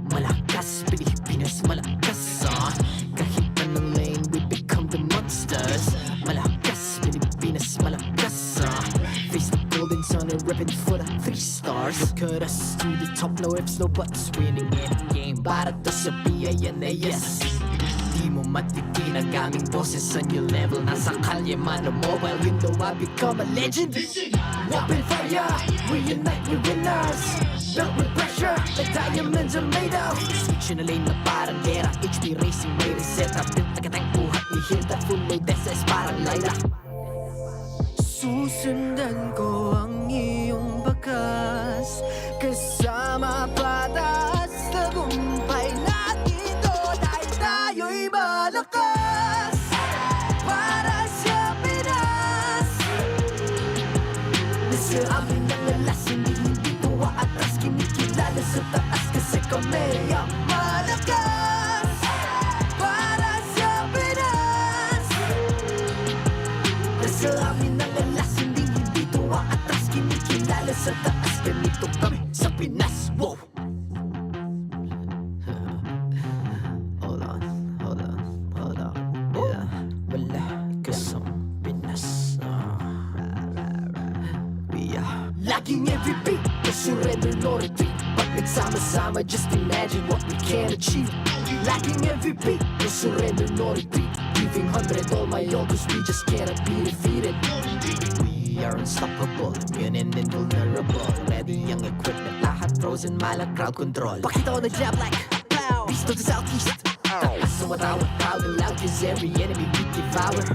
Malakas, Pilipinas, malakas kahit anong lane, we become the monsters. Malakas, Pilipinas, malakas face the golden sun and ribbon for the 3 stars. Look at us to the top, no ifs, no buts. Winning in a game, para to sa PANAS. Di mo matikin ang aming boses sa new level. Nasa kalye man o mobile, you know I become a legend. Open fire, we unite, we winners. Built with pressure, like diamonds are made of. Switch na lane na parang gera, HP racing, may reset up. Built agad ang buhat ni Hilda, full load SS parang Lyra. Susundan ko ang iyong bakas, kasama patas, tagumpay natin to dahil tayo'y malakas. Para sa Pinas, nasa amin ang alas, hindi tuwa atras, kinikilala sa taas kasi kami ang malakas. Para sa Pinas, nasa amin ang alas, hindi tuwa atras, kinikilala sa taas, ganito kami sa Pinas. Wow! Hold on. Yeah, wala kasang Pinas. We are laging every beat, no surrender, no retreat. Pag nagsama-sama, just imagine what we can achieve. Lacking every beat, no surrender, no retreat. Giving 100 all my all, cause we just cannot be defeated. We are unstoppable, immune and invulnerable. Ready ang equipment, lahat frozen, malang crowd control. Pakita ko na jab like pow, east to the southeast. Taas sa matawa, proud and loud, cause every enemy we devour.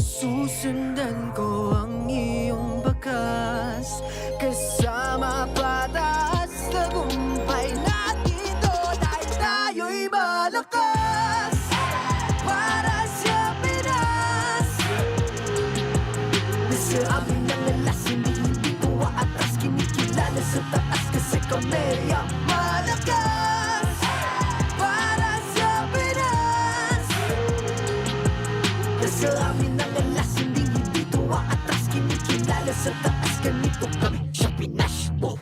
Susundan ko ang iyong bakas, kasama patas, tagumpay natin to dahil tayo'y malakas. Para sa Pinas, nasa amin ang alas, hindi tuwa atras, kinikilala sa taas kasi kami ang malakas. Para sa Pinas, nasa amin ang alas, hindi tuwa atras, kinikilala sa taas, ganito kami sa Pinas. Wow!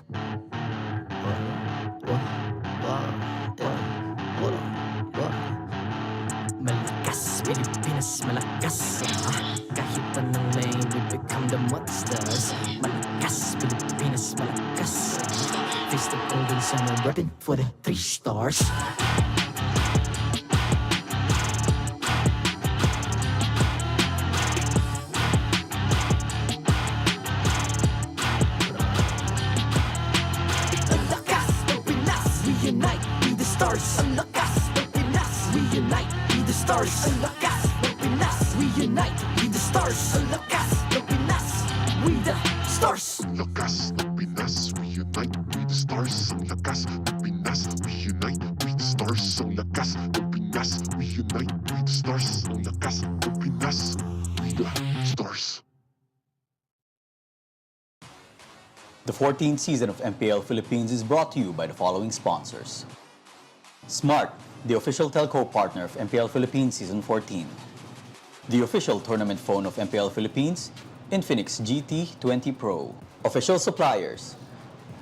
Malakas, Pilipinas, malakas kahit anong lane, we become the monsters. Malakas, Pilipinas, malakas face the golden sun and weapon for the 3 stars. Ang lakas ng Pinas, we unite, be the stars. Ang lakas ng Pinas, we unite, be the stars. Ang lakas ng Pinas, we unite, be the stars. Ang lakas ng Pinas, we the stars. Ang lakas ng Pinas, we unite, we the stars. Ang lakas ng Pinas, we unite, we the stars. Ang lakas ng Pinas, we unite, we the stars. Ang lakas ng Pinas, we the stars. The 14th season of MPL Philippines is brought to you by the following sponsors. Smart, the official telco partner of MPL Philippines Season 14. The official tournament phone of MPL Philippines, Infinix GT20 Pro. Official suppliers,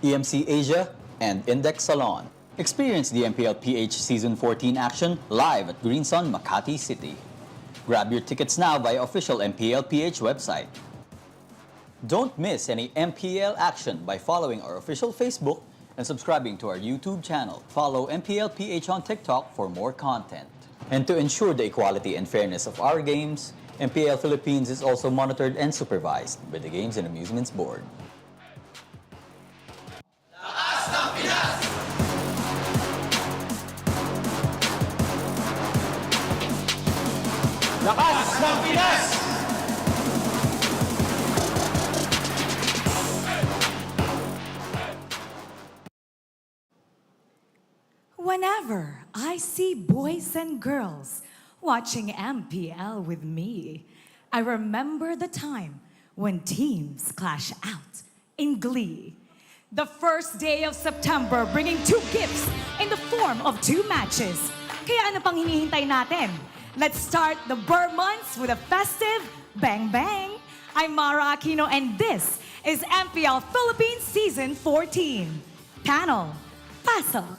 EMC Asia and Index Salon. Experience the TLPH Season 14 action live at Green Sun, Makati City. Grab your tickets now via official MPLPH website. Don't miss any MPL action by following our official Facebook and subscribing to our YouTube channel. Follow MPLPH on TikTok for more content. And to ensure the equality and fairness of our games, MPL Philippines is also monitored and supervised by the Games and Amusements Board. Lakas ng Pinas! Whenever I see boys and girls watching MPL with me, I remember the time when teams clash out in glee. The first day of September bringing 2 gifts in the form of 2 matches. Kaya ano pang hinihintay natin? Let's start the Burr months with a festive bang bang. I'm Mara Aquino and this is MPL Philippines Season 14. Panel, Pasok!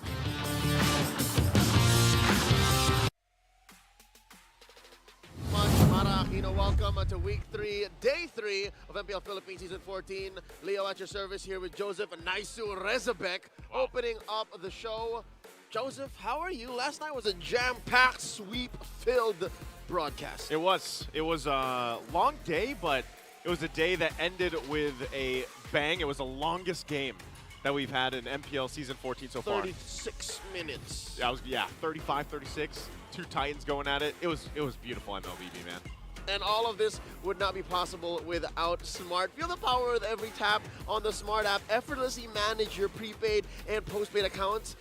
Maracino, welcome to week 3, day 3 of MPL Philippines Season 14. Leo at your service here with Joseph and Naisu Rezabek opening up the show. Joseph, how are you? Last night was a jam-packed, sweep-filled broadcast. It was. It was a long day, but it was a day that ended with a bang. It was the longest game that we've had in MPL Season 14 so far. 36 minutes. Yeah, 35, 36. Two Titans going at it. It was beautiful MLBB, man. And all of this would not be possible without Smart. Feel the power with every tap on the Smart app. Effortlessly manage your prepaid and postpaid accounts.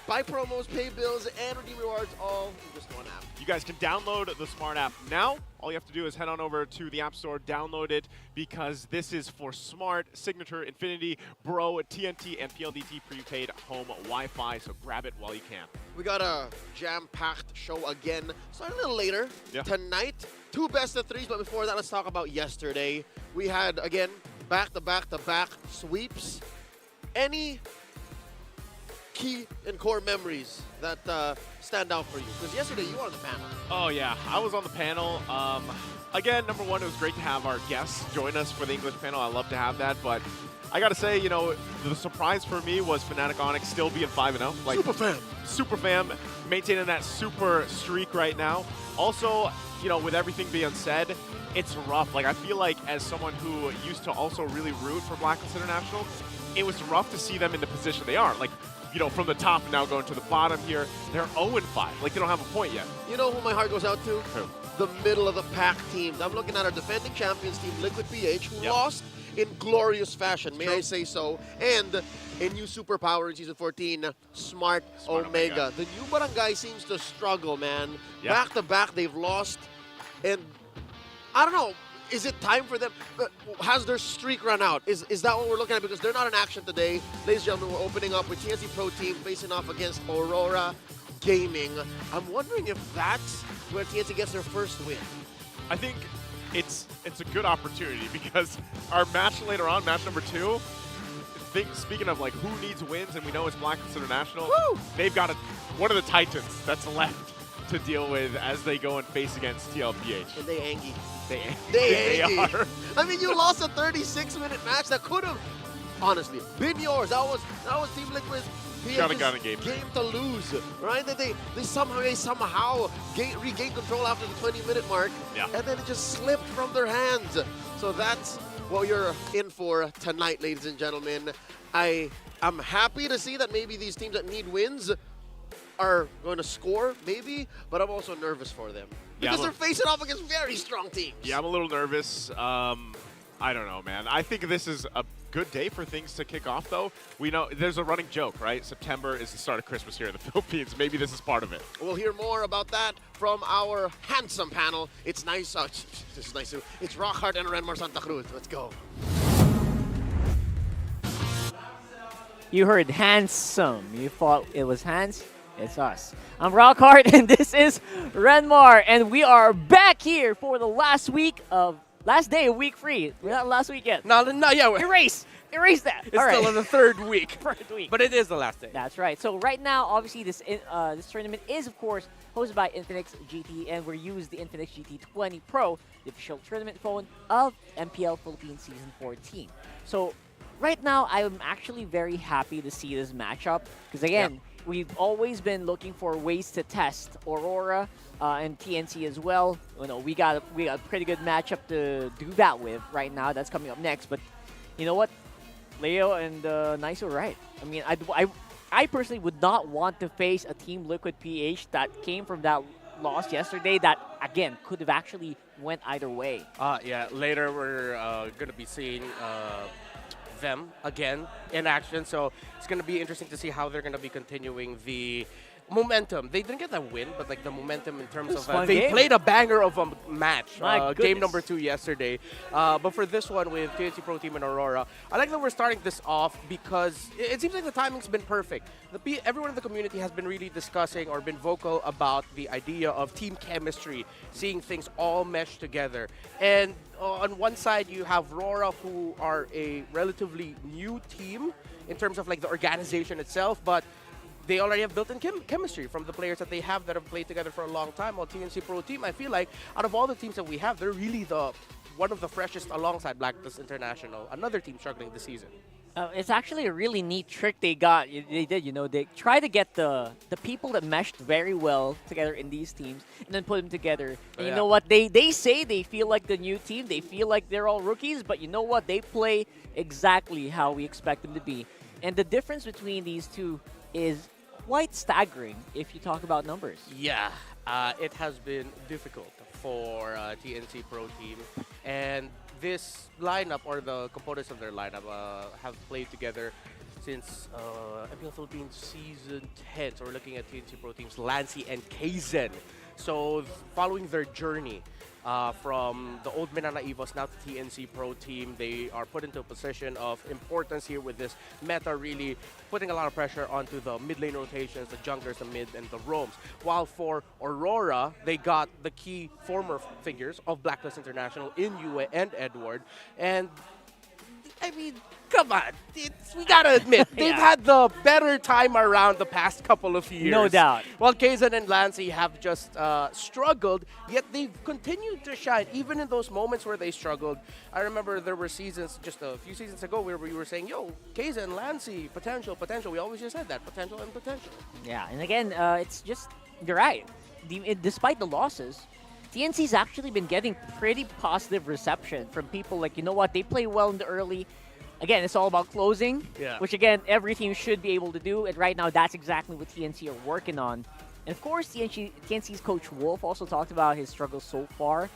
Buy promos, pay bills, and redeem rewards all in just one app. You guys can download the Smart app now. All you have to do is head on over to the App Store, download it, because this is for Smart, Signature, Infinity, Bro, TNT, and PLDT prepaid home Wi-Fi, so grab it while you can. We got a jam-packed show again. Starting a little later tonight. 2 best-of-3s, but before that, let's talk about yesterday. We had, again, back-to-back-to-back sweeps. Any key and core memories that stand out for you? Because yesterday you were on the panel. Oh, yeah. I was on the panel. Again, number one, it was great to have our guests join us for the English panel. I love to have that, but I got to say, you know, the surprise for me was Fnatic Onyx still being 5-0. Like, Super fam, maintaining that super streak right now. Also, you know, with everything being said, it's rough. Like, I feel like as someone who used to also really root for Blacklist International, it was rough to see them in the position they are. Like, you know, from the top and now going to the bottom here, they're 0-5. Like, they don't have a point yet. You know who my heart goes out to? Who? The middle of the pack teams. I'm looking at our defending champions team, LiquidPH, who lost in glorious fashion, may I say so. And a new superpower in Season 14, Smart Omega. The new barangay seems to struggle, man. Back-to-back, they've lost. And I don't know. Is it time for them? Has their streak run out? Is that what we're looking at? Because they're not in action today. Ladies and gentlemen, we're opening up with TNC Pro Team facing off against Aurora Gaming. I'm wondering if that's where TNC gets their first win. I think it's a good opportunity because our match later on, match number 2, speaking of like who needs wins, and we know it's Blacklist International, they've got one of the Titans that's left to deal with as they go and face against TLPH. And they angry. They are. I mean, you lost a 36-minute match that could have, honestly, been yours. That was Team Liquid's game to lose, right? They somehow regained control after the 20-minute mark, and then it just slipped from their hands. So that's what you're in for tonight, ladies and gentlemen. I'm happy to see that maybe these teams that need wins are going to score, maybe, but I'm also nervous for them. Because they're facing off against very strong teams. Yeah, I'm a little nervous. I don't know, man. I think this is a good day for things to kick off, though. We know there's a running joke, right? September is the start of Christmas here in the Philippines. Maybe this is part of it. We'll hear more about that from our handsome panel. It's nice. This is nice. It's Rockhart and Renmar Santa Cruz. Let's go. You heard handsome. You thought it was Hans? It's us. I'm Rockhart, and this is Renmar, and we are back here for the last day of week 3. We're not last week yet. No, yeah. Erase that. It's still in the third week. But it is the last day. That's right. So right now, obviously, this tournament is, of course, hosted by Infinix GT, and we use the Infinix GT 20 Pro, the official tournament phone of MPL Philippines Season 14. So right now, I'm actually very happy to see this matchup, because again, we've always been looking for ways to test Aurora and TNC as well. You know, we got a pretty good matchup to do that with right now. That's coming up next. But you know what, Leo and Nice are right. I mean, I personally would not want to face a team LiquidPH that came from that loss yesterday. That again could have actually went either way. Yeah. Later we're gonna be seeing them again in action, so it's going to be interesting to see how they're going to be continuing the momentum. They didn't get that win, but like the momentum in terms of they played a banger of a match, game number 2 yesterday. But for this one with TNC Pro Team and Aurora, I like that we're starting this off because it seems like the timing's been perfect. Everyone in the community has been really discussing or been vocal about the idea of team chemistry, seeing things all mesh together. And on one side, you have RORA, who are a relatively new team in terms of like the organization itself, but they already have built-in chemistry from the players that they have that have played together for a long time. While TNC Pro Team, I feel like out of all the teams that we have, they're really one of the freshest alongside Blacklist International, another team struggling this season. It's actually a really neat trick they got. They did, they try to get the people that meshed very well together in these teams and then put them together. And you know what? They say they feel like the new team. They feel like they're all rookies, but you know what? They play exactly how we expect them to be. And the difference between these two is quite staggering if you talk about numbers. Yeah, it has been difficult for TNC Pro Team, and this lineup, or the components of their lineup, have played together since MPL Philippines Season 10. So we're looking at TNC Pro Team's Lancy and Kaizen. So following their journey from the old Minana Evos now to TNC Pro Team, they are put into a position of importance here with this meta, really putting a lot of pressure onto the mid lane rotations, the junglers, the mid, and the roams. While for Aurora, they got the key former figures of Blacklist International in Yue and Edward. And I mean, come on. We gotta admit, they've had the better time around the past couple of years. No doubt. While Kaizen and Lancy have just struggled, yet they've continued to shine, even in those moments where they struggled. I remember there were seasons, just a few seasons ago, where we were saying, yo, Kaizen, Lancy, potential, potential. We always just said that, potential and potential. Yeah, and again, it's just, you're right. Despite the losses, TNC's actually been getting pretty positive reception from people like, you know what, they play well in the early. Again, it's all about closing, which again, every team should be able to do. And right now, that's exactly what TNC are working on. And of course, TNC's coach Wolf also talked about his struggles so far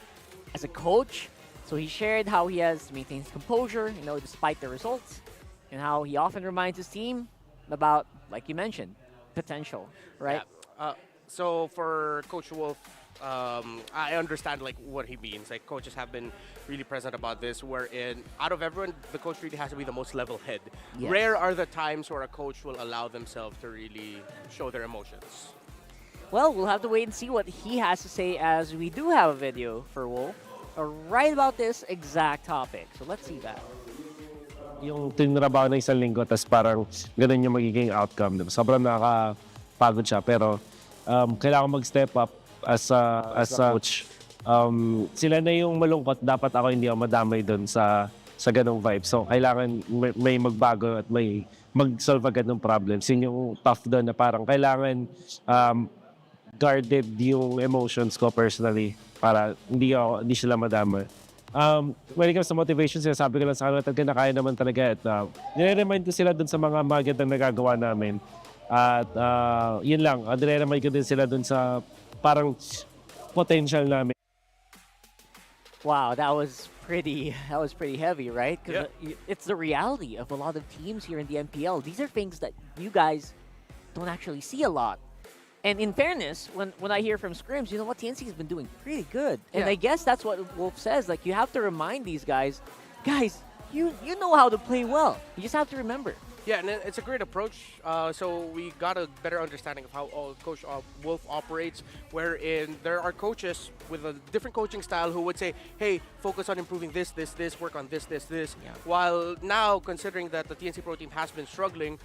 as a coach. So he shared how he has maintained his composure, despite the results, and how he often reminds his team about, like you mentioned, potential, right? Yeah. So for Coach Wolf, I understand what he means. Coaches have been really present about this, wherein out of everyone, the coach really has to be the most level head. Yes. Rare are the times where a coach will allow themselves to really show their emotions. Well, we'll have to wait and see what he has to say, as we do have a video for Wolf right about this exact topic. So let's see that. Yung tinrabaho ng isang linggo, tas parang ganun yung magiging outcome. Diba? Sobrang nakakapagod siya, pero kailangan mag-step up as a coach. Sila na yung malungkot, dapat ako hindi ako madamay doon sa ganung vibe. So kailangan may magbago at may mag-solve agad ng problems. Yun yung tough doon na parang kailangan guarded yung emotions ko personally para hindi sila madama. When it comes to motivation, sinasabi ko lang sa kanila talaga na kaya naman talaga at nire-remind ko sila doon sa mga magandang nagagawa namin. At yun lang, nire-remind ko din sila doon sa parang potential namin. Wow, that was pretty heavy, right? Because it's the reality of a lot of teams here in the MPL. These are things that you guys don't actually see a lot. And in fairness, when I hear from scrims, you know what, TNC has been doing pretty good. And I guess that's what Wolf says. You have to remind these guys, you know how to play well. You just have to remember. Yeah, and it's a great approach. So we got a better understanding of how Coach Wolf operates, wherein there are coaches with a different coaching style who would say, hey, focus on improving this, work on this. Yeah. While now, considering that the TNC Pro Team has been struggling,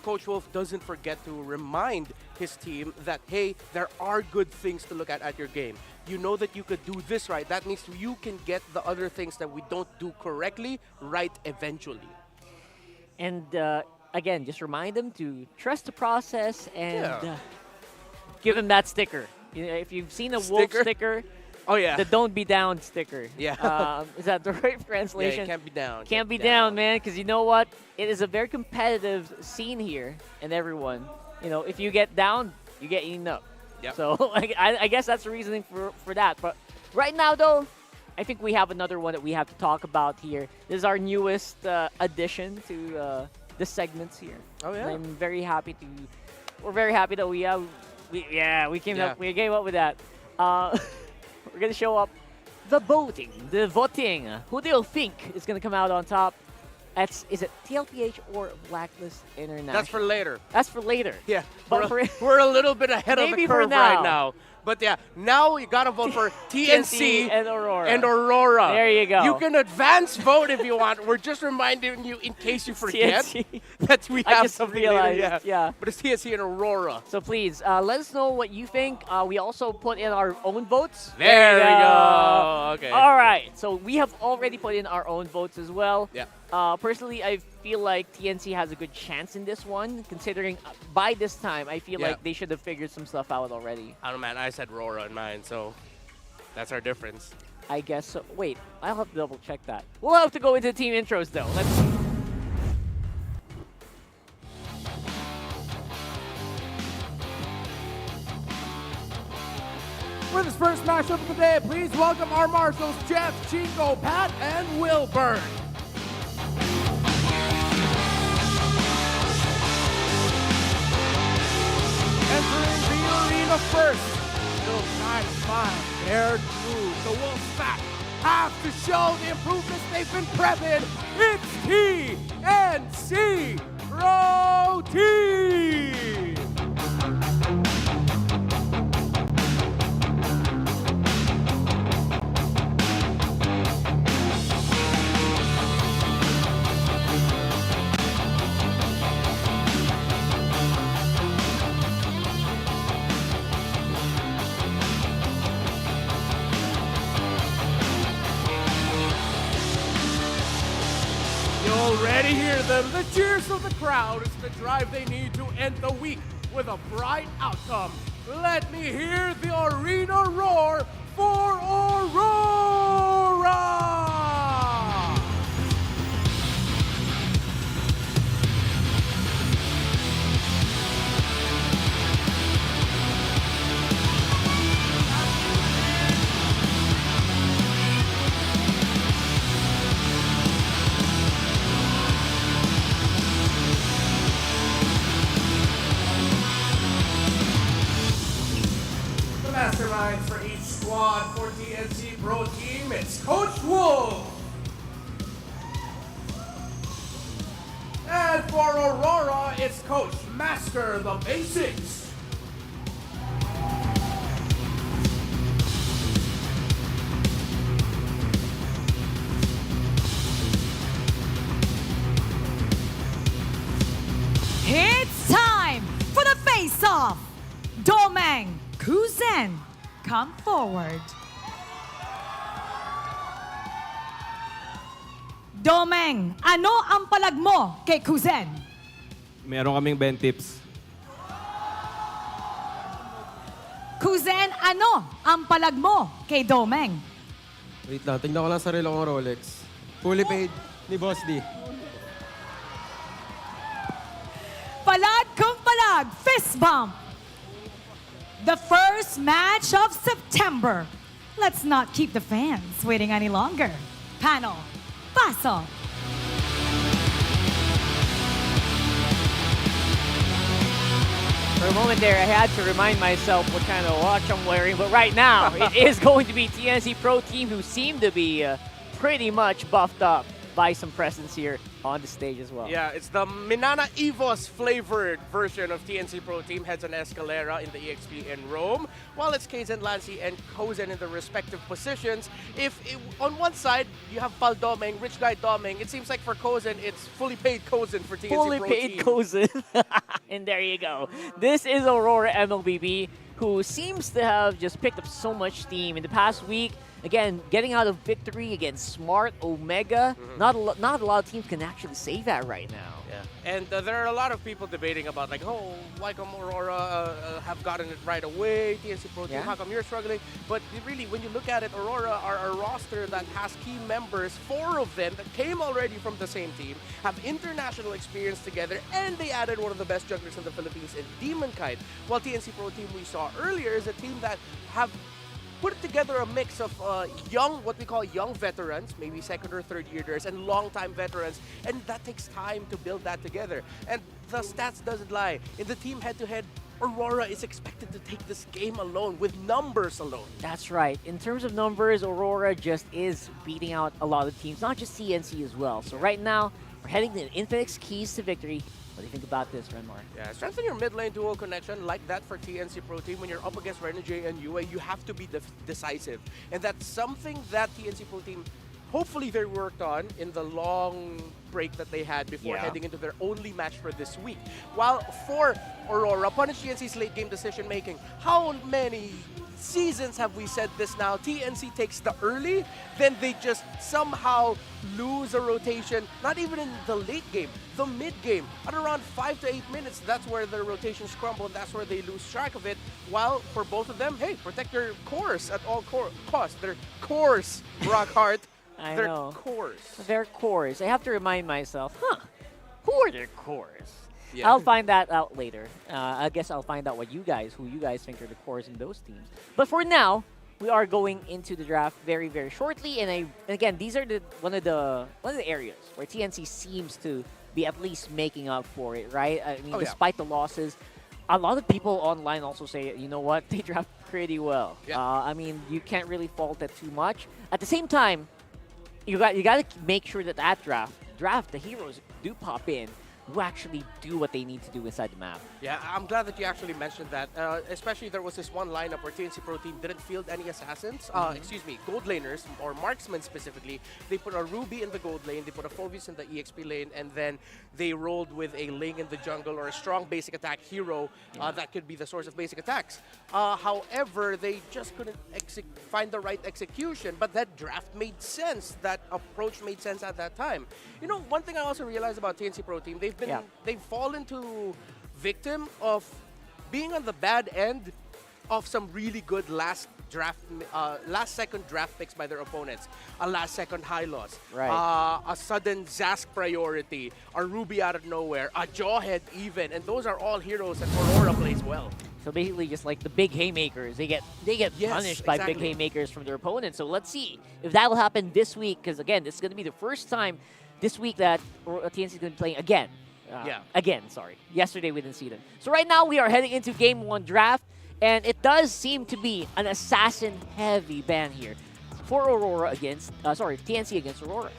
Coach Wolf doesn't forget to remind his team that, hey, there are good things to look at your game. You know that you could do this right. That means you can get the other things that we don't do correctly right eventually. And again, just remind them to trust the process and give them that sticker. If you've seen a Wolf sticker, the don't be down sticker. Yeah. Is that the right translation? Yeah, it can't be down. Can't be down, man, because you know what? It is a very competitive scene here, and everyone, if you get down, you get eaten up. Yep. So I guess that's the reasoning for that. But right now, though, I think we have another one that we have to talk about here. This is our newest addition to the segments here. Oh yeah. I'm very happy we're very happy that we came up with that. We're gonna show up the voting. Who do you think is gonna come out on top? Is it TLPH or Blacklist International? That's for later. That's for later. Yeah, But we're a little bit ahead of the maybe for curve right now. But yeah, now you gotta vote for TNC and Aurora. And Aurora. There you go. You can advance vote if you want. We're just reminding you in case you forget TNC. that we I have just something realized, later. yeah. But it's TNC and Aurora. So please, let us know what you think. We also put in our own votes. There we go. Okay. All right. So we have already put in our own votes as well. Yeah. Personally, I feel like TNC has a good chance in this one, considering by this time, I feel like they should have figured some stuff out already. I don't know, man. I said RORA in mine, so that's our difference. I guess so. Wait, I'll have to double check that. We'll have to go into team intros, though. Let's see. For this first matchup of the day, please welcome our marshals, Jeff, Chico, Pat, and Wilburn. Entering the arena first, still 9-5, dared move. The Wolfpack have to show the improvements they've been prepping. It's TNC Pro Team. Already hear them, the cheers of the crowd is the drive they need to end the week with a bright outcome. Let me hear the arena roar for Aurora! Masterminds for each squad for TNC Pro Team, it's Coach Wolf. And for Aurora, it's Coach Master the Basics. It's time for the face-off. Domeng, Kuzen, come forward. Domeng, ano ang palag mo kay Kuzen? Meron kaming 20 tips. Kuzen, ano ang palag mo kay Domeng? Wait lang, tingnan ko lang sarili kong Rolex. Fully paid ni Boss D. Palag kung palag, fist bump. The first match of September. Let's not keep the fans waiting any longer. Panel, paso. For a moment there, I had to remind myself what kind of watch I'm wearing, but right now, it is going to be TNC Pro Team, who seem to be pretty much buffed up by some presence here on the stage as well. Yeah, it's the Minana Evos flavored version of TNC Pro Team, heads on Escalera in the EXP in Rome, while it's Kaizen Lancy and Kozen in the respective positions. On one side, you have Pal Domeng, Rich Guy Domeng, it seems like for Kozen, it's fully paid Kozen for TNC Fully Pro paid Team. Kozen. And there you go. This is Aurora MLBB, who seems to have just picked up so much steam in the past week. Again, getting out of victory against Smart, Omega. Not a lot of teams can actually say that right now. Yeah, and there are a lot of people debating about like, oh, why come Aurora have gotten it right away? TNC Pro Team, how come you're struggling? But really, when you look at it, Aurora are a roster that has key members, 4 of them that came already from the same team, have international experience together, and they added one of the best jugglers in the Philippines in Demon Kite. While TNC Pro Team we saw earlier is a team that have put together a mix of what we call young veterans, maybe second or third years, and long-time veterans, and that takes time to build that together. And the stats doesn't lie. In the team head-to-head, Aurora is expected to take this game alone, with numbers alone. That's right. In terms of numbers, Aurora just is beating out a lot of teams, not just TNC as well. So right now, we're heading to Infinix keys to victory What do you think about this, Renmar? Yeah, strengthen your mid lane duo connection like that for TNC Pro Team. When you're up against Renegade and UA, you have to be decisive. And that's something that TNC Pro Team, hopefully they worked on in the long break that they had before heading into their only match for this week. While for Aurora, punish TNC's late game decision making. How many seasons have we said this now? TNC takes the early, then they just somehow lose a rotation, not even in the late game, the mid game. At around 5 to 8 minutes, that's where their rotations crumble, and that's where they lose track of it. While for both of them, hey, protect their cores at all costs. Their cores, rock hard. I Their know. cores. Their cores. I have to remind myself, who are their cores? Yeah. I'll find that out later. I guess I'll find out who you guys think are the cores in those teams. But for now, we are going into the draft very, very shortly. And again, these are one of the areas where TNC seems to be at least making up for it, right? I mean, despite the losses, a lot of people online also say, you know what, they draft pretty well. Yeah. I mean, you can't really fault it too much. At the same time, you got to make sure that draft the heroes do pop in, who actually do what they need to do inside the map. Yeah, I'm glad that you actually mentioned that. Especially there was this one lineup where TNC Pro Team didn't field any assassins. Excuse me, gold laners, or marksmen specifically. They put a Ruby in the gold lane, they put a Phoveus in the EXP lane, and then they rolled with a Ling in the jungle or a strong basic attack hero that could be the source of basic attacks. However, they just couldn't find the right execution, but that draft made sense. That approach made sense at that time. You know, one thing I also realized about TNC Pro Team, they've fallen to victim of being on the bad end of some really good last second draft picks by their opponents. A last second high loss, a sudden Zask priority, a Ruby out of nowhere, a Jawhead even, and those are all heroes that Aurora plays well. So basically, just like the big haymakers, they get punished by big haymakers from their opponents. So let's see if that will happen this week, because again, this is going to be the first time this week that TNC is going to be playing again. Yesterday we didn't see them. So right now we are heading into Game 1 draft, and it does seem to be an assassin-heavy ban here for Aurora TNC against Aurora.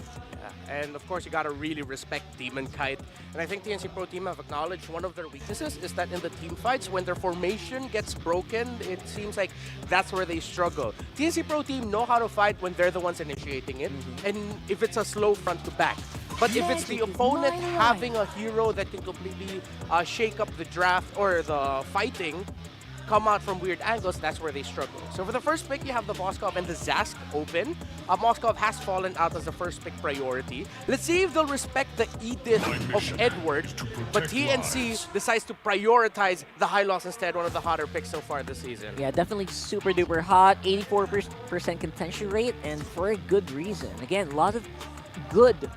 And of course, you gotta really respect Demon Kite. And I think TNC Pro Team have acknowledged one of their weaknesses is that in the team fights, when their formation gets broken, it seems like that's where they struggle. TNC Pro Team know how to fight when they're the ones initiating it, and if it's a slow front to back. But if it's the opponent having a hero that can completely shake up the draft or the fighting, come out from weird angles, that's where they struggle. So for the first pick, you have the Moskov and the Zask open. Moskov has fallen out as the first pick priority. Let's see if they'll respect the Edith of Edward, but TNC decides to prioritize the high loss instead, one of the hotter picks so far this season. Yeah, definitely super duper hot, 84% contention rate, and for a good reason. Again, a lot of good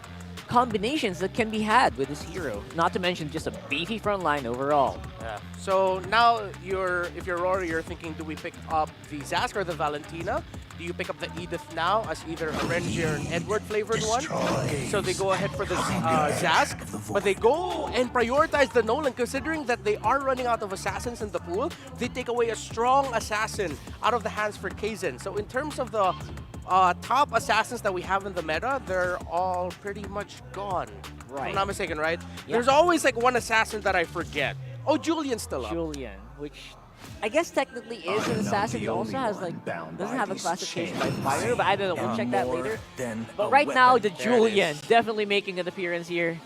combinations that can be had with this hero. Not to mention just a beefy front line overall. Yeah. So now if you're Aurora, you're thinking, do we pick up the Zask or the Valentina? Do you pick up the Edith now as either a Ranger or an Edward flavored one? So they go ahead for the Zask, but they go and prioritize the Nolan, considering that they are running out of assassins in the pool. They take away a strong assassin out of the hands for Kaizen. So in terms of the top assassins that we have in the meta, they're all pretty much gone. Right. If I'm not mistaken, right? Yeah. There's always like one assassin that I forget. Oh, Julian's still up. Julian, which I guess technically is an assassin. He also has doesn't have a classification by fire, but I don't know. We'll check that later. But right now, the Julian definitely making an appearance here,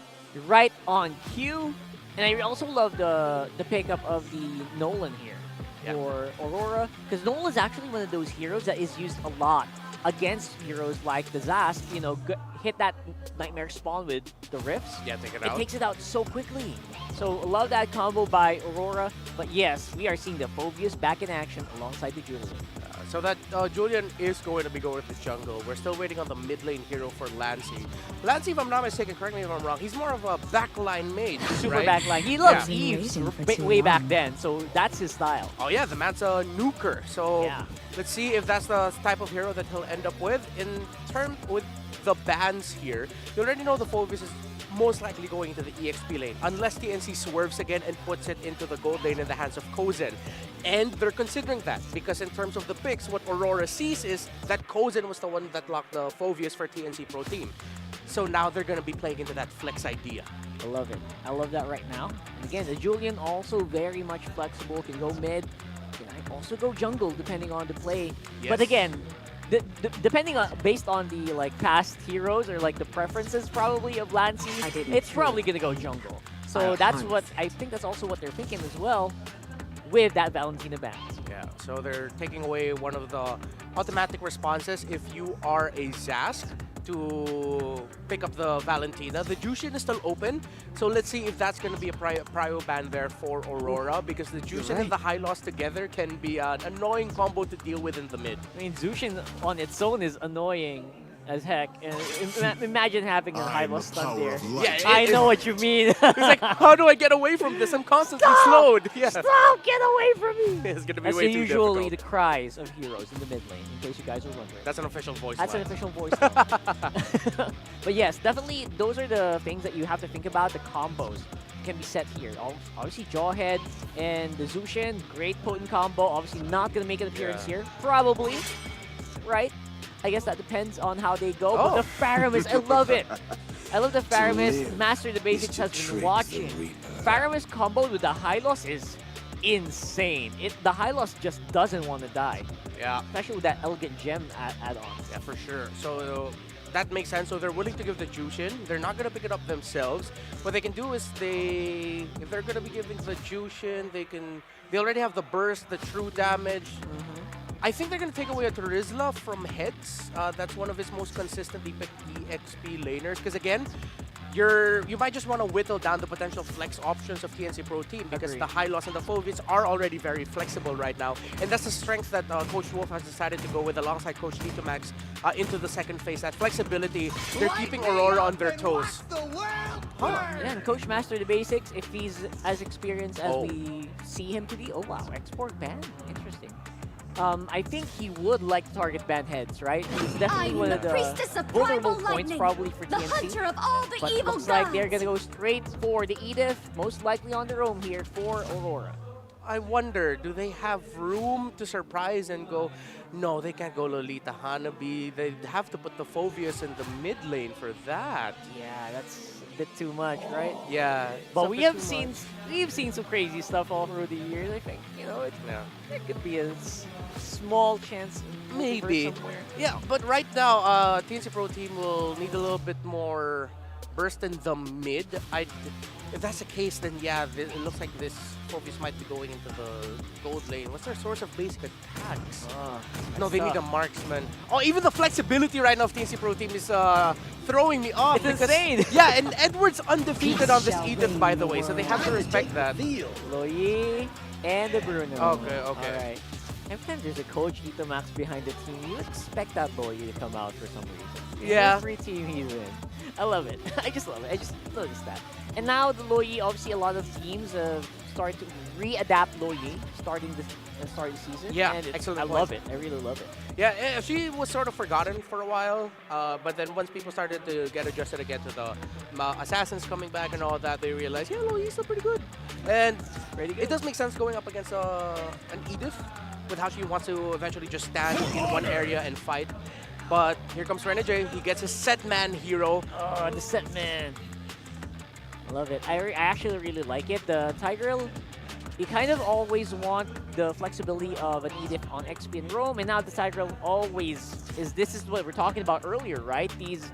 right on cue. And I also love the pickup of the Nolan here for Aurora, because Nolan is actually one of those heroes that is used a lot against heroes like the Zask. You know, hit that Nightmare spawn with the Rifts. Yeah, take it It out. takes it out so quickly. So love that combo by Aurora. But yes, we are seeing the Phoveus back in action alongside the Julian. So that Julian is going to be going to the jungle. We're still waiting on the mid lane hero for Lancey. Lancey, if I'm not mistaken, correct me if I'm wrong, he's more of a backline mage, Super right? backline. He loves Yeah. Eves Waiting for way too back long. then. So that's his style. Oh yeah, the man's a nuker. So Yeah. let's see if that's the type of hero that he'll end up with. In terms with the bans here, you already know the Phoveus is most likely going into the EXP lane, unless TNC swerves again and puts it into the gold lane in the hands of Kozen. And they're considering that, because in terms of the picks, what Aurora sees is that Kozen was the one that locked the Phoveus for TNC Pro Team. So now they're going to be playing into that flex idea. I love it. I love that right now. And again, the Julian also very much flexible, can go mid, can also go jungle depending on the play. Yes. But again, depending on based on the like past heroes or like the preferences probably of Lancy, it's probably gonna go jungle. So that's what I think. That's also what they're thinking as well with that Valentina ban. Yeah, so they're taking away one of the automatic responses if you are a Zast to pick up the Valentina. The Jushin is still open, so let's see if that's going to be a prio ban there for Aurora, because the Jushin and the high loss together can be an annoying combo to deal with in the mid. I mean, Zushin on its own is annoying as heck. And imagine having a high loss stun there. Yeah, I know what you mean. It's like, how do I get away from this? I'm constantly slowed. Yeah. Stop! Get away from me! It's going to be That's way too usually difficult. the cries of heroes in the mid lane, in case you guys are wondering. That's an official voice That's an line. official voice line. But yes, definitely those are the things that you have to think about. The combos can be set here. Obviously, Jawhead and the Zushin, great potent combo. Obviously not going to make an appearance here. Probably, right? I guess that depends on how they go. But the Faramis, I love it. I love the Faramis. Master the Basics has been watching. Faramis comboed with the high loss is insane. The high loss just doesn't want to die. Yeah. Especially with that elegant gem add-on. Yeah, for sure. So that makes sense. So they're willing to give the Jushin. They're not going to pick it up themselves. What they can do is if they're going to be giving the Jushin, they already have the burst, the true damage. I think they're going to take away a Terizla from Heads. That's one of his most consistently picked EXP laners. Because again, you might just want to whittle down the potential flex options of TNC Pro Team, because the high loss and the Fovies are already very flexible right now. And that's the strength that Coach Wolf has decided to go with alongside Coach Tito Max into the second phase. That flexibility, they're keeping Aurora on their toes. Yeah, and Coach Master the Basics, if he's as experienced as we see him to be. Oh wow, export ban? Interesting. I think he would like to target ban Heads, right? He's definitely one of the vulnerable points probably for TNC. But looks like they're gonna go straight for the Edith, most likely on their own here for Aurora. I wonder, do they have room to surprise and go, no, they can't go Lolita Hanabi. They have to put the Phobius in the mid lane for that. Yeah, that's a bit too much, right? Yeah. But we've seen some crazy stuff all through the years. I think, you know, it could be a small chance maybe. Somewhere. Yeah, but right now, TNC Pro Team will need a little bit more burst in the mid. If that's the case, then yeah, it looks like this Phobius might be going into the gold lane. What's their source of basic attacks? No, they need a marksman. Oh, even the flexibility right now of TNC Pro Team is throwing me off. It's insane. Yeah, and Edward's undefeated on this Edith, by the way, so they have to respect that. Loyi and the Bruno. Okay. All right. Every time there's a Coach Ito Max behind the team, you expect that Loyi to come out for some reason. Yeah. Every team he's in. I love it. I just love it. I just noticed that. And now the Loyi, obviously a lot of teams have started to re-adapt Loyi starting the season. Yeah, and excellent I point. love it. I really love it. Yeah, she was sort of forgotten for a while, but then once people started to get adjusted again to the assassins coming back and all that, they realized, yeah, Loyi's still pretty good. And it does make sense going up against an Edith with how she wants to eventually just stand in one area and fight. But here comes Renegade. He gets his set man hero. Oh, the set man. I love it. I actually really like it. The Tigreal, you kind of always want the flexibility of an Edith on XP and Roam, and now the Tigreal always is. This is what we're talking about earlier, right? These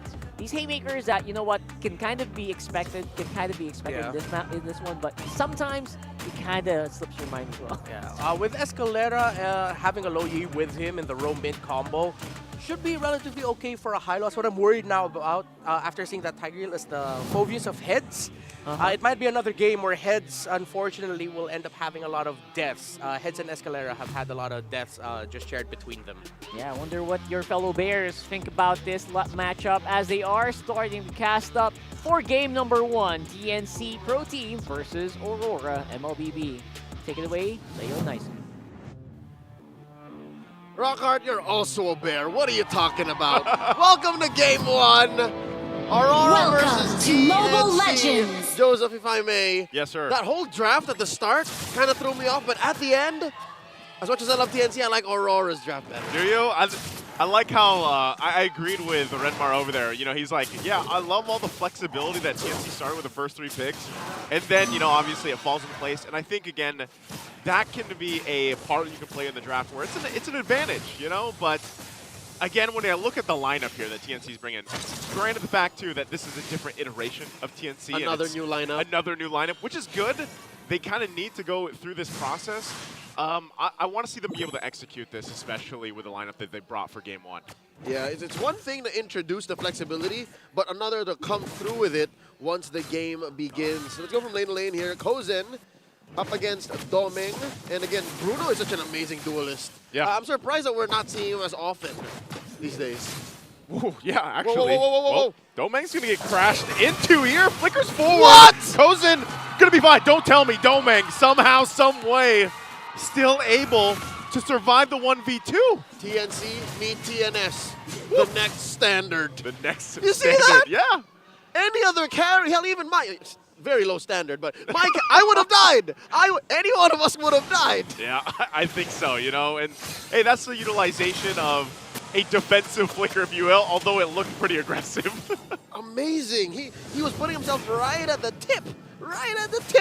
haymakers that, you know what, can kind of be expected, in this one, but sometimes it kind of slips your mind as well. Yeah. With Escalera having a Loyi with him in the Roam mid combo, should be relatively okay for a high loss. What I'm worried now about, after seeing that Tigreal is the Phobius of Heads, it might be another game where Heads, unfortunately, will end up having a lot of deaths. Heads and Escalera have had a lot of deaths just shared between them. Yeah, I wonder what your fellow Bears think about this matchup as they are starting to cast up for game number 1, TNC Pro Team versus Aurora MLBB. Take it away, Leo Nyson. Rockhart, you're also a bear. What are you talking about? Welcome to Game 1. Aurora versus to Mobile TNC. Legends. Joseph, if I may. Yes, sir. That whole draft at the start kind of threw me off, but at the end, as much as I love TNC, I like Aurora's draft better. Do you? I like how I agreed with Renmar over there. You know, he's like, yeah, I love all the flexibility that TNC started with the first 3 picks. And then, you know, obviously it falls into place. And I think, again, that can be a part you can play in the draft where it's an advantage, you know? But, again, when I look at the lineup here that TNC's bringing, granted the fact, too, that this is a different iteration of TNC. Another new lineup. Another new lineup, which is good. They kind of need to go through this process. I want to see them be able to execute this, especially with the lineup that they brought for Game 1. Yeah, it's one thing to introduce the flexibility, but another to come through with it once the game begins. So let's go from lane to lane here. Kozen up against Doming. And again, Bruno is such an amazing duelist. Yeah. I'm surprised that we're not seeing him as often these days. Ooh, yeah, actually. Whoa. Domeng's going to get crashed into here. Flickers forward. What? Kozen going to be fine. Don't tell me Domeng somehow, some way, still able to survive the 1v2. TNC meet TNS. The next standard. The next You see standard. that? Yeah. Any other carry, hell, even my very low standard, but I would have died. Any one of us would have died. Yeah, I think so, you know. And, hey, that's the utilization of a defensive flicker, if you will, although it looked pretty aggressive. Amazing. He was putting himself right at the tip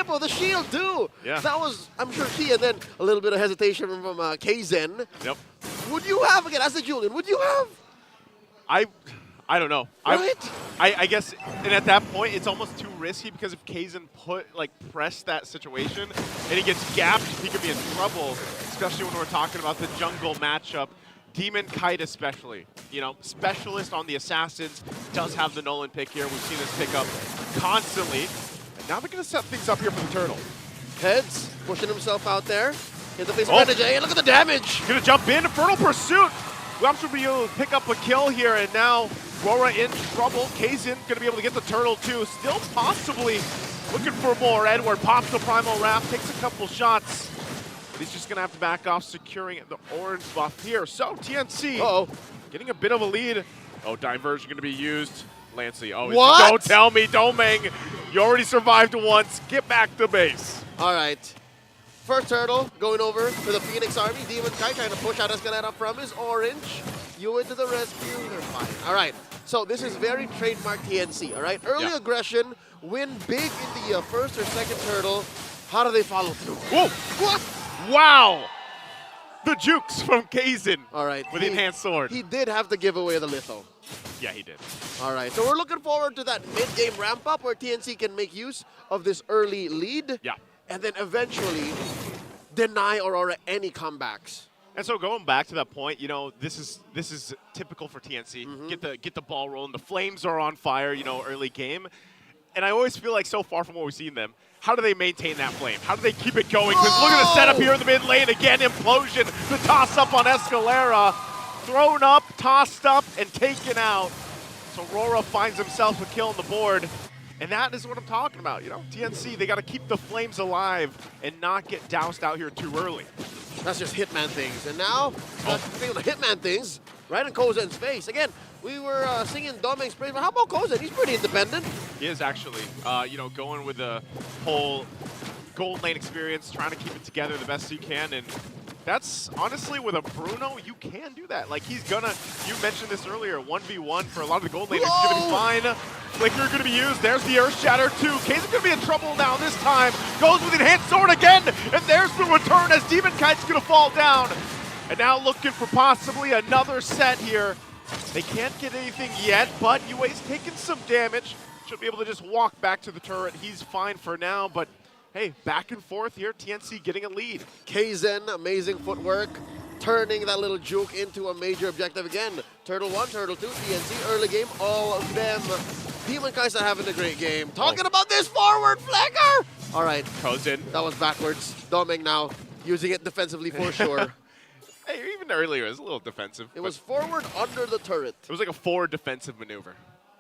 of the shield, too. Yeah. That was, I'm sure, key. And then a little bit of hesitation from Kzen. Yep. Would you have, again, as the Julian, would you have? I don't know. Right? I guess, and at that point, it's almost too risky because if Kzen pressed that situation and he gets gapped, he could be in trouble, especially when we're talking about the jungle matchup. Demon Kite especially, you know, specialist on the assassins, does have the Nolan pick here. We've seen this pick up constantly. And now they're going to set things up here for the Turtle. Heads pushing himself out there. In the face of advantage. Hey, look at the damage. Going to jump in, Infernal Pursuit. Wamps will be able to pick up a kill here, and now RORA in trouble. Kzen going to be able to get the Turtle too. Still possibly looking for more. Edward pops the Primal Wrath, takes a couple shots. But he's just going to have to back off, securing the orange buff here. So TNC getting a bit of a lead. Oh, diversion going to be used. Lancey, what? Don't tell me, Domeng. You already survived once. Get back to base. All right. First Turtle going over to the Phoenix Army. Demon Kite trying to push out Escalera from his orange. You into the rescue. They're fine. All right. So this is very trademark TNC. All right. Early aggression. Win big in the first or second Turtle. How do they follow through? Whoa. What? Wow. The jukes from Kzen. All right. With enhanced sword. He did have to give away the litho. Yeah, he did. All right. So we're looking forward to that mid-game ramp-up where TNC can make use of this early lead. Yeah. And then eventually deny Aurora any comebacks. And so going back to that point, you know, this is typical for TNC. Get the ball rolling. The flames are on fire, you know, early game. And I always feel like so far from what we've seen them, how do they maintain that flame? How do they keep it going? Because look at the setup here in the mid lane. Again, implosion. The toss up on Escalera. Thrown up, tossed up, and taken out. So RORA finds himself a kill on the board. And that is what I'm talking about, you know? TNC, they got to keep the flames alive and not get doused out here too early. That's just Hitman things. And now, speaking of Hitman things, right in Kozen's face. Again, we were singing Domeng's praise, but how about Kozen? He's pretty independent. He is actually, you know, going with the whole gold lane experience, trying to keep it together the best he can. And that's honestly, with a Bruno, you can do that. Like, he's gonna, you mentioned this earlier, 1v1 for a lot of the gold laners. He's gonna be fine. Flicker gonna be used. There's the Earth Shatter too. Kzen's gonna be in trouble now this time. Goes with enhanced sword again. And there's the return as Demon Kite's gonna fall down. And now looking for possibly another set here. They can't get anything yet, but UA's taking some damage. Should be able to just walk back to the turret. He's fine for now, but hey, back and forth here. TNC getting a lead. Kzen, amazing footwork, turning that little juke into a major objective again. Turtle 1, Turtle 2, TNC, early game, all of them. Demon Kai's not having a great game. Talking about this forward flicker! All right. Kozen. That was backwards. Domeng now using it defensively for sure. Hey, even earlier, it was a little defensive. It was forward under the turret. It was like a forward defensive maneuver.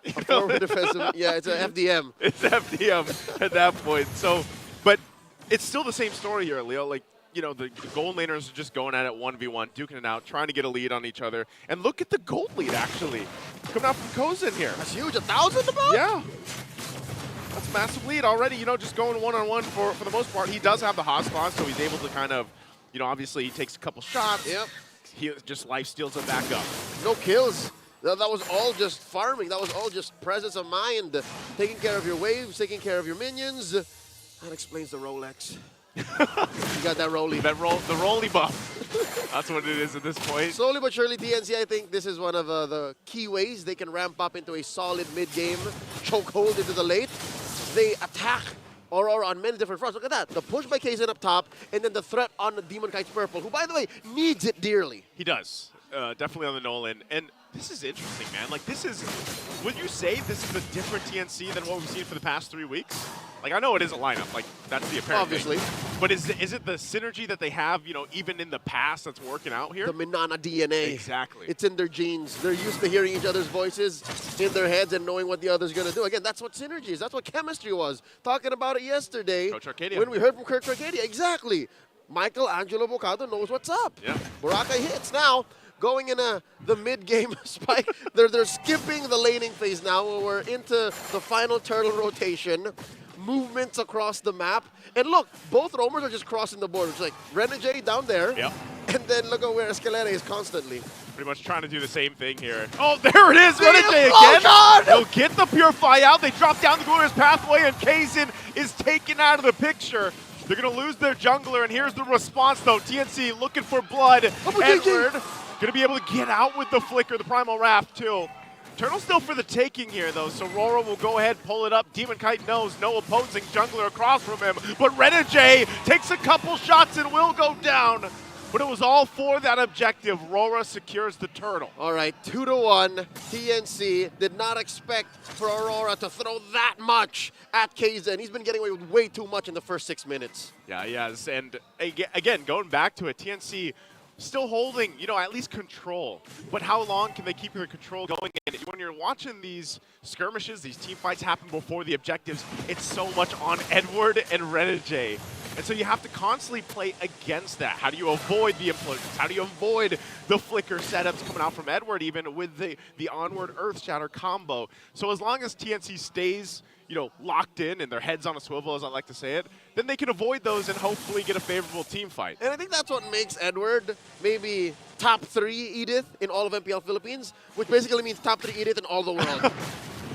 A forward defensive, yeah, it's an FDM. It's FDM at that point. So, but it's still the same story here, Leo. Like, you know, the gold laners are just going at it 1v1, duking it out, trying to get a lead on each other. And look at the gold lead, actually, coming out from Kozen here. That's huge, 1,000 about? Yeah. That's a massive lead already, you know, just going one-on-one for the most part. He does have the hot spot, so he's able to kind of, you know, obviously he takes a couple shots. Yep. he just life steals him back up. No kills. That was all just farming. That was all just presence of mind. Taking care of your waves, taking care of your minions. That explains the Rolex. You got that Rolly. The Rolly buff. That's what it is at this point. Slowly but surely, TNC, I think this is one of the key ways they can ramp up into a solid mid-game chokehold into the late. They attack Aurora on many different fronts. Look at that. The push by Kaizen up top, and then the threat on the Demon Kite's Purple, who, by the way, needs it dearly. He does. Definitely on the Nolan. And this is interesting, man. Like, this is... Would you say this is a different TNC than what we've seen for the past 3 weeks? Like, I know it is a lineup. Like, that's the apparent Obviously. thing. But is it the synergy that they have, you know, even in the past that's working out here? The Minana DNA. Exactly. It's in their genes. They're used to hearing each other's voices in their heads and knowing what the other's going to do. Again, that's what synergy is. That's what chemistry was. Talking about it yesterday. Coach Arcadia. When we heard from Coach Arcadia. Exactly. Michael Angelo Bocado knows what's up. Yeah. Boracay hits now. Going in the mid-game spike. They're skipping the laning phase now. We're into the final turtle rotation. Movements across the map. And look, both roamers are just crossing the board. It's like Renegade down there. Yep. And then look at where Escalera is constantly. Pretty much trying to do the same thing here. Oh, there it is! Renegade Oh, again! God! They'll get the Purify out. They drop down the Glorious Pathway, and Kaizen is taken out of the picture. They're going to lose their jungler, and here's the response, though. TNC looking for blood. Edward going to be able to get out with the Flicker, the Primal Raft, too. Turtle still for the taking here, though, so RORA will go ahead, pull it up. Demon Kite knows no opposing jungler across from him, but Renegade takes a couple shots and will go down. But it was all for that objective. RORA secures the turtle. All right, 2-1. TNC did not expect for Aurora to throw that much at Kaizen. He's been getting away with way too much in the first 6 minutes. Yeah, yes, and again, going back to it, TNC still holding, you know, at least control. But how long can they keep their control going? And when you're watching these skirmishes, these team fights happen before the objectives, it's so much on Edward and Renegade. And so you have to constantly play against that. How do you avoid the implosions? How do you avoid the flicker setups coming out from Edward, even with the onward Earth Shatter combo? So as long as TNC stays, you know, locked in and their heads on a swivel, as I like to say it, then they can avoid those and hopefully get a favorable team fight. And I think that's what makes Edward maybe top 3 Edith in all of MPL Philippines, which basically means top 3 Edith in all the world.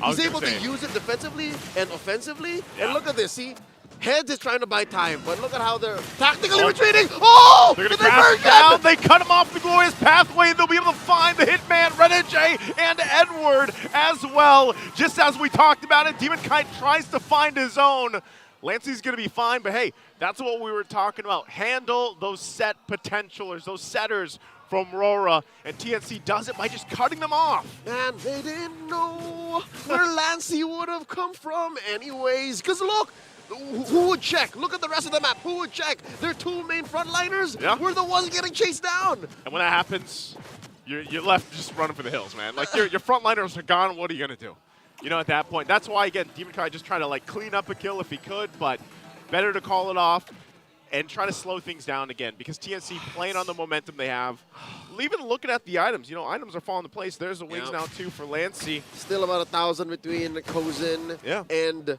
He's able to use it defensively and offensively. Yeah. And look at this, see? Heads is trying to buy time, but look at how they're tactically retreating. Oh! They're going to crash down. They cut him off the Glorious Pathway, and they'll be able to find the Hitman, Renegade, and Edward as well. Just as we talked about it, Demon Kite tries to find his own. Lancey's going to be fine, but hey, that's what we were talking about. Handle those set potentialers, those setters from RORA, and TNC does it by just cutting them off. And they didn't know where Lancey would have come from anyways. Because look, who would check? Look at the rest of the map. Who would check? Their 2 main frontliners were the ones getting chased down. And when that happens, you're left just running for the hills, man. Like, your frontliners are gone. What are you going to do? You know, at that point. That's why, again, Demon Kite just trying to, like, clean up a kill if he could, but better to call it off and try to slow things down again, because TNC playing on the momentum they have. Even looking at the items, you know, items are falling into place. There's the wings now, too, for Lancey. Still about 1,000 between Kozin and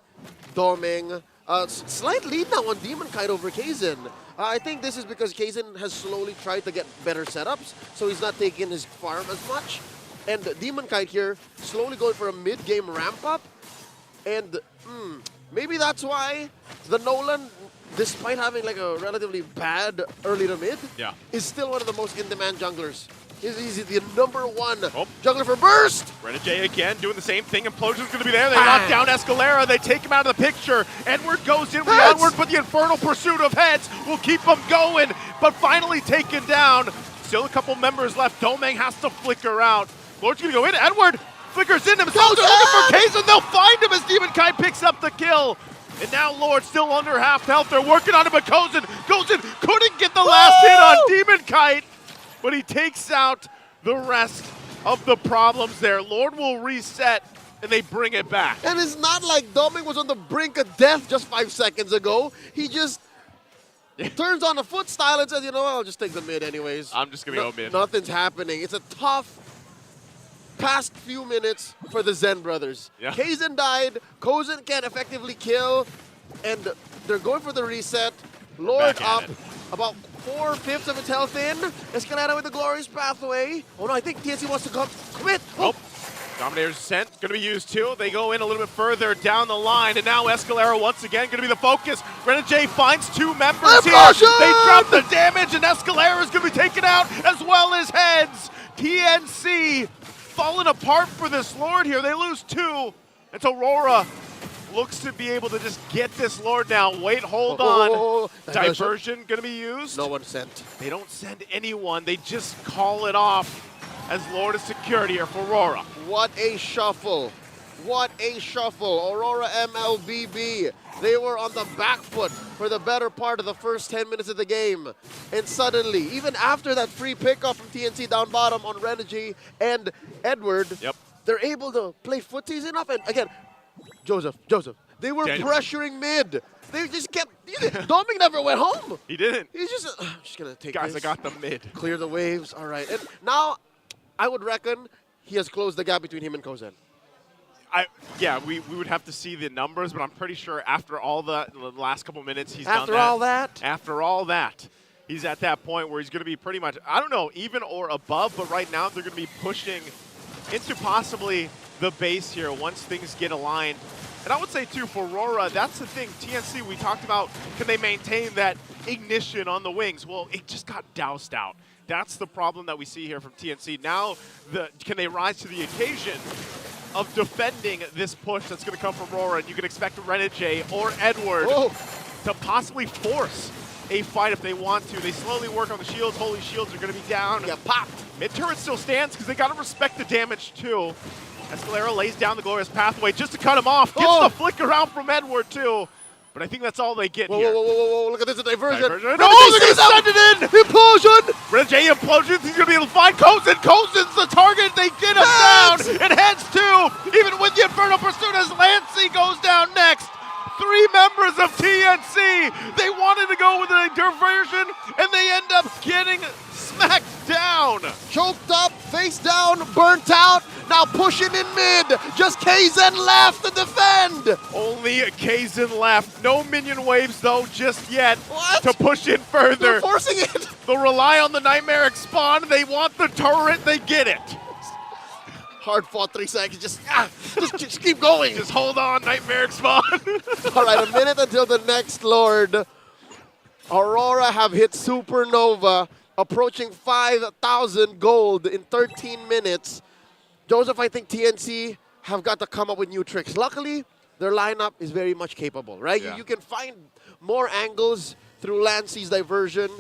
Doming. Slight lead now on Demon Kite over Kaizen. I think this is because Kaizen has slowly tried to get better setups, so he's not taking his farm as much. And Demon Kite here slowly going for a mid-game ramp-up. And maybe that's why the Nolan, despite having like a relatively bad early to mid, is still one of the most in-demand junglers. He's the #1 jungler for burst. Renegade again doing the same thing. Implosion's going to be there. They knock down Escalera. They take him out of the picture. Edward goes in with the onward, but the infernal pursuit of heads will keep him going. But finally taken down. Still a couple members left. Domeng has to flicker out. Lord's going to go in. Edward flickers in himself. They're looking for Kaizen. They'll find him as Demon Kite picks up the kill. And now Lord still under half health. They're working on him, but Kozin couldn't get the last hit on Demon Kite. But he takes out the rest of the problems there. Lord will reset, and they bring it back. And it's not like Doming was on the brink of death just 5 seconds ago. He just turns on the foot style and says, you know what, I'll just take the mid anyways. I'm just going to go mid. Nothing's happening. It's a tough past few minutes for the Zen brothers. Kaizen died. Kozin can't effectively kill. And they're going for the reset. Lord up about 4/5 of its health in. Escalera with the glorious pathway. Oh no, I think TNC wants to commit. Oh. Dominator's Ascent going to be used too. They go in a little bit further down the line, and now Escalera once again going to be the focus. Renegade finds 2 members here. They drop the damage, and Escalera is going to be taken out as well as Heads. TNC falling apart for this Lord here. They lose 2. And so Aurora looks to be able to just get this Lord now. Wait, hold on. Diversion going to be used. No one sent. They don't send anyone. They just call it off as Lord is secured here for Aurora. What a shuffle. What a shuffle. Aurora MLBB. They were on the back foot for the better part of the first 10 minutes of the game. And suddenly, even after that free pickup from TNC down bottom on Renegade and Edward, they're able to play footsies enough. And again, Joseph, they were pressuring mid. They just kept, Dominic never went home. He didn't. He's just, I'm just going to take Guys, this. I got the mid. Clear the waves. All right. And now, I would reckon he has closed the gap between him and Kozen. Yeah, we would have to see the numbers, but I'm pretty sure after all the last couple minutes he's done that. After all that, he's at that point where he's going to be pretty much, I don't know, even or above, but right now they're going to be pushing into possibly the base here once things get aligned. And I would say, too, for Aurora, that's the thing. TNC, we talked about, can they maintain that ignition on the wings? Well, it just got doused out. That's the problem that we see here from TNC. Now, can they rise to the occasion of defending this push that's going to come from Aurora? And you can expect Renegade or Edward to possibly force a fight if they want to. They slowly work on the shields. Holy shields are going to be down. Yeah, popped. Mid-turret still stands because they got to respect the damage, too. Escalera lays down the glorious pathway just to cut him off. Gets the flicker out from Edward, too. But I think that's all they get here. Whoa, look at this, a diversion. No, they're going to send it in! Implosion! Renegade implosions, he's going to be able to find Kozen. Kozen's the target, they get him down! And Heads too, even with the Inferno Pursuit as Lancey goes down next. 3 members of TNC, they wanted to go with a diversion, and they end up getting smacked down. Choked up, face down, burnt out, now pushing in mid. Just Kaizen left to defend. Only Kaizen left. No minion waves, though, just yet to push in further. They're forcing it. They'll rely on the Nightmaric spawn. They want the turret, they get it. Hard fought 3 seconds, just keep going. Just hold on, Nightmaric spawn. All right, a minute until the next Lord. Aurora have hit Supernova, approaching 5,000 gold in 13 minutes. Joseph, I think TNC have got to come up with new tricks. Luckily, their lineup is very much capable, right? Yeah. You can find more angles through Lancey's diversion.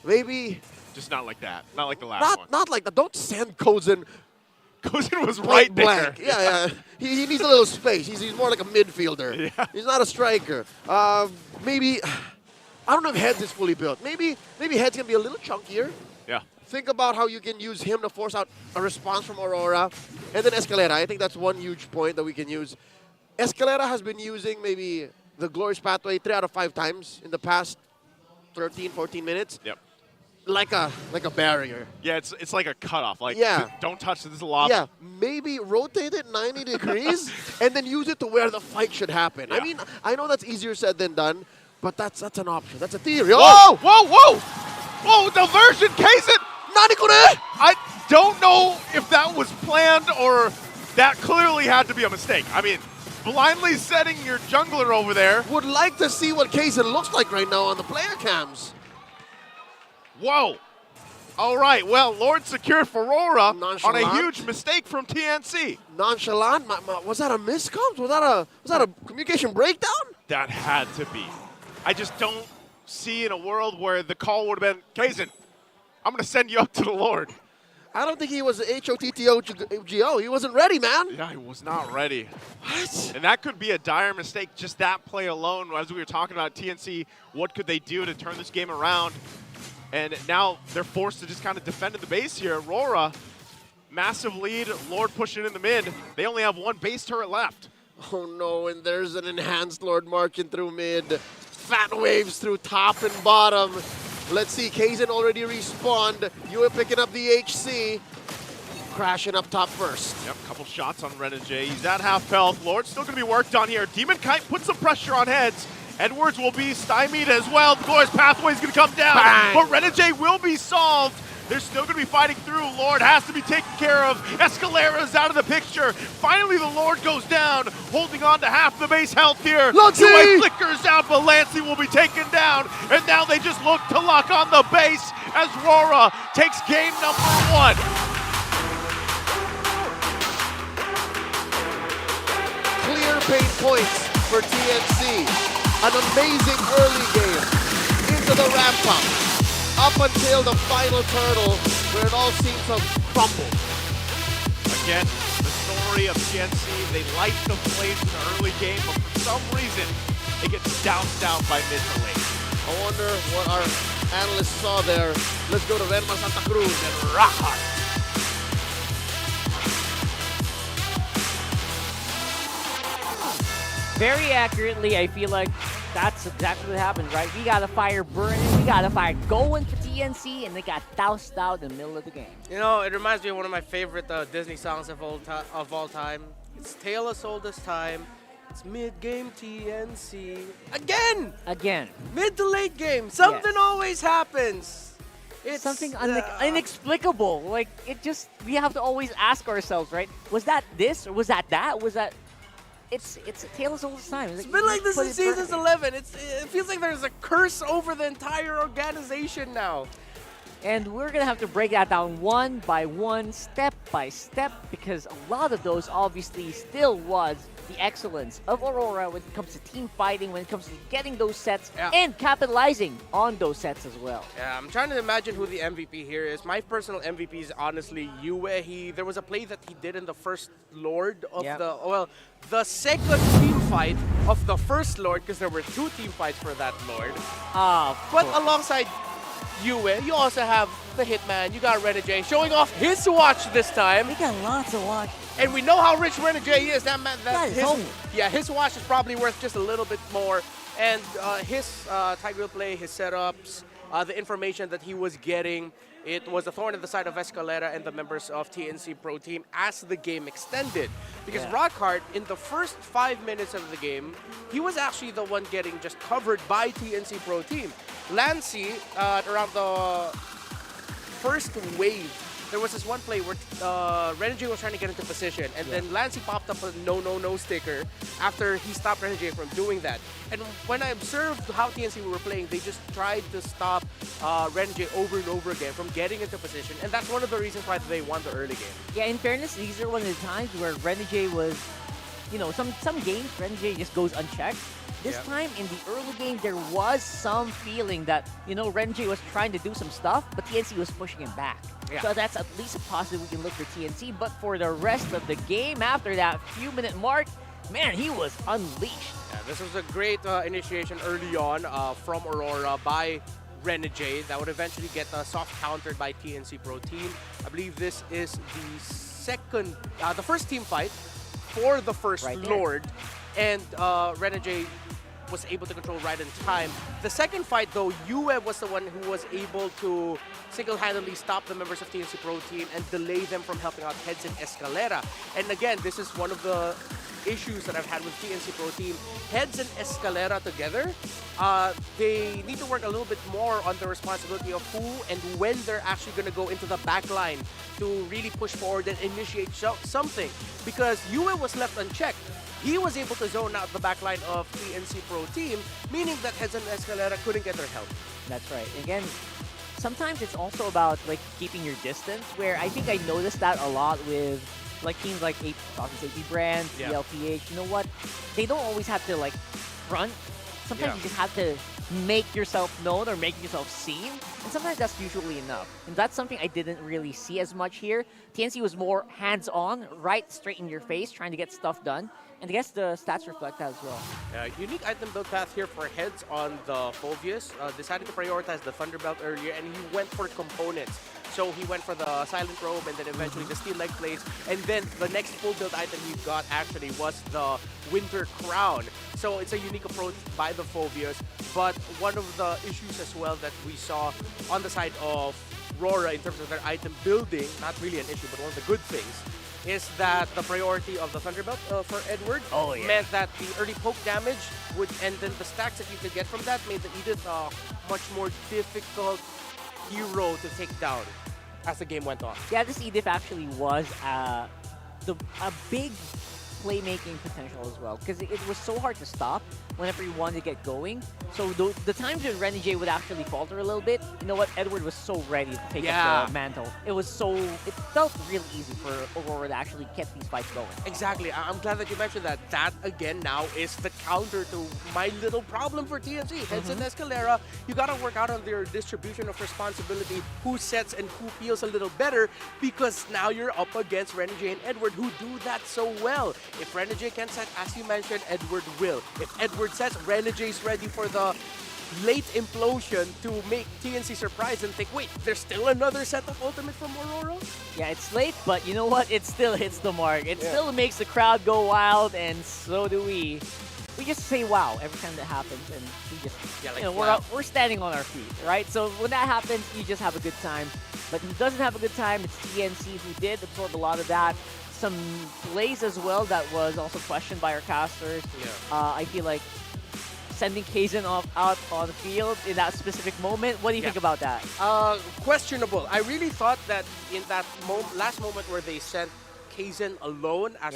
Maybe... Just not like that. Not like the last one. Not like that. Don't send Kozen. Kozen was right there. Yeah. He needs a little space. He's more like a midfielder. Yeah. He's not a striker. Maybe... I don't know if Heads is fully built. Maybe Heads can be a little chunkier. Yeah. Think about how you can use him to force out a response from Aurora. And then Escalera. I think that's one huge point that we can use. Escalera has been using maybe the Glorious Pathway 3 out of 5 times in the past 13, 14 minutes. Yep. Like a barrier. Yeah, it's like a cutoff. Like, yeah. Don't touch this lob. Yeah, maybe rotate it 90 degrees and then use it to where the fight should happen. Yeah. I mean, I know that's easier said than done, but that's an option. That's a theory. Whoa! Whoa, diversion, Kaizen! I don't know if that was planned or that clearly had to be a mistake. I mean, blindly setting your jungler over there. Would like to see what Kaizen looks like right now on the player cams. Whoa. All right, well, Lord secured for Aurora on a huge mistake from TNC. Nonchalant? Was that a miscom? Was that a communication breakdown? That had to be. I just don't see in a world where the call would have been, Kaizen, I'm going to send you up to the Lord. I don't think he was HOTTO. He wasn't ready, man. Yeah, he was not ready. What? And that could be a dire mistake, just that play alone. As we were talking about TNC, what could they do to turn this game around? And now they're forced to just kind of defend at the base here. Aurora, massive lead. Lord pushing in the mid. They only have 1 base turret left. Oh no, and there's an enhanced Lord marching through mid. Fat waves through top and bottom. Let's see, Kaizen already respawned. You are picking up the HC. Crashing up top first. Yep, couple shots on Renegade. He's at half health. Lord's still going to be worked on here. Demon Kite puts some pressure on Heads. Edwards will be stymied as well. Of course, Pathway's going to come down, Bang. but Renegade will be solved. They're still going to be fighting through. Lord has to be taken care of. Escalera's out of the picture. Finally, the Lord goes down, holding on to half the base health here. Lancey! Two-way flickers out, but Lancey will be taken down. And now they just look to lock on the base as RORA takes game number 1. Clear pain points for TNC. An amazing early game into the ramp-up. Up until the final turtle, where it all seems to crumble. Again, the story of TNC, they light the flames in the early game, but for some reason, it gets doused out by mid to late. I wonder what our analysts saw there. Let's go to Venma Santa Cruz and Rockhart. Very accurately, I feel like that's exactly what happened, right? We got a fire burning, we got a fire going for TNC, and they got doused out in the middle of the game. You know, it reminds me of one of my favorite Disney songs of all time. It's Tale of Soul this time. It's mid-game TNC. Again! Again. Mid to late game. Something always happens. It's something inexplicable. Like, we have to always ask ourselves, right? Was that this or was that that? Was that... It's a tale as old as time. It's been like this since season 11. It feels like there's a curse over the entire organization now. And we're going to have to break that down one by one, step by step, because a lot of those obviously still was the excellence of Aurora when it comes to team fighting, when it comes to getting those sets, and capitalizing on those sets as well. Yeah, I'm trying to imagine who the MVP here is. My personal MVP is honestly Yue. There was a play that he did in the first Lord of the second team fight of the first Lord, because there were 2 team fights for that Lord. But alongside Yue, you also have the Hitman. You got Renegade showing off his watch this time. We got lots of watch. And we know how rich Renegade is. His watch is probably worth just a little bit more. And his Tiger play, his setups, the information that he was getting, it was a thorn in the side of Escalera and the members of TNC Pro Team as the game extended. Because Rockhart, in the first 5 minutes of the game, he was actually the one getting just covered by TNC Pro Team. Lancey, around the first wave, there was this one play where Renegade was trying to get into position, and then Lancey popped up a no sticker after he stopped Renegade from doing that. And when I observed how TNC were playing, they just tried to stop Renegade over and over again from getting into position, and that's one of the reasons why they won the early game. Yeah, in fairness, these are one of the times where Renegade was, you know, some games Renegade just goes unchecked. This time, in the early game, there was some feeling that, you know, Renegade was trying to do some stuff, but TNC was pushing him back. So that's at least a positive we can look for TNC. But for the rest of the game, after that few-minute mark, man, he was unleashed. Yeah, this was a great initiation early on from Aurora by Renegade that would eventually get soft countered by TNC Pro Team. I believe this is the first team fight for the first Lord, and Renegade was able to control right in time. The second fight, though, Yue was the one who was able to single-handedly stop the members of TNC Pro Team and delay them from helping out Heads and Escalera. And again, this is one of the issues that I've had with TNC Pro Team. Heads and Escalera together, they need to work a little bit more on the responsibility of who and when they're actually going to go into the back line to really push forward and initiate something. Because Yue was left unchecked. He was able to zone out the backline of TNC Pro Team, meaning that Heads and Escalera couldn't get their help. That's right. Again, sometimes it's also about like keeping your distance, where I think I noticed that a lot with like teams like AP Brands, BLCK. You know what? They don't always have to like front. Sometimes you just have to make yourself known or make yourself seen, and sometimes that's usually enough. And that's something I didn't really see as much here. TNC was more hands-on, right straight in your face, trying to get stuff done. And I guess the stats reflect that as well. Unique item build path here for Heads on the Phobius. Decided to prioritize the Thunderbelt earlier, and he went for components. So he went for the Silent Robe and then eventually the Steel Leg Plates. And then the next full build item he got actually was the Winter Crown. So it's a unique approach by the Phobius. But one of the issues as well that we saw on the side of RORA in terms of their item building, not really an issue, but one of the good things, is that the priority of the Thunderbolt for Edward meant that the early poke damage and then the stacks that you could get from that made the Edith a much more difficult hero to take down as the game went on. Yeah, this Edith actually was a big playmaking potential as well, because it was so hard to stop whenever you wanted to get going. So the times when Renegade would actually falter a little bit, you know what? Edward was so ready to take up the mantle. It felt really easy for Aurora to actually get these fights going. Exactly. I'm glad that you mentioned that. That, again, now is the counter to my little problem for TNC. Heads and Escalera, you got to work out on their distribution of responsibility, who sets and who feels a little better, because now you're up against Renegade and Edward, who do that so well. If Renegade can set, as you mentioned, Edward will. If Edward sets, Renegade's ready for the late implosion to make TNC surprise and think, wait, there's still another set of ultimate from Aurora? Yeah, it's late, but you know what? It still hits the mark. It still makes the crowd go wild, and so do we. We just say wow every time that happens, and we just, we're standing on our feet, right? So when that happens, you just have a good time. But who doesn't have a good time, it's TNC, who did absorb a lot of that. Some plays as well that was also questioned by our casters. I feel like sending Kaizen out on the field in that specific moment. What do you think about that? Questionable. I really thought that in that last moment where they sent Kaizen alone as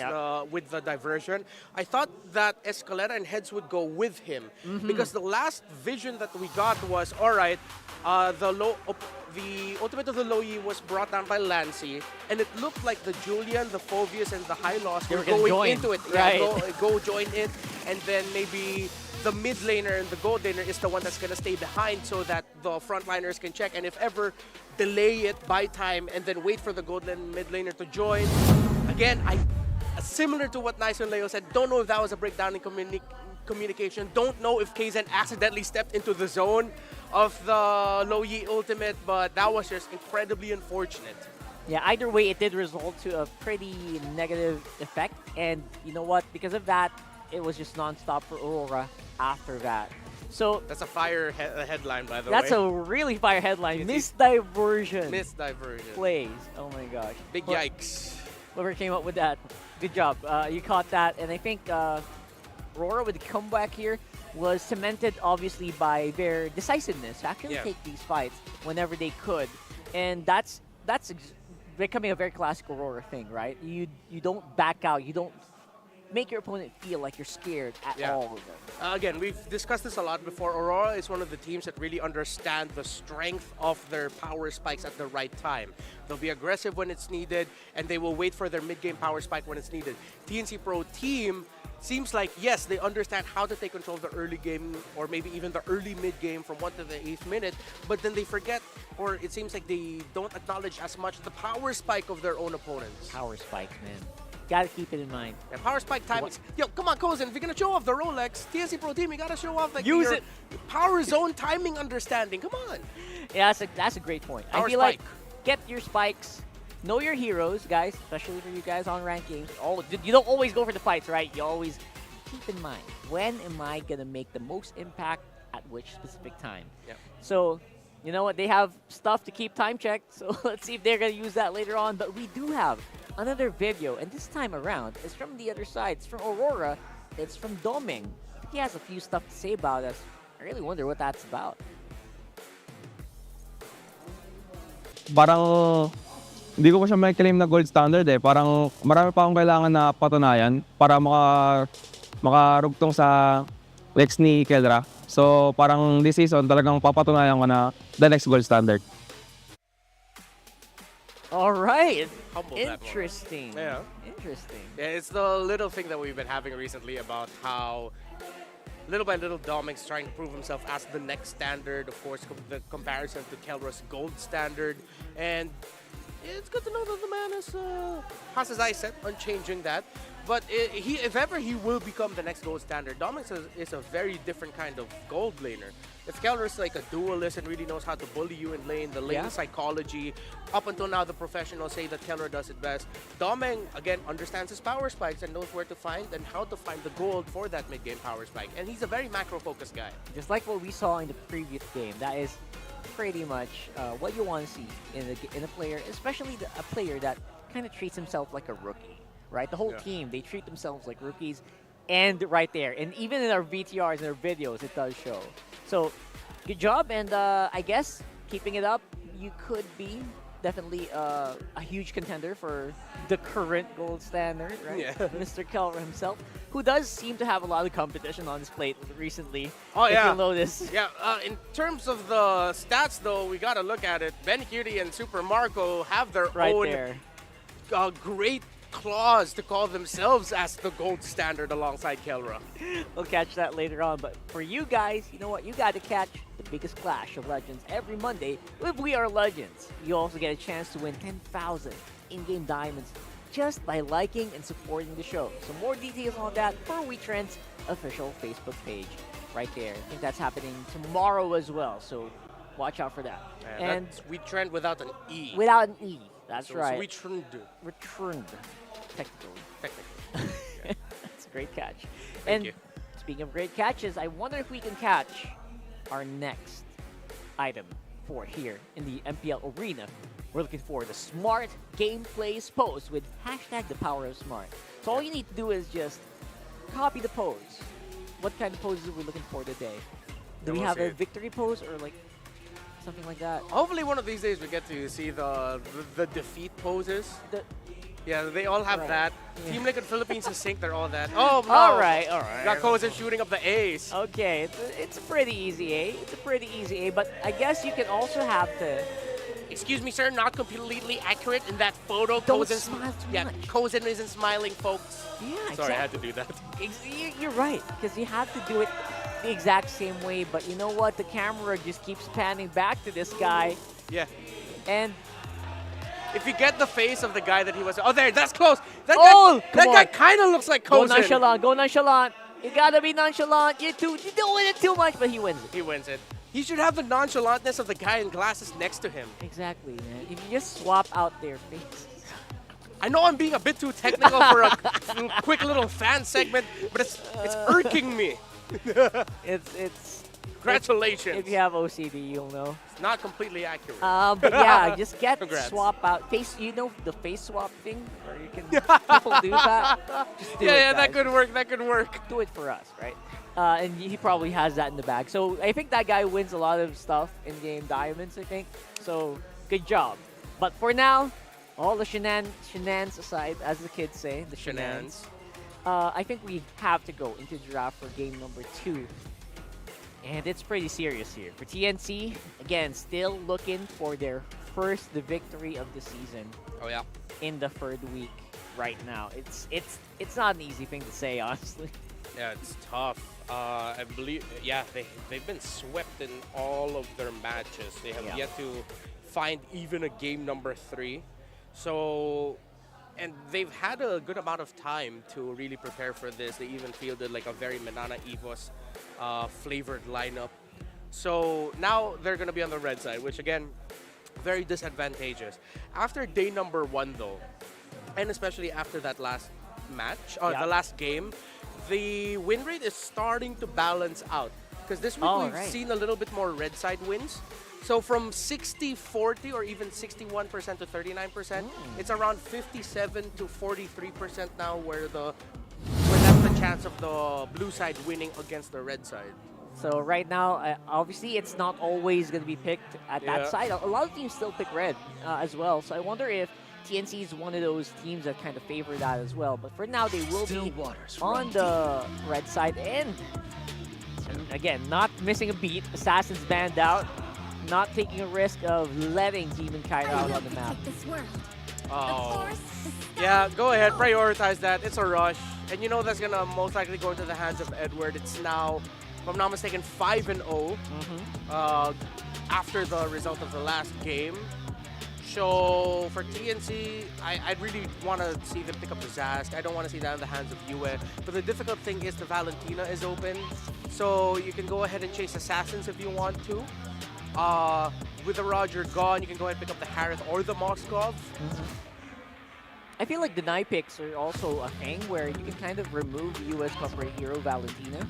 with the diversion, I thought that Escalera and Heads would go with him, because the last vision that we got was, all right, the ultimate of the Loyi was brought down by Lancy, and it looked like the Julian, the Phobius, and the High Loss were going into it. Right. Go join it, and then maybe the mid laner and the gold laner is the one that's going to stay behind so that the frontliners can check, and if ever, delay it, buy time, and then wait for the gold and mid laner to join. Again, similar to what Nice and Leo said, don't know if that was a breakdown in communication. Don't know if Kaizen accidentally stepped into the zone of the Loyi ultimate, but that was just incredibly unfortunate. Yeah, either way, it did result to a pretty negative effect, and you know what? Because of that, it was just non-stop for Aurora after that. So that's a fire headline, by the way. That's a really fire headline. Misdiversion. Misdiversion. Plays. Oh my gosh. Big yikes. Whoever came up with that, good job. You caught that, and I think Aurora with the comeback here was cemented obviously by their decisiveness to actually take these fights whenever they could, and that's becoming a very classic Aurora thing, right? You don't back out. You don't make your opponent feel like you're scared at all of them. Again, we've discussed this a lot before. Aurora is one of the teams that really understand the strength of their power spikes at the right time. They'll be aggressive when it's needed, and they will wait for their mid-game power spike when it's needed. TNC Pro Team seems like, yes, they understand how to take control of the early game, or maybe even the early mid-game from 1 to the 8th minute, but then they forget, or it seems like they don't acknowledge as much the power spike of their own opponents. Power spike, man. Gotta keep it in mind. Yeah, power spike timing. Yo, come on, Kozen, if you're gonna show off the Rolex, TNC Pro Team, you gotta show off like your power zone timing understanding. Come on. Yeah, that's a great point. Power I feel spike. like get your spikes, know your heroes, guys, especially for you guys on ranked games. You don't always go for the fights, right? You always keep in mind, when am I gonna make the most impact at which specific time? Yep. So, you know what? They have stuff to keep time checked, so let's see if they're gonna use that later on. But we do have another video, and this time around, it's from the other side. It's from Aurora. It's from Doming. I think he has a few stuff to say about us. I really wonder what that's about. Parang hindi ko pa siya may-claim na gold standard eh. Parang marami pa akong kailangan na patunayan para makarugtong sa next ni Kelra. So parang this season talagang papatunayan ko na the next gold standard. All right. Humble Interesting. Yeah. Interesting. Yeah, it's the little thing that we've been having recently about how little by little Doming's trying to prove himself as the next standard. Of course, the comparison to Kelra's gold standard. And it's good to know that the man has his eyes set on changing that. But if ever he will become the next gold standard, Dominic is a very different kind of gold laner. If Kelra's like a duelist and really knows how to bully you in lane, the lane psychology, up until now the professionals say that Kelra does it best. Doming, again, understands his power spikes and knows where to find and how to find the gold for that mid-game power spike. And he's a very macro-focused guy. Just like what we saw in the previous game, that is pretty much what you want to see in a player, especially a player that kind of treats himself like a rookie, right? The whole team, they treat themselves like rookies. And right there, and even in our VTRs and our videos, it does show. So, good job, and I guess keeping it up, you could be definitely a huge contender for the current gold standard, right? Yeah. Mr. Kelra himself, who does seem to have a lot of competition on his plate recently. Oh, if yeah. you'll notice. Yeah, in terms of the stats, though, we got to look at it. BennyQT and Super Marco have their own great clause to call themselves as the gold standard alongside Kelra. We'll catch that later on. But for you guys, you know what? You got to catch the biggest clash of legends every Monday with We Are Legends. You also get a chance to win 10,000 in-game diamonds just by liking and supporting the show. So more details on that for WeTrend's official Facebook page right there. I think that's happening tomorrow as well. So watch out for that. And that's WeTrend without an E. Without an E. That's so right. It's WeTrend. Returned. Technically. Yeah. That's a great catch. Thank you. Speaking of great catches, I wonder if we can catch our next item for here in the MPL arena. We're looking for the Smart Gameplays pose with hashtag the power of smart. So all you need to do is just copy the pose. What kind of poses are we looking for today? Do we have a victory pose or like something like that? Hopefully one of these days we get to see the defeat poses. Yeah, they all have that. Team Liquid Philippines is sync, they're all that. Oh, no. All right. Got Kozen shooting up the ace. Okay, it's a pretty easy A. It's a pretty easy A, but I guess you can also have to... Excuse me, sir, not completely accurate in that photo. Don't Kozen smile too yeah, much. Kozen isn't smiling, folks. Yeah, exactly. Sorry, I had to do that. You're right, because you have to do it the exact same way, but you know what? The camera just keeps panning back to this guy. Yeah. And if you get the face of the guy that he was... Oh, there, that's close. That guy kind of looks like Kozen. Go nonchalant, go nonchalant. You gotta be nonchalant. You're doing it too much, but he wins it. He wins it. He should have the nonchalantness of the guy in glasses next to him. Exactly, man. If you just swap out their faces. I know I'm being a bit too technical for a quick little fan segment, but it's irking me. It's Congratulations. If you have OCD, you'll know. It's not completely accurate. But yeah, just get Congrats. swap out face. You know the face swap thing, where you can people do that. Just do it, Yeah, guys. that could work. That could work. Do it for us, right? And he probably has that in the bag. So I think that guy wins a lot of stuff in game diamonds. I think so. Good job. But for now, all the shenanigans aside, as the kids say, the shenanigans. I think we have to go into the draft for game number 2. And it's pretty serious here. For TNC, again, still looking for their first victory of the season. Oh, yeah. In the 3rd week right now. It's not an easy thing to say, honestly. Yeah, it's tough. I believe, yeah, they've been swept in all of their matches. They have yet to find even a game number 3. So, and they've had a good amount of time to really prepare for this. They even fielded like a very Manana Evos flavored lineup. So now they're going to be on the red side, which again, very disadvantageous. After day number 1 though, and especially after that last match, or the last game, the win rate is starting to balance out. Because this week we've seen a little bit more red side wins. So from 60-40 or even 61% to 39%, it's around 57 to 43% now where that's the chance of the blue side winning against the red side. So right now, obviously, it's not always going to be picked at that side. A lot of teams still pick red as well. So I wonder if TNC is one of those teams that kind of favor that as well. But for now, they will be on the red side. And again, not missing a beat. Assassins banned out. Not taking a risk of letting Demon Kite out on the map. Oh. Yeah, go ahead, prioritize that. It's a rush. And you know that's going to most likely go into the hands of Edward. It's now, if I'm not mistaken, 5-0 after the result of the last game. So for TNC, I'd really want to see them pick up the Zast. I don't want to see that in the hands of Yue. But the difficult thing is the Valentina is open. So you can go ahead and chase Assassins if you want to. With the Roger gone, you can go ahead and pick up the Harith or the Moskov. I feel like deny picks are also a thing where you can kind of remove US corporate hero Valentina.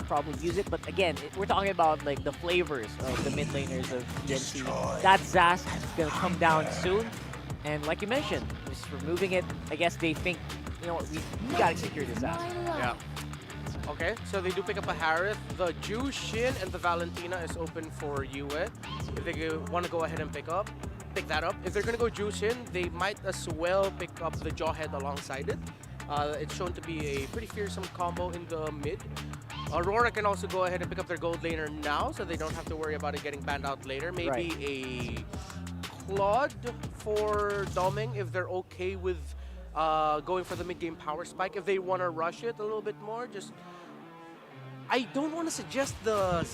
Probably use it, but again, we're talking about like the flavors of the mid laners of TNC. That Zast is gonna come down soon. And like you mentioned, just removing it, I guess they think, you know what, we gotta secure this out. Yeah. Okay, so they do pick up a Harith. The Ju Shin and the Valentina is open for Yue. If they want to go ahead and pick that up. If they're going to go Ju Shin, they might as well pick up the Jawhead alongside it. It's shown to be a pretty fearsome combo in the mid. Aurora can also go ahead and pick up their gold laner now, so they don't have to worry about it getting banned out later. Maybe a Claude for Doming if they're okay with going for the mid-game power spike. If they want to rush it a little bit more, just... I don't want to suggest the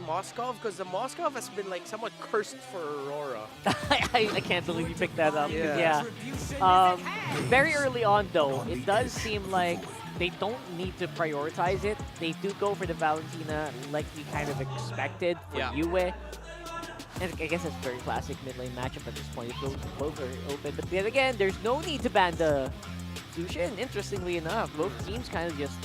Moskov, because the Moskov has been like somewhat cursed for Aurora. I can't believe you picked that up. Yeah. Very early on, though, it does seem like they don't need to prioritize it. They do go for the Valentina like we kind of expected for Yue. And I guess that's a very classic mid lane matchup at this point. Both are open. But then again, there's no need to ban the Zushin. Interestingly enough, both teams kind of just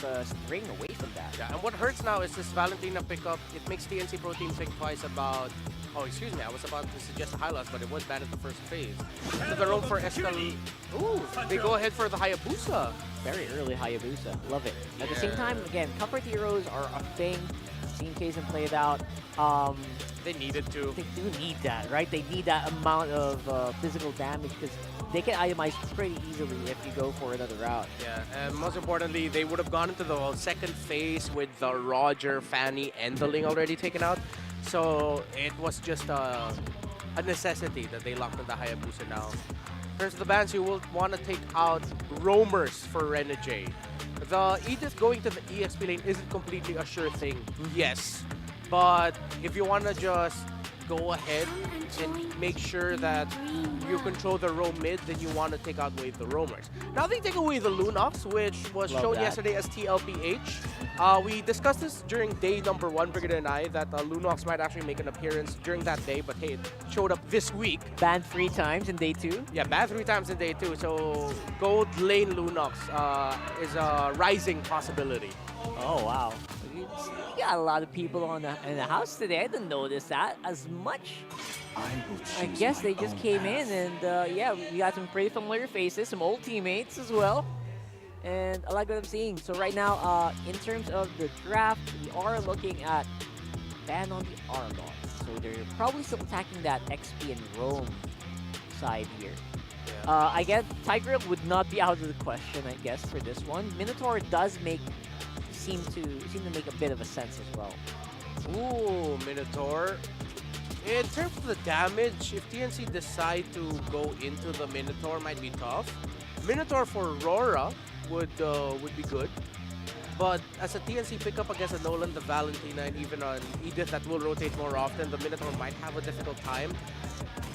straying away from that. Yeah, and what hurts now is this Valentina pickup. It makes TNC Pro Team think twice about... Oh, excuse me, I was about to suggest a highlights, but it was banned at the first phase. So the roll for Escal... Ooh, they go ahead for the Hayabusa. Very early Hayabusa. Love it. At the same time, again, comfort heroes are a thing. Seen case and played out. They needed to. They do need that, right? They need that amount of physical damage because they can itemize pretty easily if you go for another route. Yeah, and most importantly, they would have gone into the second phase with the Roger, Fanny, and the Ling already taken out. So it was just a necessity that they locked in the Hayabusa now. In terms of the bans, you will want to take out Roamers for Renegade. The Edith going to the EXP lane isn't completely a sure thing, yes. But if you want to just go ahead and make sure that you control the roam mid, then you want to take out the roamers. Now they take away the Lunox, which was shown yesterday as TLPH. We discussed this during day number 1, Brigadier and I, that Lunox might actually make an appearance during that day, but hey, it showed up this week. Banned 3 times in day 2? Yeah, banned 3 times in day 2. So gold lane Lunox is a rising possibility. Oh, wow. You got a lot of people in the house today. I didn't notice that as much. I guess they just came in and yeah, we got some pretty familiar faces, some old teammates as well. And I like what I'm seeing. So right now, in terms of the draft, we are looking at ban on the Argon. So they're probably still attacking that XP and roam side here. Yeah. I guess Tigreal would not be out of the question, I guess, for this one. Minotaur does seem to make a bit of a sense as well. Ooh, Minotaur. In terms of the damage, if TNC decide to go into the Minotaur, might be tough. Minotaur for RORA would be good. But as a TNC pickup against a Nolan, the Valentina, and even an Edith that will rotate more often, the Minotaur might have a difficult time.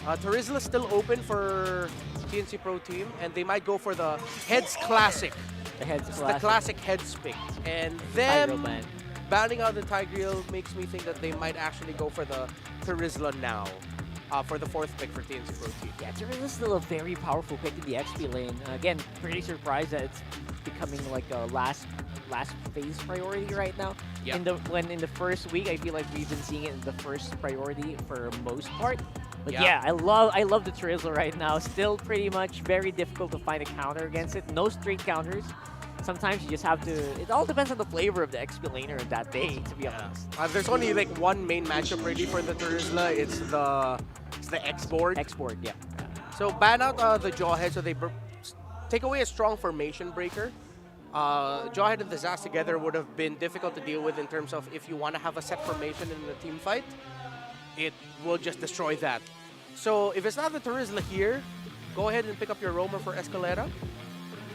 Terizla still open for TNC Pro Team, and they might go for the Heads Classic. The classic Heads pick. And then banning out the Tigreal makes me think that they might actually go for the Terizla now. For the 4th pick for TNC Pro Team. Yeah, Terizla's still a very powerful pick in the XP lane. Again, pretty surprised that it's becoming like a last phase priority right now. Yep. In the first week, I feel like we've been seeing it in the first priority for most part. But yeah, I love the Terizla right now. Still pretty much very difficult to find a counter against it. No straight counters. Sometimes you just have to... It all depends on the flavor of the XP laner in that day, to be honest. There's only like one main matchup ready for the Terizla. It's the X-Board. X-Board, yeah. So ban out the Jawhead, so they take away a strong formation breaker. Jawhead and the Zaz together would have been difficult to deal with in terms of if you want to have a set formation in the team fight, it will just destroy that. So if it's not the Terizla here, go ahead and pick up your Roamer for Escalera.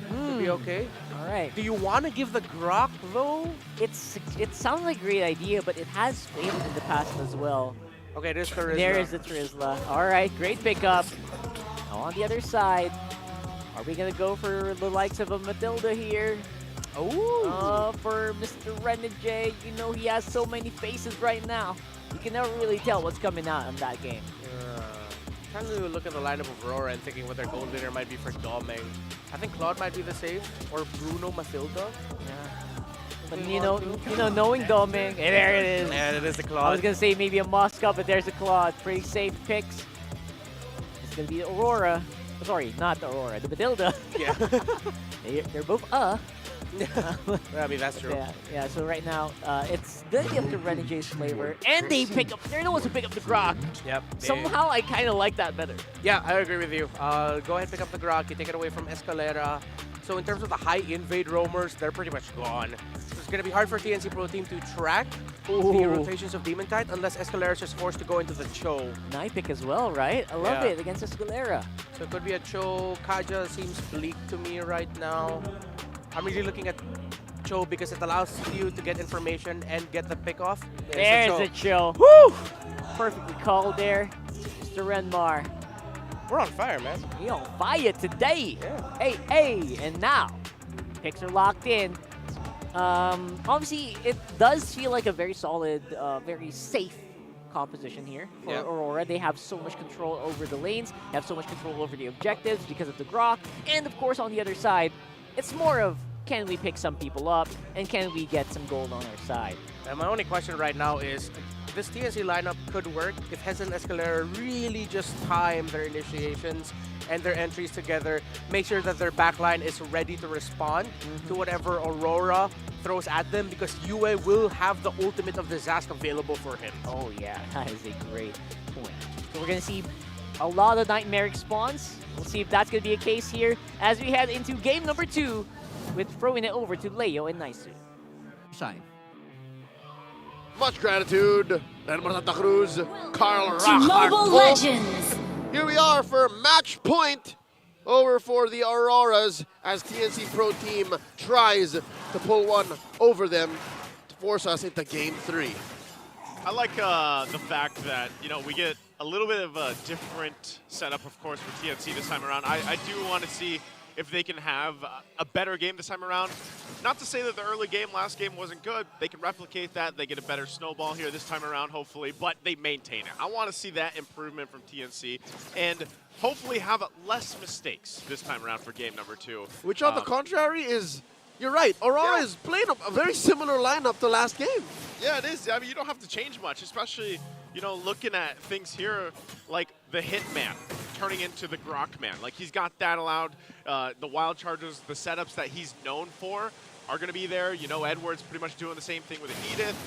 To be okay. All right. Do you want to give the Grok though? It sounds like a great idea, but it has failed in the past as well. Okay, there's Terizla. There is the Terizla. All right, great pickup. Now on the other side, are we gonna go for the likes of a Matilda here? Oh, for Mr. Renegade, you know he has so many faces right now. You can never really tell what's coming out in that game. Trying to look at the lineup of Aurora and thinking what their gold leader might be for Doming. I think Claude might be the save, or Bruno Matilda. Yeah. But you know, knowing Doming, there it is. Yeah, it is the Claude. I was gonna say maybe a Moscow, but there's a Claude. Pretty safe picks. It's gonna be Aurora. Sorry, not Aurora. The Matilda. Yeah. They're both I mean, that's true. Yeah, so right now, it's gonna be up to Renegades flavor. And they pick up, they're the ones who pick up the Grok. Yep. Somehow, I kind of like that better. Yeah, I agree with you. Go ahead, pick up the Grok. You take it away from Escalera. So in terms of the high invade roamers, they're pretty much gone. So it's going to be hard for TNC Pro Team to track the rotations of Demon Tide unless Escalera is just forced to go into the Cho. Nice pick as well, right? I love it against Escalera. So it could be a Cho. Kaja seems bleak to me right now. I'm really looking at Cho because it allows you to get information and get the pick off. There's a Cho. Woo! Perfectly called there. Mr. Renmar. We're on fire, man. We on fire today. Yeah. Hey, and now picks are locked in. Obviously, it does feel like a very solid, very safe composition here for Aurora. They have so much control over the lanes, they have so much control over the objectives because of the Grok, and of course on the other side, it's more of can we pick some people up and can we get some gold on our side. And my only question right now is, this TNC lineup could work if Hez and Escalera really just time their initiations and their entries together, make sure that their backline is ready to respond to whatever Aurora throws at them, because UA will have the ultimate of disaster available for him. Oh yeah, that is a great point. So we're going to see a lot of nightmaric spawns. We'll see if that's going to be a case here as we head into game number 2 with throwing it over to Leo and Naisu. Shine. Much gratitude, Denver Santa Cruz, Carl Mobile Legends. Here we are for match point over for the Auroras as TNC Pro Team tries to pull one over them to force us into game 3. I like the fact that, you know, we get a little bit of a different setup, of course, for TNC this time around. I do want to see if they can have a better game this time around. Not to say that the early game, last game wasn't good. They can replicate that. They get a better snowball here this time around, hopefully, but they maintain it. I want to see that improvement from TNC and hopefully have less mistakes this time around for game number 2. Which on the contrary is, you're right, Aurora is playing a very similar lineup to last game. Yeah, it is. I mean, you don't have to change much, especially, you know, looking at things here like the Hitman turning into the Grok Man. Like, he's got that allowed. The Wild Chargers, the setups that he's known for are going to be there. You know, Edward's pretty much doing the same thing with Edith.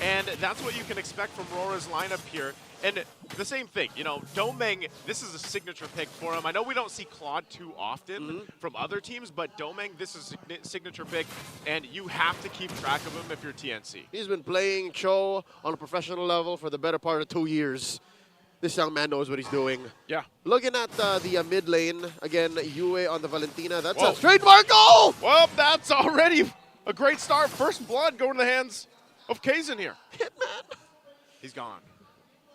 And that's what you can expect from Rora's lineup here. And the same thing, you know, Domeng, this is a signature pick for him. I know we don't see Claude too often from other teams, but Domeng, this is a signature pick, and you have to keep track of him if you're TNC. He's been playing Cho on a professional level for the better part of 2 years. This young man knows what he's doing. Yeah. Looking at the mid lane, again, Yue on the Valentina. That's a straight mark goal! Well, that's already a great start. First blood going to the hands of Kazin here. Hitman. He's gone.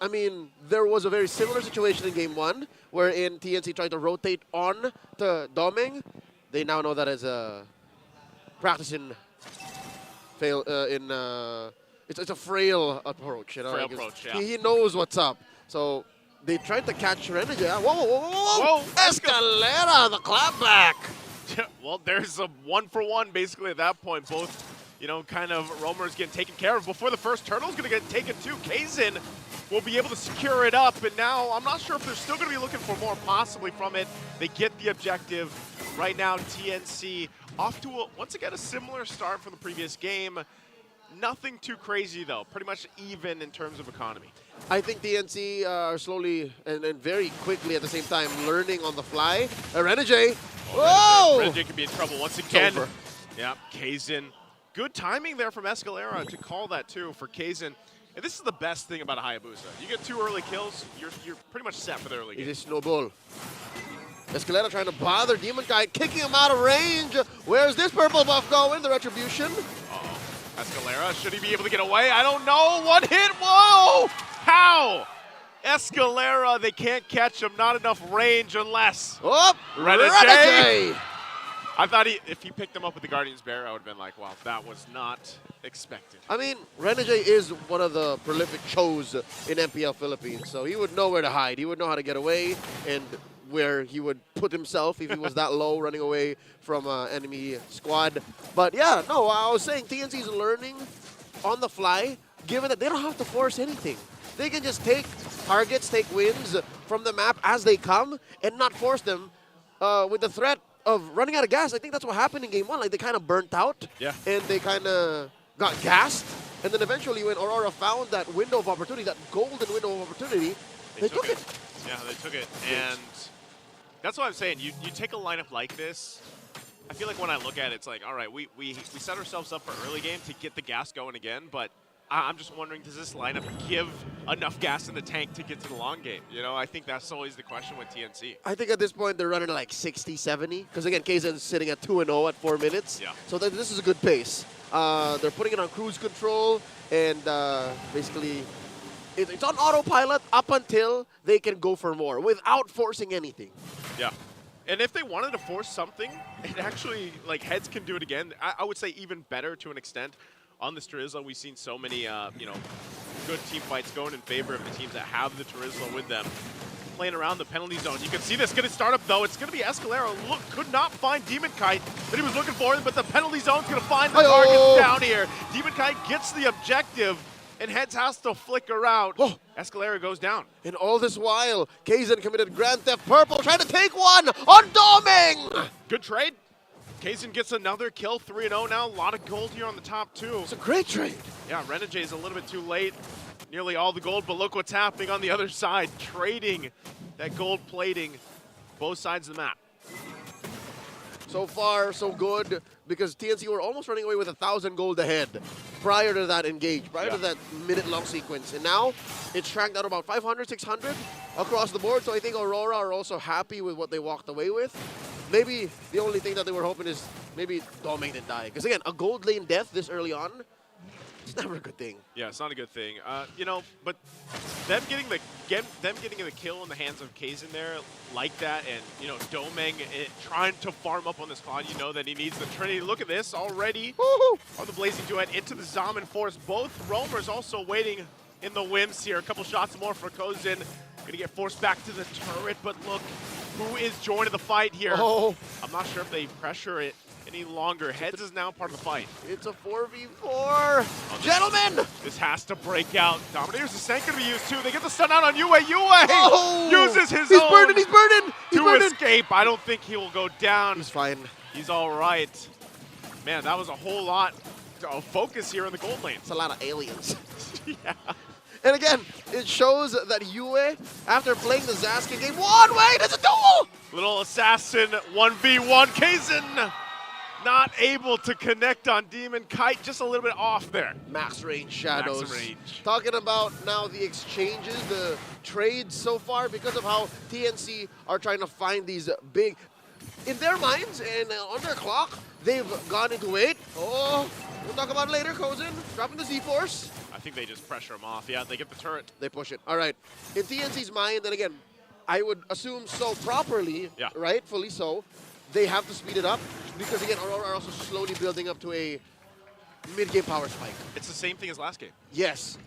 I mean, there was a very similar situation in game 1, wherein TNC tried to rotate on to Domeng. They now know that as a practice in fail it's a frail approach, you know. Frail approach, yeah. He knows what's up. So they tried to catch Renegade. Whoa! Escalera, the clapback. Well, there's a 1-for-1 basically at that point. Both, you know, kind of roamers getting taken care of before the first turtle's going to get taken too. Kazin will be able to secure it up, and now I'm not sure if they're still going to be looking for more possibly from it. They get the objective. Right now, TNC off to, once again, a similar start from the previous game. Nothing too crazy, though. Pretty much even in terms of economy. I think TNC are slowly and very quickly at the same time learning on the fly. Renegade. Whoa! Renegade could be in trouble once again. Yeah, Kazin. Good timing there from Escalera to call that, too, for Kazin. And this is the best thing about a Hayabusa. You get 2 early kills, you're pretty much set for the early game. It is snowball. Escalera trying to bother Demon Guy, kicking him out of range. Where's this purple buff going? The retribution. Uh-oh. Escalera, should he be able to get away? I don't know. One hit. Whoa! How? Escalera, they can't catch him. Not enough range unless. Oh, Renegade. I thought if he picked him up with the Guardian's Bear, I would have been like, wow, that was not expected. I mean, Renegade is one of the prolific Chos in MPL Philippines, so he would know where to hide. He would know how to get away and where he would put himself if he was that low running away from an enemy squad. But yeah, no, I was saying TNC is learning on the fly, given that they don't have to force anything. They can just take targets, take wins from the map as they come and not force them with the threat of running out of gas. I think that's what happened in game 1. Like, they kind of burnt out. Yeah. And they kind of got gassed. And then eventually when Aurora found that window of opportunity, that golden window of opportunity, they took it. Yeah, they took it. And that's what I'm saying. You take a lineup like this, I feel like when I look at it, it's like, all right, we set ourselves up for early game to get the gas going again, but I'm just wondering, does this lineup give enough gas in the tank to get to the long game? You know, I think that's always the question with TNC. I think at this point they're running like 60, 70. Because again, KZN's sitting at 2-0 at 4 minutes. Yeah. So this is a good pace. They're putting it on cruise control, and basically it's on autopilot up until they can go for more without forcing anything. Yeah. And if they wanted to force something, it actually, like, Heads can do it again. I would say even better to an extent. On this Turismo, we've seen so many, you know, good team fights going in favor of the teams that have the Turismo with them. Playing around the penalty zone. You can see this going to start up, though. It's going to be Escalero. Look, could not find Demon Kite that he was looking for, but the penalty zone's going to find the targets down here. Demon Kite gets the objective, and Heads has to flicker out. Escalero goes down. And all this while, KZN committed Grand Theft Purple, trying to take one on Doming! Good trade. Kazin gets another kill, 3-0 now. A lot of gold here on the top two. It's a great trade. Yeah, Renegade a little bit too late. Nearly all the gold, but look what's happening on the other side. Trading that gold plating both sides of the map. So far, so good, because TNC were almost running away with 1,000 gold ahead prior to that engage, prior to that minute-long sequence. And now it's tracked out about 500, 600 across the board. So I think Aurora are also happy with what they walked away with. Maybe the only thing that they were hoping is maybe Doming didn't die. Because again, a gold lane death this early on, it's never a good thing. Yeah, it's not a good thing. You know, but them getting the kill in the hands of Kazin there like that, and you know, Doming trying to farm up on this cloud. You know that he needs the Trinity. Look at this already. On the Blazing Duet into the Zaman Forest. Both roamers also waiting in the whims here. A couple shots more for Kozin. Gonna get forced back to the turret, but look who is joining the fight here. I'm not sure if they pressure it any longer. Heads is now part of the fight. It's a 4v4. Gentlemen! This has to break out. Dominator's Descent going to be used too. They get the stun out on Yue. Yue uses his own He's burning! to escape. I don't think he will go down. He's fine. He's all right. Man, that was a whole lot of focus here in the gold lane. It's a lot of aliens. Yeah. And again, it shows that Yue, after playing the Zaskin game, wait, it's a duel! Little assassin 1v1. Kazin not able to connect on Demon Kite, just a little bit off there. Max range shadows. Max range. Talking about now the exchanges, the trades so far, because of how TNC are trying to find these big, in their minds and on their clock, they've gone into it. Oh, we'll talk about it later. Kozin dropping the Z-Force. I think they just pressure him off. Yeah, they get the turret. They push it. All right. In TNC's mind, then again, I would assume so properly, rightfully so, they have to speed it up because, again, Aurora are also slowly building up to a mid-game power spike. It's the same thing as last game. Yes.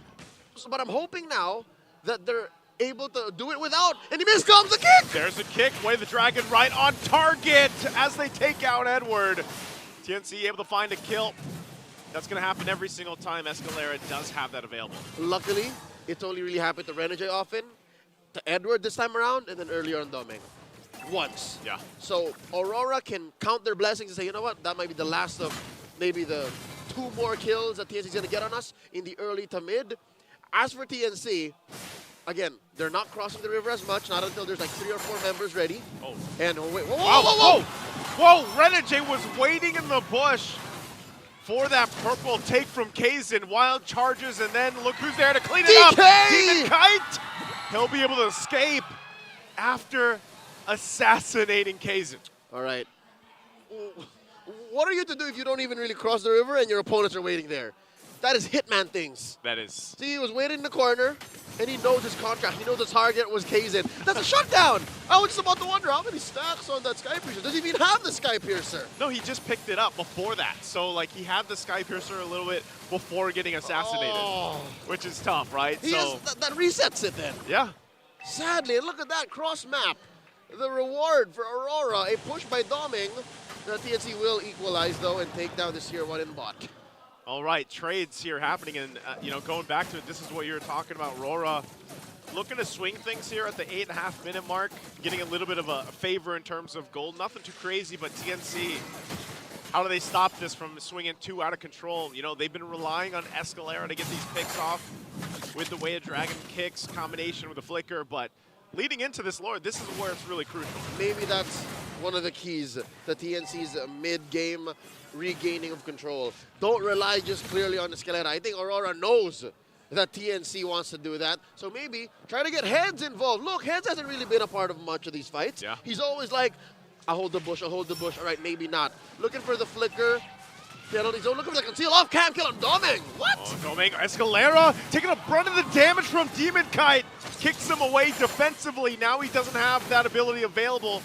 So, but I'm hoping now that they're able to do it without, and he miscomes the kick! There's a kick. Way the Dragon right on target as they take out Edward. TNC able to find a kill. That's going to happen every single time. Escalera does have that available. Luckily, it's only really happened to Renegade often, to Edward this time around, and then earlier on Doming. Once. Yeah. So Aurora can count their blessings and say, you know what, that might be the last of maybe the 2 more kills that TNC is going to get on us in the early to mid. As for TNC, again, they're not crossing the river as much, not until there's like 3 or 4 members ready. Oh. And wait, whoa! Renegade was waiting in the bush for that purple take from Kazin. Wild charges, and then look who's there to clean it up. Demon Kite! He'll be able to escape after assassinating Kazin. All right. What are you to do if you don't even really cross the river and your opponents are waiting there? That is Hitman things. That is. See, he was waiting in the corner, and he knows his contract. He knows the target was Kazin. That's a shutdown. I was just about to wonder how many stacks on that Sky Piercer. Does he even have the Sky Piercer? No, he just picked it up before that. So, like, he had the Sky Piercer a little bit before getting assassinated, which is tough, right? That resets it then. Yeah. Sadly, and look at that cross map. The reward for Aurora, a push by Doming. The TNC will equalize, though, and take down this Tier 1 in bot. All right, trades here happening, and you know, going back to it, this is what you're talking about. RORA looking to swing things here at the 8.5-minute mark, getting a little bit of a favor in terms of gold. Nothing too crazy, but TNC, how do they stop this from swinging too out of control? You know, they've been relying on Escalera to get these picks off with the way a Dragon kicks, combination with the flicker, but leading into this Lord, this is where it's really crucial. Maybe that's one of the keys to TNC's mid-game regaining of control. Don't rely just clearly on Escalera. I think Aurora knows that TNC wants to do that. So maybe try to get Heads involved. Look, Heads hasn't really been a part of much of these fights. Yeah. He's always like, I'll hold the bush, I'll hold the bush. All right, maybe not. Looking for the flicker. Penalty zone, looking for the conceal off cam kill on Doming. What? Oh, Doming, Escalera taking a brunt of the damage from Demon Kite. Kicks him away defensively. Now he doesn't have that ability available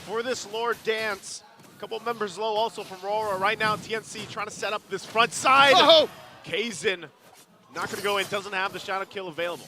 for this Lord dance. A couple members low also from RORA. Right now, TNC trying to set up this front side. Oh! Kaizen not going to go in, doesn't have the shadow kill available.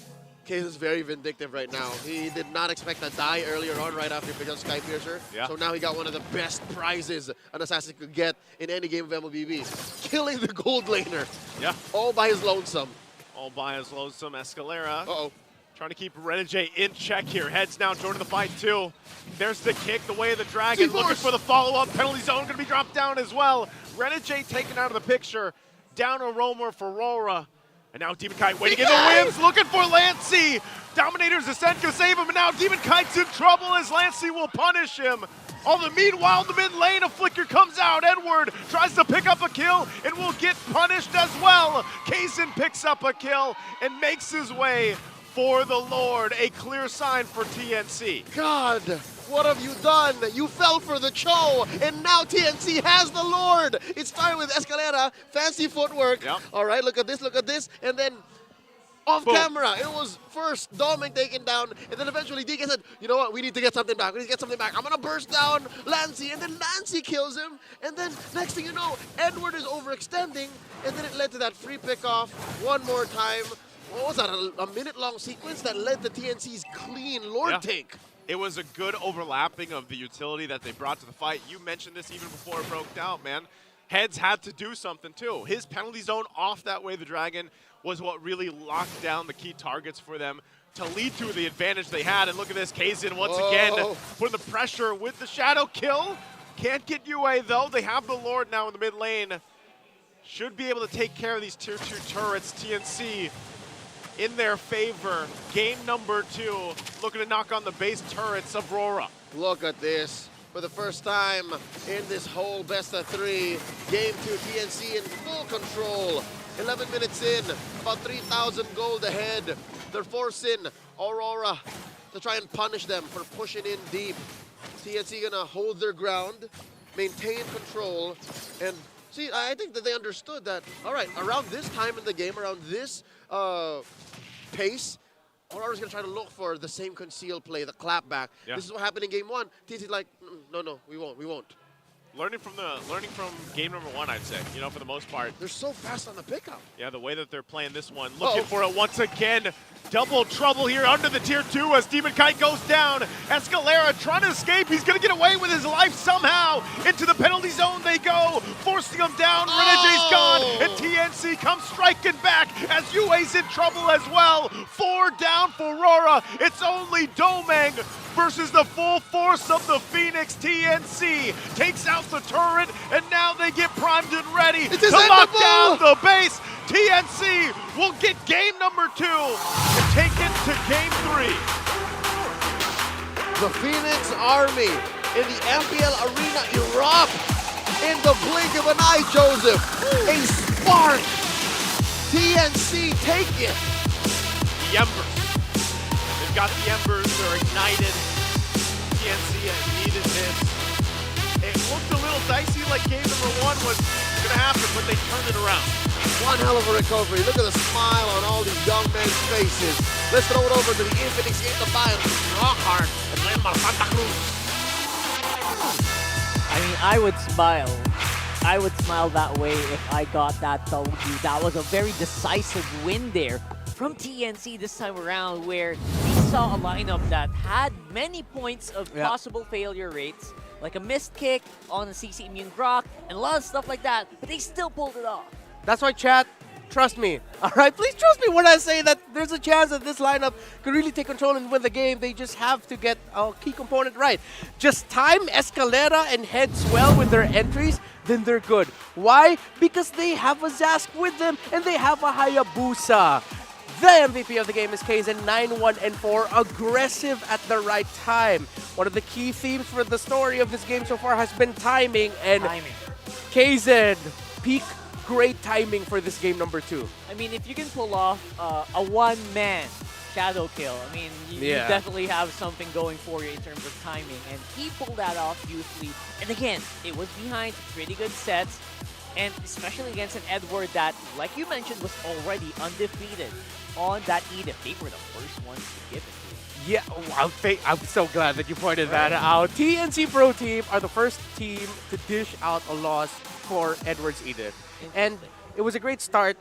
Kaizen's very vindictive right now. He did not expect to die earlier on right after he picked up Sky Piercer. Yeah. So now he got one of the best prizes an assassin could get in any game of MLBB. Killing the gold laner. Yeah. All by his lonesome. All by his lonesome. Escalera. Uh-oh. Trying to keep Renegade in check here. Heads down, joining the fight too. There's the kick, the way of the dragon. Looking for the follow-up. Penalty zone going to be dropped down as well. Renegade taken out of the picture. Down a roamer for RORA. And now Demon Kite waiting in the whims, looking for Lancey. Dominator's Ascent can save him, and now Demon Kite's in trouble as Lancey will punish him. Meanwhile, in the mid lane, a flicker comes out. Edward tries to pick up a kill and will get punished as well. Kaizen picks up a kill and makes his way for the Lord. A clear sign for TNC. God, what have you done? You fell for the Cho, and now TNC has the Lord. It started with Escalera, fancy footwork. Yep. All right, look at this, and then off camera, it was first Doming taken down, and then eventually DK said, you know what, we need to get something back. I'm gonna burst down Lancey, and then Lancey kills him, and then next thing you know, Edward is overextending, and then it led to that free pick-off one more time. What was that, a minute-long sequence that led to TNC's clean Lord take? It was a good overlapping of the utility that they brought to the fight. You mentioned this even before it broke down, man. Heads had to do something too. His penalty zone off that way, the Dragon, was what really locked down the key targets for them to lead to the advantage they had. And look at this, Kaizen once again putting the pressure with the shadow kill. Can't get UA though. They have the Lord now in the mid lane. Should be able to take care of these tier 2 turrets. TNC in their favor. Game number 2, looking to knock on the base turrets of RORA. Look at this. For the first time in this whole best of 3, game 2, TNC in full control. 11 minutes in, about 3,000 gold ahead. They're forcing Aurora to try and punish them for pushing in deep. TNC gonna hold their ground, maintain control, and see, I think that they understood that, all right, around this time in the game, around this pace, Aurora's going to try to look for the same conceal play, the clapback. Yeah. This is what happened in game 1. TNC's like, no, we won't. Learning from game number 1, I'd say, you know, for the most part. They're so fast on the pickup. Yeah, the way that they're playing this one. Looking for it once again. Double trouble here under the tier 2 as Demon Kite goes down. Escalera trying to escape. He's going to get away with his life somehow. Into the penalty zone they go, forcing him down. Renegade's gone, and TNC comes striking back as UA's in trouble as well. 4 down for RORA. It's only Domeng versus the full force of the Phoenix. TNC takes out the turret, and now they get primed and ready to lock down the base. TNC will get game number 2 and take it to game 3. The Phoenix Army in the MPL arena erupt in the blink of an eye, Joseph. A spark. TNC take it. The Embers. They've got the Embers. They're ignited. TNC needed this. It looked a little dicey like game number 1 was going to happen, but they turned it around. One hell of a recovery. Look at the smile on all these young men's faces. Let's throw it over to the Infinix in the bio. Rockhart and Lemar Santa Cruz. I mean, I would smile. I would smile that way if I got that W. That was a very decisive win there from TNC this time around, where we saw a lineup that had many points of possible failure rates, like a missed kick on a CC immune Grok, and a lot of stuff like that, but they still pulled it off. That's why, chat, trust me. All right, please trust me when I say that there's a chance that this lineup could really take control and win the game. They just have to get a key component right. Just time Escalera and Heads well with their entries, then they're good. Why? Because they have a Zask with them and they have a Hayabusa. The MVP of the game is Kaizen, 9-1-4, aggressive at the right time. One of the key themes for the story of this game so far has been timing, and Kaizen, peak great timing for this game number 2. I mean, if you can pull off a one-man shadow kill, I mean, you definitely have something going for you in terms of timing, and he pulled that off beautifully. And again, it was behind pretty good sets, and especially against an Edward that, like you mentioned, was already undefeated on that Edith. They were the first ones to give it to him. Yeah, I'm so glad that you pointed that out. TNC Pro Team are the first team to dish out a loss for Edward's Edith. And it was a great start.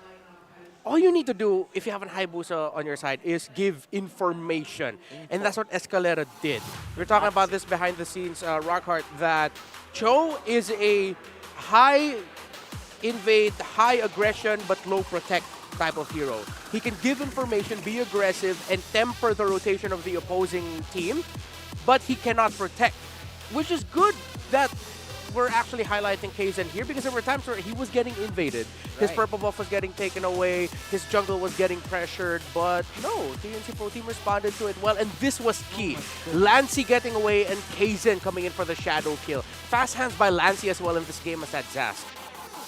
All you need to do if you have an Hayabusa on your side is give information. And that's what Escalera did. We were talking about this behind the scenes, Rockhart, that Cho is a high invade, high aggression, but low protect type of hero. He can give information, be aggressive, and temper the rotation of the opposing team, but he cannot protect, which is good that we're actually highlighting Kaizen here, because there were times where he was getting invaded. His purple buff was getting taken away, his jungle was getting pressured, but no, TNC Pro Team responded to it well, and this was key. Lancy getting away and Kaizen coming in for the shadow kill. Fast hands by Lancy as well in this game as that Zask.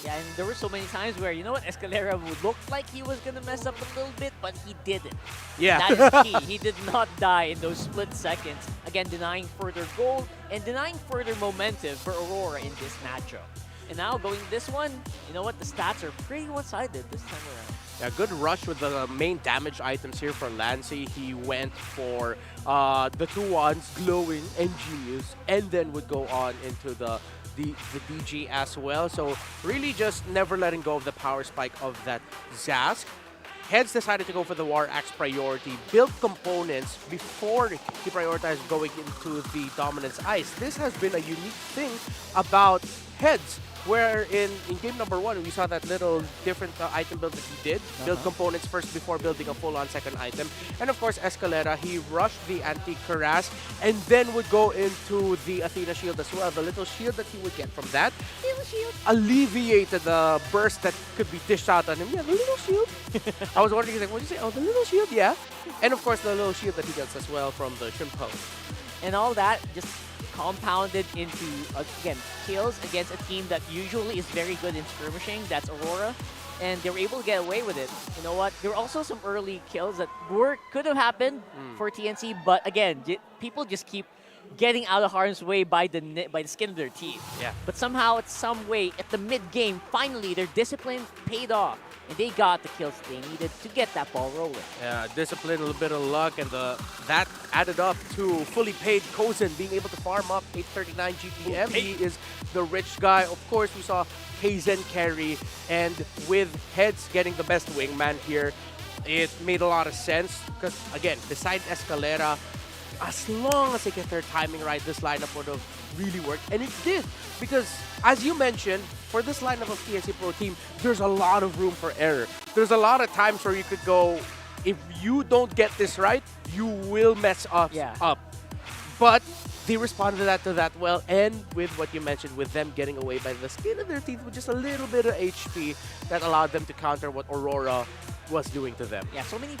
Yeah, and there were so many times where, you know what, Escalera looked like he was going to mess up a little bit, but he didn't. Yeah. That is key. He did not die in those split seconds. Again, denying further gold and denying further momentum for Aurora in this matchup. And now going this one, you know what, the stats are pretty one-sided this time around. Yeah, good rush with the main damage items here for Lancy. He went for the 2-1s, Glowing and Genius, and then would go on into the DG as well. So really just never letting go of the power spike of that Zask. Heads decided to go for the War Axe priority, build components before he prioritized going into the Dominance Ice. This has been a unique thing about Heads, where in game number 1, we saw that little different item build that he did. Build components first before building a full-on second item. And of course, Escalera, he rushed the anti-Karas and then would go into the Athena shield as well. The little shield that he would get from that alleviated the burst that could be dished out on him. Yeah, the little shield. I was wondering, he's like, what did you say? Oh, the little shield, yeah. And of course, the little shield that he gets as well from the Shrimpo. And all that just compounded into, again, kills against a team that usually is very good in skirmishing. That's Aurora. And they were able to get away with it. You know what? There were also some early kills that could have happened for TNC, but again, people just keep getting out of harm's way by the skin of their teeth. Yeah. But somehow, some way, at the mid-game, finally, their discipline paid off. And they got the kills they needed to get that ball rolling. Yeah, discipline, a little bit of luck, and that added up to fully paid Kozen being able to farm up 839 GPM. He is the rich guy. Of course, we saw Kaizen carry, and with Heads getting the best wingman here, it made a lot of sense. Because, again, beside Escalera, as long as they get their timing right, this lineup would have really worked. And it did. Because, as you mentioned, for this lineup of TNC Pro Team, there's a lot of room for error. There's a lot of times where you could go, if you don't get this right, you will mess up. But they responded to that well, and with what you mentioned, with them getting away by the skin of their teeth with just a little bit of HP, that allowed them to counter what Aurora was doing to them. Yeah, so many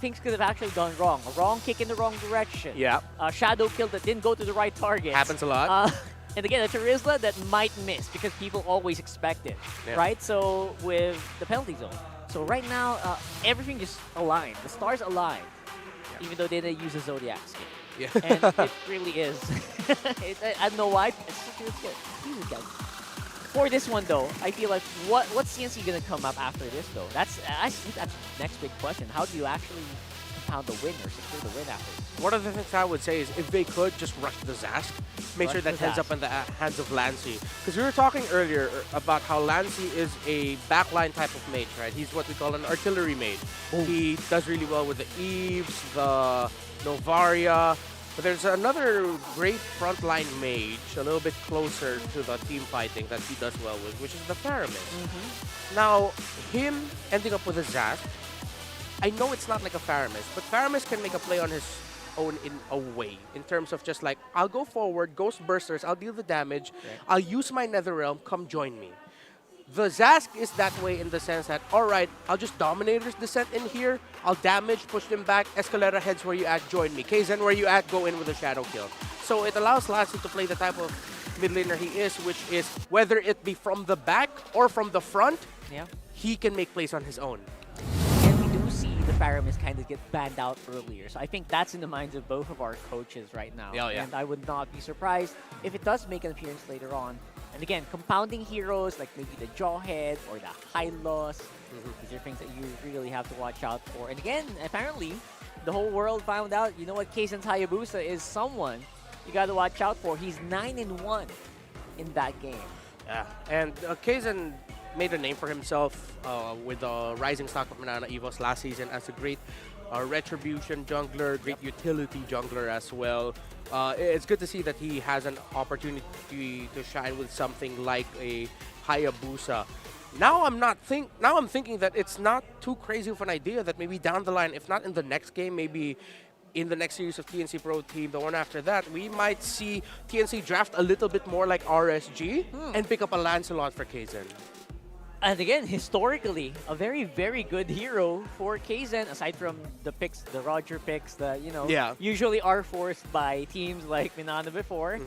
things could have actually gone wrong. A wrong kick in the wrong direction. Yeah. A shadow kill that didn't go to the right target. Happens a lot. And again, a Charizla that might miss because people always expect it, right? So with the penalty zone. So right now, everything just aligned. The stars aligned, even though they didn't use a Zodiac skin. Yeah. And it really is. I don't know why. It's such a good skin. For this one, though, I feel like what's CNC going to come up after this, though? I think that's the next big question. How do you actually compound the win or secure the win after this? One of the things I would say is if they could just rush the Zask, make sure that ends up in the hands of Lancy. Because we were talking earlier about how Lancy is a backline type of mage, right? He's what we call an artillery mage. He does really well with the Eves, the Novaria. But there's another great frontline mage, a little bit closer to the team fighting that he does well with, which is the Pyramid. Now, him ending up with a Zask, I know it's not like a Faramis, but Faramis can make a play on his own in a way, in terms of just like, I'll go forward, Ghost Bursters, I'll deal the damage, I'll use my Netherrealm, come join me. The Zask is that way in the sense that, all right, I'll just Dominator's Descent in here, I'll damage, push them back, Escalera heads where you at, join me. Kaizen where you at, go in with a Shadow Kill. So it allows Lassie to play the type of mid laner he is, which is whether it be from the back or from the front, he can make plays on his own. And we do see the Faramis kind of get banned out earlier. So I think that's in the minds of both of our coaches right now. And I would not be surprised if it does make an appearance later on. And again, compounding heroes like maybe the Jawhead or the Hylos. These are things that you really have to watch out for. And again, apparently, the whole world found out, you know what, Kaizen's Hayabusa is someone you got to watch out for. He's 9-1 in that game. Yeah, and Kaizen made a name for himself with the rising stock of Manana Evos last season as a great retribution jungler, great utility jungler as well. It's good to see that he has an opportunity to shine with something like a Hayabusa. Now I'm thinking that it's not too crazy of an idea that maybe down the line, if not in the next game, maybe in the next series of TNC Pro Team, the one after that, we might see TNC draft a little bit more like RSG and pick up a Lancelot for Kaizen. And again, historically, a very, very good hero for Kaizen, aside from the picks, the Roger picks that, you know, usually are forced by teams like Minana before.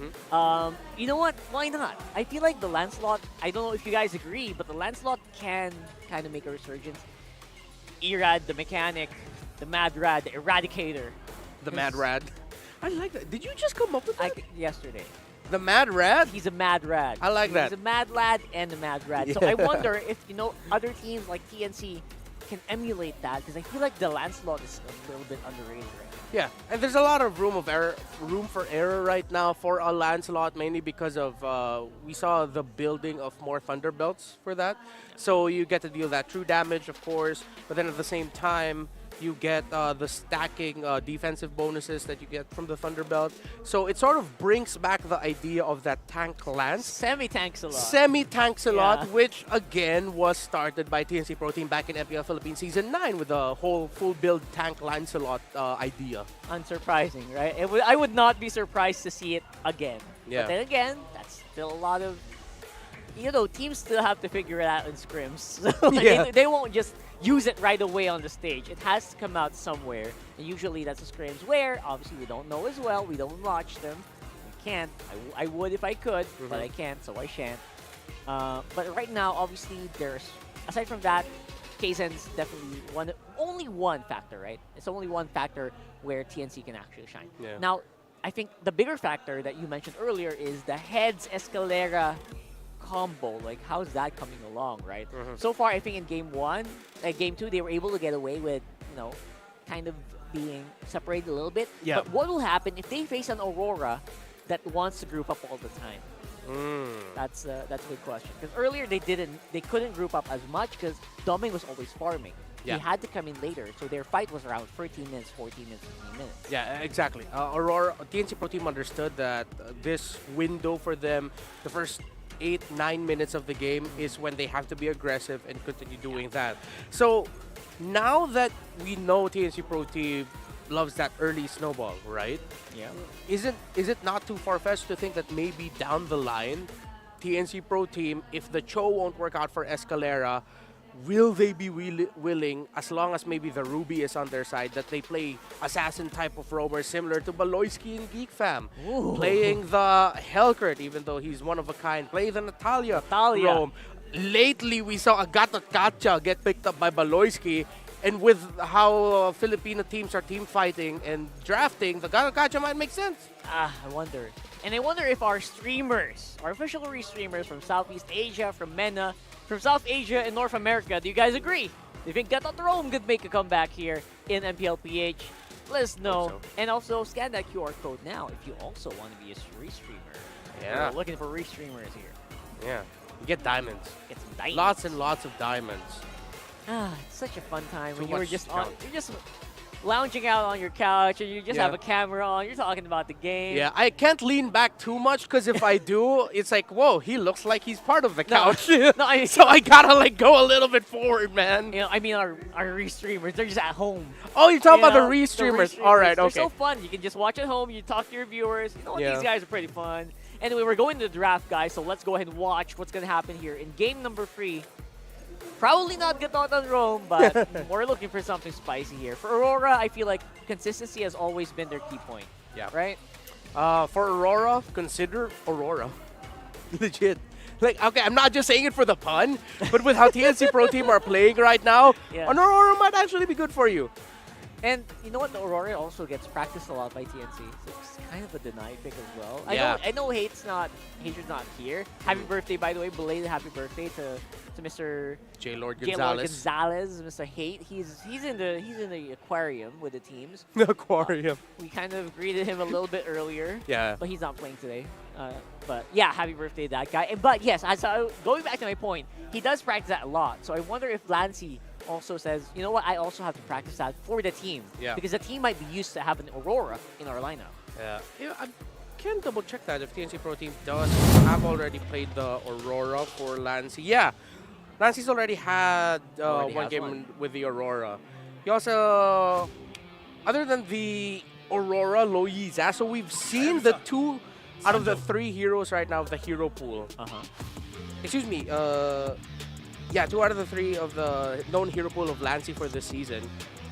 You know what? Why not? I feel like the Lancelot, I don't know if you guys agree, but the Lancelot can kind of make a resurgence. Erad, the mechanic, the Mad Rad, the Eradicator. The Mad Rad. I like that. Did you just come up with that? Yesterday. The Mad Rad? He's a Mad Rad. I like that. He's a Mad Lad and a Mad Rad. So I wonder if, you know, other teams like TNC can emulate that, because I feel like the Lancelot is a little bit underrated right now. Yeah, and there's a lot of room for error right now for a Lancelot, mainly because of we saw the building of more Thunderbelts for that. So you get to deal that true damage, of course, but then at the same time, you get the stacking defensive bonuses that you get from the Thunderbelt. So it sort of brings back the idea of that tank lance. Semi-Tank-Salot. Semi-Tank-Salot, which again was started by TNC Pro Team back in MPL Philippines Season 9 with the whole full build tank Lancelot idea. Unsurprising, right? I would not be surprised to see it again. Yeah. But then again, that's still a lot of, you know, teams still have to figure it out in scrims. So they won't just use it right away on the stage. It has to come out somewhere. And usually that's the scrims where, obviously, we don't know as well. We don't watch them. We can't. I would if I could, but I can't, so I shan't. But right now, obviously, there's, aside from that, Kaizen's definitely only one factor, right? It's only one factor where TNC can actually shine. Yeah. Now, I think the bigger factor that you mentioned earlier is the Heads Escalera combo. Like, how's that coming along, right? So far, I think in game 2, they were able to get away with, you know, kind of being separated a little bit. Yeah. But what will happen if they face an Aurora that wants to group up all the time? That's a good question. Because earlier they couldn't group up as much because Doming was always farming. He had to come in later, so their fight was around 13 minutes, 14 minutes, 15 minutes. Yeah, exactly. Aurora, TNC Pro Team understood that this window for them, the first 8-9 minutes of the game, is when they have to be aggressive and continue doing that. So now that we know TNC Pro Team loves that early snowball, right? Yeah. Is it not too far-fetched to think that maybe down the line, TNC Pro Team, if the Cho won't work out for Escalera, will they be willing, as long as maybe the Ruby is on their side, that they play assassin type of roamer similar to Baloyski and Geek Fam? Playing the Hellcurt, even though he's one of a kind. Play the Natalia roam. Lately, we saw Agata Katcha get picked up by Baloyski. And with how Filipino teams are team fighting and drafting, the Agata Katcha might make sense. I wonder. And I wonder if our streamers, our official streamers from Southeast Asia, from MENA, from South Asia and North America, do you guys agree? Do you think Gata Rome could make a comeback here in MPLPH? Let us know. So. And also scan that QR code now if you also want to be a restreamer. Yeah. We're looking for restreamers here. Yeah. You get diamonds. Get some diamonds. Lots and lots of diamonds. It's such a fun time when Too you're much just count. you're just lounging out on your couch and you just Yeah. have a camera on, you're talking about the game. Yeah, I can't lean back too much because if I do, it's like, whoa, he looks like he's part of the couch. No, I mean, so I gotta like go a little bit forward, man. you know, I mean our re-streamers, they're just at home. Oh, you're talking You about the know, re-streamers. All right, They're okay. so fun. You can just watch at home. You talk to your viewers. You know what? Yeah. These guys are pretty fun. Anyway, we're going to the draft, guys. So let's go ahead and watch what's going to happen here in game number 3. Probably not Gatot on Rome, but we're looking for something spicy here. For Aurora, I feel like consistency has always been their key point. Yeah. Right? For Aurora, consider Aurora. Legit. Like, okay, I'm not just saying it for the pun, but with how TNC Pro Team are playing right now, Yeah. an Aurora might actually be good for you. And you know what? The Aurora also gets practiced a lot by TNC. So it's kind of a deny pick as well. Yeah. I know Hatred's not here. Happy birthday, by the way. Belated happy birthday to Mr. J. Lord Gaylord Gonzalez. Gonzalez, Mr. Hate. He's in the aquarium with the teams. The aquarium. We kind of greeted him a little bit earlier. Yeah. But he's not playing today. But yeah, happy birthday to that guy. But yes, going back to my point, he does practice that a lot. So I wonder if Lancy also says, you know what, I also have to practice that for the team. Yeah. Because the team might be used to having Aurora in our lineup. Yeah, I can double check that if TNC Pro Team does have already played the Aurora for Lancy. Yeah, Lancy's already had Already one has game one. with the Aurora. He also, other than the Aurora, Loyi, so we've seen the 2 out of the 3 heroes right now of the hero pool. Excuse me, yeah, 2 out of the 3 of the known hero pool of Lancy for this season.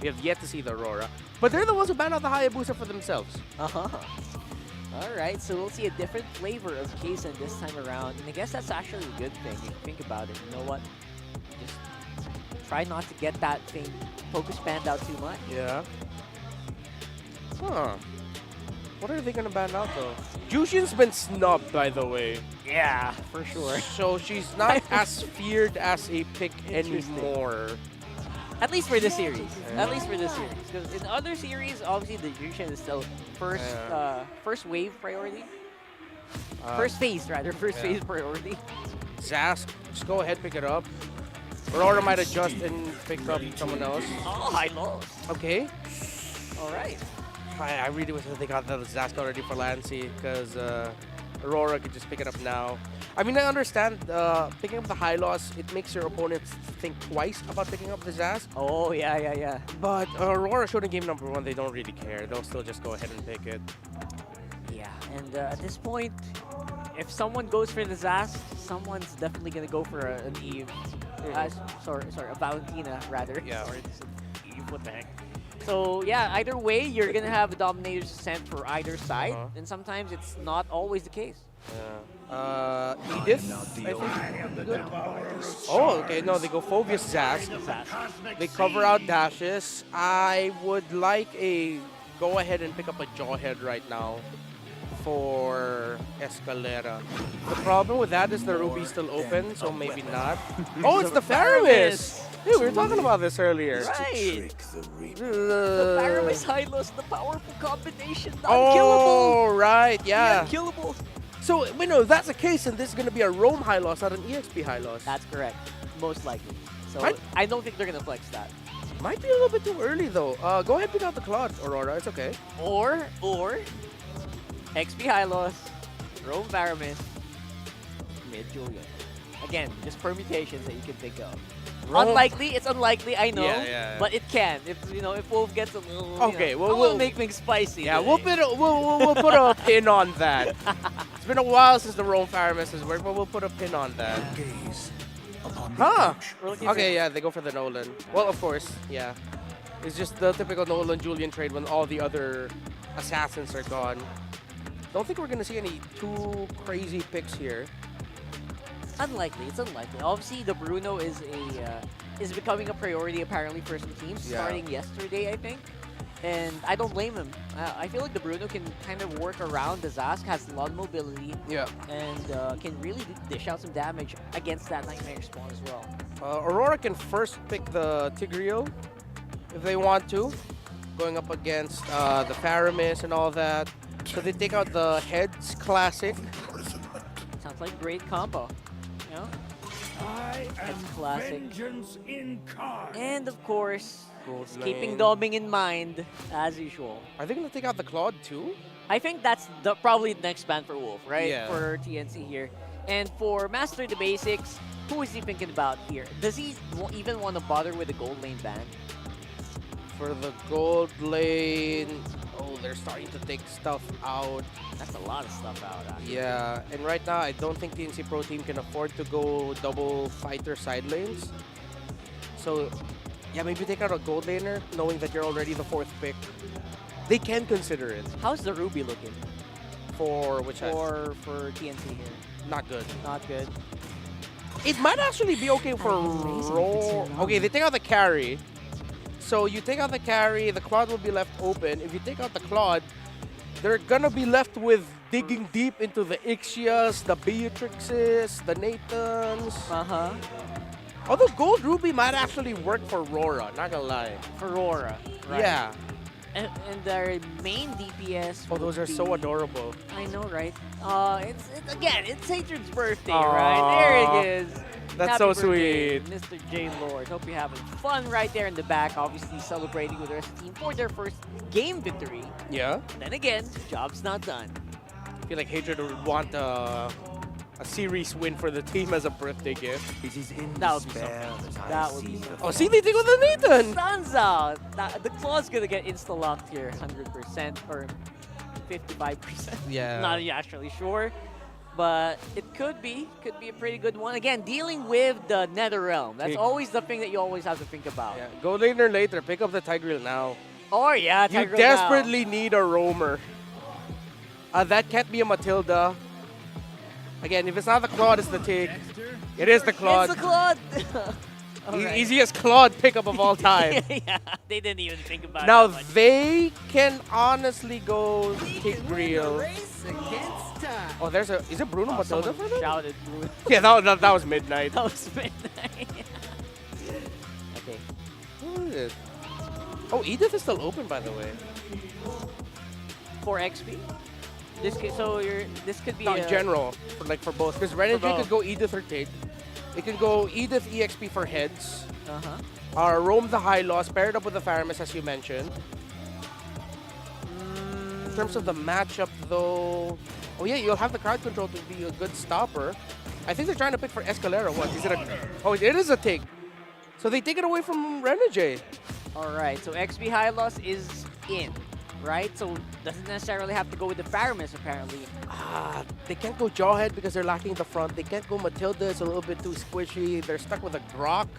We have yet to see the Aurora. But they're the ones who banned out the Hayabusa for themselves. All right, so we'll see a different flavor of Kaizen this time around. And I guess that's actually a good thing if you think about it. You know what? Just try not to get that thing focus banned out too much. Yeah. Huh. What are they gonna ban out though? Jushin's been snubbed, by the way. Yeah, for sure. So she's not as feared as a pick Interesting. anymore. At least for this series. At least for this series. Because in other series, obviously the Jushin is still first wave priority. First phase, rather. First phase priority. Zask, just go ahead, pick it up. Aurora might adjust and pick up someone else. Oh, I lost. Okay. All right. I really wish that they got the Zask already for Lancy, because Aurora could just pick it up now. I mean, I understand picking up the high loss, it makes your opponents think twice about picking up the Zask. Oh, yeah. But Aurora showed in game number 1, they don't really care. They'll still just go ahead and pick it. Yeah, and at this point, if someone goes for the Zask, someone's definitely going to go for an Eve. Sorry, a Valentina, rather. Yeah. Sorry, this is Eve, what the heck. So, yeah, either way, you're going to have a Dominator's Ascent for either side, and sometimes it's not always the case. Edith, I think. Good. Oh, okay. No, they go Phobius Zask. They cover out dashes. I would like a go ahead and pick up a Jawhead right now for Escalera. The problem with that is the Ruby's still open, so maybe not. Oh, it's the Faramis! Hey, we were talking about this earlier. Right. The Faramis Hylos, the powerful combination, Oh, right, yeah. unkillable. So, wait, no, if that's the case, then this is going to be a Roam high loss, not an EXP high loss. That's correct, most likely. So Right. I don't think they're gonna flex that. Might be a little bit too early, though. Go ahead and pick out the Claude, Aurora. It's okay. Or XP Hylos, Roam Faramis, mid Julian. Again, just permutations that you can think of. Unlikely, it's unlikely, I know, Yeah. but it can. If Wolf gets a little, Okay, well, we'll make things spicy. Yeah, today. we'll put a pin on that. It's been a while since the Roam Faramis has worked, but we'll put a pin on that. Huh? Okay, yeah, they go for the Nolan. Well, of course, yeah. It's just the typical Nolan-Julian trade when all the other assassins are gone. Don't think we're going to see any too crazy picks here. Unlikely. It's unlikely. Obviously, the Bruno is becoming a priority apparently for some teams starting yesterday, I think. And I don't blame him. I feel like the Bruno can kind of work around the Zask, has a lot of mobility, and can really dish out some damage against that Nightmare spawn as well. Aurora can first pick the Tigreal if they want to, going up against the Faramis and all that. So they take out the Heads Classic. Sounds like a great combo. You know? That's classic. And of course, Gold keeping lane. doming in mind, as usual. Are they going to take out the Claude too? I think that's probably the next ban for Wolf, right? Yeah. For TNC here. And for Master the Basics, who is he thinking about here? Does he even want to bother with the gold lane ban? For the gold lane, oh, they're starting to take stuff out. That's a lot of stuff out, actually. Yeah, and right now, I don't think TNC Pro Team can afford to go double fighter side lanes. So, yeah, maybe take out a gold laner, knowing that you're already the 4th pick. They can consider it. How's the Ruby looking? For which side? For TNC here. Not good. Not good. It might actually be okay for roll. Okay, they take out the carry. So you take out the carry, the Claude will be left open. If you take out the Claude, they're gonna be left with digging deep into the Ixias, the Beatrixes, the Nathans. Although Gold Ruby might actually work for RORA, not gonna lie. For RORA, right. Yeah. And their main DPS. Oh, those are so adorable. I know, right? It's Hatred's birthday, right? There it is. That's Happy so birthday, sweet. Mr. J Lord. Hope you're having fun right there in the back. Obviously celebrating with the rest of the team for their first game victory. Yeah. Then again, job's not done. I feel like Hatred would want a series win for the team as a birthday gift. That would be something. That would be something. Oh, see, they take on the Nathan. Sun's out. The Claw's gonna get insta-locked here, 100% or 55%. Yeah. Not actually sure. But it could be a pretty good one. Again, dealing with the Nether Realm. That's always the thing that you always have to think about. Yeah. Go later, later. Pick up the Tigreal now. Or yeah, You Tigreal desperately need a roamer. That can't be a Matilda. Again, if it's not the Claude, it's the Tig. It is the Claude. It's the Claude. Easiest Claude pickup of all time. Yeah, they didn't even think about Now it. Now they can honestly go Tigreal. Oh, is it Bruno Matilda for them? Shouted Bruno. Yeah, that was midnight. That was midnight. Okay. Who is it? Oh, Edith is still open, by the way. For XP? This could be No, in general, for both. Because Renegade both. could go Edith or Tig. It can go Edith EXP for heads. Uh-huh. Roam the High Loss, paired up with the Faramis, as you mentioned. In terms of the matchup, though... Oh, yeah, you'll have the crowd control to be a good stopper. I think they're trying to pick for Escalera. What? Is it a... Oh, it is a Tig. So they take it away from Renegade. All right, so XP High Loss is in, right? So doesn't necessarily have to go with the Faramis, apparently. They can't go Jawhead because they're lacking the front. They can't go Matilda. It's a little bit too squishy. They're stuck with a Grok.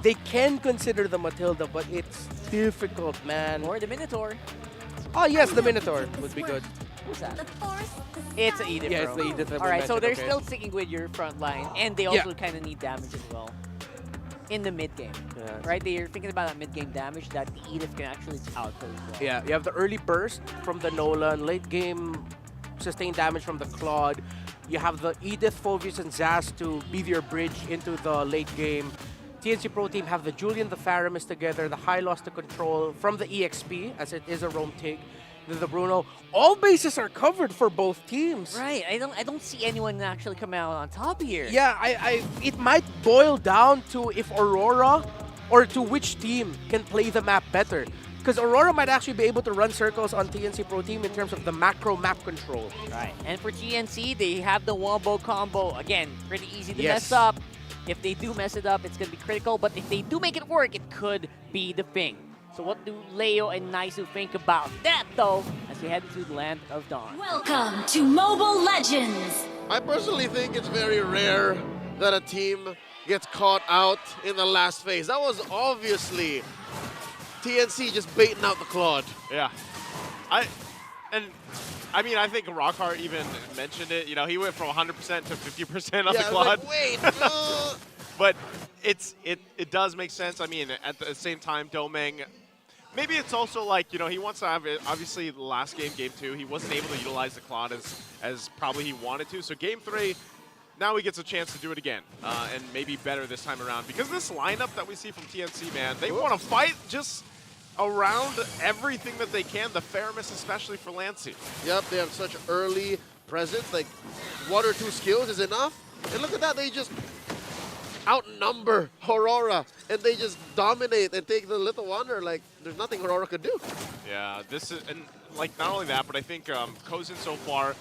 They can consider the Matilda, but it's difficult, man. Or the Minotaur. Oh, yes, the Minotaur would be good. Who's that? It's an Edith, Yeah, bro. it's the Edith that All we right, so mentioned, they're okay. still sticking with your front line, and they also kind of need damage as well in the mid game, right? They're thinking about that mid game damage that the Edith can actually output as well. Yeah, you have the early burst from the Nolan, late game sustained damage from the Claude. You have the Edith, Phoveus, and Zaz to be your bridge into the late game. TNC Pro Team have the Julian, the Faramis together, the High Loss to control from the EXP, as it is a roam Tig. Then the Bruno. All bases are covered for both teams. Right, I don't see anyone actually coming out on top here. Yeah, it might boil down to if Aurora or to which team can play the map better. Because Aurora might actually be able to run circles on TNC Pro Team in terms of the macro map control. Right, and for TNC, they have the wombo combo. Again, pretty easy to Yes. mess up. If they do mess it up, it's going to be critical. But if they do make it work, it could be the thing. So what do Leo and Naisu think about that, though, as we head to the Land of Dawn? Welcome to Mobile Legends! I personally think it's very rare that a team gets caught out in the last phase. That was obviously TNC just baiting out the Claude. Yeah. I think Rockhart even mentioned it. You know, he went from 100% to 50% on the Claude. Like, wait. But it does make sense. I mean, at the same time, Domeng, maybe it's also like, you know, he wants to have it. Obviously, the last game, Game 2, he wasn't able to utilize the Claude as probably he wanted to. So Game 3, now he gets a chance to do it again, and maybe better this time around. Because this lineup that we see from TNC, man, they want to fight just around everything that they can, the Faramis especially for Lancey. Yep, they have such early presence. Like, 1 or 2 skills is enough. And look at that, they just outnumber Aurora, and they just dominate and take the Little Wonder. Like, there's nothing Aurora could do. Yeah, this is, and like not only that, but I think Kozin so far,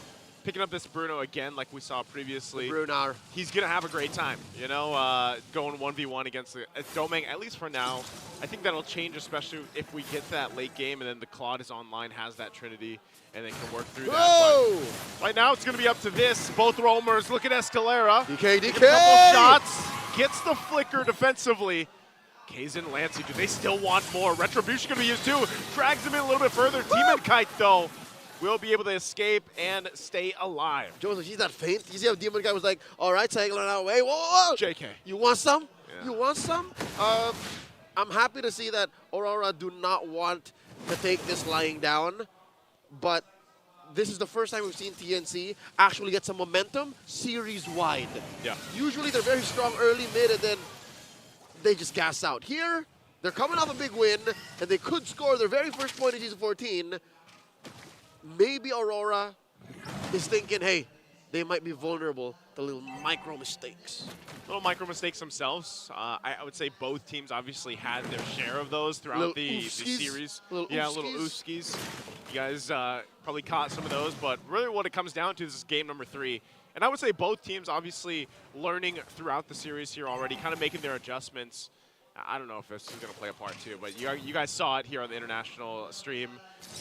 picking up this Bruno again, like we saw previously. Brunar. He's going to have a great time, you know, going 1v1 against Domeng, at least for now. I think that'll change, especially if we get to that late game and then the Claude is online, has that Trinity, and they can work through that. But right now, it's going to be up to this. Both roamers. Look at Escalera. DK. A couple shots. Gets the flicker defensively. Kaizen, Lancey, do they still want more? Retribution going to be used too. Drags him in a little bit further. Demon Kite, though, will be able to escape and stay alive. Joseph, he's not faint. You see how Demon Guy was like, all right, cycling out way. Whoa, whoa, whoa. JK. You want some? Yeah. You want some? I'm happy to see that Aurora do not want to take this lying down, but this is the first time we've seen TNC actually get some momentum series-wide. Yeah. Usually they're very strong early, mid, and then they just gas out. Here, they're coming off a big win, and they could score their very first point in Season 14. Maybe Aurora is thinking, hey, they might be vulnerable to little micro mistakes. Little micro mistakes themselves. I would say both teams obviously had their share of those throughout the series. Little ooskies. You guys probably caught some of those, but really what it comes down to is game number 3. And I would say both teams obviously learning throughout the series here already, kind of making their adjustments. I don't know if this is going to play a part too, but you guys saw it here on the international stream.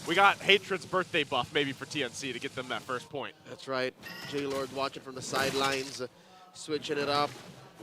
We got Hatred's birthday buff maybe for TNC to get them that first point. That's right. J-Lord watching from the sidelines, switching it up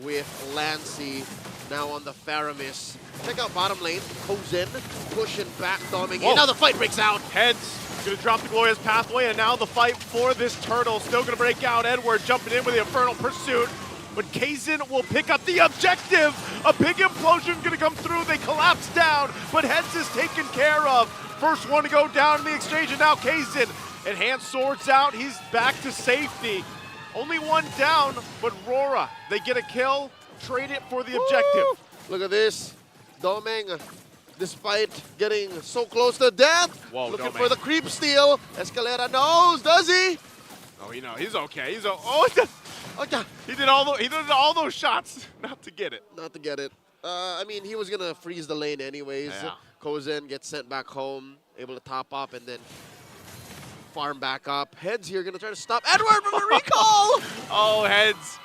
with Lancey now on the Faramis. Check out bottom lane. Kozin pushing back, Doming. Now the fight breaks out. Heads going to drop the Glorious Pathway, and now the fight for this turtle still going to break out. Edward jumping in with the Infernal Pursuit. But Kaizen will pick up the objective. A big implosion going to come through. They collapse down, but Heads is taken care of. First one to go down in the exchange, and now Kaizen. Enhanced swords out. He's back to safety. Only one down, but RORA, they get a kill, trade it for the objective. Look at this. Domeng, despite getting so close to death, looking for the creep steal. Escalera knows, does he? Oh, you know, he's okay. He did all those shots not to get it. Not to get it. I mean, he was going to freeze the lane anyways. Yeah. Kozin gets sent back home, able to top up and then farm back up. Heads here going to try to stop Edward from the recall. Oh, Heads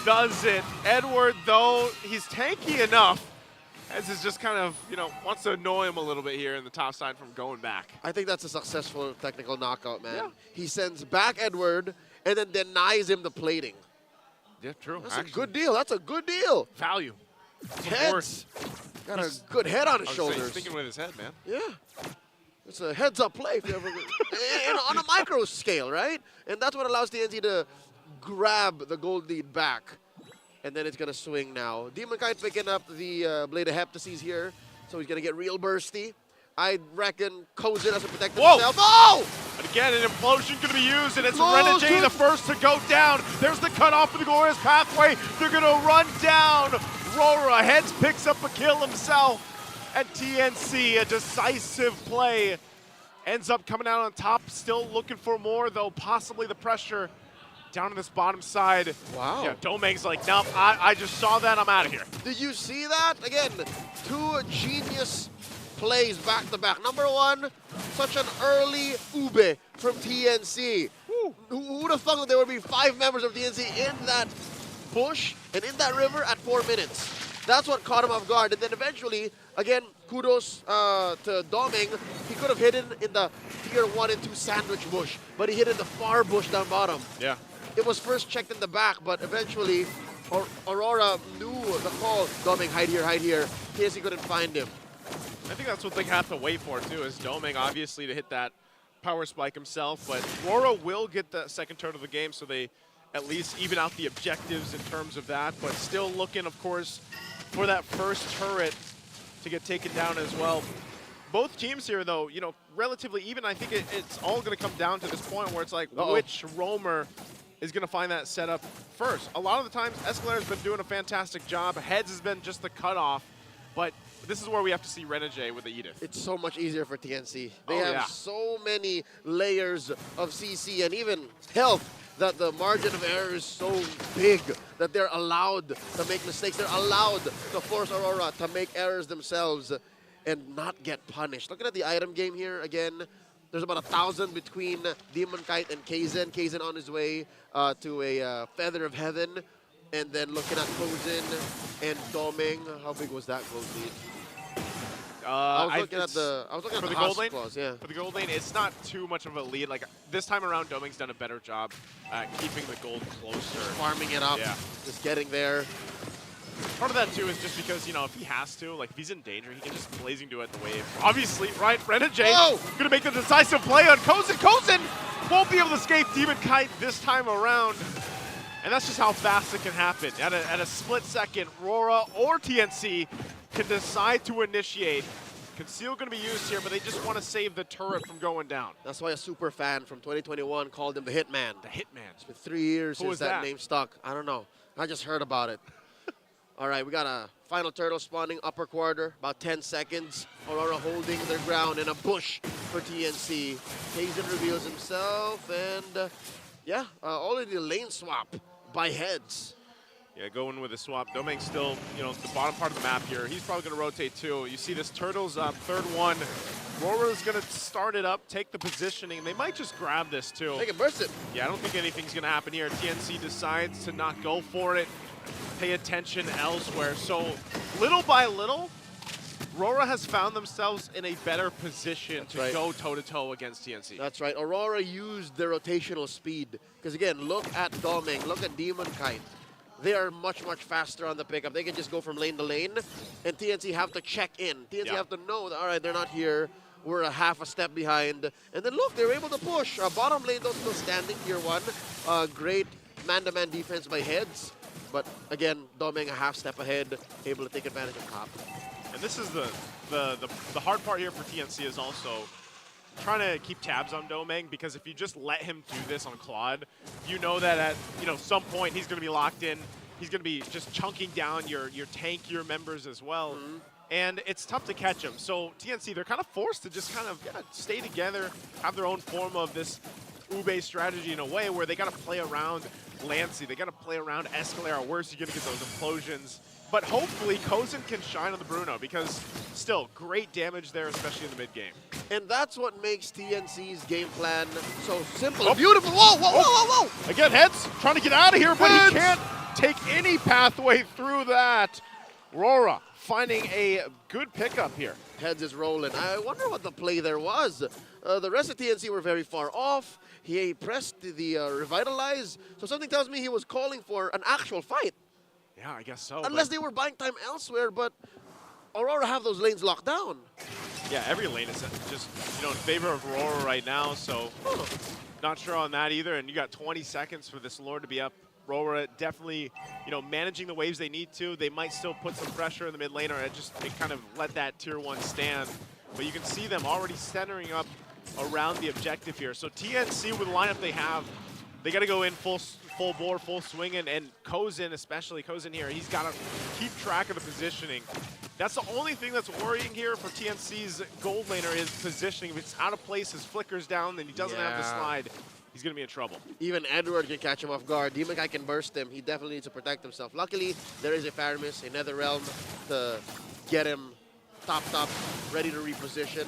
does it. Edward, though, he's tanky enough. Heads is just kind of, you know, wants to annoy him a little bit here in the top side from going back. I think that's a successful technical knockout, man. Yeah. He sends back Edward and then denies him the plating. Yeah, true. That's a good deal. That's a good deal. Value. Heads. Got a good head on his shoulders. He's thinking with his head, man. Yeah. It's a heads-up play if you ever and on a micro scale, right? And that's what allows TNC to grab the gold lead back. And then it's going to swing now. Demon Kite picking up the Blade of Heptases here, so he's going to get real bursty. I reckon Kozin has to protect himself. Oh! And again, an implosion going to be used, and it's Renegade the first to go down. There's the cutoff for the Glorious Pathway. They're going to run down. RORA, Heads picks up a kill himself. And TNC, a decisive play, ends up coming out on top. Still looking for more, though, possibly the pressure down on this bottom side. Wow. Yeah, Domeng's like, nope, I just saw that, I'm out of here. Did you see that? Again, 2 genius plays back to back. Number 1, such an early ube from TNC. Who would have thought that there would be 5 members of TNC in that bush and in that river at 4 minutes? That's what caught him off guard. And then eventually, again, kudos to Domeng. He could have hidden in the tier 1 and 2 sandwich bush, but he hid in the far bush down bottom. Yeah. It was first checked in the back, but eventually Aurora knew the call. Domeng, hide here. TNC couldn't find him. I think that's what they have to wait for, too, is Domeng, obviously, to hit that power spike himself. But RORA will get the second turn of the game, so they at least even out the objectives in terms of that. But still looking, of course, for that first turret to get taken down as well. Both teams here, though, you know, relatively even. I think it's all going to come down to this point where it's like, which roamer is going to find that setup first. A lot of the times, Escalera's been doing a fantastic job. Heads has been just the cutoff, but this is where we have to see Renegade with the Edith. It's so much easier for TNC. They have so many layers of CC and even health that the margin of error is so big that they're allowed to make mistakes. They're allowed to force Aurora to make errors themselves and not get punished. Looking at the item game here again, there's about 1,000 between Demon Kite and Kaizen. Kaizen on his way to a Feather of Heaven. And then looking at Kozin and Doming. How big was that gold lead? I was looking at the gold lane. Clause, yeah. For the gold lane, it's not too much of a lead. Like this time around, Doming's done a better job at keeping the gold closer. Farming it up, yeah. Just getting there. Part of that too is just because, you know, if he has to, like if he's in danger, he can just blazing do it the wave. Obviously, right, Renegade gonna make the decisive play on Kozin. Kozin won't be able to escape Demon Kite this time around. And that's just how fast it can happen. At a split second, RORA or TNC can decide to initiate. Conceal going to be used here, but they just want to save the turret from going down. That's why a super fan from 2021 called him the Hitman. The Hitman. It's been 3 years Who since was that name stuck. I don't know. I just heard about it. All right, we got a final turtle spawning upper quarter, about 10 seconds. Aurora holding their ground in a bush for TNC. Kaizen reveals himself, and yeah, already a lane swap by heads. Yeah, going with a swap. Doming's still, you know, the bottom part of the map here. He's probably going to rotate too. You see this turtle's up, third one. RORA's going to start it up, take the positioning. They might just grab this too. They can burst it. Yeah, I don't think anything's going to happen here. TNC decides to not go for it, pay attention elsewhere. So little by little, RORA has found themselves in a better position to go toe-to-toe against TNC. That's right. Aurora used their rotational speed. Because again, look at Doming, look at Demon Kite. They are much, much faster on the pickup. They can just go from lane to lane, and TNC have to check in. TNC have to know that, all right, they're not here. We're a half a step behind. And then look, they're able to push. Bottom lane, though, still standing, tier 1. Great man-to-man defense by heads. But again, Doming a half step ahead, able to take advantage of top. And this is the hard part here for TNC is also trying to keep tabs on Doming, because if you just let him do this on Claude, you know that at some point he's going to be locked in. He's going to be just chunking down your tankier members as well. And it's tough to catch him. So TNC, they're kind of forced to just kind of stay together, have their own form of this Ube strategy in a way where they got to play around Lancy. They got to play around Escalera. Worse, you're going to get those implosions. But hopefully, Kozin can shine on the Bruno, because still, great damage there, especially in the mid-game. And that's what makes TNC's game plan so simple. Beautiful. Whoa, whoa, whoa, whoa, whoa. Again, Heads trying to get out of here, but he can't take any pathway through that. RORA finding a good pickup here. Heads is rolling. I wonder what the play there was. The rest of TNC were very far off. He pressed the Revitalize, so something tells me he was calling for an actual fight. Yeah, I guess so. Unless they were buying time elsewhere, but Aurora have those lanes locked down. Yeah, every lane is just, in favor of Aurora right now, so not sure on that either. And you got 20 seconds for this Lord to be up. RORA definitely, managing the waves they need to. They might still put some pressure in the mid lane, or just kind of let that tier 1 stand. But you can see them already centering up around the objective here. So TNC, with the lineup they have, they got to go in full bore, full swing, and Kozin, especially Kozin here, he's got to keep track of the positioning. That's the only thing that's worrying here for TNC's gold laner is positioning. If it's out of place, his flicker's down, then he doesn't have the slide, he's going to be in trouble. Even Edward can catch him off guard. Demon Guy can burst him. He definitely needs to protect himself. Luckily, there is a Faramis, a Netherrealm to get him top, ready to reposition.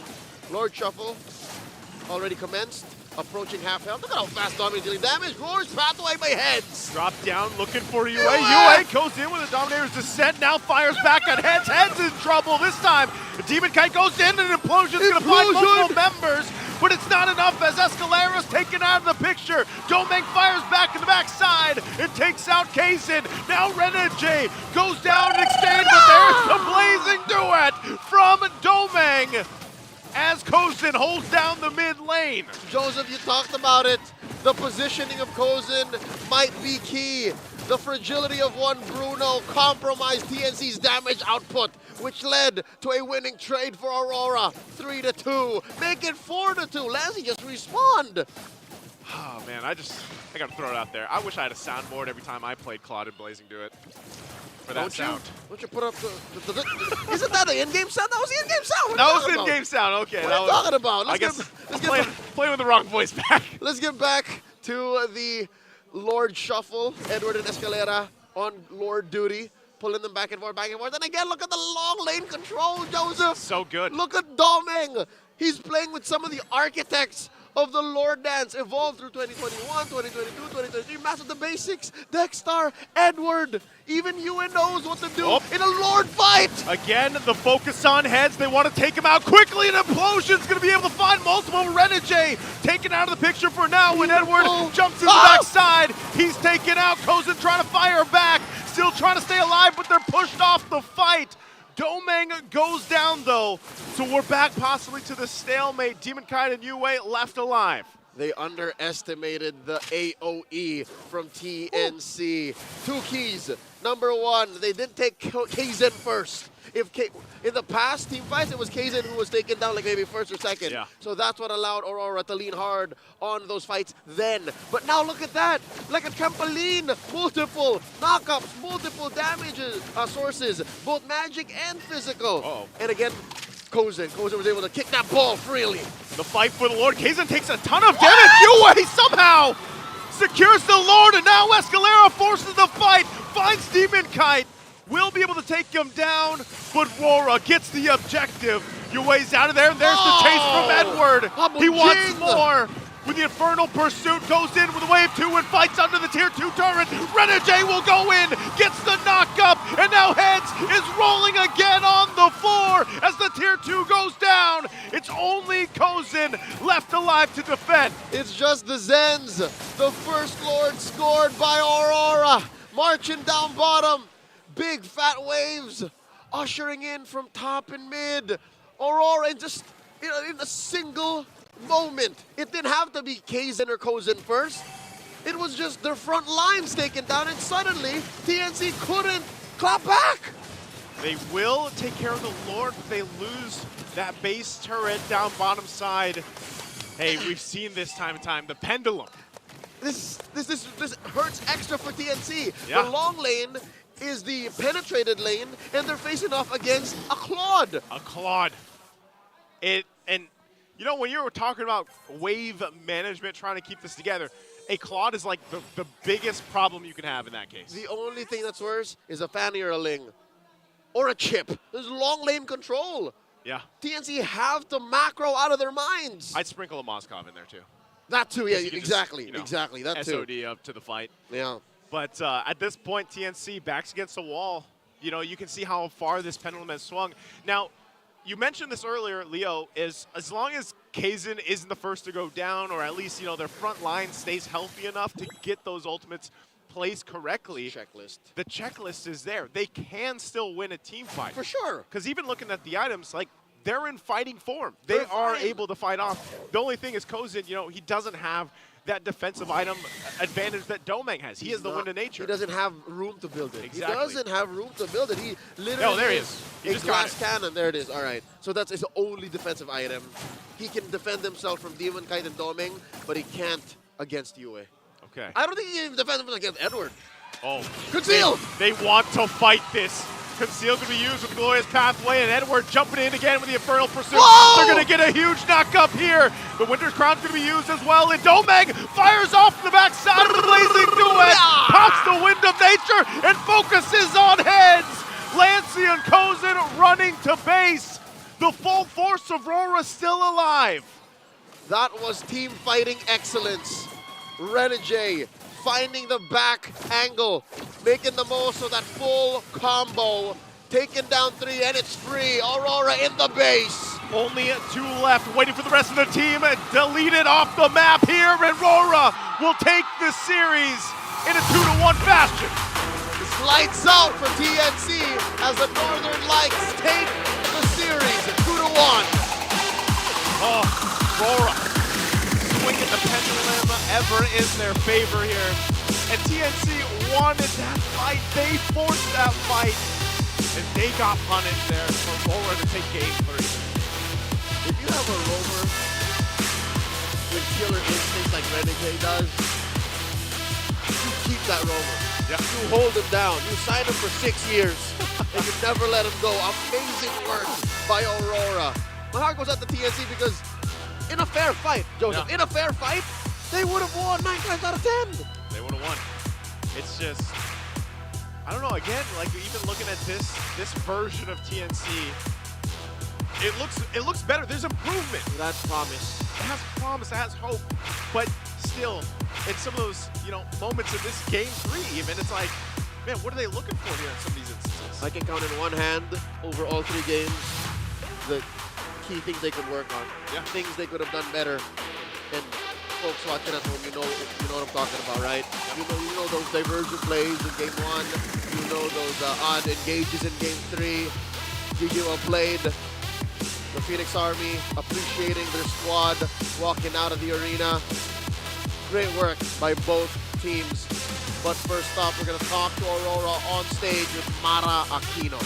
Lord Shuffle already commenced. Approaching half health. Look at how fast Dominator dealing damage. Roar's pathway by Heads. Drop down, looking for UA. UA goes in with a Dominator's Descent. Now fires back on Heads. Heads in trouble this time. The Demon Kite goes in, and an Implosion's going to find multiple members. But it's not enough as Escalera's taken out of the picture. Doming fires back in the backside and takes out Kaizen. Now Renegade goes down and extends, but there's the blazing duet from Doming as Kozin holds down the mid lane. Joseph, you talked about it. The positioning of Kozin might be key. The fragility of one Bruno compromised TNC's damage output, which led to a winning trade for Aurora. 3-2. Make it 4-2. Lancy just respawned. Oh man, I gotta throw it out there. I wish I had a soundboard every time I played Claude and Blazing Do It. For that sound. Don't you put up the isn't that the in-game sound? That was the in-game sound. That was the in-game sound, okay. What are you talking about? I guess playing with the wrong voice back. Let's get back to the Lord shuffle. Edward and Escalera on Lord duty. Pulling them back and forth, back and forth. And again, look at the long lane control, Joseph. So good. Look at Domeng. He's playing with some of the architects of the Lord Dance, evolved through 2021, 2022, 2023. Mastered the basics. Dexter, Edward, even Ewan knows what to do in a Lord fight. Again, the focus on heads. They want to take him out quickly, and Implosion's going to be able to find multiple. Renegade taken out of the picture for now when Edward jumps in the backside. He's taken out. Kozin trying to fire back. Still trying to stay alive, but they're pushed off the fight. Domeng goes down, though, so we're back possibly to the stalemate. Demonkite and Yue left alive. They underestimated the AOE from TNC. Two keys. Number one, they didn't take Kaizen first. In the past team fights, it was Kaizen who was taken down like maybe first or second. Yeah. So that's what allowed Aurora to lean hard on those fights then. But now look at that. Like a trampoline. Multiple knockups, multiple damages sources, both magic and physical. Uh-oh. And again, Kozin was able to kick that ball freely. The fight for the Lord. Kaizen takes a ton of damage. Yue somehow secures the Lord, and now Escalera forces the fight, finds Demonkite. Will be able to take him down, but RORA gets the objective. Yue's out of there, and there's the chase from Edward. He wants more. With the Infernal Pursuit, goes in with a wave 2 and fights under the tier 2 turret. Renegade will go in, gets the knockup, and now Heads is rolling again on the floor as the tier 2 goes down. It's only Kozin left alive to defend. It's just the Zens. The first Lord scored by Aurora. Marching down bottom. Big fat waves ushering in from top and mid. Aurora in just in a single moment. It didn't have to be Kaizen or Kozin first. It was just their front lines taken down, and suddenly TNC couldn't clap back. They will take care of the Lord, but they lose that base turret down bottom side. Hey, we've seen this time and time. The pendulum. This hurts extra for TNC. Yeah. The long lane is the penetrated lane, and they're facing off against a Claude. A Claude. And you know, when you were talking about wave management, trying to keep this together, a Claude is like the biggest problem you can have in that case. The only thing that's worse is a Fanny or a Ling. Or a Chip. There's long lane control. Yeah. TNC have to macro out of their minds. I'd sprinkle a Moskov in there too. That too, yeah, Just, exactly. you know, Exactly, that too. SOD up to the fight. Yeah. But at this point, TNC backs against the wall. You know, you can see how far this pendulum has swung. Now, you mentioned this earlier, Leo, is as long as Kaizen isn't the first to go down, or at least, you know, their front line stays healthy enough to get those ultimates placed correctly. Checklist. The checklist is there. They can still win a team fight. For sure. Because even looking at the items, like, they're in fighting form. They are able to fight off. The only thing is Kozin, you know, he doesn't have that defensive item advantage that Domeng has. He has the wind of nature. He doesn't have room to build it. Exactly. He doesn't have room to build it. He literally there he is. He a just got glass cannon. There it is. All right. So that's his only defensive item. He can defend himself from Demonkite and Domeng, but he can't against Yue. Okay. I don't think he can even defend himself against Edward. Oh. Conceal! They want to fight this. Conceal can be used with the Glorious Pathway, and Edward jumping in again with the Infernal Pursuit. Whoa! They're going to get a huge knockup here. The Winter's Crown's going to be used as well, and Domeng fires off the backside of the Blazing Duet, pops the Wind of Nature, and focuses on Heads. Lancy and Kozin running to base. The full force of RORA still alive. That was team fighting excellence. Renegade finding the back angle, making the most of that full combo, taking down 3, and it's free. Aurora in the base. Only 2 left, waiting for the rest of the team. Deleted off the map here, and RORA will take this series in a 2-1 fashion. It's lights out for TNC as the Northern Lights take the series 2-1. Oh, RORA swinging the pendulum ever in their favor here. And TNC wanted that fight. They forced that fight. And they got punished there for RORA to take game 3. If you have a rover with killer instincts like Renegade does, you keep that rover. Yeah. You hold him down. You sign him for 6 years, and you never let him go. Amazing work by Aurora. My heart goes out to TNC because in a fair fight, Joseph, in a fair fight, they would have won 9 times out of 10. They would have one. It's just, I don't know, again, like even looking at this version of TNC, it looks better. There's improvement. That's promise. It has promise, it has hope, but still, in some of those, moments in this game 3 even, it's like, man, what are they looking for here in some of these instances? I can count in one hand over all 3 games the key things they could work on. Yeah. Things they could have done better. And folks watching at home, you know what I'm talking about, right? You know those diversion plays in game 1. You know those odd engages in game 3. GGO played. The Phoenix Army appreciating their squad, walking out of the arena. Great work by both teams. But first off, we're going to talk to Aurora on stage with Mara Aquino.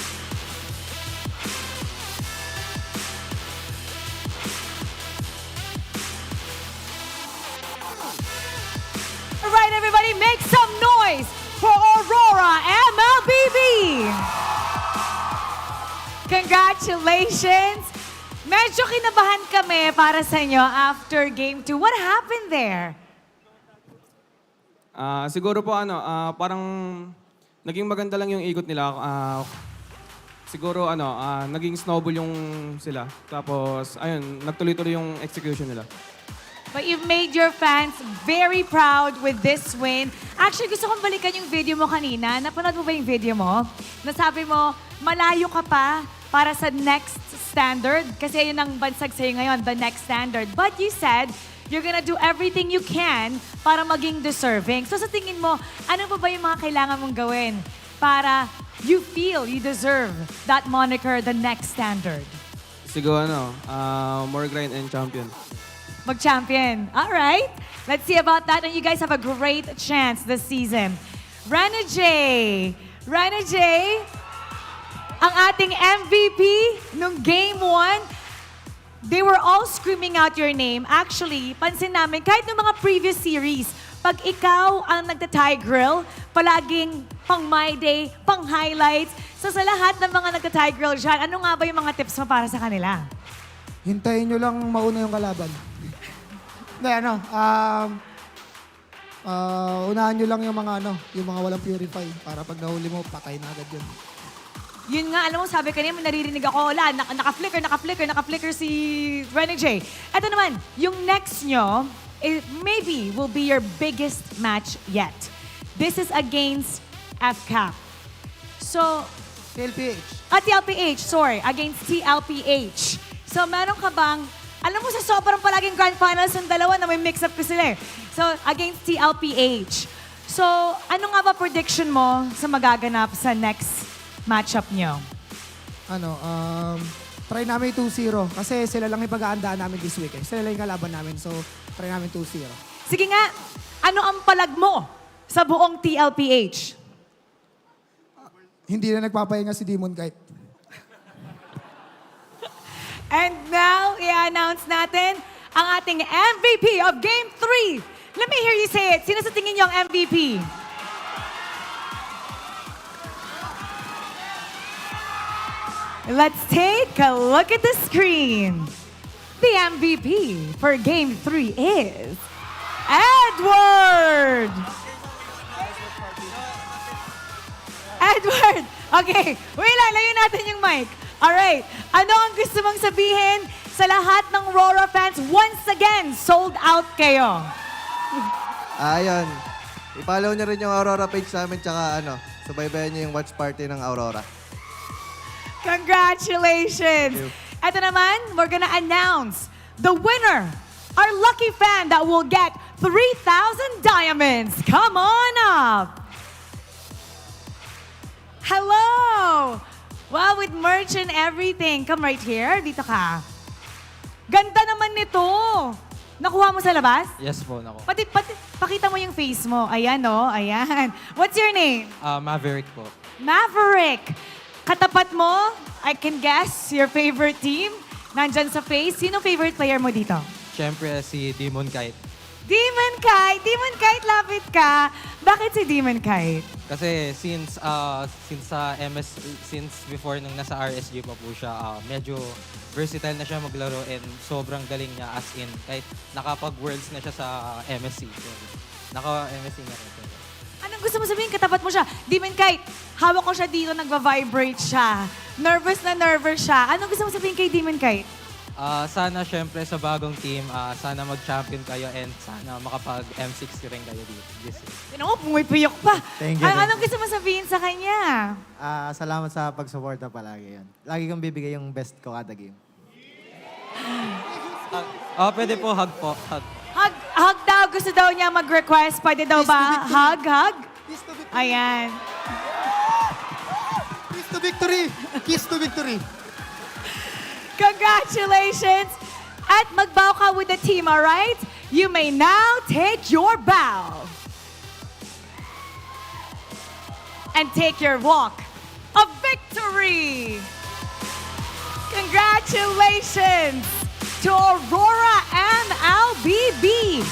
All right, everybody, make some noise for Aurora MLBB. Congratulations. Medyo kinabahan kami para sa inyo after game 2. What happened there? Siguro po parang naging maganda lang yung ikot nila. Siguro naging snowball yung sila. Tapos ayun, nagtuloy-tuloy yung execution nila. But you've made your fans very proud with this win. Actually, gusto kong balikan yung video mo kanina. Napanood mo ba yung video mo? Nasabi mo, malayo ka pa para sa next standard. Kasi yun ang bansag sa'yo ngayon, the next standard. But you said, you're gonna do everything you can para maging deserving. So sa tingin mo, ano ba yung mga kailangan mong gawin para you feel you deserve that moniker, the next standard? Siguro more grind and champion. Mag-champion. All right. Let's see about that. And you guys have a great chance this season. Rana J, ang ating MVP nung Game 1, they were all screaming out your name. Actually, pansin namin, kahit nung mga previous series, pag ikaw ang nagta-tie grill, palaging pang My Day, pang highlights. So sa lahat ng mga nagta-tie grill dyan, ano nga ba yung mga tips mo para sa kanila? Hintayin nyo lang mauna yung kalaban. Hindi, unahan nyo lang yung mga walang purify para pag nahuli mo, patay na agad yun. Yun nga, alam mo, sabi kanina, naririnig ako, naka-flicker si Renny J. Ito naman, yung next nyo, maybe will be your biggest match yet. This is against FCAP. So, TLPH. TLPH, sorry, against TLPH. So, meron ka bang, alam mo sa sobrang palaging grand finals ng dalawa na may mix-up ko sila eh. So, against TLPH. So, ano nga ba prediction mo sa magaganap sa next matchup nyo? Try namin 2-0 kasi sila lang yung pag-aandaan namin this week eh. Sila lang yung kalaban namin, so try namin 2-0. Sige nga, ano ang palag mo sa buong TLPH? Hindi na nagpapahinga si Demon Kite. And now, i-announce natin ang ating MVP of Game 3. Let me hear you say it. Sino sa tingin niyo ang MVP? Let's take a look at the screen. The MVP for Game 3 is Edward! Edward! Okay, wait lang, layo natin yung mic. Alright, ano ang gusto mong sabihin sa lahat ng RORA fans? Once again, sold out kayo. Ayun. I-follow nyo rin yung Aurora page namin tsaka subaybayan nyo yung watch party ng Aurora. Congratulations! Ito naman, we're gonna announce the winner, our lucky fan that will get 3,000 diamonds. Come on up! Hello! Wow, with merch and everything. Come right here. Dito ka. Ganda naman nito. Nakuha mo sa labas? Yes po, naku. Pakita mo yung face mo. Ayan, oh. Ayan. What's your name? Maverick po. Maverick. Katapat mo, I can guess, your favorite team. Nandyan sa face. Sino favorite player mo dito? Siyempre, si Demon Kite. Demon Kite! Demon Kite, lapit ka. Bakit si Demon Kite? Kasi since before nung nasa RSG pa po siya, medyo versatile na siya maglaro and sobrang galing niya as in kahit nakapag-worlds na siya sa MSC. So, naka-MSC na rin. Anong gusto mo sabihin? Katapat mo siya. Demon Kite, hawak ko siya dito, nagva-vibrate siya. Nervous na nervous siya. Anong gusto mo sabihin kay Demon Kite? Sana syempre sa bagong team, sana mag-champion kayo and sana makapag-M6 rin kayo this year. You know, pumipiyok pa. Thank you. Anong gusto mo sabihin sa kanya? Salamat sa pagsuporta palagi yan. Lagi kong bibigay yung best ko kada game. Pwede po, hug po. Hug. Hug daw. Gusto daw niya mag-request. Pwede daw ba? Hug? Kiss to victory. Ayan. Kiss to victory. Kiss to victory. Congratulations! At magbow ka with the team, all right? You may now take your bow. And take your walk of victory. Congratulations to Aurora MLBB.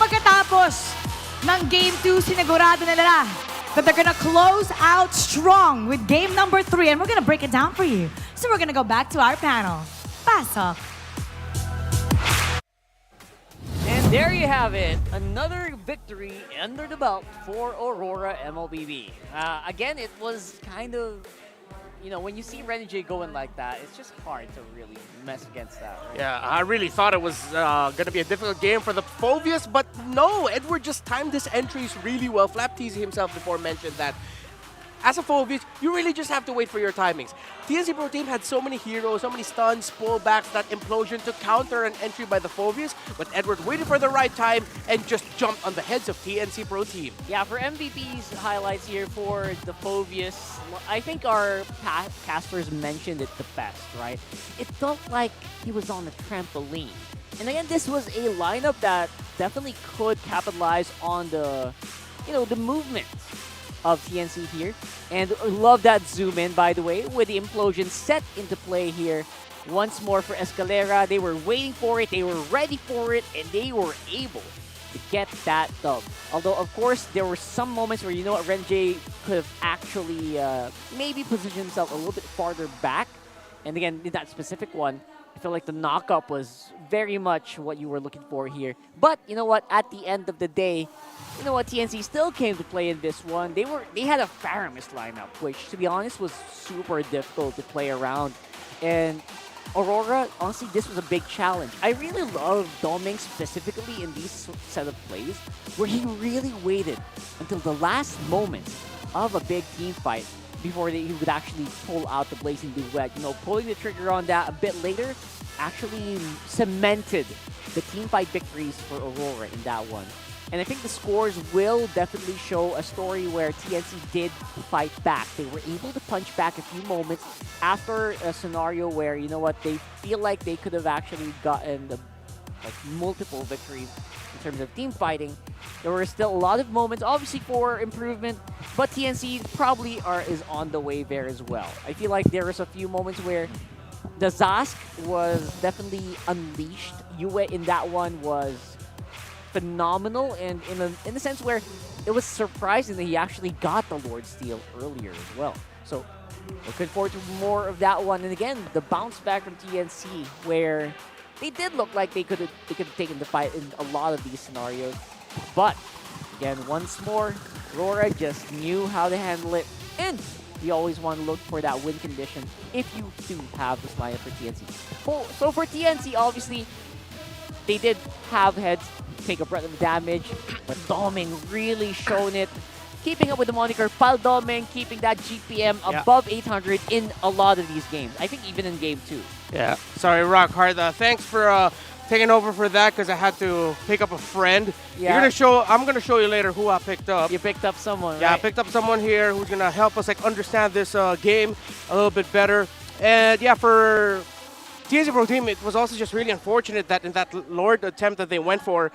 Pagkatapos ng Game 2, sinigurado na nila that they're gonna close out strong with game number 3, and we're gonna break it down for you. So we're gonna go back to our panel. Pasok. And there you have it, another victory under the belt for Aurora MLBB. Again, it was kind of, you know, when you see Renegade going like that, it's just hard to really mess against that, right? Yeah, I really thought it was going to be a difficult game for the Phobius, but no, Edward just timed his entries really well. Flap teasing himself before mentioned that as a Phobius, you really just have to wait for your timings. TNC Pro Team had so many heroes, so many stuns, pullbacks, that implosion to counter an entry by the Phobius, but Edward waited for the right time and just jumped on the heads of TNC Pro Team. Yeah, for MVP's highlights here for the Phobius, I think our casters mentioned it the best, right? It felt like he was on a trampoline. And again, this was a lineup that definitely could capitalize on the, you know, the movement of TNC here. And love that zoom in, by the way, with the implosion set into play here. Once more for Escalera. They were waiting for it, they were ready for it, and they were able to get that dub. Although, of course, there were some moments where, you know what, Renjay could have actually maybe positioned himself a little bit farther back. And again, in that specific one, I feel like the knockup was very much what you were looking for here. But, you know what, at the end of the day, you know what, TNC still came to play in this one. They had a Faramis lineup, which, to be honest, was super difficult to play around. And Aurora, honestly, this was a big challenge. I really love Doming specifically in these set of plays, where he really waited until the last moment of a big team fight before he would actually pull out the Blazing Duet. You know, pulling the trigger on that a bit later actually cemented the team fight victories for Aurora in that one. And I think the scores will definitely show a story where TNC did fight back. They were able to punch back a few moments after a scenario where, you know what, they feel like they could have actually gotten multiple victories in terms of team fighting. There were still a lot of moments, obviously, for improvement, but TNC probably is on the way there as well. I feel like there was a few moments where the Zask was definitely unleashed. Yue in that one was phenomenal, and in the sense where it was surprising that he actually got the Lord Steel earlier as well. So looking forward to more of that one. And again, the bounce back from TNC, where they did look like they could have taken the fight in a lot of these scenarios. But again, once more, RORA just knew how to handle it, and you always want to look for that win condition if you do have this lineup for TNC. So for TNC, obviously, they did have heads take a breath of damage, but Doming really shown it, keeping up with the moniker Pal Doming, keeping that GPM above 800 in a lot of these games. I think even in game 2. Yeah, sorry, Rockhard. Thanks for taking over for that, because I had to pick up a friend. Yeah. I'm gonna show you later who I picked up. You picked up someone, Yeah, right? I picked up someone here who's gonna help us understand this game a little bit better. And yeah, for TNC Pro Team, it was also just really unfortunate that in that Lord attempt that they went for,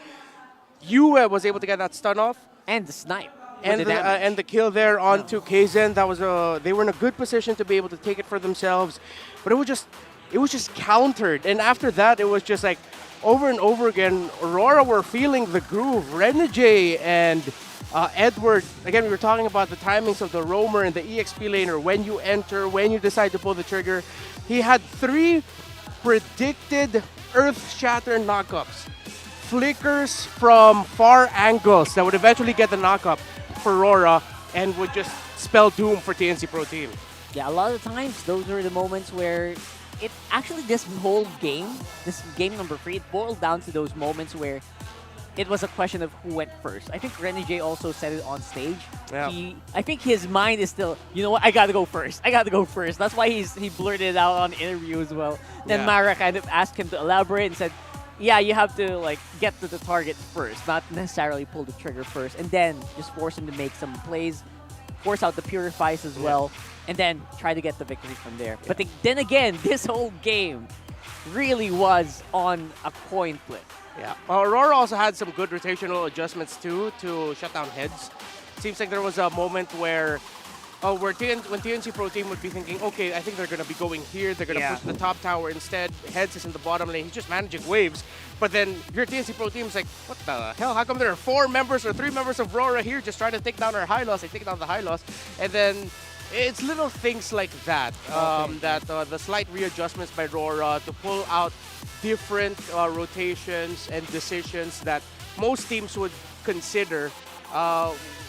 Yue was able to get that stun off. And the snipe. And the kill there onto Kaizen. That was they were in a good position to be able to take it for themselves, but it was just countered. And after that, it was just like over and over again. Aurora were feeling the groove. Renegade and Edward, again, we were talking about the timings of the roamer and the EXP laner, when you enter, when you decide to pull the trigger. He had 3 predicted Earth Shatter knockups. Flickers from far angles that would eventually get the knockup. for RORA and would just spell doom for TNC Pro Team. Yeah, a lot of times those were the moments where it actually, this whole game, this game number 3, it boiled down to those moments where it was a question of who went first. I think Renny J also said it on stage. Yeah. I think his mind is still, you know what, I gotta go first. I gotta go first. That's why he blurted it out on interview as well. Then Yeah. Mara kind of asked him to elaborate and said, yeah, you have to like get to the target first, not necessarily pull the trigger first, and then just force him to make some plays, force out the purifies as well, and then try to get the victory from there. But then again, this whole game really was on a coin flip. Yeah. Aurora also had some good rotational adjustments too to shut down heads. Seems like there was a moment where when TNC Pro Team would be thinking, okay, I think they're going to be going here. They're going to push the top tower instead. Heads is in the bottom lane. He's just managing waves. But then your TNC Pro Team's like, what the hell? How come there are 4 members or 3 members of RORA here just trying to take down our high loss? They take down the high loss. And then it's little things like that, the slight readjustments by RORA to pull out different rotations and decisions that most teams would consider.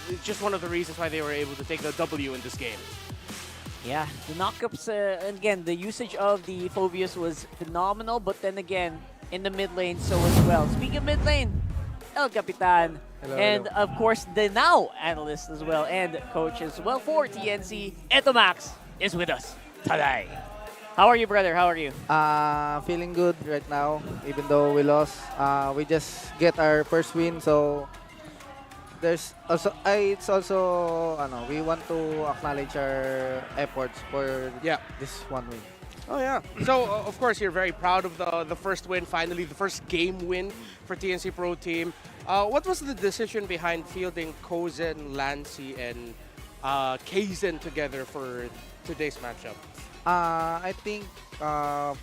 It's just one of the reasons why they were able to take the W in this game. Yeah, the knockups, and again, the usage of the Phobius was phenomenal, but then again, in the mid lane so as well. Speaking of mid lane, El Capitan, and of course the now analyst as well, and coach as well for TNC, Eto Max is with us today. How are you, brother? How are you? Feeling good right now, even though we lost. We just get our first win, so there's also it's also we want to acknowledge our efforts for this one win. Oh yeah. So of course you're very proud of the first win, finally the first game win for TNC Pro Team. What was the decision behind fielding Kozen, Lancy, and Kaizen together for today's matchup? I think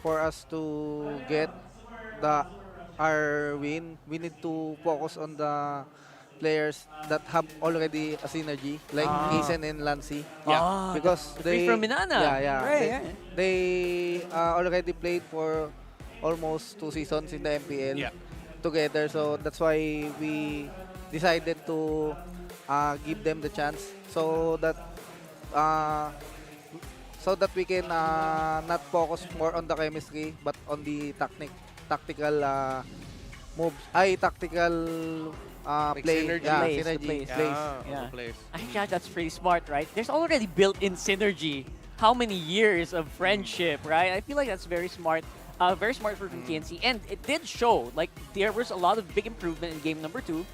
for us to get our win, we need to focus on the players that have already a synergy, like Kaizen and Lancy. Yeah. Because they from Minana. Yeah. Right, They already played for almost 2 seasons in the MPL together, so that's why we decided to give them the chance so that we can not focus more on the chemistry but on the tactical moves. Tactical Like play. synergy. Yeah, Plays, synergy. plays. Plays. Plays. I think that's pretty smart, right? There's already built-in synergy. How many years of friendship, right? I feel like that's very smart. Very smart for TNC. And it did show, like, there was a lot of big improvement in game number 2.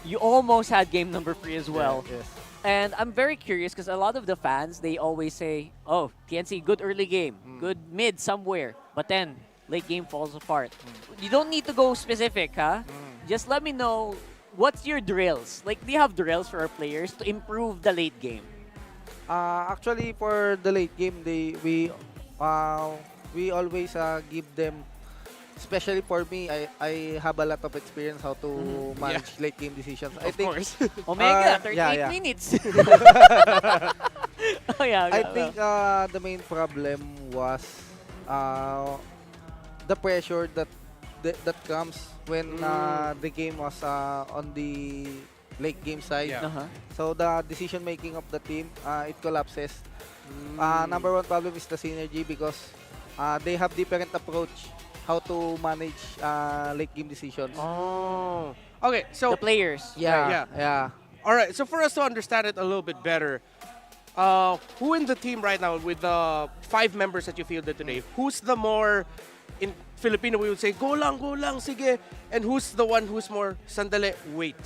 You almost had game number 3 as well. Yes. And I'm very curious because a lot of the fans, they always say, oh, TNC, good early game, good mid somewhere. But then, late game falls apart. You don't need to go specific, huh? Just let me know, what's your drills? Like, do you have drills for our players to improve the late game? Actually, for the late game, we always give them. Especially for me, I have a lot of experience how to manage late game decisions. I think Omega, 38 minutes. I think the main problem was the pressure that comes when the game was on the late game side. So the decision making of the team, it collapses. Number 1 problem is the synergy because they have different approach how to manage late game decisions. Oh. Okay, so the players. Yeah. All right, so for us to understand it a little bit better, who in the team right now with the 5 members that you fielded today, who's the more, in Filipino we would say, go lang, sige, and who's the one who's more, sandali, wait?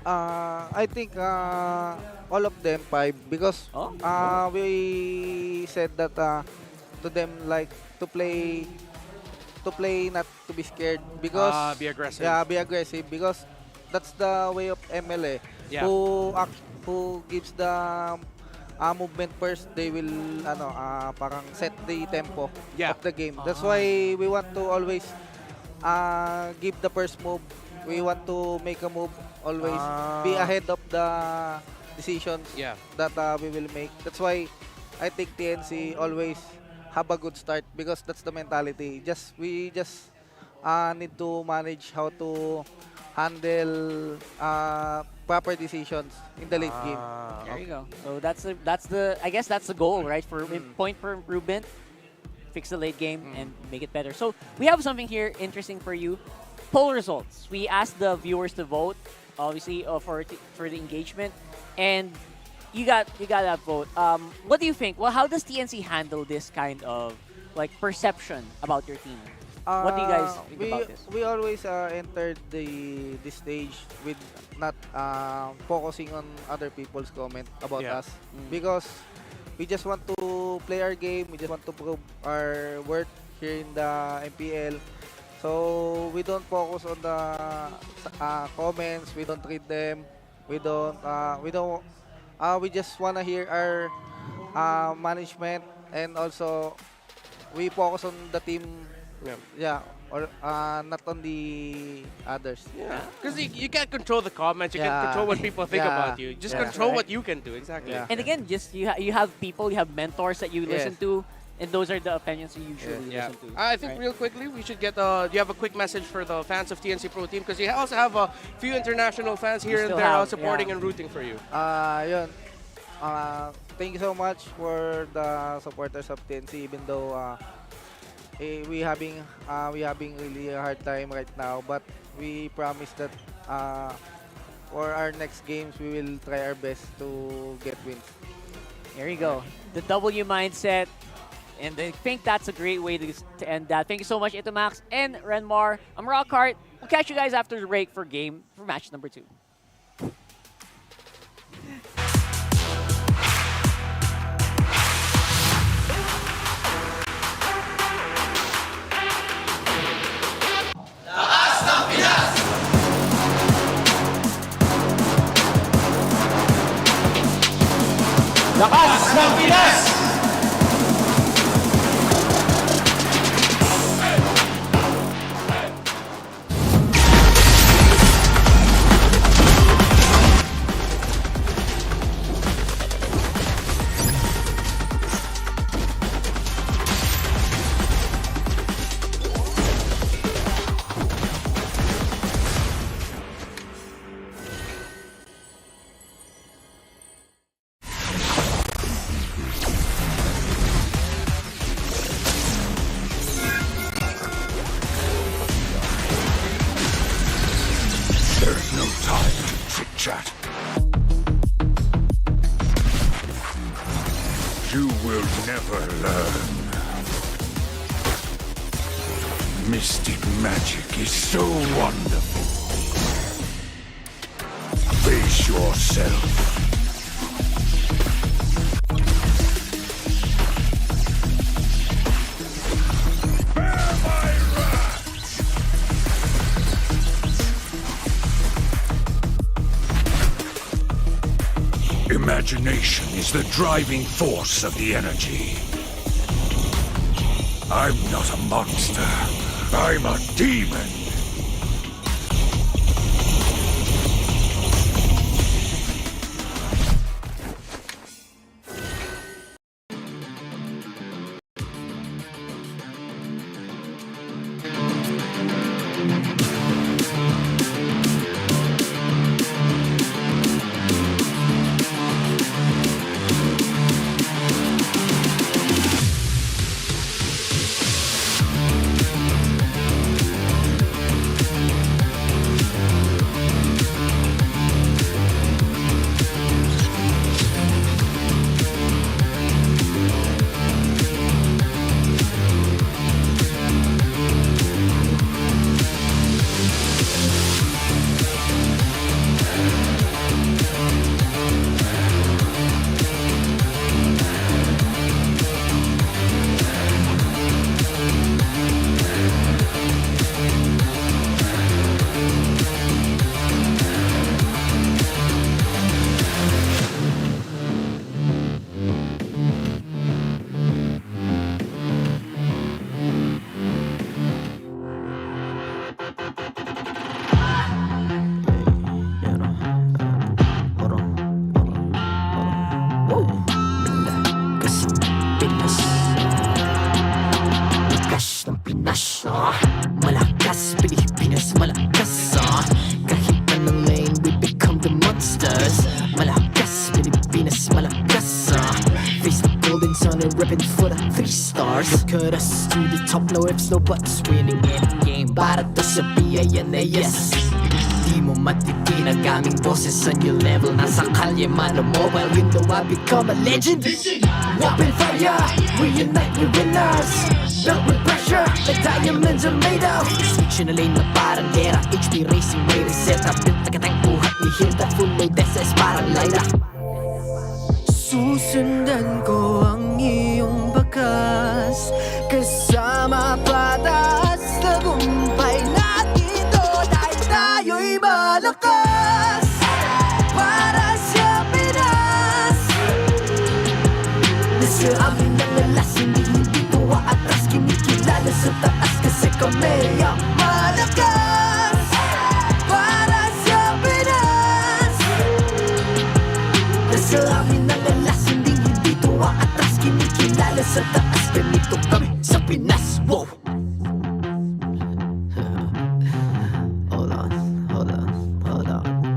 I think all of them 5 because we said that to them like to play not to be scared because be aggressive. Yeah, be aggressive because that's the way of MLA. Yeah. Who gives the movement first, they will parang set the tempo of the game. That's why we want to always give the first move. We want to make a move, always be ahead of the decisions that we will make. That's why I think TNC always have a good start because that's the mentality. We just need to manage how to handle proper decisions in the late game. There you go. So I guess that's the goal, right? For point for improvement, fix the late game and make it better. So we have something here interesting for you. Poll results. We asked the viewers to vote, obviously, for the engagement, and you got that vote. What do you think? Well, how does TNC handle this kind of like perception about your team? What do you guys think about this? We always entered this stage with not focusing on other people's comment about us because we just want to play our game. We just want to prove our worth here in the MPL. So we don't focus on the comments. We don't read them. We just wanna hear our management, and also we focus on the team. Or not on the others. Because you can't control the comments. You can't control what people think about you. Just control what you can do. Exactly. And again, just you have people, you have mentors that you listen to, and those are the opinions you usually listen to. I think real quickly, we should get, do you have a quick message for the fans of TNC Pro Team? Because you also have a few international fans here and there supporting and rooting for you. Thank you so much for the supporters of TNC, even though we having really a hard time right now, but we promise that for our next games, we will try our best to get wins. There you go. The W mindset. And I think that's a great way to end that. Thank you so much, Itomax and Renmar. I'm Rockhart. We'll catch you guys after the break for match number 2. Lakas ng Pinas! You will never learn. Mystic magic is so wonderful. Face yourself. Imagination is the driving force of the energy. I'm not a monster. I'm a demon. 3 stars. Look at us to the top, no ifs, no buts. Winning any game, para to sa PIN na yes. Di mo matitin ang aming boses on your level. Nasa kalye man o mobile, you know I become a legend. Open fire, reunite with winners. Built with pressure, like diamonds are made of. Switch na lane na parang gera, HP racing may reset up. Built na katang buhat, we hear that full load SS parang Lyra. Susundan ko ang iyong bakas, kasama patas, tagumpay natin ito dahil tayo'y malakas. Para sa Pinas, nasa amin ang alas, hindi ko atras, kinikilala sa taas kasi kami ang malakas. Para sa Pinas, nasa amin ang alas, hindi ko atras, kinikilala sa taas, ganito kami sa Pinas. Wow! Hold on.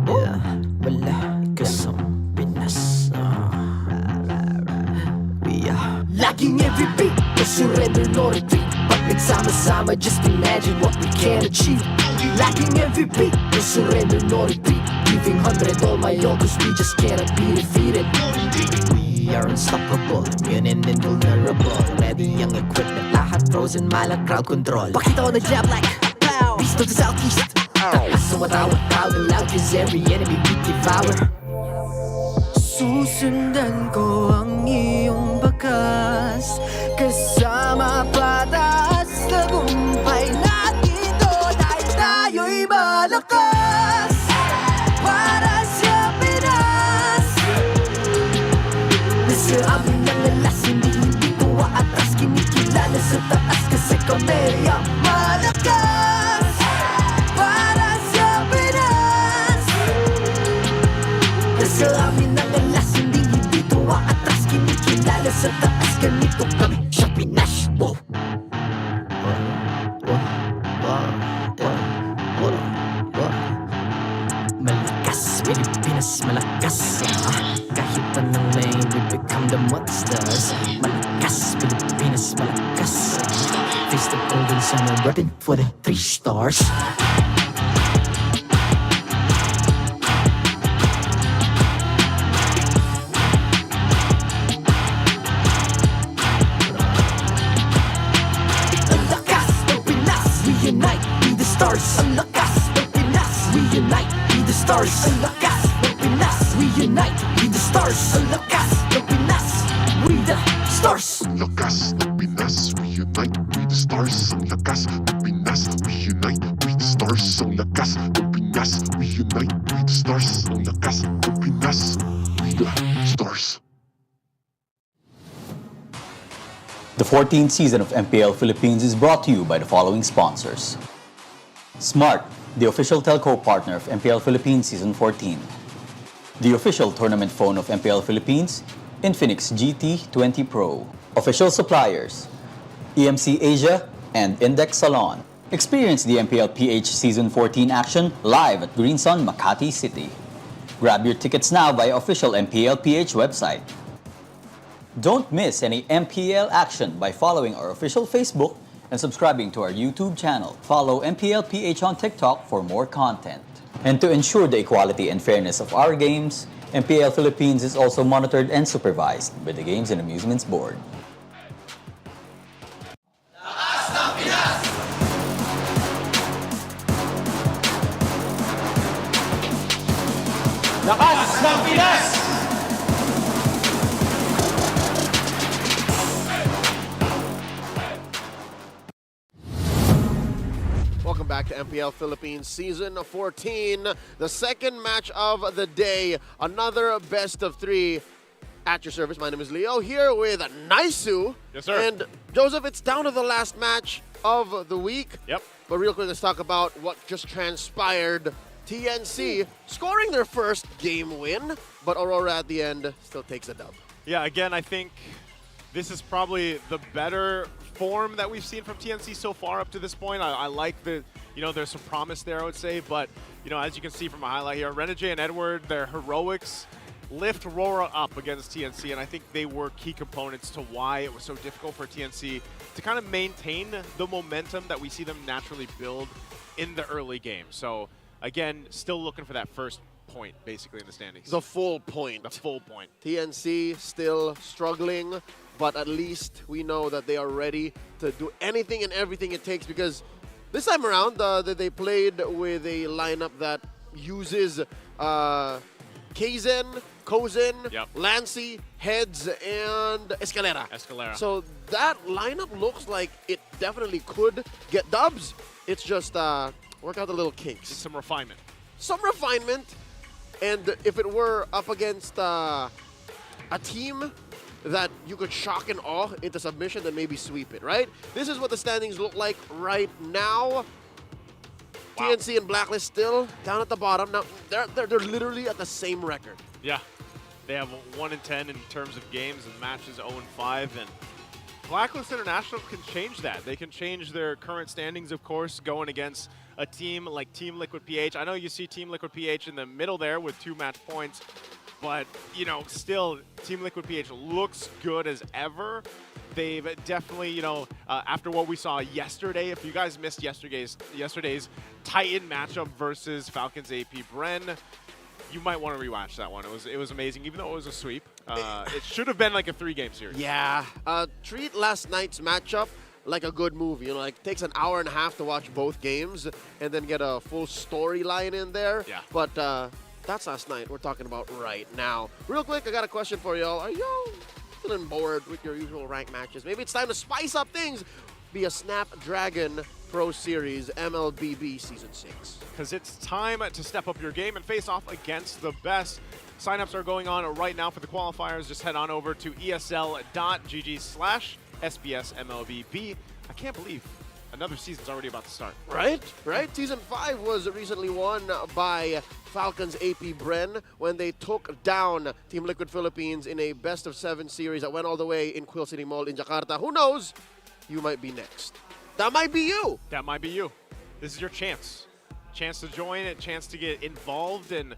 Yeah, wala ka sa Pinas. We are laging MVP, no surrender, no retreat. Pag nagsama-sama, just imagine what we can achieve. Laging MVP, no surrender, no retreat. Giving 100 all my all, cause we just cannot be defeated. We are unstoppable, immune and invulnerable. Ready ang equipment, lahat frozen, malang crowd control. Pakita ko na jab like pow, east to the southeast. Taas sa watawat, proud and loud, cause every enemy we devour. Susundan ko ang iyong bakas, kasama patas, tagumpay natin ito dahil tayo'y malakas. Para sa Pinas, nasa amin ang alas, hindi ko atras, kinikilala sa taas kasi kami ang malakas. Para sa Pinas, nasa amin ang alas, hindi ko atras, kinikilala sa taas, ganito kami sa Pinas. Wow! Malakas, Pilipinas, malakas. Kahit anong lane, we become the monsters. Malakas, Pilipinas, malakas. Face the golden sun and repping for the 3 stars. Ang lakas ng Pinas, reunite, be the stars. Ang lakas ng Pinas, reunite, be the stars. Ang lakas ng Pinas, reunite, be the stars. Ang lakas ng Pinas, we the stars. Ang lakas ng Pinas, reunite, we the stars. Ang lakas ng Pinas, reunite, we the stars. Ang lakas ng Pinas, reunite, we the stars. Ang lakas ng Pinas, we the stars. The 14th season of MPL Philippines is brought to you by the following sponsors. Smart, the official telco partner of MPL Philippines Season 14. The official tournament phone of MPL Philippines, Infinix GT20 Pro. Official suppliers, EMC Asia and Index Salon. Experience the TLPH Season 14 action live at Green Sun, Makati City. Grab your tickets now via official MPLPH website. Don't miss any MPL action by following our official Facebook and subscribing to our YouTube channel. Follow MPLPH on TikTok for more content. And to ensure the equality and fairness of our games, MPL Philippines is also monitored and supervised by the Games and Amusements Board. Lakas ng Pinas! Welcome back to MPL Philippines Season 14. The second match of the day. Another best of 3 at your service. My name is Leo, here with Naisu. Yes, sir. And Joseph, it's down to the last match of the week. Yep. But real quick, let's talk about what just transpired. TNC scoring their first game win, but Aurora at the end still takes a dub. Yeah, again, I think this is probably the better form that we've seen from TNC so far up to this point. I like the, there's some promise there, I would say. But, as you can see from a highlight here, Renegade and Edward, their heroics lift RORA up against TNC, and I think they were key components to why it was so difficult for TNC to kind of maintain the momentum that we see them naturally build in the early game. So again, still looking for that first point, basically, in the standings. The full point. The full point. TNC still struggling, but at least we know that they are ready to do anything and everything it takes, because this time around, they played with a lineup that uses Kaizen, Kozen, Lancy, Heads, and Escalera. So that lineup looks like it definitely could get dubs. It's just work out the little kinks. Some refinement. Some refinement. And if it were up against a team that you could shock and awe into submission, then maybe sweep it, right? This is what the standings look like right now. Wow. TNC and Blacklist still down at the bottom. Now, they're literally at the same record. Yeah. They have 1-10 in terms of games and matches, 0-5. And Blacklist International can change that. They can change their current standings, of course, going against a team like Team Liquid PH. I know you see Team Liquid PH in the middle there with 2 match points, but, you know, still, Team Liquid PH looks good as ever. They've definitely, you know, after what we saw yesterday, if you guys missed yesterday's Titan matchup versus Falcons AP Bren, you might want to rewatch that one. It was amazing, even though it was a sweep. It should have been like a 3-game series. Yeah. Treat last night's matchup like a good movie. You know, like, it takes an hour and a half to watch both games and then get a full storyline in there. Yeah. But that's last night. We're talking about right now. Real quick, I got a question for y'all. Are y'all feeling bored with your usual ranked matches? Maybe it's time to spice up things. Be a Snapdragon Pro Series MLBB Season 6. Because it's time to step up your game and face off against the best. Signups are going on right now for the qualifiers. Just head on over to esl.gg/SBSMLBB. I can't believe another season's already about to start. Right? Season 5 was recently won by Falcons AP Bren when they took down Team Liquid Philippines in a best-of-7 series that went all the way in Quill City Mall in Jakarta. Who knows? You might be next. That might be you. That might be you. This is your chance. Chance to join, a chance to get involved. And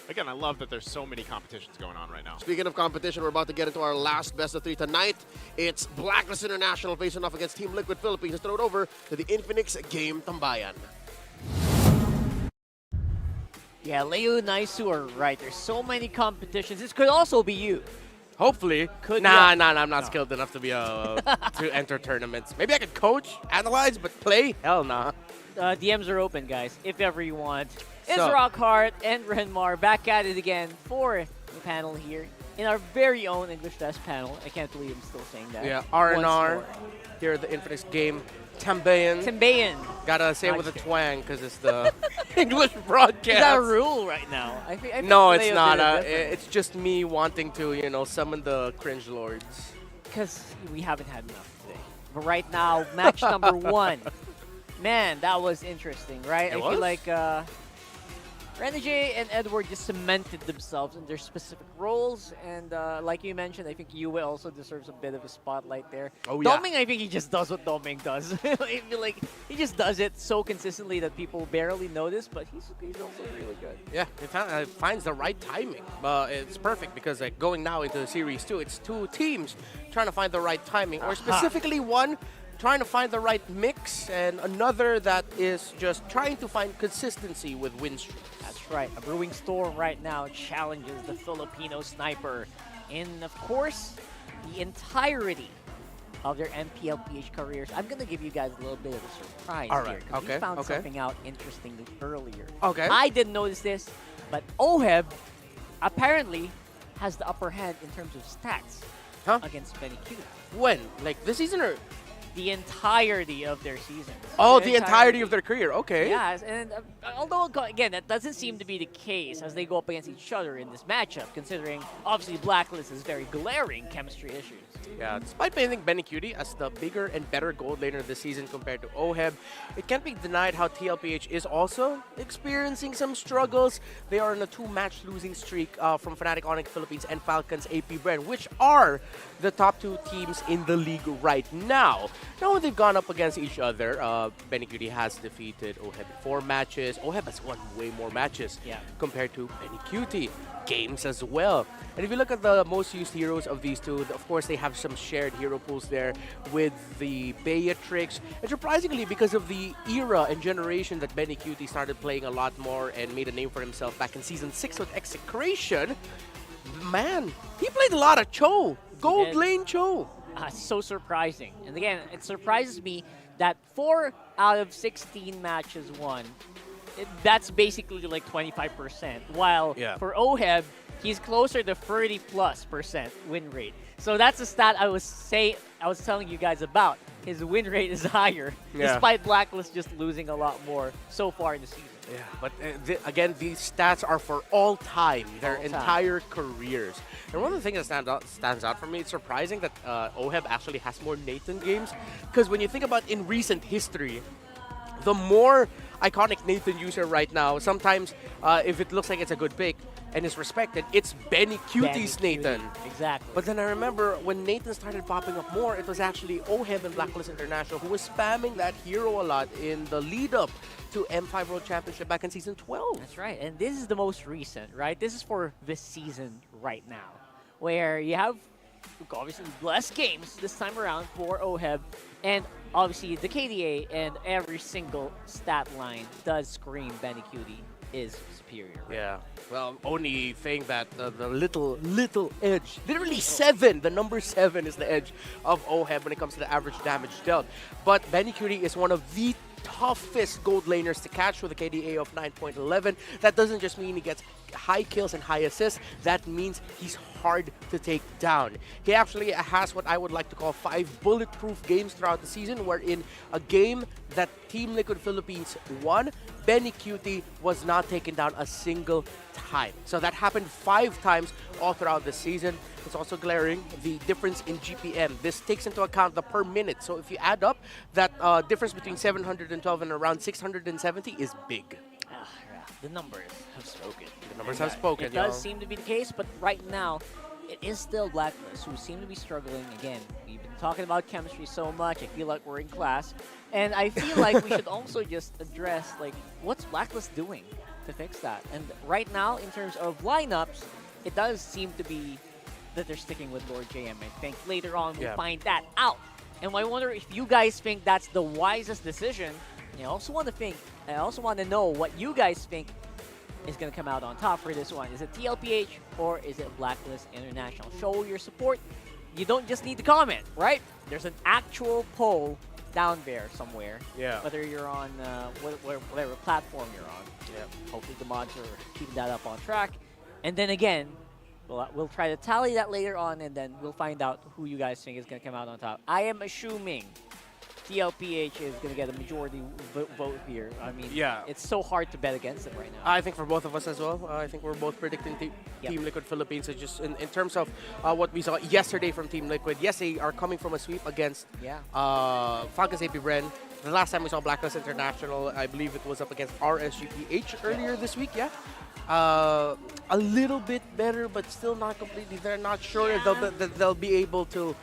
again, I love that there's so many competitions going on right now. Speaking of competition, we're about to get into our last best-of-3 tonight. It's Blacklist International facing off against Team Liquid Philippines. Let's throw it over to the Infinix Game Tambayan. Yeah, Leo and Naisu are right. There's so many competitions. This could also be you. Hopefully. Could I'm not skilled enough to be to enter tournaments. Maybe I could coach, analyze, but play? Hell nah. DMs are open, guys, if ever you want. It's Rockhart and Renmar back at it again for the panel here in our very own English Test panel. I can't believe I'm still saying that. Yeah, R&R here at the Infinix Game Tambayan. Gotta say it with a twang because it's the English broadcast. Is that a rule right now? I think no, it's not. It's just me wanting to, you know, summon the cringe lords. Because we haven't had enough today. But right now, match number 1. Man, that was interesting, right? I feel like Renegade and Edward just cemented themselves in their specific roles, and like you mentioned, I think Yue also deserves a bit of a spotlight there. Oh, yeah. Doming, I think he just does what Doming does. I feel like he just does it so consistently that people barely notice, but he's also really good. Yeah, he finds the right timing. It's perfect because like going now into Series 2, it's 2 teams trying to find the right timing, or specifically one trying to find the right mix, and another that is just trying to find consistency with win streaks. That's right. A brewing storm right now challenges the Filipino sniper in, of course, the entirety of their MPLPH careers. I'm going to give you guys a little bit of a surprise here, because we found something out interesting earlier. I didn't notice this, but Oheb apparently has the upper hand in terms of stats against BennyQT. When? Like this season or? The entirety of their season. Oh, the entirety of their career. Okay. Yes, and although, again, that doesn't seem to be the case as they go up against each other in this matchup, considering, obviously, Blacklist has very glaring chemistry issues. Yeah, despite painting BennyQT as the bigger and better gold laner this season compared to Oheb, it can't be denied how TLPH is also experiencing some struggles. They are on a 2-match losing streak from Fnatic Onyx Philippines and Falcons AP Bren, which are the top 2 teams in the league right now. Now they've gone up against each other. BennyQT has defeated Oheb in 4 matches. Oheb has won way more matches compared to BennyQT. Games as well. And if you look at the most used heroes of these two, of course they have some shared hero pools there with the Beatrix. And surprisingly, because of the era and generation that BennyQT started playing a lot more and made a name for himself back in Season 6 with Execration, man, he played a lot of Cho. Gold lane Cho. So surprising. And again, it surprises me that 4 out of 16 matches won. That's basically like 25%. While for Oheb, he's closer to 30+% win rate. So that's a stat I was telling you guys about. His win rate is higher, despite Blacklist just losing a lot more so far in the season. Yeah, but again, these stats are for all time, their entire careers. And one of the things that stands out for me, it's surprising that Oheb actually has more Nathan games. Because when you think about in recent history, the more iconic Nathan user right now, sometimes if it looks like it's a good pick and is respected, it's BennyQT's Nathan. Exactly. But then I remember when Nathan started popping up more, it was actually Oheb and Blacklist International who was spamming that hero a lot in the lead up to M5 World Championship back in Season 12. That's right. And this is the most recent, right? This is for this season right now, where you have obviously less games this time around for Oheb, and obviously the KDA and every single stat line does scream BennyQT is superior. Right? Yeah. Well, only thing that the little edge, literally 7, the number 7 is the edge of Oheb when it comes to the average damage dealt. But BennyQT is one of the toughest gold laners to catch with a KDA of 9.11. That doesn't just mean he gets high kills and high assists. That means he's hard to take down. He actually has what I would like to call 5 bulletproof games throughout the season, wherein a game that Team Liquid Philippines won, BennyQT was not taken down a single time. So that happened 5 times all throughout the season. It's also glaring, the difference in GPM. This takes into account the per minute. So if you add up, that difference between 712 and around 670 is big. The numbers have spoken. The numbers have spoken, It does seem to be the case, but right now, it is still Blacklist who seem to be struggling. Again, we've been talking about chemistry so much, I feel like we're in class. And I feel like we should also just address, like, what's Blacklist doing to fix that? And right now, in terms of lineups, it does seem to be that they're sticking with Lord JM. I think later on we'll find that out. And I wonder if you guys think that's the wisest decision. And I also want to know what you guys think is going to come out on top for this one. Is it TLPH or is it Blacklist International? Show your support. You don't just need to comment, right? There's an actual poll down there somewhere. Yeah. Whether you're on whatever platform you're on. Yeah. Hopefully the mods are keeping that up on track. And then again, we'll try to tally that later on, and then we'll find out who you guys think is going to come out on top. I am assuming TLPH is going to get a majority vote here. I mean, it's so hard to bet against it right now. I think for both of us as well. I think we're both predicting Team Liquid Philippines. So just in terms of what we saw yesterday from Team Liquid, yes, they are coming from a sweep against Falcons AP Bren. The last time we saw Blacklist International, I believe it was up against RSGPH earlier this week, a little bit better, but still not completely there. Not sure if they'll be able to,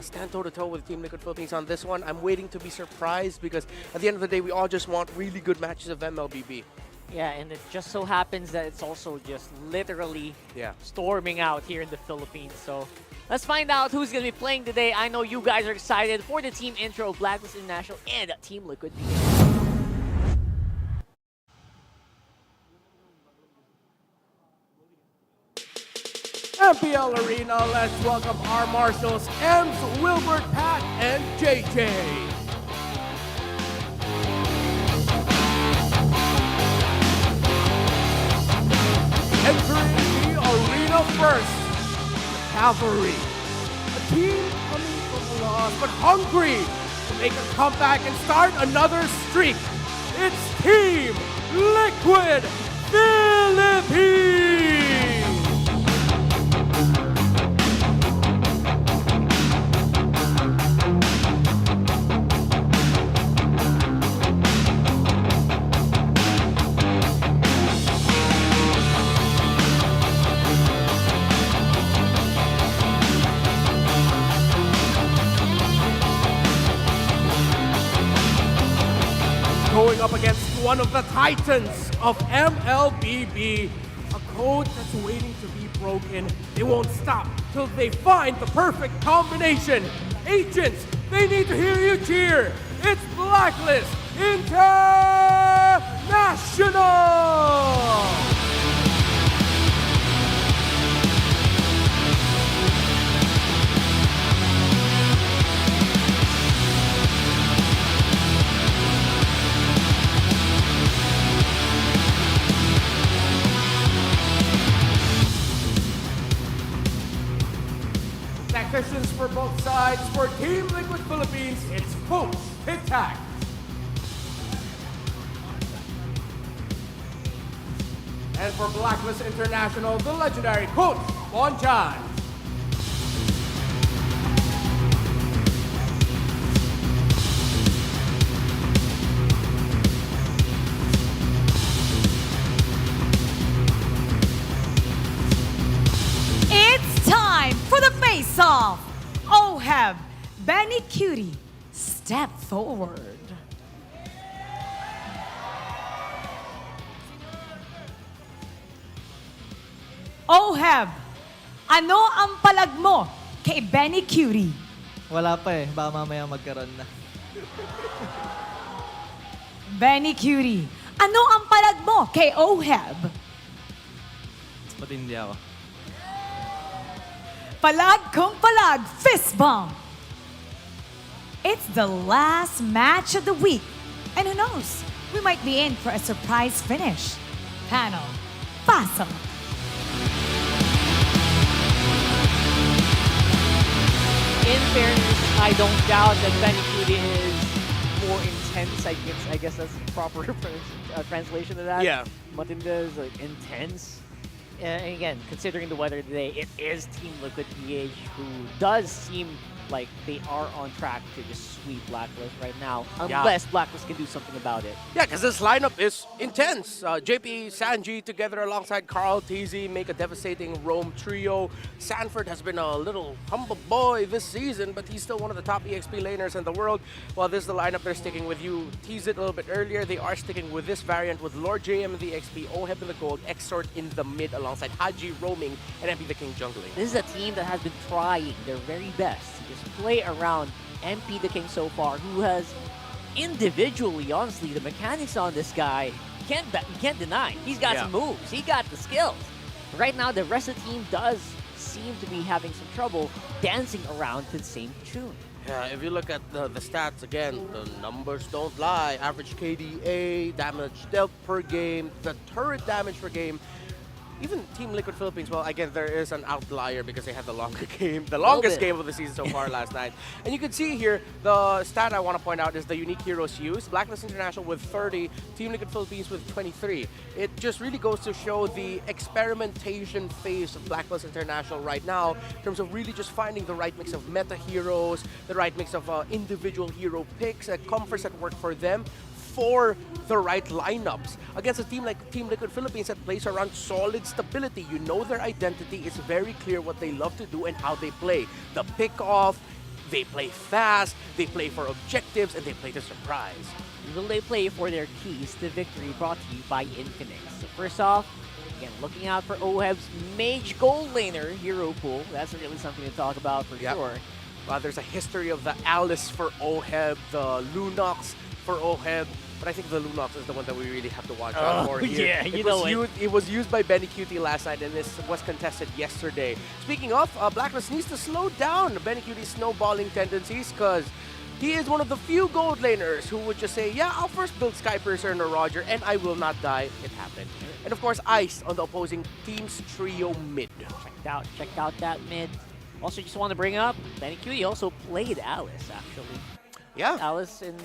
stand toe-to-toe with Team Liquid Philippines on this one. I'm waiting to be surprised because at the end of the day, we all just want really good matches of MLBB. Yeah, and it just so happens that it's also just literally storming out here in the Philippines. So let's find out who's going to be playing today. I know you guys are excited for the team intro of Blacklist International and Team Liquid. MPL Arena, let's welcome our marshals, Ems, Wilbert, Pat, and JJ. Entering the arena first, the Cavalry. A team coming from a loss, but hungry to make a comeback and start another streak. It's Team Liquid Philippines! going up against one of the titans of MLBB. A code that's waiting to be broken. They won't stop till they find the perfect combination. Agents, they need to hear you cheer. It's Blacklist International! Tacticians for both sides. For Team Liquid Philippines, it's Coach Hitak. And for Blacklist International, the legendary Coach Bonjan. It's time for the face-off. Oheb, BennyQT, step forward. Oheb, ano ang palag mo kay BennyQT? Wala pa eh. Baka mamaya magkaroon na. BennyQT, ano ang palag mo kay Oheb? Matindi ako. Palag kung palag, fist bump. It's the last match of the week. And who knows, we might be in for a surprise finish. Panel, pasok. In fairness, I don't doubt that BennyQT is more intense. I guess that's the proper translation of that. Yeah. Matinda is like intense. And again, considering the weather today, it is Team Liquid PH who does seem like they are on track to just sweep Blacklist right now, unless Blacklist can do something about it. Yeah, because this lineup is intense. JP, Sanji together alongside Carl, TZ make a devastating roam trio. Sanford has been a little humble boy this season, but he's still one of the top EXP laners in the world. While this is the lineup they're sticking with, you teased it a little bit earlier, they are sticking with this variant with Lord JM in the XP, Oheb in the gold, Exort in the mid alongside Haji roaming, and MP the King jungling. This is a team that has been trying their very best to just play around MP the King so far, who has individually, honestly, the mechanics on this guy, you can't deny. He's got some moves. He got the skills. Right now, the rest of the team does seem to be having some trouble dancing around to the same tune. Yeah, if you look at the stats, again, the numbers don't lie. Average KDA, damage dealt per game, the turret damage per game. Even Team Liquid Philippines, well, again, there is an outlier because they had the longer game, the longest game of the season so far last night. And you can see here, the stat I want to point out is the unique heroes used. Blacklist International with 30, Team Liquid Philippines with 23. It just really goes to show the experimentation phase of Blacklist International right now in terms of really just finding the right mix of meta heroes, the right mix of individual hero picks, comforts that work for them, for the right lineups against a team like Team Liquid Philippines that plays around solid stability. You know their identity. It's very clear what they love to do and how they play. The pick-off, they play fast, they play for objectives, and they play to surprise. Will they play for their keys to victory, brought to you by Infinix? So first off, again, looking out for Oheb's Mage Gold Laner hero pool. That's really something to talk about for sure. There's a history of the Alice for Oheb, the Lunox for Oheb, but I think the Lunox is the one that we really have to watch out for here. Yeah, you know it. It was used by BennyQT last night, and this was contested yesterday. Speaking of, Blacklist needs to slow down BennyQT's snowballing tendencies, because he is one of the few gold laners who would just say, yeah, I'll first build Skypiercer and a Roger, and I will not die. It happened. And of course, Ice on the opposing team's trio mid. Check out that mid. Also, just want to bring up, BennyQT also played Alice, actually. Yeah. Alice in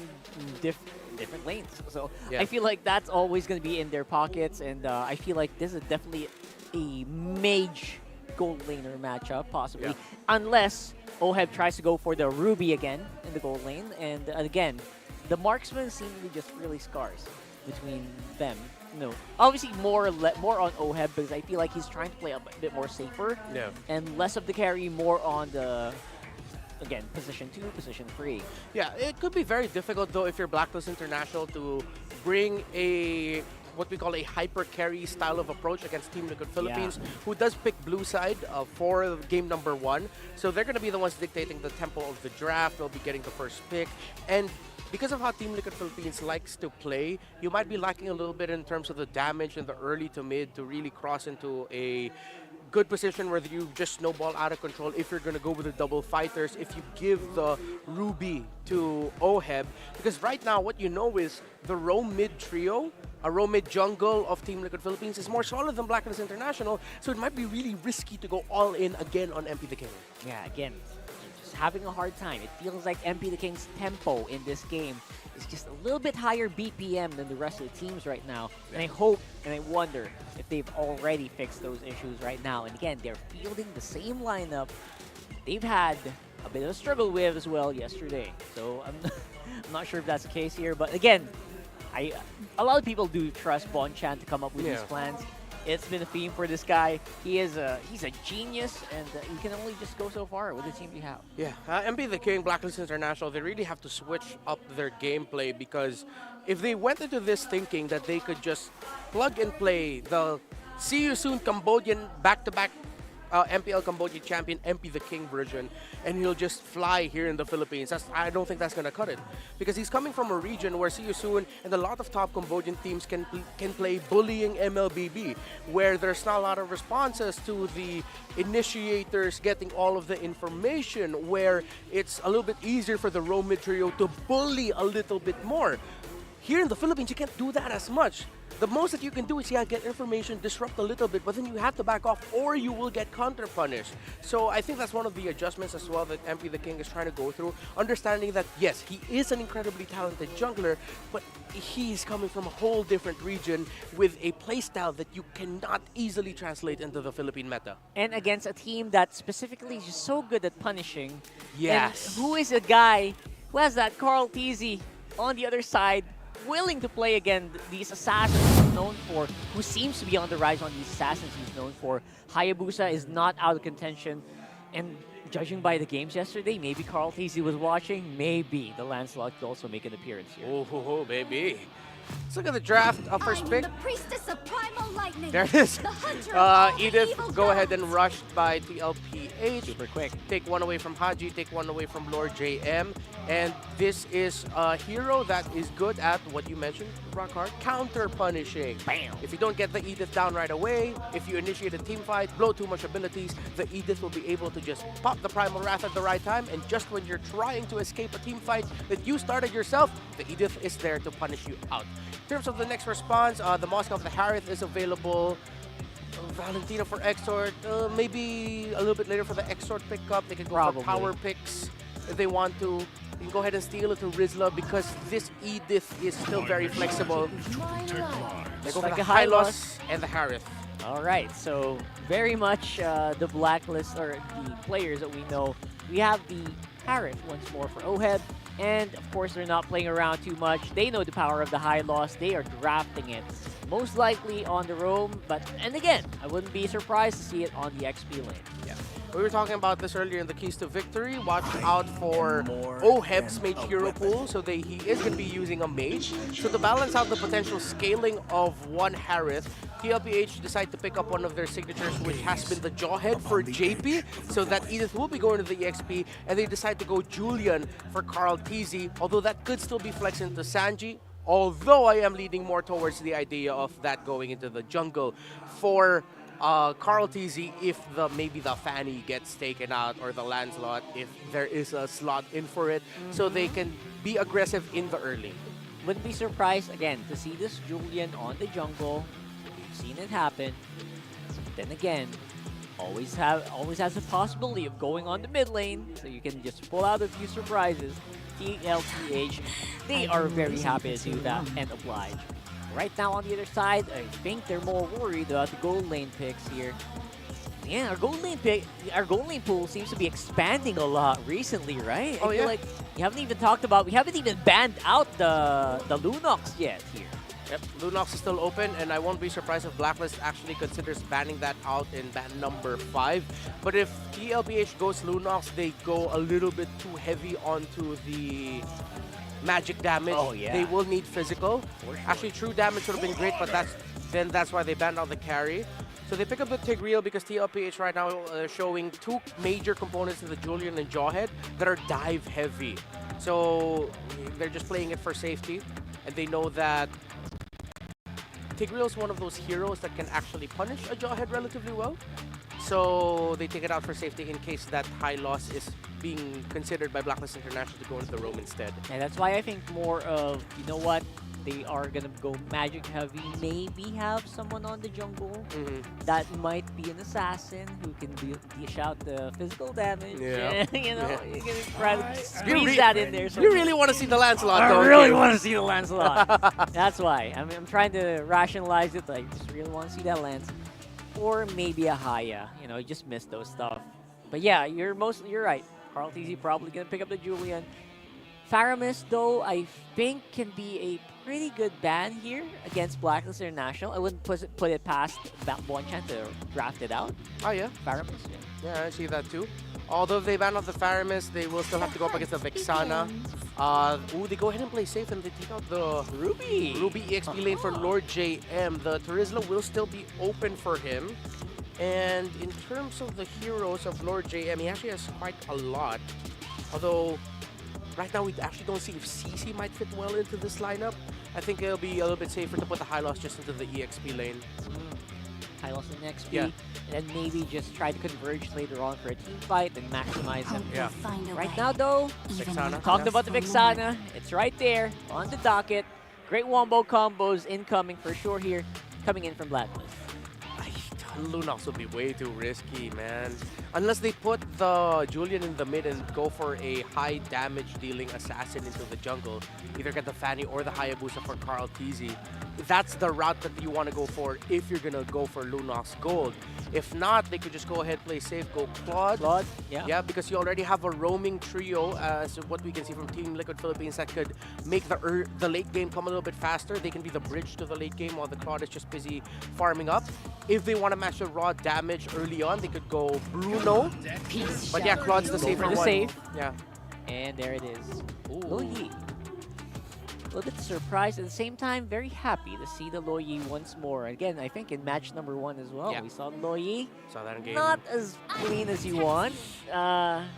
different lanes. So I feel like that's always going to be in their pockets, and I feel like this is definitely a mage gold laner matchup, possibly. Unless Oheb tries to go for the Ruby again in the gold lane. And again, the marksman seem to be just really scarce between them. No, obviously more on Oheb, because I feel like he's trying to play a bit more safer, and less of the carry, more on the again, position 2, position 3. Yeah, it could be very difficult though if you're Blacklist International to bring a what we call a hyper carry style of approach against Team Liquid Philippines, who does pick blue side for game number 1. So they're going to be the ones dictating the tempo of the draft. They'll be getting the first pick. And because of how Team Liquid Philippines likes to play, you might be lacking a little bit in terms of the damage in the early to mid to really cross into a good position where you just snowball out of control if you're going to go with the double fighters, if you give the Ruby to Oheb. Because right now, what you know is the roam mid trio, a roam mid jungle of Team Liquid Philippines is more solid than Blacklist International, so it might be really risky to go all in again on MP the King. Yeah, again, just having a hard time. It feels like MP the King's tempo in this game is just a little bit higher BPM than the rest of the teams right now. And I hope and I wonder if they've already fixed those issues right now. And again, they're fielding the same lineup they've had a bit of a struggle with as well yesterday. So I'm not sure if that's the case here. But again, a lot of people do trust Bonchan to come up with these plans. It's been a theme for this guy. He's a genius, and you can only just go so far with the team you have. Yeah, MP the King, Blacklist International, they really have to switch up their gameplay, because if they went into this thinking that they could just plug and play the see you soon Cambodian back-to-back MPL Cambodia champion MP the King version, and he'll just fly here in the Philippines, I don't think that's going to cut it. Because he's coming from a region where See You Soon and a lot of top Cambodian teams can play bullying MLBB, where there's not a lot of responses to the initiators getting all of the information, where it's a little bit easier for the roam mid trio to bully a little bit more. Here in the Philippines, you can't do that as much. The most that you can do is, get information, disrupt a little bit, but then you have to back off or you will get counter-punished. So I think that's one of the adjustments as well that MP the King is trying to go through, understanding that, yes, he is an incredibly talented jungler, but he's coming from a whole different region with a playstyle that you cannot easily translate into the Philippine meta. And against a team that specifically is just so good at punishing. Yes. And who is a guy who has that Carl Teasy on the other side, willing to play again these assassins he's known for, who seems to be on the rise on these assassins he's known for. Hayabusa is not out of contention, and judging by the games yesterday, maybe Carl Teasy was watching, maybe the Lancelot could also make an appearance here. Oh, baby. Let's look at the draft. First pick. The priestess of primal lightning. There it is. The hunter of all Edith, evil go ahead gods. and rushed by TLPH. Super quick. Take one away from Haji, take one away from Lord JM. And this is a hero that is good at what you mentioned, Rockhard, counter punishing. Bam! If you don't get the Edith down right away, if you initiate a team fight, blow too much abilities, the Edith will be able to just pop the Primal Wrath at the right time, and just when you're trying to escape a team fight that you started yourself, the Edith is there to punish you out. In terms of the next response, the Mosque of the Harith is available. Valentina for Exort, maybe a little bit later for the Exort pickup. They can go for power picks if they want to. You can go ahead and steal it to Rizla, because this Edith is still very flexible. They go for like the a high Hylos and the Harith. All right, so very much the Blacklist, or the players that we know. We have the Harith once more for Oheb, and of course they're not playing around too much. They know the power of the high loss. They are drafting it, most likely on the roam, and again, I wouldn't be surprised to see it on the XP lane. Yeah. We were talking about this earlier in the Keys to Victory. Watch out for Oheb's Mage Hero pool. So he is going to be using a Mage. So to balance out the potential scaling of one Harith, TLPH decided to pick up one of their signatures, which has been the Jawhead for JP. So that Edith will be going to the EXP. And they decide to go Julian for Carl Teasy. Although that could still be flexed into Sanji. Although I am leaning more towards the idea of that going into the jungle for Carl Teasy, if maybe the Fanny gets taken out, or the Lancelot, if there is a slot in for it, so they can be aggressive in the early. Wouldn't be surprised, again, to see this Julian on the jungle. We've seen it happen. Then again, always has the possibility of going on the mid lane, so you can just pull out a few surprises. TLPH, they are very happy to do that and oblige. Right now on the other side, I think they're more worried about the gold lane picks here. Yeah, our gold lane pool seems to be expanding a lot recently, right? I feel like we haven't even banned out the Lunox yet here. Yep, Lunox is still open, and I won't be surprised if Blacklist actually considers banning that out in ban number 5. But if TLPH goes Lunox, they go a little bit too heavy onto the magic damage. Oh, yeah. They will need physical. Actually, true damage would have been great, but that's why they banned out the carry. So they pick up the Tigreal because TLPH right now showing 2 major components in the Julian and Jawhead that are dive heavy. So they're just playing it for safety, and they know that Tigreal is one of those heroes that can actually punish a Jawhead relatively well. So they take it out for safety in case that high loss is being considered by Blacklist International to go into the roam instead. And that's why I think more of, you know what, they are going to go magic heavy, maybe have someone on the jungle that might be an assassin who can dish out the physical damage. Yeah. You know, you're going to try to squeeze that in there. You really want to see the Lancelot, I don't really you? want to see the Lancelot. That's why. I mean, I'm trying to rationalize it. I just really want to see that Lance. Or maybe a Haya. You know, you just miss those stuff. But yeah, you're right. Carl TZ probably going to pick up the Julian. Faramis, though, I think can be a pretty good ban here against Blacklist International. I wouldn't put it past Bonchan to draft it out. Oh, yeah. Faramis, yeah. I see that too. Although if they ban off the Faramis, they will still have to go up against the Vexana. They go ahead and play safe and they take out the Ruby EXP lane for Lord JM. The Terizla will still be open for him. And in terms of the heroes of Lord JM, he actually has quite a lot. Although, right now we actually don't see if CC might fit well into this lineup. I think it'll be a little bit safer to put the Hylos just into the EXP lane. Hylos in XP, yeah. And then maybe just try to converge later on for a team fight and maximize them. Yeah. Right now, though, Vexana. Talked about the Vexana. It's right there on the docket. Great wombo combos incoming for sure here, coming in from Blacklist. Lunox would be way too risky, man. Unless they put the Julian in the mid and go for a high damage dealing assassin into the jungle. Either get the Fanny or the Hayabusa for Carl TZ. That's the route that you want to go for if you're going to go for Lunox Gold. If not, they could just go ahead, play safe, go Claude. Yeah. Yeah, because you already have a roaming trio, as what we can see from Team Liquid Philippines, that could make the late game come a little bit faster. They can be the bridge to the late game while the Claude is just busy farming up. If they want to match the raw damage early on, they could go Bruno. But yeah, Claude's the safer one. Safe. Yeah. And there it is. Loyi. A little bit surprised, at the same time, very happy to see the Loyi once more. Again, I think in match number 1 as well. Yeah. We saw Loyi. Saw that in game. Not as clean as you want. It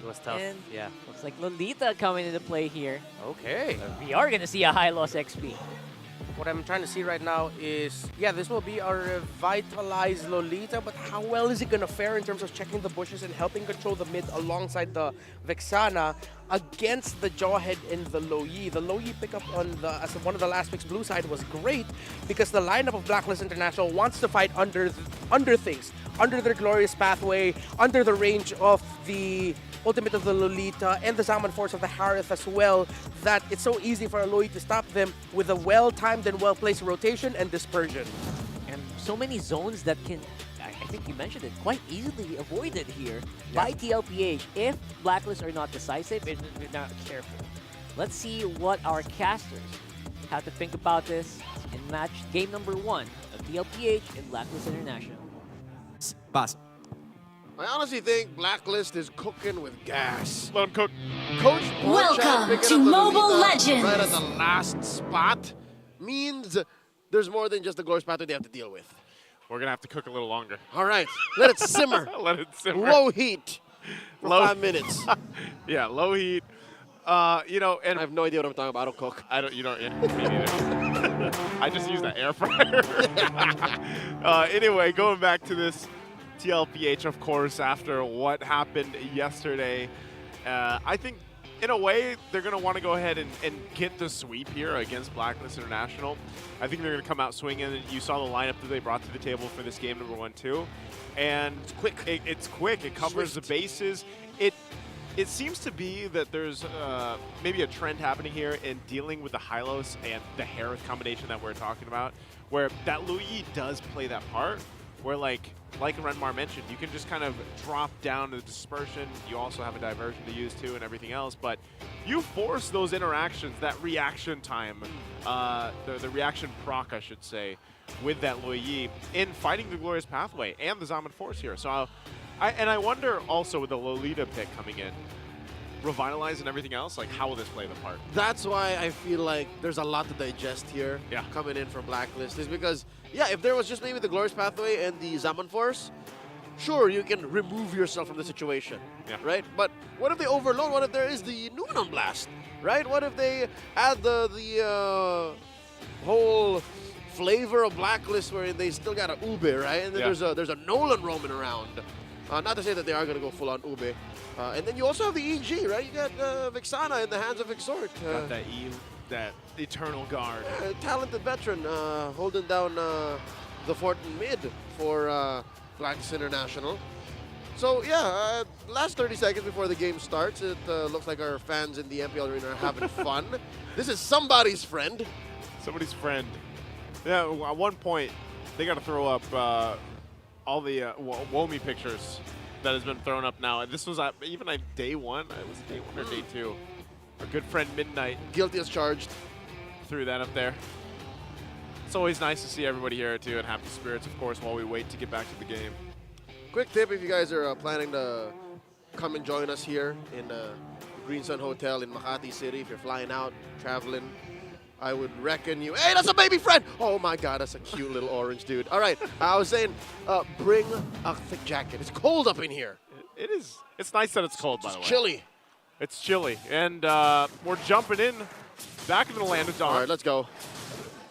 was tough. And yeah. looks like Lolita coming into play here. Okay. We are going to see a high loss XP. What I'm trying to see right now is, yeah, this will be a revitalized Lolita, but how well is it going to fare in terms of checking the bushes and helping control the mid alongside the Vexana against the Jawhead and the Loyi? The Loyi pickup on as one of the last picks blue side was great because the lineup of Blacklist International wants to fight under things, under their glorious pathway, under the range of the ultimate of the Lolita and the Zaman Force of the Harith as well, that it's so easy for Aloy to stop them with a well-timed and well-placed rotation and dispersion. And so many zones that can, I think you mentioned it, quite easily avoided here by TLPH if Blacklist are not decisive and they're not careful. Let's see what our casters have to think about this in match game number 1 of TLPH and Blacklist International. Pass. I honestly think Blacklist is cooking with gas. Let him cook. Coach Welcome to Mobile Legends. Right at the last spot means there's more than just the glorious pathway they have to deal with. We're going to have to cook a little longer. All right, let it simmer. Let it simmer. Low heat for 5 minutes. Yeah, low heat. You know, and I have no idea what I'm talking about. I don't cook. You don't. Yeah, me neither. I just use the air fryer. Anyway, going back to this TLPH, of course, after what happened yesterday, I think in a way they're going to want to go ahead and get the sweep here against Blacklist International. I think they're going to come out swinging. You saw the lineup that they brought to the table for this game number 1, 2. And it's quick. It's quick. It covers the bases. It seems to be that there's maybe a trend happening here in dealing with the Hylos and the Harith combination that we're talking about, where that Luyi does play that part, where like Renmar mentioned, you can just kind of drop down to the dispersion. You also have a diversion to use too and everything else, but you force those interactions, that reaction time, the reaction proc, I should say, with that Luoyi in fighting the Glorious Pathway and the Zaman Force here. So I wonder also with the Lolita pick coming in, Revitalize and everything else, like how will this play the part? That's why I feel like there's a lot to digest here coming in from Blacklist, is because, yeah, if there was just maybe the Glorious Pathway and the Zaman Force, sure, you can remove yourself from the situation, right? But what if they overload? What if there is the Numenon Blast, right? What if they add the whole flavor of Blacklist where they still got a Ube, right? And then there's a Nolan roaming around. Not to say that they are going to go full on Ube. And then you also have the EG, right? You got Vixana in the hands of Exort. Got that Eternal Guard. Talented veteran holding down the fort in mid for Blacklist International. So yeah, last 30 seconds before the game starts, it looks like our fans in the MPL arena are having fun. This is somebody's friend. Somebody's friend. Yeah, at one point, they got to throw up all the Womi pictures that has been thrown up now. And this was even on day one. It was day one or day two. Our good friend Midnight. Guilty as charged. Threw that up there. It's always nice to see everybody here too and happy spirits, of course, while we wait to get back to the game. Quick tip if you guys are planning to come and join us here in Green Sun Hotel in Makati City. If you're flying out, traveling, I would reckon you. Hey, that's a baby friend! Oh my God, that's a cute little orange dude. All right, I was saying, bring a thick jacket. It's cold up in here. It is. It's nice that it's cold, by the way. It's chilly. It's chilly, and we're jumping in back into the land of dawn. All right, let's go.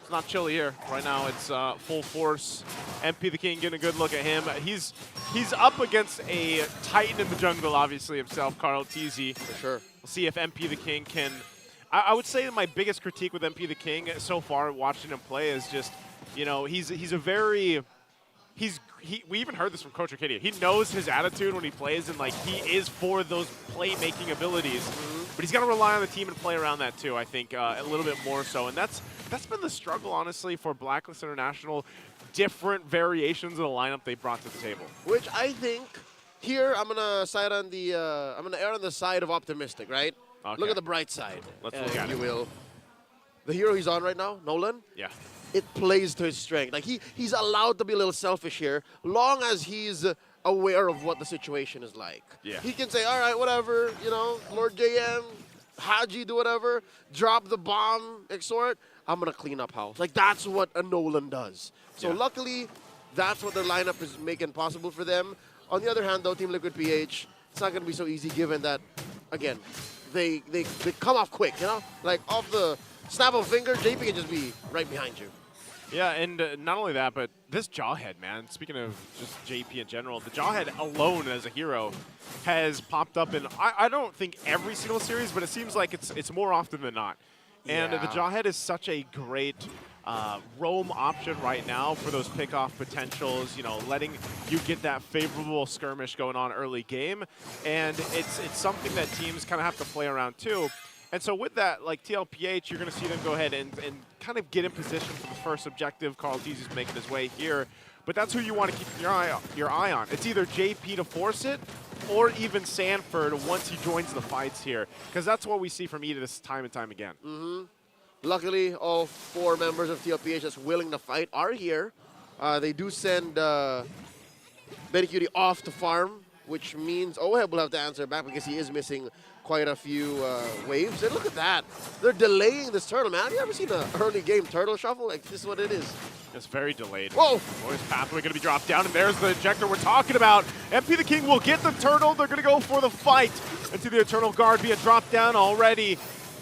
It's not chilly here. Right now, it's full force. MP the King getting a good look at him. He's up against a titan in the jungle, obviously, himself, Carl Teasy. For sure. We'll see if MP the King can... I would say that my biggest critique with MP the King so far, watching him play, is just, you know, he's a very... we even heard this from Coach Arcadia. He knows his attitude when he plays, and like he is for those playmaking abilities. But he's got to rely on the team and play around that too, I think, a little bit more so. And that's been the struggle, honestly, for Blacklist International. Different variations of the lineup they brought to the table. Which I think here I'm gonna side on the I'm gonna err on the side of optimistic, right? Okay. Look at the bright side. Let's look at it. You will. The hero he's on right now, Nolan. Yeah. It plays to his strength. Like he's allowed to be a little selfish here, long as he's aware of what the situation is like. Yeah. He can say, all right, whatever, you know, Lord JM, Haji, do whatever, drop the bomb, exhort, I'm going to clean up house. Like, that's what a Nolan does. So luckily, that's what the lineup is making possible for them. On the other hand, though, Team Liquid PH, it's not going to be so easy given that, again, they come off quick, you know? Like, off the snap of a finger, JP can just be right behind you. Yeah, and not only that, but this Jawhead, man, speaking of just JP in general, the Jawhead alone as a hero has popped up in, I don't think every single series, but it seems like it's more often than not. And the Jawhead is such a great roam option right now for those pickoff potentials, you know, letting you get that favorable skirmish going on early game. And it's something that teams kind of have to play around too. And so with that, like TLPH, you're going to see them go ahead and kind of get in position for the first objective. Carl Teasy's making his way here. But that's who you want to keep your eye on. It's either JP to force it or even Sanford once he joins the fights here. Because that's what we see from Edith time and time again. Luckily, all 4 members of TLPH that's willing to fight are here. They do send BennyQT off to farm, which means Oheb will have to answer back because he is missing quite a few waves. And look at that. They're delaying this turtle, man. Have you ever seen an early game turtle shuffle? Like, this is what it is. It's very delayed. Whoa! Glorious Pathway going to be dropped down, and there's the ejector we're talking about. MP the King will get the turtle. They're going to go for the fight. And see the Eternal Guard being dropped down already.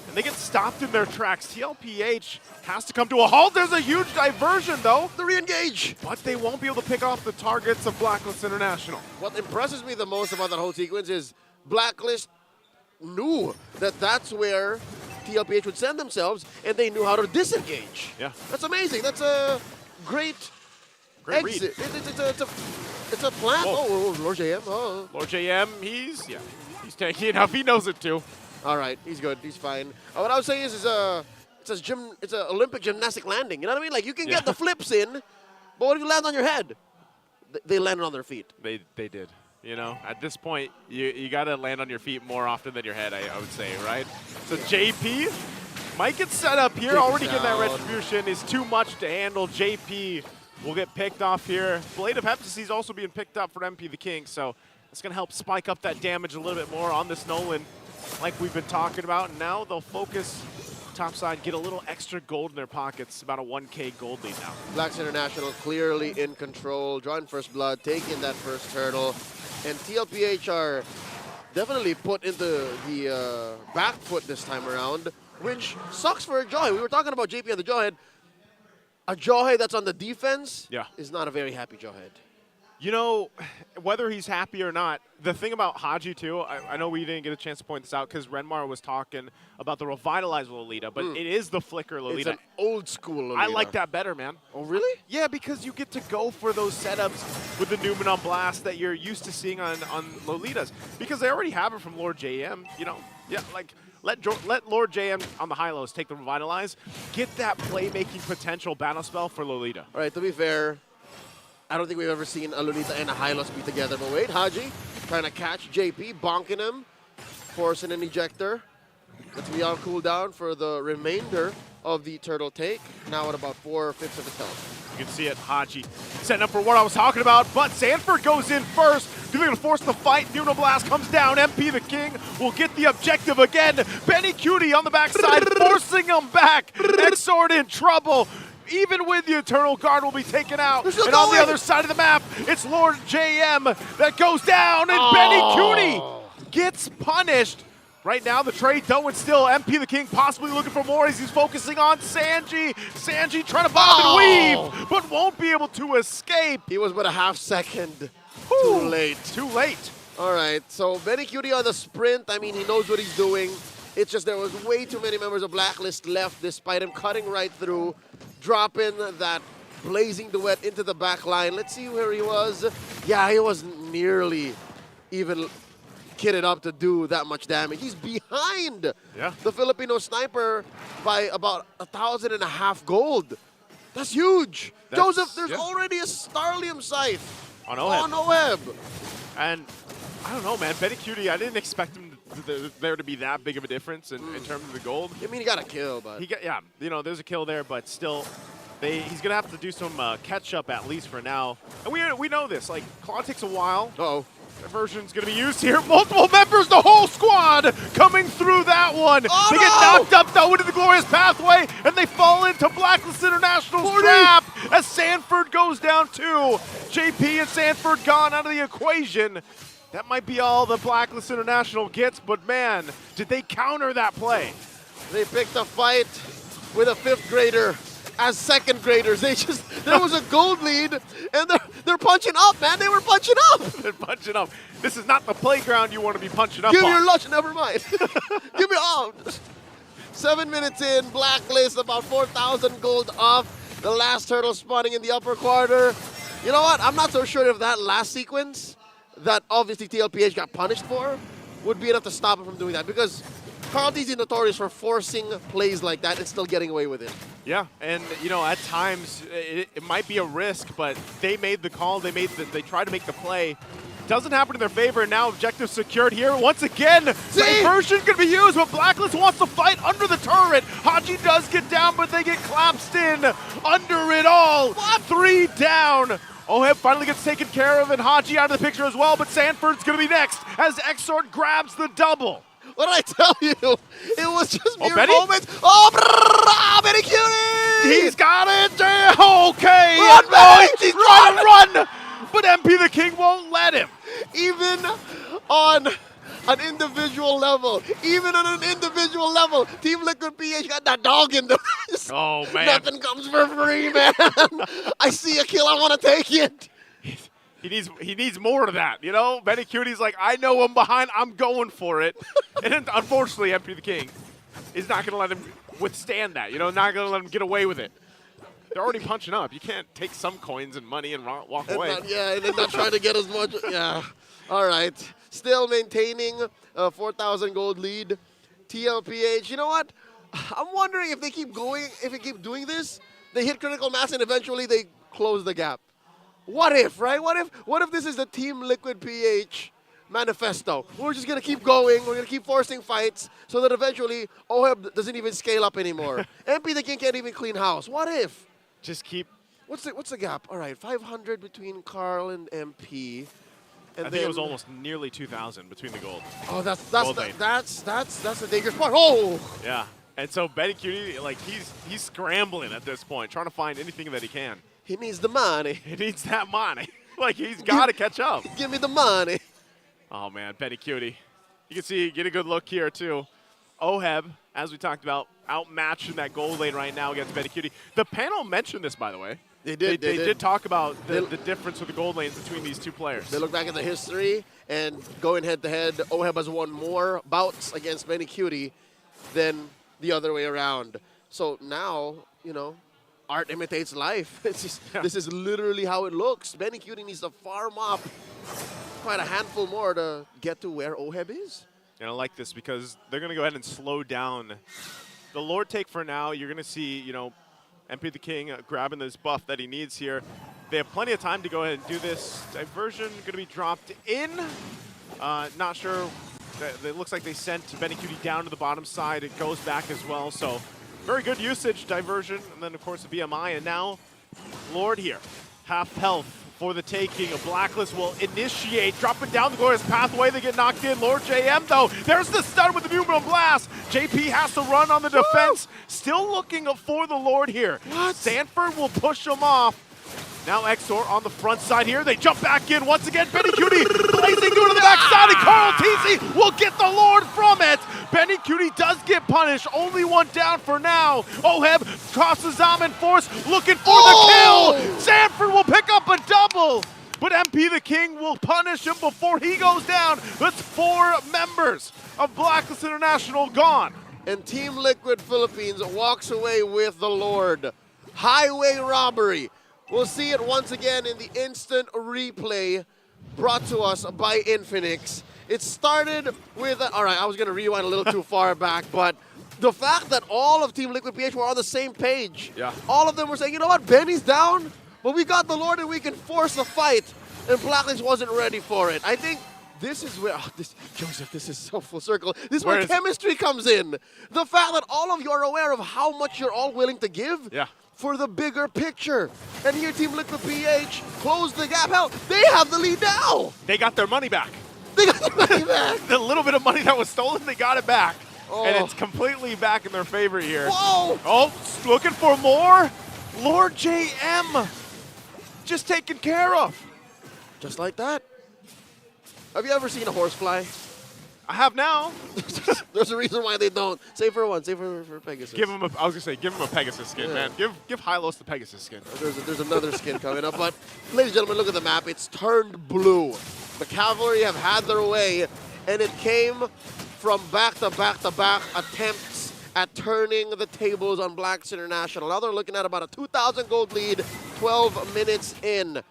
And they get stopped in their tracks. TLPH has to come to a halt. There's a huge diversion, though. The re-engage. But they won't be able to pick off the targets of Blacklist International. What impresses me the most about that whole sequence is Blacklist knew that that's where TLPH would send themselves, and they knew how to disengage. Yeah. That's amazing. That's a great exit. It's a plan. Oh, Lord JM. Oh. Lord JM, he's taking it up. He knows it too. All right, he's good. He's fine. What I was saying is it's an Olympic gymnastic landing. You know what I mean? Like, you can get the flips in, but what if you land on your head? they landed on their feet. They did. You know, at this point, you got to land on your feet more often than your head, I would say, right? So JP might get set up here. Already getting that retribution is too much to handle. JP will get picked off here. Blade of Heptacy is also being picked up for MP the King, so it's going to help spike up that damage a little bit more on this Nolan, like we've been talking about. And now they'll focus topside, get a little extra gold in their pockets, about a 1K gold lead now. Blacks International clearly in control, drawing first blood, taking that first turtle. And TLPH are definitely put into the back foot this time around, which sucks for a Jawhead. We were talking about JP and the Jawhead. A Jawhead that's on the defense is not a very happy Jawhead. You know, whether he's happy or not, the thing about Haji, too, I know we didn't get a chance to point this out because Renmar was talking about the revitalized Lolita, but it is the flicker Lolita. It's an old school Lolita. I like that better, man. Oh, really? Yeah, because you get to go for those setups with the Newman on blast that you're used to seeing on Lolitas. Because they already have it from Lord JM, you know? Yeah, like, let Lord JM on the high-lows take the revitalize. Get that playmaking potential battle spell for Lolita. All right, to be fair, I don't think we've ever seen a Lolita and a Hylos be together. But wait, Haji trying to catch JP, bonking him, forcing an ejector. Let's be on cooldown for the remainder of the turtle take. Now at about 4/5 of its health. You can see it, Haji setting up for what I was talking about, but Sanford goes in first. They're going to force the fight. Nuno Blast comes down. MP the King will get the objective again. BennyQT on the backside, forcing him back. Exort in trouble. Even with the Eternal Guard will be taken out. And on the other side of the map, it's Lord JM that goes down, and BennyQT gets punished. Right now, the trade going still. MP the King possibly looking for more as he's focusing on Sanji. Sanji trying to bob and weave, but won't be able to escape. He was but a half second too late. Too late. All right, so BennyQT on the sprint. I mean, he knows what he's doing. It's just there was way too many members of Blacklist left despite him cutting right through, dropping that blazing duet into the back line. Let's see where he was. Yeah, he wasn't nearly even kitted up to do that much damage. He's behind the Filipino sniper by about 1,500 gold. That's huge. Joseph, there's already a Starlium Scythe on Oheb. On Oheb. And I don't know, man. BennyQT, I didn't expect him there to be that big of a difference in terms of the gold. I mean, he got a kill, but yeah, you know, there's a kill there, but still, he's gonna have to do some catch up at least for now. And we know this. Like, claw takes a while. Diversion's gonna be used here. Multiple members, the whole squad coming through that one. They get knocked up though into the glorious pathway, and they fall into Blacklist International's trap as Sanford goes down too. JP and Sanford gone out of the equation. That might be all the Blacklist International gets, but man, did they counter that play. They picked a fight with a 5th grader as 2nd graders. There was a gold lead, and they're punching up, man. They were punching up. They're punching up. This is not the playground you want to be punching up Give me on. your lunch, never mind. Give me all. 7 minutes in, Blacklist, about 4,000 gold off. The last turtle spawning in the upper quarter. You know what? I'm not so sure if that last sequence that obviously TLPH got punished for would be enough to stop him from doing that, because Carl D's notorious for forcing plays like that and still getting away with it. Yeah, and you know, at times it might be a risk, but they made the call. They tried to make the play. Doesn't happen in their favor, and now objective secured here. Once again, diversion could be used, but Blacklist wants to fight under the turret. Haji does get down, but they get collapsed in under it all. 3 down. Oheb finally gets taken care of, and Haji out of the picture as well, but Sanford's going to be next as Exort grabs the double. What did I tell you? It was just mere Benny? moments. Oh, BennyQT! He's got it! Okay! Run, Benny! Run! But MP the King won't let him. Even on an individual level, Team Liquid PH got that dog in them. Oh, man. Nothing comes for free, man. I see a kill, I want to take it. He needs more of that, you know? BennyQT's like, I know I'm behind, I'm going for it. And then, unfortunately, MP the King is not going to let him withstand that, you know? Not going to let him get away with it. They're already punching up. You can't take some coins and money and walk away. And they're not trying to get as much. Yeah. All right. Still maintaining a 4,000 gold lead. TLPH, you know what? I'm wondering if they keep going, if they keep doing this, they hit critical mass and eventually they close the gap. What if, right? What if this is the Team Liquid PH manifesto? We're just going to keep going. We're going to keep forcing fights so that eventually Oheb doesn't even scale up anymore. MP the King can't even clean house. What if? Just keep... What's the gap? All right, 500 between Carl and MP. And I think it was almost nearly 2,000 between the gold. Oh, that's a dangerous part. Oh! Yeah. And so BennyQT, like, he's scrambling at this point, trying to find anything that he can. He needs the money. He needs that money. Like, he's got to catch up. Give me the money. Oh, man, BennyQT. You can see, get a good look here, too. Oheb, as we talked about, outmatched in that gold lane right now against BennyQT. The panel mentioned this, by the way. They did. They did talk about the difference with the gold lanes between these two players. They look back at the history, and going head-to-head, Oheb has won more bouts against BennyQT than the other way around. So now, you know, art imitates life. This is literally how it looks. BennyQT needs to farm up quite a handful more to get to where Oheb is. And I like this because they're going to go ahead and slow down the Lord take for now. You're going to see, you know, MP the King grabbing this buff that he needs here. They have plenty of time to go ahead and do this. Diversion going to be dropped in. Not sure. It looks like they sent BennyQT down to the bottom side. It goes back as well. So very good usage, diversion. And then, of course, the BMI. And now Lord here. Half health for the taking. A Blacklist will initiate. Dropping down the glorious pathway. They get knocked in. Lord JM, though. There's the stun with the Numenal Blast. JP has to run on the defense. Still looking for the Lord here. Sanford will push him off. Now Exor on the front side here. They jump back in once again. BennyQT blazing through to the backside, and Carl TC will get the Lord from it. BennyQT does get punished. Only one down for now. Oheb crosses Zaman Force looking for the kill. Sanford will pick up a double, but MP the King will punish him before he goes down. That's 4 members of Blacklist International gone. And Team Liquid Philippines walks away with the Lord. Highway robbery. We'll see it once again in the instant replay brought to us by Infinix. It started with, all right, I was going to rewind a little too far back, but the fact that all of Team Liquid PH were on the same page. Yeah. All of them were saying, you know what, Benny's down, but we got the Lord and we can force the fight. And Blacklist wasn't ready for it. I think this is where, Joseph, this is so full circle. This is where chemistry comes in. The fact that all of you are aware of how much you're all willing to give. Yeah. For the bigger picture. And here Team Liquid PH closed the gap. Hell, they have the lead now. They got their money back. They got their money back. The little bit of money that was stolen, they got it back. Oh. And it's completely back in their favor here. Whoa! Oh, looking for more. Lord JM just taken care of. Just like that. Have you ever seen a horsefly? I have now. There's a reason why they don't. Save for one. Save for Pegasus. Give him a. I was gonna say, give him a Pegasus skin, man. Give Hylos the Pegasus skin. There's another skin coming up, but ladies and gentlemen, look at the map. It's turned blue. The Cavalry have had their way, and it came from back-to-back-to-back attempts at turning the tables on Blacklist International. Now they're looking at about a 2,000 gold lead, 12 minutes in.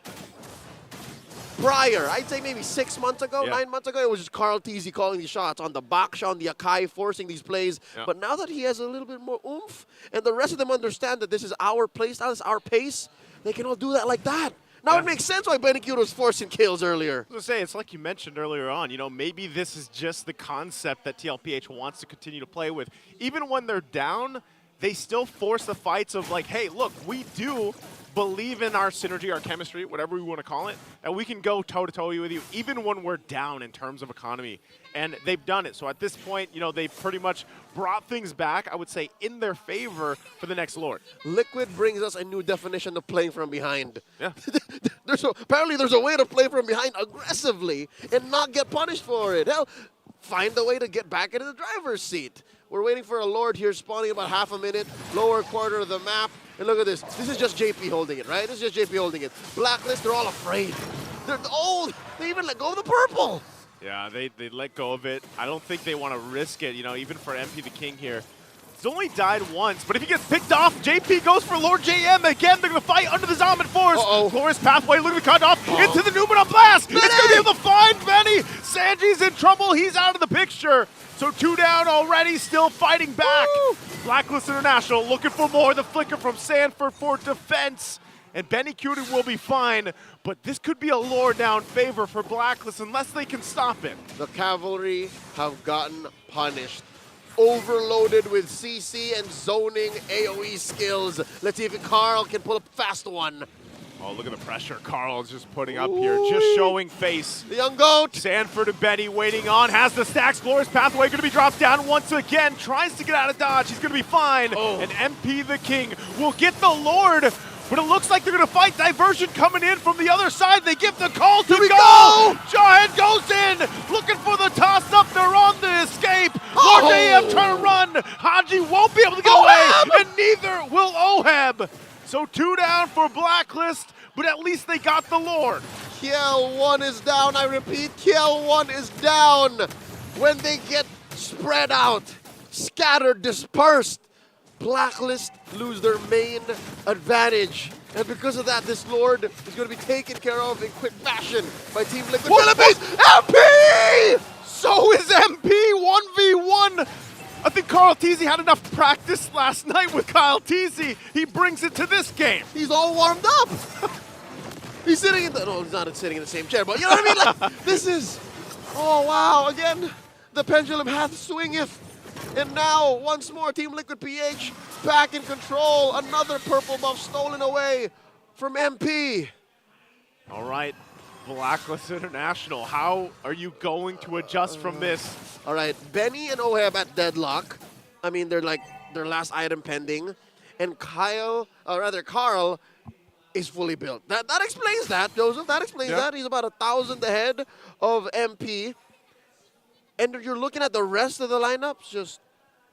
Prior, I'd say maybe 6 months ago, 9 months ago, it was just Carl Teasy calling these shots on the Baksha, on the Akai, forcing these plays. Yeah. But now that he has a little bit more oomph, and the rest of them understand that this is our play style, this is our pace, they can all do that like that. Now it makes sense why BennyQT was forcing kills earlier. I was going to say, it's like you mentioned earlier on, you know, maybe this is just the concept that TLPH wants to continue to play with. Even when they're down, they still force the fights of like, hey, look, we do believe in our synergy, our chemistry, whatever we want to call it, and we can go toe-to-toe with you even when we're down in terms of economy. And they've done it. So at this point, you know, they've pretty much brought things back, I would say, in their favor for the next Lord. Liquid brings us a new definition of playing from behind. Yeah. Apparently there's a way to play from behind aggressively and not get punished for it. Hell, find a way to get back into the driver's seat. We're waiting for a Lord here, spawning about half a minute, lower quarter of the map. And look at this. This is just JP holding it, right? This is just JP holding it. Blacklist, they're all afraid. They're old. They even let go of the purple. Yeah, they let go of it. I don't think they want to risk it, you know, even for MP the King here. He's only died once, but if he gets picked off, JP goes for Lord JM again. They're going to fight under the Zaman Force. Glorious pathway, look at the cut off into the Numenal Blast. Benny! It's going to be able to find Benny. Sanji's in trouble. He's out of the picture. So 2 down already, still fighting back. Woo! Blacklist International looking for more. The flicker from Sanford for defense. and BennyQT will be fine, but this could be a lore down favor for Blacklist unless they can stop it. The Cavalry have gotten punished. Overloaded with CC and zoning AoE skills. Let's see if Carl can pull a fast one. Oh, look at the pressure Carl is just putting up here, just showing face. The young goat. Sanford and Benny waiting on, has the stacks. Glorious Pathway going to be dropped down once again. Tries to get out of dodge. He's going to be fine. And MP the King will get the Lord, but it looks like they're going to fight. Diversion coming in from the other side. They give the call to go. Jawhead goes in, looking for the toss-up. They're on the escape. Lord AM trying to run. Haji won't be able to get away, and neither will Oheb. So 2 down for Blacklist, but at least they got the Lord. KL1 is down, I repeat, KL1 is down. When they get spread out, scattered, dispersed, Blacklist lose their main advantage. And because of that, this Lord is going to be taken care of in quick fashion by Team Liquid Philippines. MP! So is MP 1v1. I think Carl Teasy had enough practice last night with Kyle Teasy. He brings it to this game. He's all warmed up. He's sitting in the, no, he's not sitting in the same chair, but you know what I mean? Like, this is, oh wow, again, the pendulum hath swingeth. And now, once more, Team Liquid PH back in control. Another purple buff stolen away from MP. All right, Blacklist International, how are you going to adjust from this? All right, Benny and Oheb at deadlock. I mean, they're like their last item pending. And Carl is fully built. That explains that, Joseph. That explains that. He's about 1,000 ahead of MP. And you're looking at the rest of the lineups just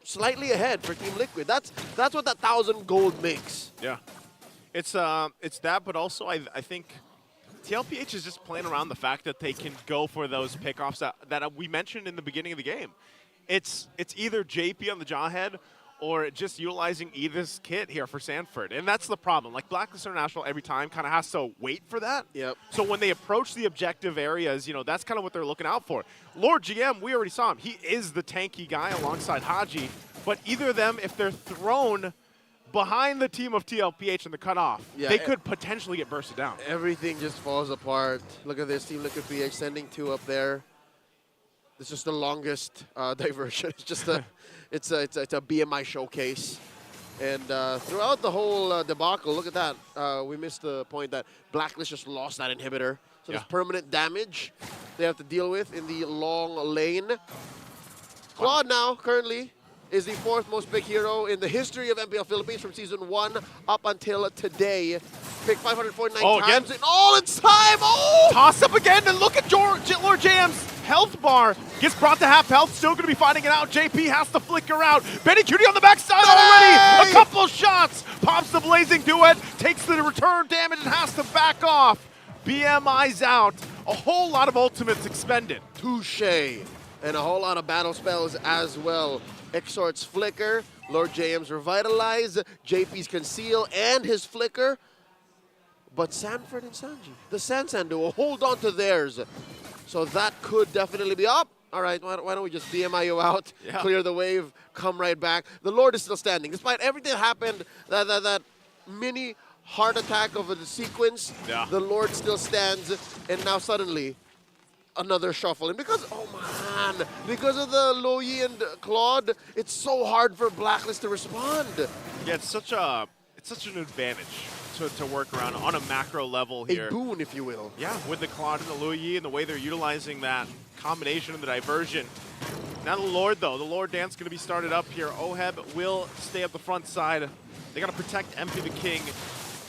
slightly ahead for Team Liquid. That's what that 1,000 gold makes. Yeah, it's that, but also I think TLPH is just playing around the fact that they can go for those pickoffs that we mentioned in the beginning of the game. It's either JP on the Jawhead or just utilizing Eva's kit here for Sanford. And that's the problem. Like, Blacklist International every time kind of has to wait for that. Yep. So when they approach the objective areas, you know, that's kind of what they're looking out for. Lord GM, we already saw him. He is the tanky guy alongside Haji. But either of them, if they're thrown behind the team of TLPH in the cutoff, they could potentially get bursted down. Everything just falls apart. Look at this, Team Liquid PH sending 2 up there. This is the longest diversion. It's just a, it's a BMI showcase. And throughout the whole debacle, look at that. We missed the point that Blacklist just lost that inhibitor. So there's permanent damage they have to deal with in the long lane. Claude now, currently, is the 4th most picked hero in the history of MPL Philippines from Season 1 up until today. Picked 549 times in all its time. Oh! Toss up again, and look at Lord JM's health bar. Gets brought to half health, still going to be fighting it out. JP has to flicker out. BennyQT on the backside already. A couple shots. Pops the blazing duet, takes the return damage and has to back off. BMI's out. A whole lot of ultimates expended. Touche. And a whole lot of battle spells as well. Exort's Flicker, Lord JM's Revitalize, JP's Conceal, and his Flicker. But Sanford and Sanji, the Sansan duo, hold on to theirs. So that could definitely be up. All right, why don't we just BMI you out, clear the wave, come right back. The Lord is still standing. Despite everything that happened, that mini heart attack of the sequence, the Lord still stands. And now suddenly, another shuffle. And because, oh man, because of the Loyi and Claude, it's so hard for Blacklist to respond. Yeah, it's such an advantage to work around on a macro level here. A boon, if you will. Yeah, with the Claude and the Loyi and the way they're utilizing that combination of the diversion. Now the Lord, though. The Lord dance going to be started up here. Oheb will stay up the front side. They got to protect MP the King.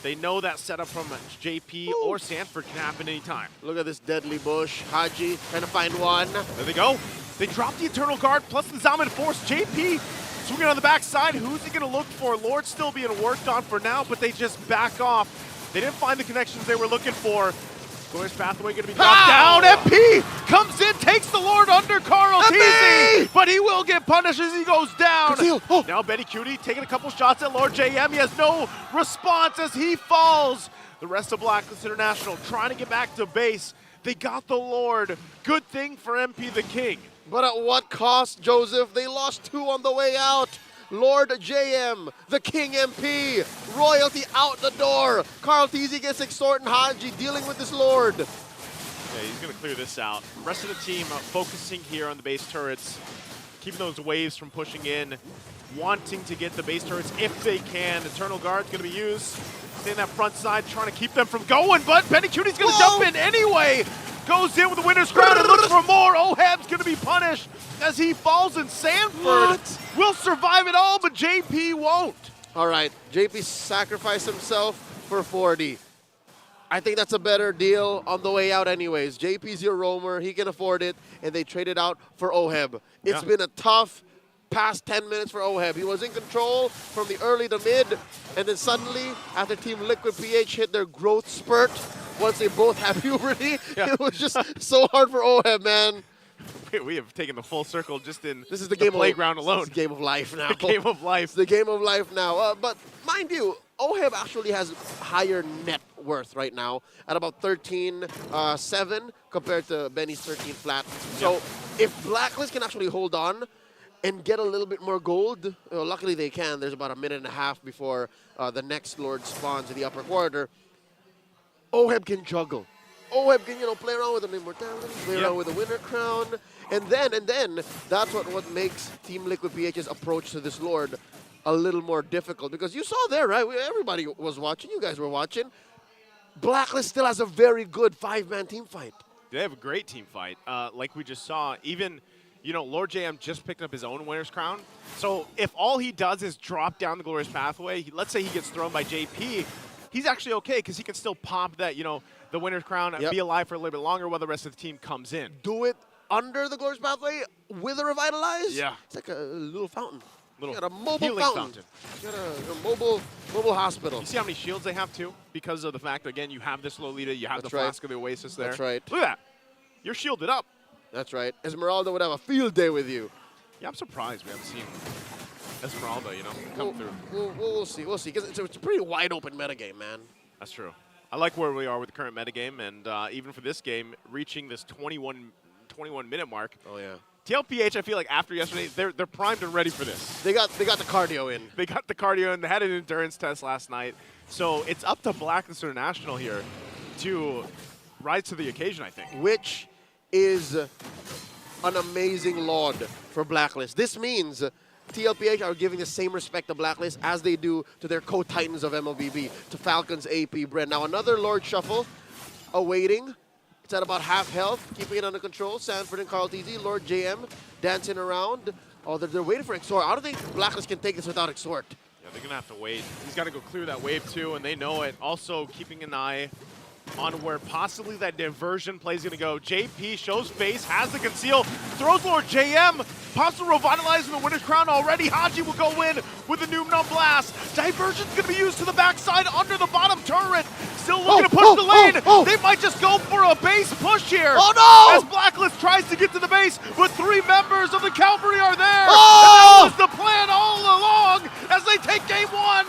They know that setup from JP or Sanford can happen anytime. Look at this deadly bush. Haji trying to find one. There they go. They drop the Eternal Guard plus the Zaman Force. JP swinging on the backside. Who's he going to look for? Lord still being worked on for now, but they just back off. They didn't find the connections they were looking for. Glorious Pathway going to be dropped down. MP comes in, takes the Lord under Carl Teasy, but he will get punished as he goes down. Now BennyQT taking a couple shots at Lord JM. He has no response as he falls. The rest of Blacklist International trying to get back to base. They got the Lord. Good thing for MP the King. But at what cost, Joseph? They lost 2 on the way out. Lord JM, the King MP, Royalty out the door. Carl TZ gets Extort and Haji dealing with this Lord. Yeah, he's going to clear this out. Rest of the team focusing here on the base turrets, keeping those waves from pushing in, wanting to get the base turrets if they can. Eternal Guard's going to be used. Stay in that front side, trying to keep them from going, but BennyQT's going to jump in anyway. Goes in with the winner's crown and looks for more. Oheb's going to be punished as he falls, and Sanford will survive it all, but JP won't. All right, JP sacrificed himself for 40. I think that's a better deal on the way out anyways. JP's your roamer, he can afford it, and they traded out for Oheb. It's been a tough past 10 minutes for Oheb. He was in control from the early to mid, and then suddenly, after Team Liquid PH hit their growth spurt, once they both have puberty, it was just so hard for Oheb, man. We have taken the full circle just in this is the game playground alone. This is the game of life now. The game of life. It's the game of life now. But mind you, Oheb actually has higher net worth right now at about 13.7 compared to Benny's 13 flat. So if Blacklist can actually hold on and get a little bit more gold, luckily they can. There's about a minute and a half before the next Lord spawns in the upper quarter. Oheb can juggle. Oheb can, play around with an immortality, play around with a winner crown, and then that's what makes Team Liquid PH's approach to this Lord a little more difficult, because you saw there, right? Everybody was watching. You guys were watching. Blacklist still has a very good 5-man team fight. They have a great team fight. Like we just saw, even, Lord JM just picked up his own winner's crown. So if all he does is drop down the glorious pathway, let's say he gets thrown by JP, he's actually okay because he can still pop that, the winner's crown and be alive for a little bit longer while the rest of the team comes in. Do it under the glorious pathway with a revitalize. Yeah. It's like a little fountain. Little you got a mobile healing fountain. You got a mobile hospital. You see how many shields they have too? Because of the fact, again, you have this Lolita, you have the Flask of the Oasis there. That's right. Look at that. You're shielded up. That's right. Esmeralda would have a field day with you. Yeah, I'm surprised we haven't seen Esmeralda, come through. We'll see. We'll see. Because it's a pretty wide open metagame, man. That's true. I like where we are with the current metagame, and even for this game, reaching this 21-minute mark. Oh, yeah. TLPH, I feel like after yesterday, they're primed and ready for this. They got the cardio in. They got the cardio in. They had an endurance test last night. So it's up to Blacklist International here to rise to the occasion, I think. Which is an amazing laud for Blacklist. This means TLPH are giving the same respect to Blacklist as they do to their co-titans of MLBB, to Falcons, AP, Brent. Now another Lord Shuffle awaiting. It's at about half health, keeping it under control. Sanford and Carl TZ, Lord JM dancing around. Oh, they're waiting for Exort. I don't think Blacklist can take this without Exort. Yeah, they're going to have to wait. He's got to go clear that wave too, and they know it. Also keeping an eye on where possibly that diversion play is going to go. JP shows face, has the conceal, throws Lord JM, pops the revitalize in the winner's crown already. Haji will go in with a Numnum Blast. Diversion's going to be used to the backside under the bottom turret. Still looking to push the lane. They might just go for a base push here. Oh no! As Blacklist tries to get to the base, but 3 members of the cavalry are there. Oh! And that was the plan all along as they take game 1.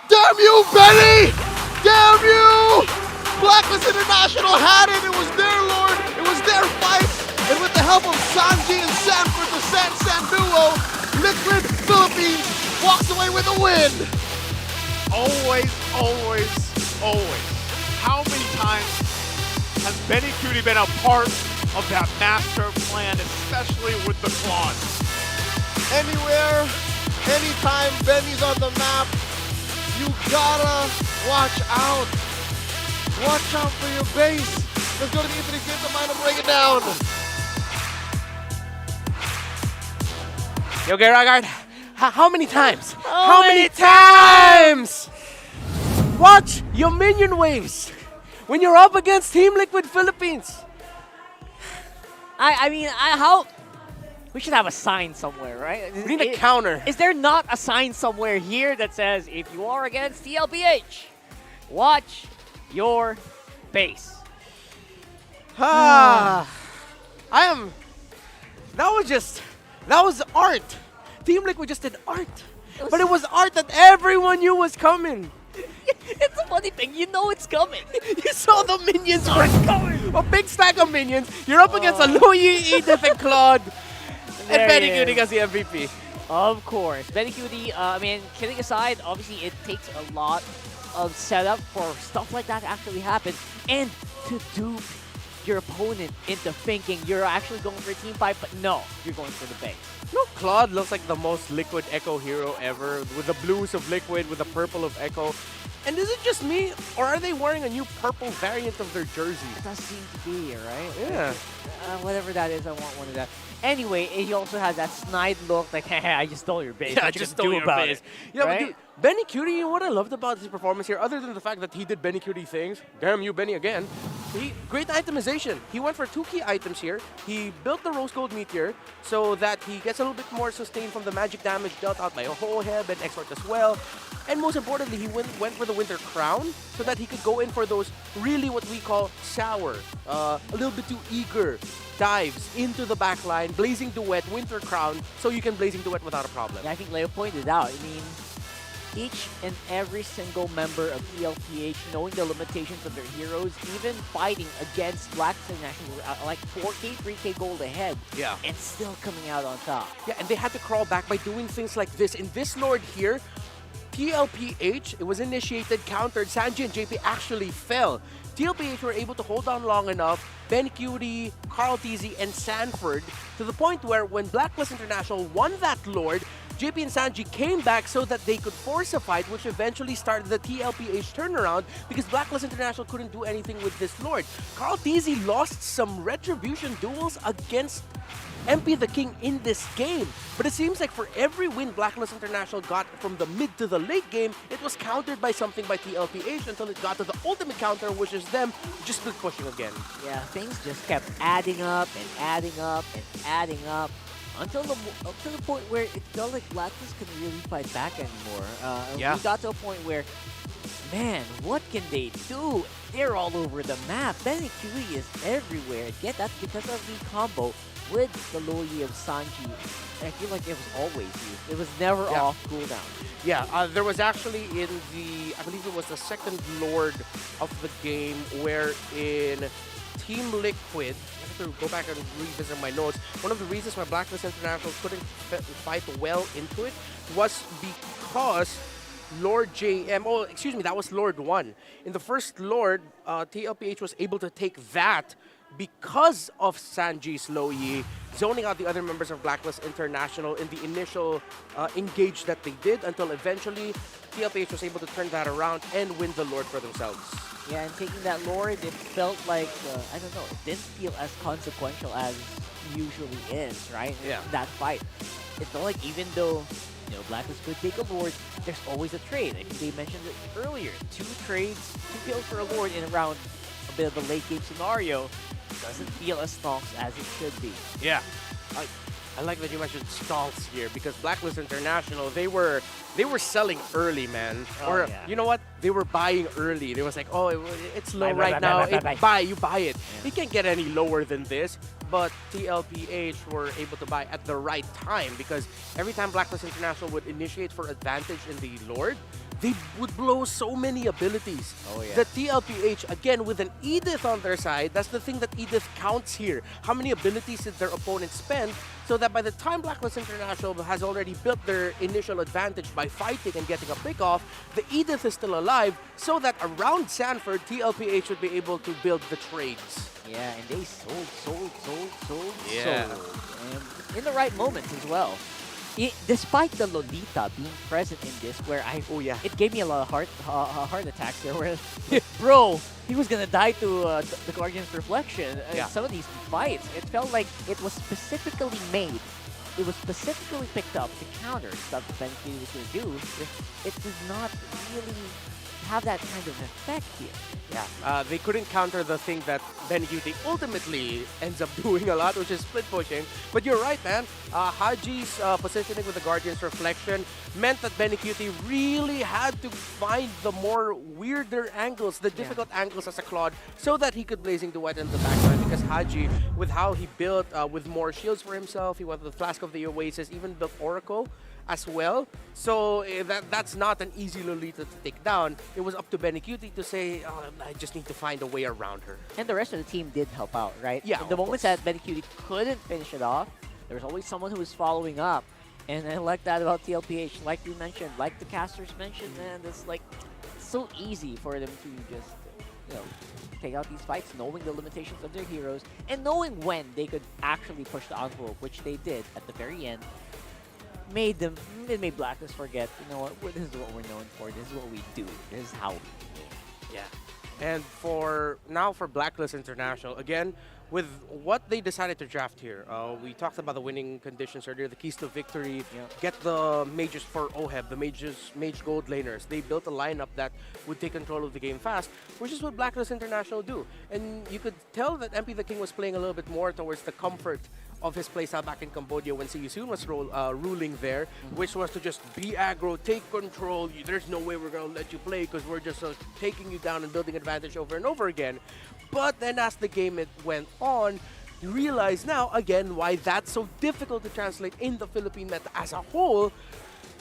Damn you, Benny! Damn you! Blacklist International had it. It was their Lord. It was their fight. And with the help of Sanji and Sanford, the San duo, Liquid Philippines walks away with a win. Always, always, always. How many times has BennyQT been a part of that master plan, especially with the claws? Anywhere, anytime Benny's on the map, you gotta watch out. Watch out for your base. Let's go to the Infinite Games of Mine and break it down. Yo, Geragard, how many times? How many times? Watch your minion waves when you're up against Team Liquid Philippines. I mean, how... We should have a sign somewhere, right? We need a counter. Is there not a sign somewhere here that says, if you are against TLPH, watch your base? That was art. Team Liquid just did art. But it was art that everyone knew was coming. It's a funny thing, you know it's coming. You saw the minions were coming. A big stack of minions. You're up against a Louis, Edith, and Claude. And BennyQT as the MVP. Of course. BennyQT, I mean, kidding aside, obviously it takes a lot of setup for stuff like that to actually happen. And to dupe your opponent into thinking you're actually going for a team fight, but no, you're going for the base. No, Claude looks like the most Liquid Echo hero ever, with the blues of Liquid, with the purple of Echo. And is it just me, or are they wearing a new purple variant of their jersey? It does seem to be, right? Yeah. Whatever that is, I want one of that. Anyway, he also has that snide look, like, hey, I just stole your base. Yeah, I What you just gonna stole do your about base. it? Yeah, right? but dude, BennyQT, you know what I loved about his performance here, other than the fact that he did BennyQT things, damn you, Benny, again, great itemization. He went for 2 key items here. He built the Rose Gold Meteor so that he gets a little bit more sustain from the magic damage dealt out by Oheb and Exort as well. And most importantly, he went for the Winter Crown so that he could go in for those really what we call sour, a little bit too eager dives into the backline, Blazing Duet, Winter Crown, so you can Blazing Duet without a problem. Yeah, I think Leo pointed out, I mean, each and every single member of TLPH knowing the limitations of their heroes, even fighting against Blacklist International, like 4K, 3K gold ahead, Yeah. and still coming out on top. Yeah, and they had to crawl back by doing things like this. In this Lord here, TLPH, it was initiated, countered, Sanji and JP actually fell. TLPH were able to hold on long enough, BennyQT, Carl TZ, and Sanford, to the point where when Blacklist International won that Lord, JP and Sanji came back so that they could force a fight, which eventually started the TLPH turnaround because Blacklist International couldn't do anything with this Lord. Carl TZ lost some Retribution duels against MP the King in this game, but it seems like for every win Blacklist International got from the mid to the late game, it was countered by something by TLPH until it got to the ultimate counter, which is them just split pushing again. Yeah, things just kept adding up and adding up and adding up until the point where it felt like Blacklist couldn't really fight back anymore. Yeah. We got to a point where, man, what can they do? They're all over the map. BennyQT is everywhere. Yet that's because of the combo with the Loyi of Sanji. I feel like it was always used. It was never off cooldown. Yeah, there was actually in the, I believe it was the second Lord of the game, where in Team Liquid, I have to go back and revisit my notes, one of the reasons why Blacklist International couldn't fight well into it was because Lord JM, oh, excuse me, that was Lord 1. In the first Lord, TLPH was able to take that because of Sanji's Loyi zoning out the other members of Blacklist International in the initial engage that they did, until eventually TLPH was able to turn that around and win the Lord for themselves. Yeah, and taking that Lord, it felt like, I don't know, it didn't feel as consequential as usually is, right? Yeah. That fight. It felt like even though, you know, Blacklist could take a Lord, there's always a trade. I think they mentioned it earlier. 2 trades, 2 kills for a Lord in around a bit of a late game scenario doesn't feel as stonks as it should be. Yeah. I like that you mentioned stalls here, because Blacklist International, they were selling early, man. Oh, or yeah. you know what? They were buying early. They was like, oh, it's low Buy, right buy, now. buy, buy, buy. You buy it. You can't get any lower than this. But TLPH were able to buy at the right time, because every time Blacklist International would initiate for advantage in the Lord, they would blow so many abilities. Oh, yeah. The TLPH, again, with an Edith on their side, that's the thing that Edith counts here. How many abilities did their opponent spend, so that by the time Blacklist International has already built their initial advantage by fighting and getting a pick off, the Edith is still alive, so that around Sanford, TLPH would be able to build the trades. Yeah, and they sold. Yeah. And in the right moments as well. Despite the Lolita being present in this, where it gave me a lot of heart attacks there. Where, bro, he was gonna die to the Guardian's Reflection. Some of these fights, it felt like it was specifically made. It was specifically picked up to counter stuff that BennyQT was gonna do. It did not really have that kind of effect here. Yeah, they couldn't counter the thing that BennyQT ultimately ends up doing a lot, which is split pushing. But you're right, man. Haji's positioning with the Guardian's Reflection meant that BennyQT really had to find the more weirder angles, the difficult angles as a Claude, so that he could Blazing Duet in the backline. Because Haji, with how he built, with more shields for himself, he went with the Flask of the Oasis, even built Oracle as well. So that's not an easy Lolita to take down. It was up to BennyQT to say, oh, I just need to find a way around her. And the rest of the team did help out, right? Yeah, In the of moments that BennyQT couldn't finish it off, there was always someone who was following up. And I like that about TLPH. Like you mentioned, like the casters mentioned, man, it's like so easy for them to just, take out these fights, knowing the limitations of their heroes, and knowing when they could actually push the envelope, which they did at the very end. It made Blacklist forget, you know what, this is what we're known for, this is what we do, this is how we do. Yeah. And for Blacklist International, again, with what they decided to draft here, we talked about the winning conditions earlier, the keys to victory, get the mages for Oheb, the mage gold laners. They built a lineup that would take control of the game fast, which is what Blacklist International do. And you could tell that MP the King was playing a little bit more towards the comfort of his playstyle back in Cambodia when Soon was ruling there, which was to just be aggro, take control. There's no way we're going to let you play because we're just taking you down and building advantage over and over again. But then as the game went on, you realize now, again, why that's so difficult to translate in the Philippine meta as a whole.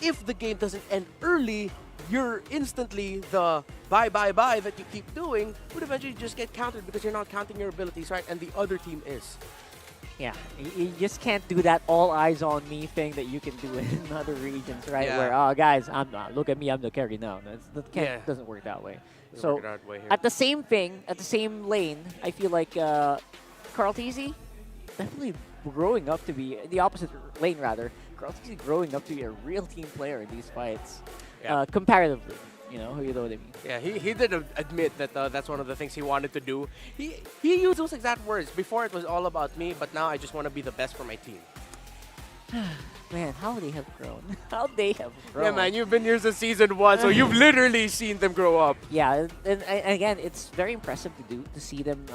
If the game doesn't end early, you're instantly the bye that you keep doing would eventually just get countered because you're not counting your abilities, right? And the other team is. Yeah, you just can't do that all eyes on me thing that you can do in other regions, right? Yeah. Where, oh, guys, look at me, I'm the carry now. Doesn't work that way. So at the same lane, I feel like Carl TZ definitely growing up to be the opposite lane rather. Carl TZ growing up to be a real team player in these fights, comparatively. You know what I mean? Yeah, he did admit that that's one of the things he wanted to do. He used those exact words. Before it was all about me, but now I just want to be the best for my team. Man, how they have grown. How they have grown. Yeah, man, you've been here since season 1, so you've literally seen them grow up. Yeah, and again, it's very impressive to see them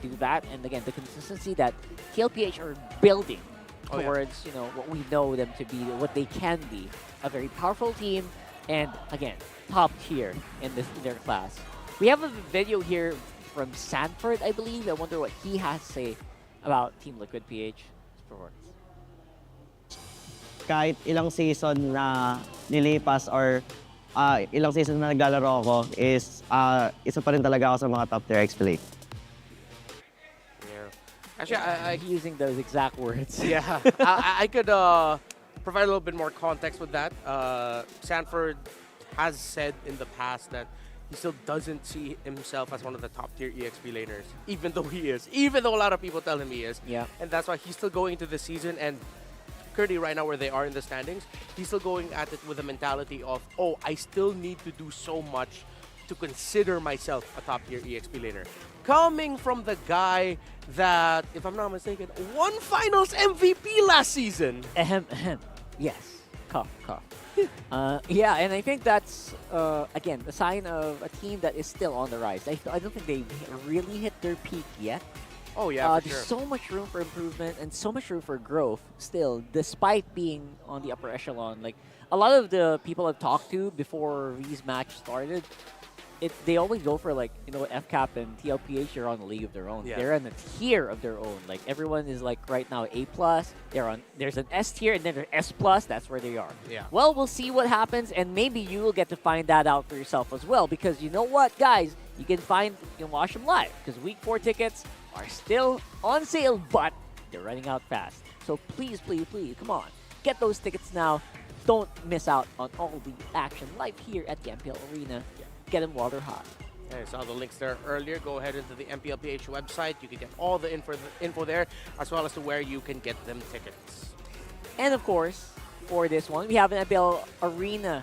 do that. And again, the consistency that TLPH are building towards what we know them to be, what they can be, a very powerful team, and again, top tier in their class. We have a video here from Sanford, I believe. I wonder what he has to say about Team Liquid PH performance. Kahit ilang season na nilipas or ilang season na naglalaro ako is isa pa rin talaga ako sa mga top tier XP lane. Yeah. Actually, I using those exact words. Yeah, I could provide a little bit more context with that. Sanford has said in the past that he still doesn't see himself as one of the top tier EXP laners, even though he is. Even though a lot of people tell him he is. Yeah. And that's why he's still going into the season, and currently right now where they are in the standings, he's still going at it with a mentality of, oh, I still need to do so much to consider myself a top tier EXP laner. Coming from the guy that, if I'm not mistaken, won finals MVP last season. Yes. Cough. Yeah, and I think that's, again, a sign of a team that is still on the rise. I don't think they've really hit their peak yet. Oh, yeah, for there's sure. so much room for improvement and so much room for growth still, despite being on the upper echelon. Like, a lot of the people I've talked to before these matches started, they always go for, like, FCAP and TLPH are on a league of their own. Yeah. They're on a tier of their own. Like, everyone is, like, right now A+. There's an S tier, and then there's S+. That's where they are. Yeah. Well, we'll see what happens, and maybe you will get to find that out for yourself as well. Because you know what, guys? You can watch them live. Because Week 4 tickets are still on sale, but they're running out fast. So please, come on. Get those tickets now. Don't miss out on all the action live here at the MPL Arena. Get them while they're hot. I saw the links there earlier. Go ahead into the MPLPH website. You can get all the info there, as well as to where you can get them tickets. And of course, for this one, we have an MPL Arena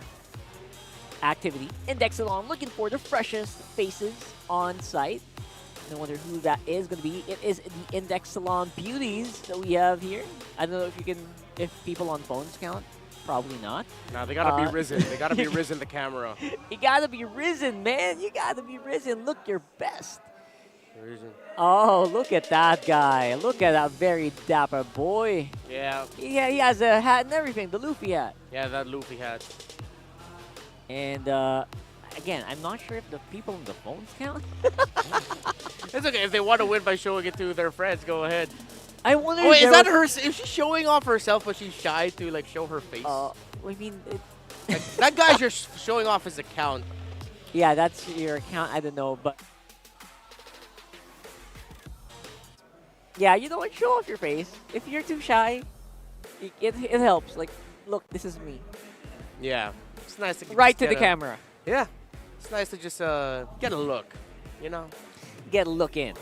activity. Indexalon looking for the freshest faces on site. I wonder who that is going to be. It is the Indexalon beauties that we have here. I don't know if people on phones count. Probably not. No, they gotta be risen. They gotta be risen the camera. You gotta be risen, man. You gotta be risen. Look your best. Risen. Oh, look at that guy. Look at that very dapper boy. Yeah. Yeah, he has a hat and everything. The Luffy hat. Yeah, that Luffy hat. And again, I'm not sure if the people on the phones count. It's okay. If they want to win by showing it to their friends, go ahead. I wonder. Oh, wait, is that her? Is she showing off herself, but she's shy to like show her face? I mean, like, that guy's just showing off his account. Yeah, that's your account. I don't know, but yeah, you know what? Show off your face. If you're too shy, it helps. Like look, this is me. Yeah, it's nice to Right just to the get a- camera. Yeah, it's nice to just get a look, you know. Get a look in.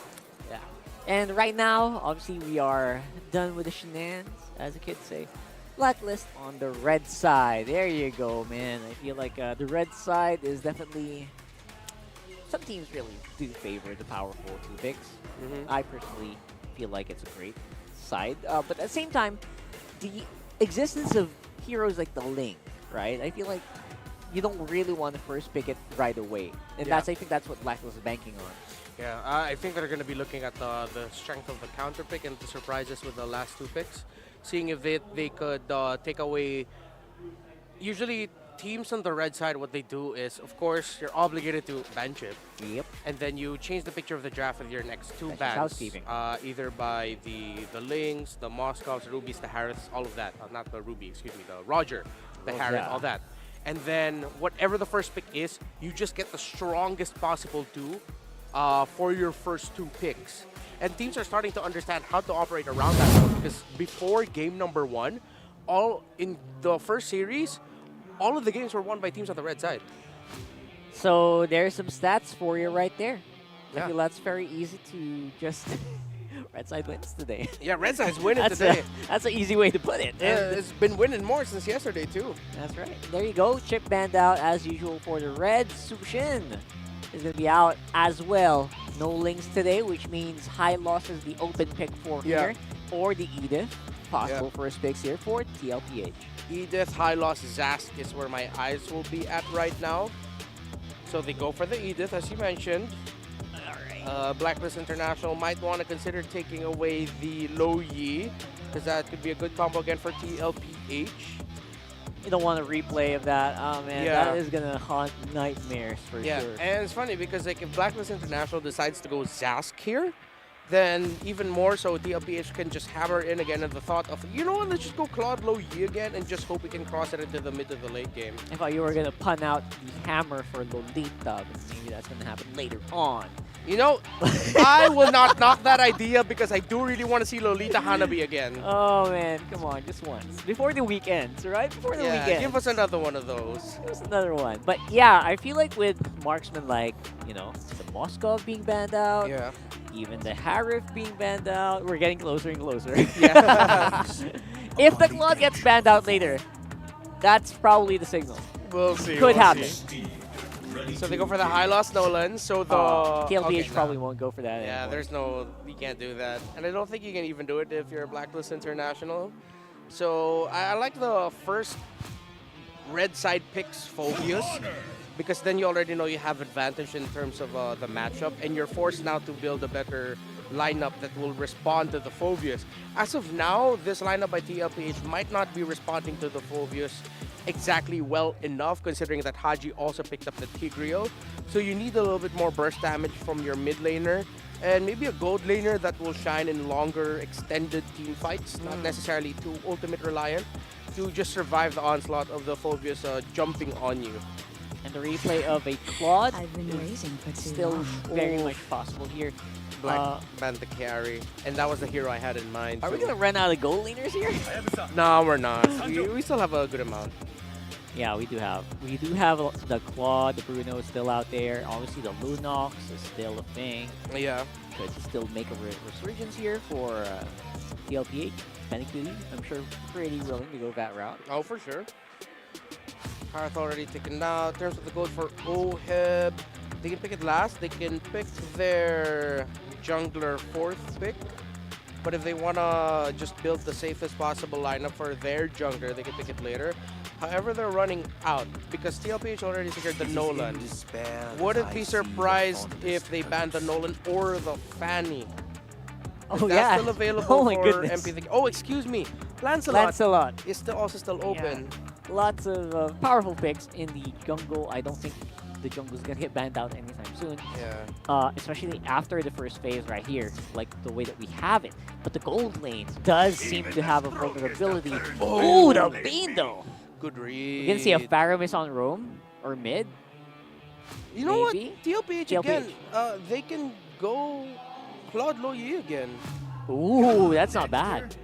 Yeah. And right now, obviously, we are done with the shenanigans, as the kids say. Blacklist on the red side. There you go, man. I feel like the red side is definitely... Some teams really do favor the powerful 2 picks. I personally feel like it's a great side. But at the same time, the existence of heroes like the Link, right? I feel like you don't really want to first pick it right away. And Yeah. I think that's what Blacklist is banking on. Yeah, I think they're going to be looking at the strength of the counter pick and the surprises with the last 2 picks, seeing if they could take away. Usually, teams on the red side, what they do is, of course, you're obligated to ban chip. Yep. And then you change the picture of the draft with your next 2 That's just bans. housekeeping. Either by the Lynx, the Moscovs, the Rubies, the Harris, all of that. Not the Ruby, excuse me, the Roger, the Oh, Harris, yeah. all that. And then whatever the first pick is, you just get the strongest possible 2 for your first 2 picks. And teams are starting to understand how to operate around that one, because before game number 1, all in the first series, all of the games were won by teams on the red side. So there's some stats for you right there. I Yeah. feel that's very easy to just... Red side wins today. Yeah, red side's winning That's today. That's an easy way to put it. Yeah, it's been winning more since yesterday, too. That's right. There you go. Chip banned out as usual for the Reds. Sushin is going to be out as well. No links today, which means high loss is the open pick for here. Or the Edith. Possible first picks here for TLPH. Edith, high loss, Zask is where my eyes will be at right now. So they go for the Edith, as you mentioned. Blacklist International might want to consider taking away the Lo Yi, because that could be a good combo again for TLPH. You don't want a replay of that. Oh, man. Yeah. That is going to haunt nightmares for sure. And it's funny because like if Blacklist International decides to go Zask here, then even more so TLPH can just hammer in again at the thought of, you know what, let's just go Claude Lo Yi again and just hope we can cross it into the mid to the late game. I thought you were going to pun out the hammer for Lolita, but maybe that's going to happen later on. You know, I will not knock that idea because I do really want to see Lolita Hanabi again. Oh, man. Come on. Just once. Before the weekends, right? Before the weekend. Give us another one of those. Give us another one. But yeah, I feel like with marksmen like, you know, the Moskov being banned out, even the Harif being banned out, we're getting closer and closer. Yeah. If the Claude gets banned out later, that's probably the signal. We'll see. Could happen. So they go for the high loss Nolan. So the TLPH probably won't go for that. Yeah, anymore. there's no, you can't do that. And I don't think you can even do it if you're a Blacklist International. So I like the first red side picks Phobius, because then you already know you have advantage in terms of the matchup, and you're forced now to build a better lineup that will respond to the Phobius. As of now, this lineup by TLPH might not be responding to the Phobius exactly well enough, considering that Haji also picked up the Tigreal. So you need a little bit more burst damage from your mid laner, and maybe a gold laner that will shine in longer, extended team fights, not necessarily too ultimate reliant, to just survive the onslaught of the Phobius jumping on you. And the replay of a Claude raising for too still long. very much possible here. Black banned the carry, and that was the hero I had in mind. Are we going to run out of gold laners here? No, we're not. We still have a good amount. Yeah, we do have. We do have the Claude, the Bruno is still out there. Obviously, the Lunox is still a thing. Yeah. Could still make a resurgence here for TLPH. BennyQT, I'm sure, pretty willing to go that route. Oh, for sure. Hearth already taken out. In terms of the gold for Oheb, they can pick it last. They can pick their jungler 4th pick. But if they want to just build the safest possible lineup for their jungler, they can pick it later. However, they're running out because TLPH already secured the Nolan. Wouldn't be surprised if they banned the Nolan or the Fanny. Oh, That's yeah. still available Oh, my for goodness. MP3. Oh, excuse me. Lancelot. Lancelot. Is also still open. Lots of powerful picks in the jungle. I don't think the jungle's going to get banned out anytime soon. Yeah. Especially after the first phase right here, like the way that we have it. But the gold lane does seem to have a vulnerability. Oh, the Bane though. Good read. You're going to see a Faramis on roam or mid. You know Maybe? what? TLPH again, they can go Claude Lo Yi again. Ooh, that's not bad.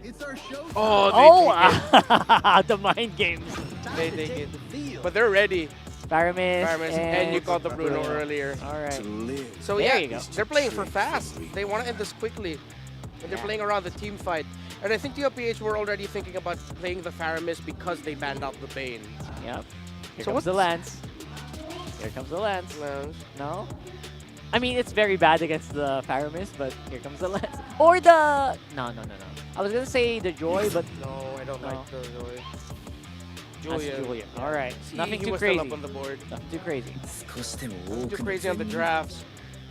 Oh, The mind games. they take it. But they're ready. Paramis, And you caught the Bruno earlier. All right. So There yeah, you go. they're playing for fast. They want to end this quickly. And they're playing around the team fight. And I think TLPH were already thinking about playing the Faramis because they banned out the Bane. Yep. Here So comes what's the Lance. Here comes the Lance. No? I mean, it's very bad against the Faramis, but here comes the Lance. Or the... No. I was going to say the Joy, but... No, I don't like the Joy. That's Julian. All right. See, Nothing he too was crazy. still up on the board. Nothing too crazy. Nothing too crazy on the drafts.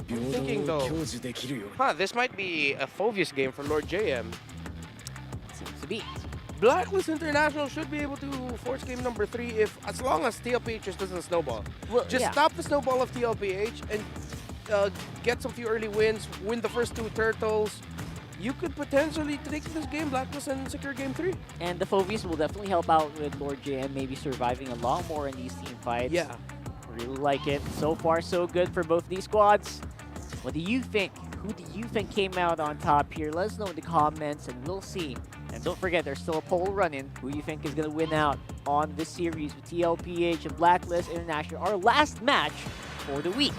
I'm thinking though, this might be a Phovius game for Lord JM. Seems to be. Blacklist International should be able to force game number 3 as long as TLPH just doesn't snowball. Well, Just yeah. stop the snowball of TLPH and get some few early wins, win the first 2 turtles. You could potentially take this game, Blacklist, and secure game 3. And the Phobies will definitely help out with Lord JM, maybe surviving a lot more in these team fights. Yeah. Really like it. So far, so good for both these squads. What do you think? Who do you think came out on top here? Let us know in the comments, and we'll see. And don't forget, there's still a poll running. Who you think is going to win out on this series with TLPH and Blacklist International? Our last match for the week.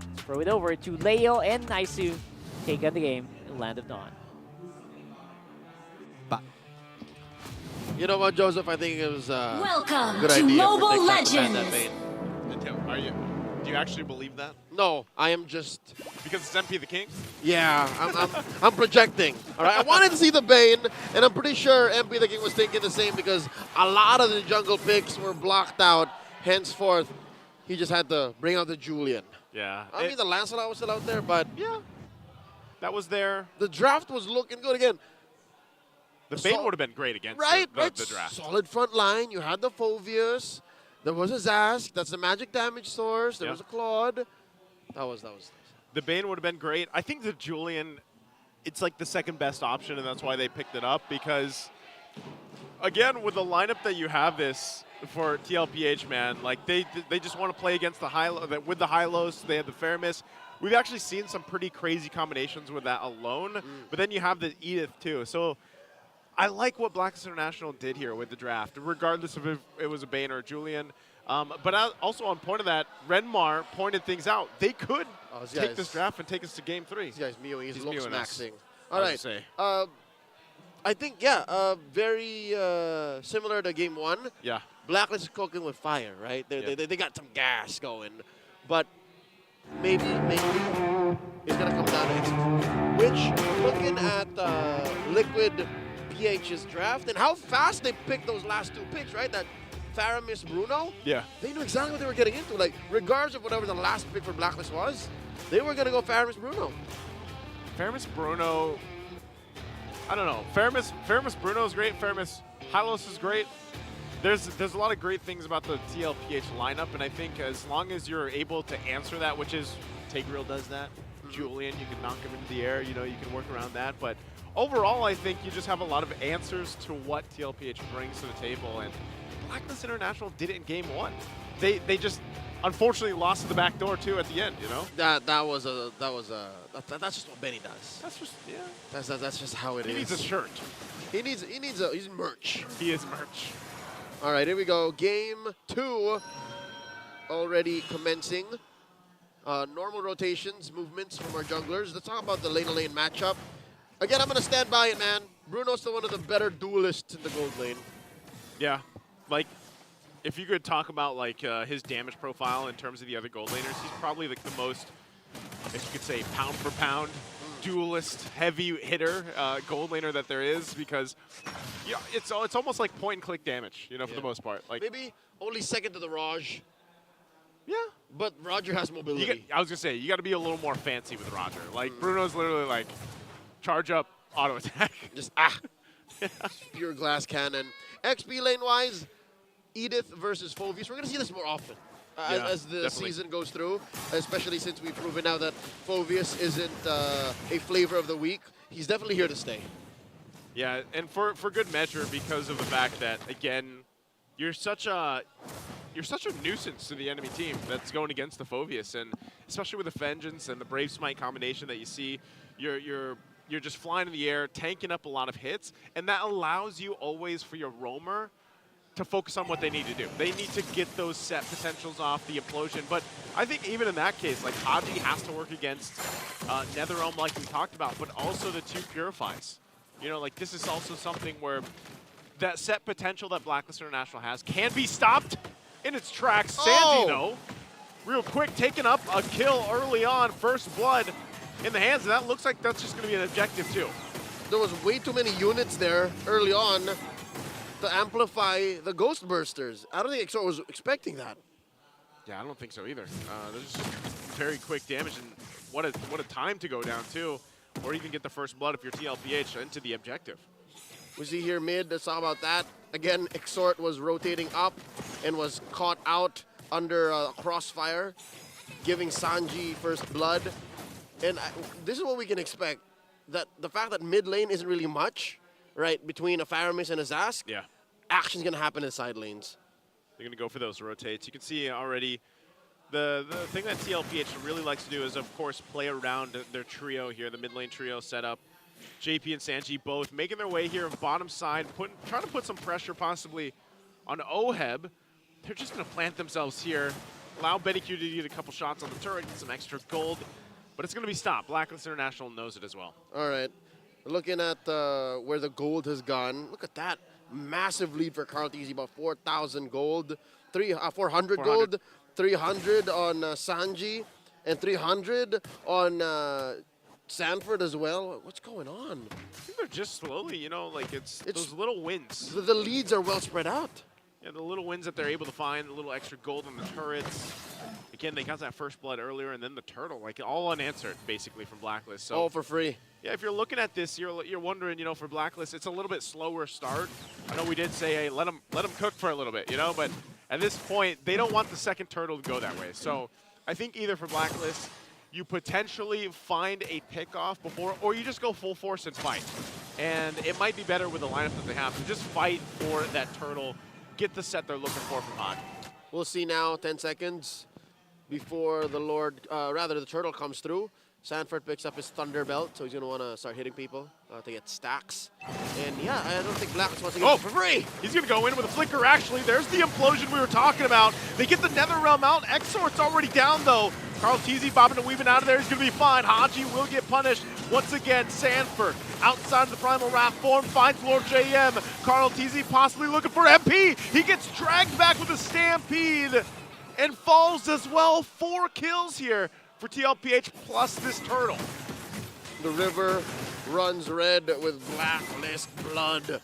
Let's throw it over to Leo and Naisu. Take on the game in Land of Dawn. You know what, Joseph? I think it was a Welcome good to idea Mobile for Nick to ban that Legends. Bane. Do you actually believe that? No, I am just... Because it's MP the King? Yeah, I'm projecting. All right, I wanted to see the Bane, and I'm pretty sure MP the King was thinking the same because a lot of the jungle picks were blocked out. Henceforth, he just had to bring out the Julian. Yeah. I mean, the Lancelot was still out there, but yeah. That was there. The draft was looking good again. The Bane would have been great against Right, the draft. Solid front line. You had the Phovius. There was a Zask. That's the magic damage source. There was a Claude. That was. The Bane would have been great. I think the Julian, it's like the second best option, and that's why they picked it up. Because, again, with the lineup that you have this for TLPH, man, like they just want to play against the high with the high-lows. They have the Faramis. We've actually seen some pretty crazy combinations with that alone. But then you have the Edith too. So I like what Blacklist International did here with the draft, regardless of if it was a Bane or a Julian. But also on point of that, Renmar pointed things out. They could take this draft and take us to game 3. This guy's mewing. He's looks mewing us. maxing. All right. I think, very similar to game 1. Yeah. Blacklist is cooking with fire, right? They got some gas going. But maybe it's going to come down to execution. Which, looking at Liquid PH's draft and how fast they picked those last 2 picks, right? That Faramis Bruno. Yeah. They knew exactly what they were getting into. Like, regardless of whatever the last pick for Blacklist was, they were going to go Faramis Bruno. Faramis Bruno, I don't know. Faramis Bruno is great. Faramis Hylos is great. There's a lot of great things about the TLPH lineup, and I think as long as you're able to answer that, which is Tigreal does that, Julian, you can knock him into the air, you can work around that. But overall, I think you just have a lot of answers to what TLPH brings to the table, and Blacklist International did it in game 1. They just unfortunately lost to the back door too at the end, That's just what Benny does. That's just That's just how it is. He needs a shirt. He's merch. He is merch. All right, here we go. Game 2 already commencing. Normal rotations, movements from our junglers. Let's talk about the lane-to-lane matchup. Again, I'm going to stand by it, man. Bruno's still one of the better duelists in the gold lane. Yeah. Like, if you could talk about, like, his damage profile in terms of the other gold laners, he's probably, like, the most, if you could say, pound-for-pound, duelist, heavy hitter gold laner that there is, because it's almost like point-and-click damage, for the most part. Like, maybe only second to the Raj. Yeah. But Roger has mobility. I was going to say, you got to be a little more fancy with Roger. Like, Bruno's literally like, charge up, auto attack. Just, pure glass cannon. XP lane-wise, Edith versus Phovius. We're going to see this more often as the season goes through, especially since we've proven now that Phovius isn't a flavor of the week. He's definitely here to stay. Yeah, and for good measure, because of the fact that, again, you're such a nuisance to the enemy team that's going against the Phovius, and especially with the Vengeance and the Brave Smite combination that you see, you're you're just flying in the air, tanking up a lot of hits, and that allows you always for your roamer to focus on what they need to do. They need to get those set potentials off the implosion. But I think even in that case, like Haji has to work against NetherRealm like we talked about, but also the 2 Purifies. You know, like this is also something where that set potential that Blacklist International has can be stopped in its tracks. Sanji, though, real quick, taking up a kill early on, first blood in the hands, and that looks like that's just gonna be an objective too. There was way too many units there early on to amplify the Ghost Bursters. I don't think XOR was expecting that. Yeah, I don't think so either. There's just very quick damage, and what a time to go down too, or even get the first blood if you're TLPH into the objective. We see here mid, let's talk about that. Again, Exort was rotating up and was caught out under a crossfire, giving Sanji first blood. And this is what we can expect. That the fact that mid lane isn't really much, right, between a Faramis and a Zask, action's gonna happen in side lanes. They're gonna go for those rotates. You can see already the thing that TLPH really likes to do is, of course, play around their trio here, the mid lane trio setup. JP and Sanji both making their way here bottom side, trying to put some pressure possibly on Oheb. They're just gonna plant themselves here, allow BennyQT to get a couple shots on the turret, get some extra gold, but it's gonna be stopped. Blacklist International knows it as well. All right, looking at where the gold has gone, look at that. Massive lead for Carl TZ, about 4,000 gold, 400 gold, 300 on Sanji, and 300 on Sanford as well. What's going on? I think they're just slowly, you know, like it's those little wins. The leads are well spread out. Yeah, the little wins that they're able to find, the little extra gold on the turrets. Again, they got that first blood earlier, and then the turtle, like all unanswered, basically, from Blacklist. So all for free. Yeah, if you're looking at this, you're wondering, you know, for Blacklist, it's a little bit slower start. I know we did say, hey, let them cook for a little bit, you know, but at this point, they don't want the second turtle to go that way. So I think either for Blacklist, you potentially find a pickoff before, or you just go full force and fight. And it might be better with the lineup that they have to just fight for that turtle, get the set they're looking for from Hot. We'll see now, 10 seconds before the turtle comes through. Sanford picks up his Thunder Belt, so he's going to want to start hitting people to get stacks. And yeah, I don't think Blacklist wants to get it for free. He's going to go in with a flicker, actually. There's the implosion we were talking about. They get the NetherRealm out. Exort's already down, though. Carl TZ bobbing and weaving out of there. He's going to be fine. Haji will get punished. Once again, Sanford outside of the Primal Wrath form finds Lord JM. Carl TZ possibly looking for MP. He gets dragged back with a Stampede and falls as well. 4 kills here for TLPH plus this turtle. The river runs red with Blacklist blood.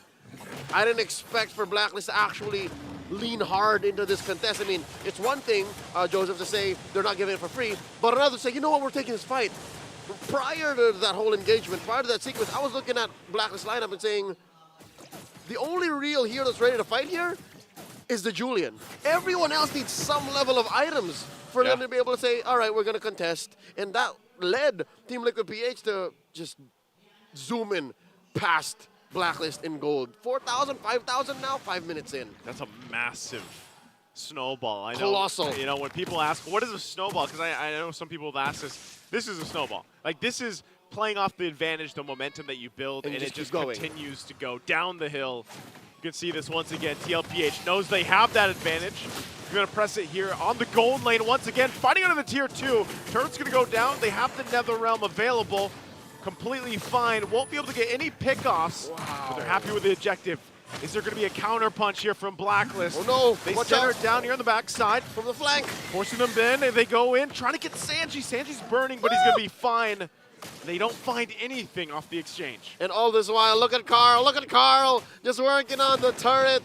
I didn't expect for Blacklist to actually lean hard into this contest. I mean, it's one thing, Joseph, to say they're not giving it for free, but another to say, you know what, we're taking this fight. Prior to that whole engagement, prior to that sequence, I was looking at Blacklist lineup and saying, the only real hero that's ready to fight here is the Julian. Everyone else needs some level of items for them to be able to say, all right, we're going to contest. And that led Team Liquid PH to just zoom in past Blacklist in gold. 4,000, 5,000 now, 5 minutes in. That's a massive snowball. I know, colossal. You know, when people ask, what is a snowball? Because I know some people have asked this is a snowball. Like, this is playing off the advantage, the momentum that you build, and it just continues to go down the hill. You can see this once again. TLPH knows they have that advantage. They're going to press it here on the gold lane once again. Fighting under the tier 2. Turret's going to go down. They have the NetherRealm available. Completely fine. Won't be able to get any pickoffs. Wow. But they're happy with the objective. Is there going to be a counter punch here from Blacklist? Oh no! They center it down here on the backside. From the flank. Forcing them in, and they go in, trying to get Sanji. Sanji's burning, but he's going to be fine. They don't find anything off the exchange. And all this while, look at Carl, just working on the turret.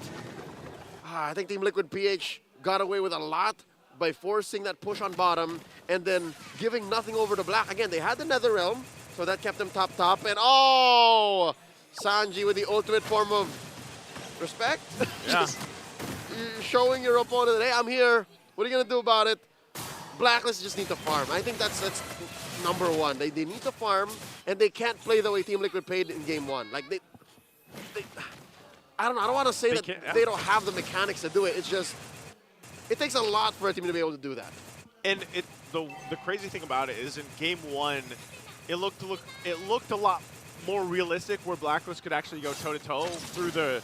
I think Team Liquid PH got away with a lot by forcing that push on bottom and then giving nothing over to Black. Again, they had the NetherRealm, so that kept them top. And oh! Sanji with the ultimate form of respect. Yeah. Just showing your opponent, hey, I'm here. What are you going to do about it? Blacklist just need to farm. I think that's number one. They need to farm, and they can't play the way Team Liquid played in game 1. Like, I don't want to say that they don't have the mechanics to do it. It's just, it takes a lot for a team to be able to do that. And the crazy thing about it is in game 1, it looked a lot more realistic where Blacklist could actually go toe-to-toe through the,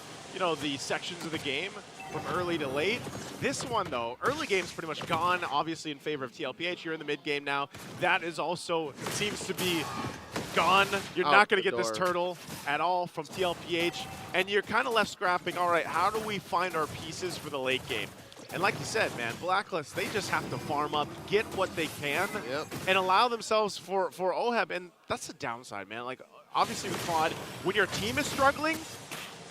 the sections of the game from early to late. This one, though, early game's pretty much gone, obviously in favor of TLPH. You're in the mid-game now. That is also, seems to be gone. You're not going to get this turtle at all from TLPH, and you're kind of left scrapping, all right, how do we find our pieces for the late game? And like you said, man, Blacklist, they just have to farm up, get what they can, and allow themselves for Oheb. And that's the downside, man. Like, obviously with Quad, when your team is struggling,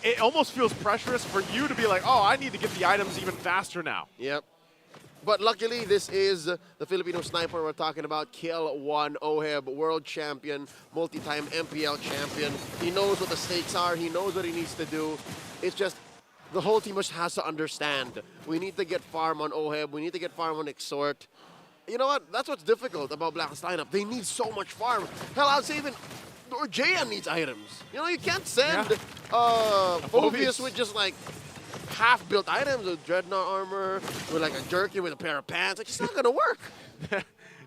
it almost feels pressurous for you to be like, oh, I need to get the items even faster now. Yep. But luckily, this is the Filipino sniper we're talking about, Kill 1 Oheb, world champion, multi-time MPL champion. He knows what the stakes are. He knows what he needs to do. It's just the whole team just has to understand. We need to get farm on Oheb. We need to get farm on Exhort. You know what? That's what's difficult about Blacklist lineup. They need so much farm. Hell, I'd say even or JM needs items. You can't send Phobius with just like half-built items with Dreadnought armor, with like a jerkin with a pair of pants. Like, it's not gonna work.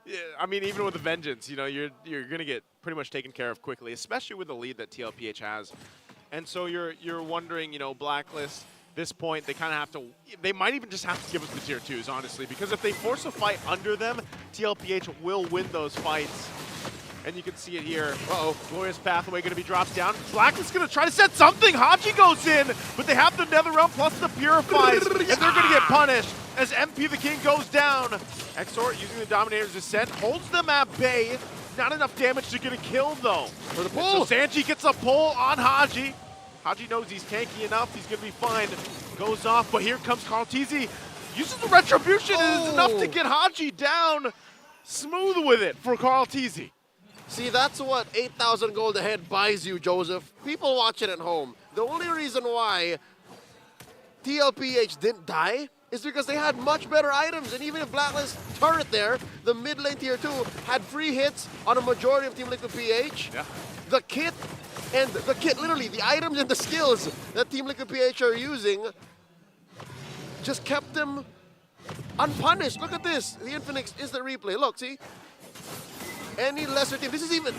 Yeah, I mean, even with the Vengeance, you're gonna get pretty much taken care of quickly, especially with the lead that TLPH has. And so you're wondering, Blacklist, this point, they kind of have to, they might even just have to give us the tier 2s, honestly, because if they force a fight under them, TLPH will win those fights. And you can see it here. Uh-oh, Glorious Pathway going to be dropped down. Blacklist going to try to set something. Haji goes in, but they have the Nether Realm plus the Purifies, and they're going to get punished as MP the King goes down. Exhort using the Dominator's Descent, holds them at bay. Not enough damage to get a kill, though. For the pull. So Sanji gets a pull on Haji. Haji knows he's tanky enough. He's going to be fine. Goes off, but here comes Carl TZ. Uses the Retribution, and it's enough to get Haji down. Smooth with it for Carl TZ. See, that's what 8,000 gold ahead buys you, Joseph. People watching at home. The only reason why TLPH didn't die is because they had much better items. And even if Blacklist turret there, the mid lane tier 2 had free hits on a majority of Team Liquid PH. Yeah. The kit, literally, the items and the skills that Team Liquid PH are using just kept them unpunished. Look at this. The Infinix is the replay. Look, see? Any lesser team, this is even,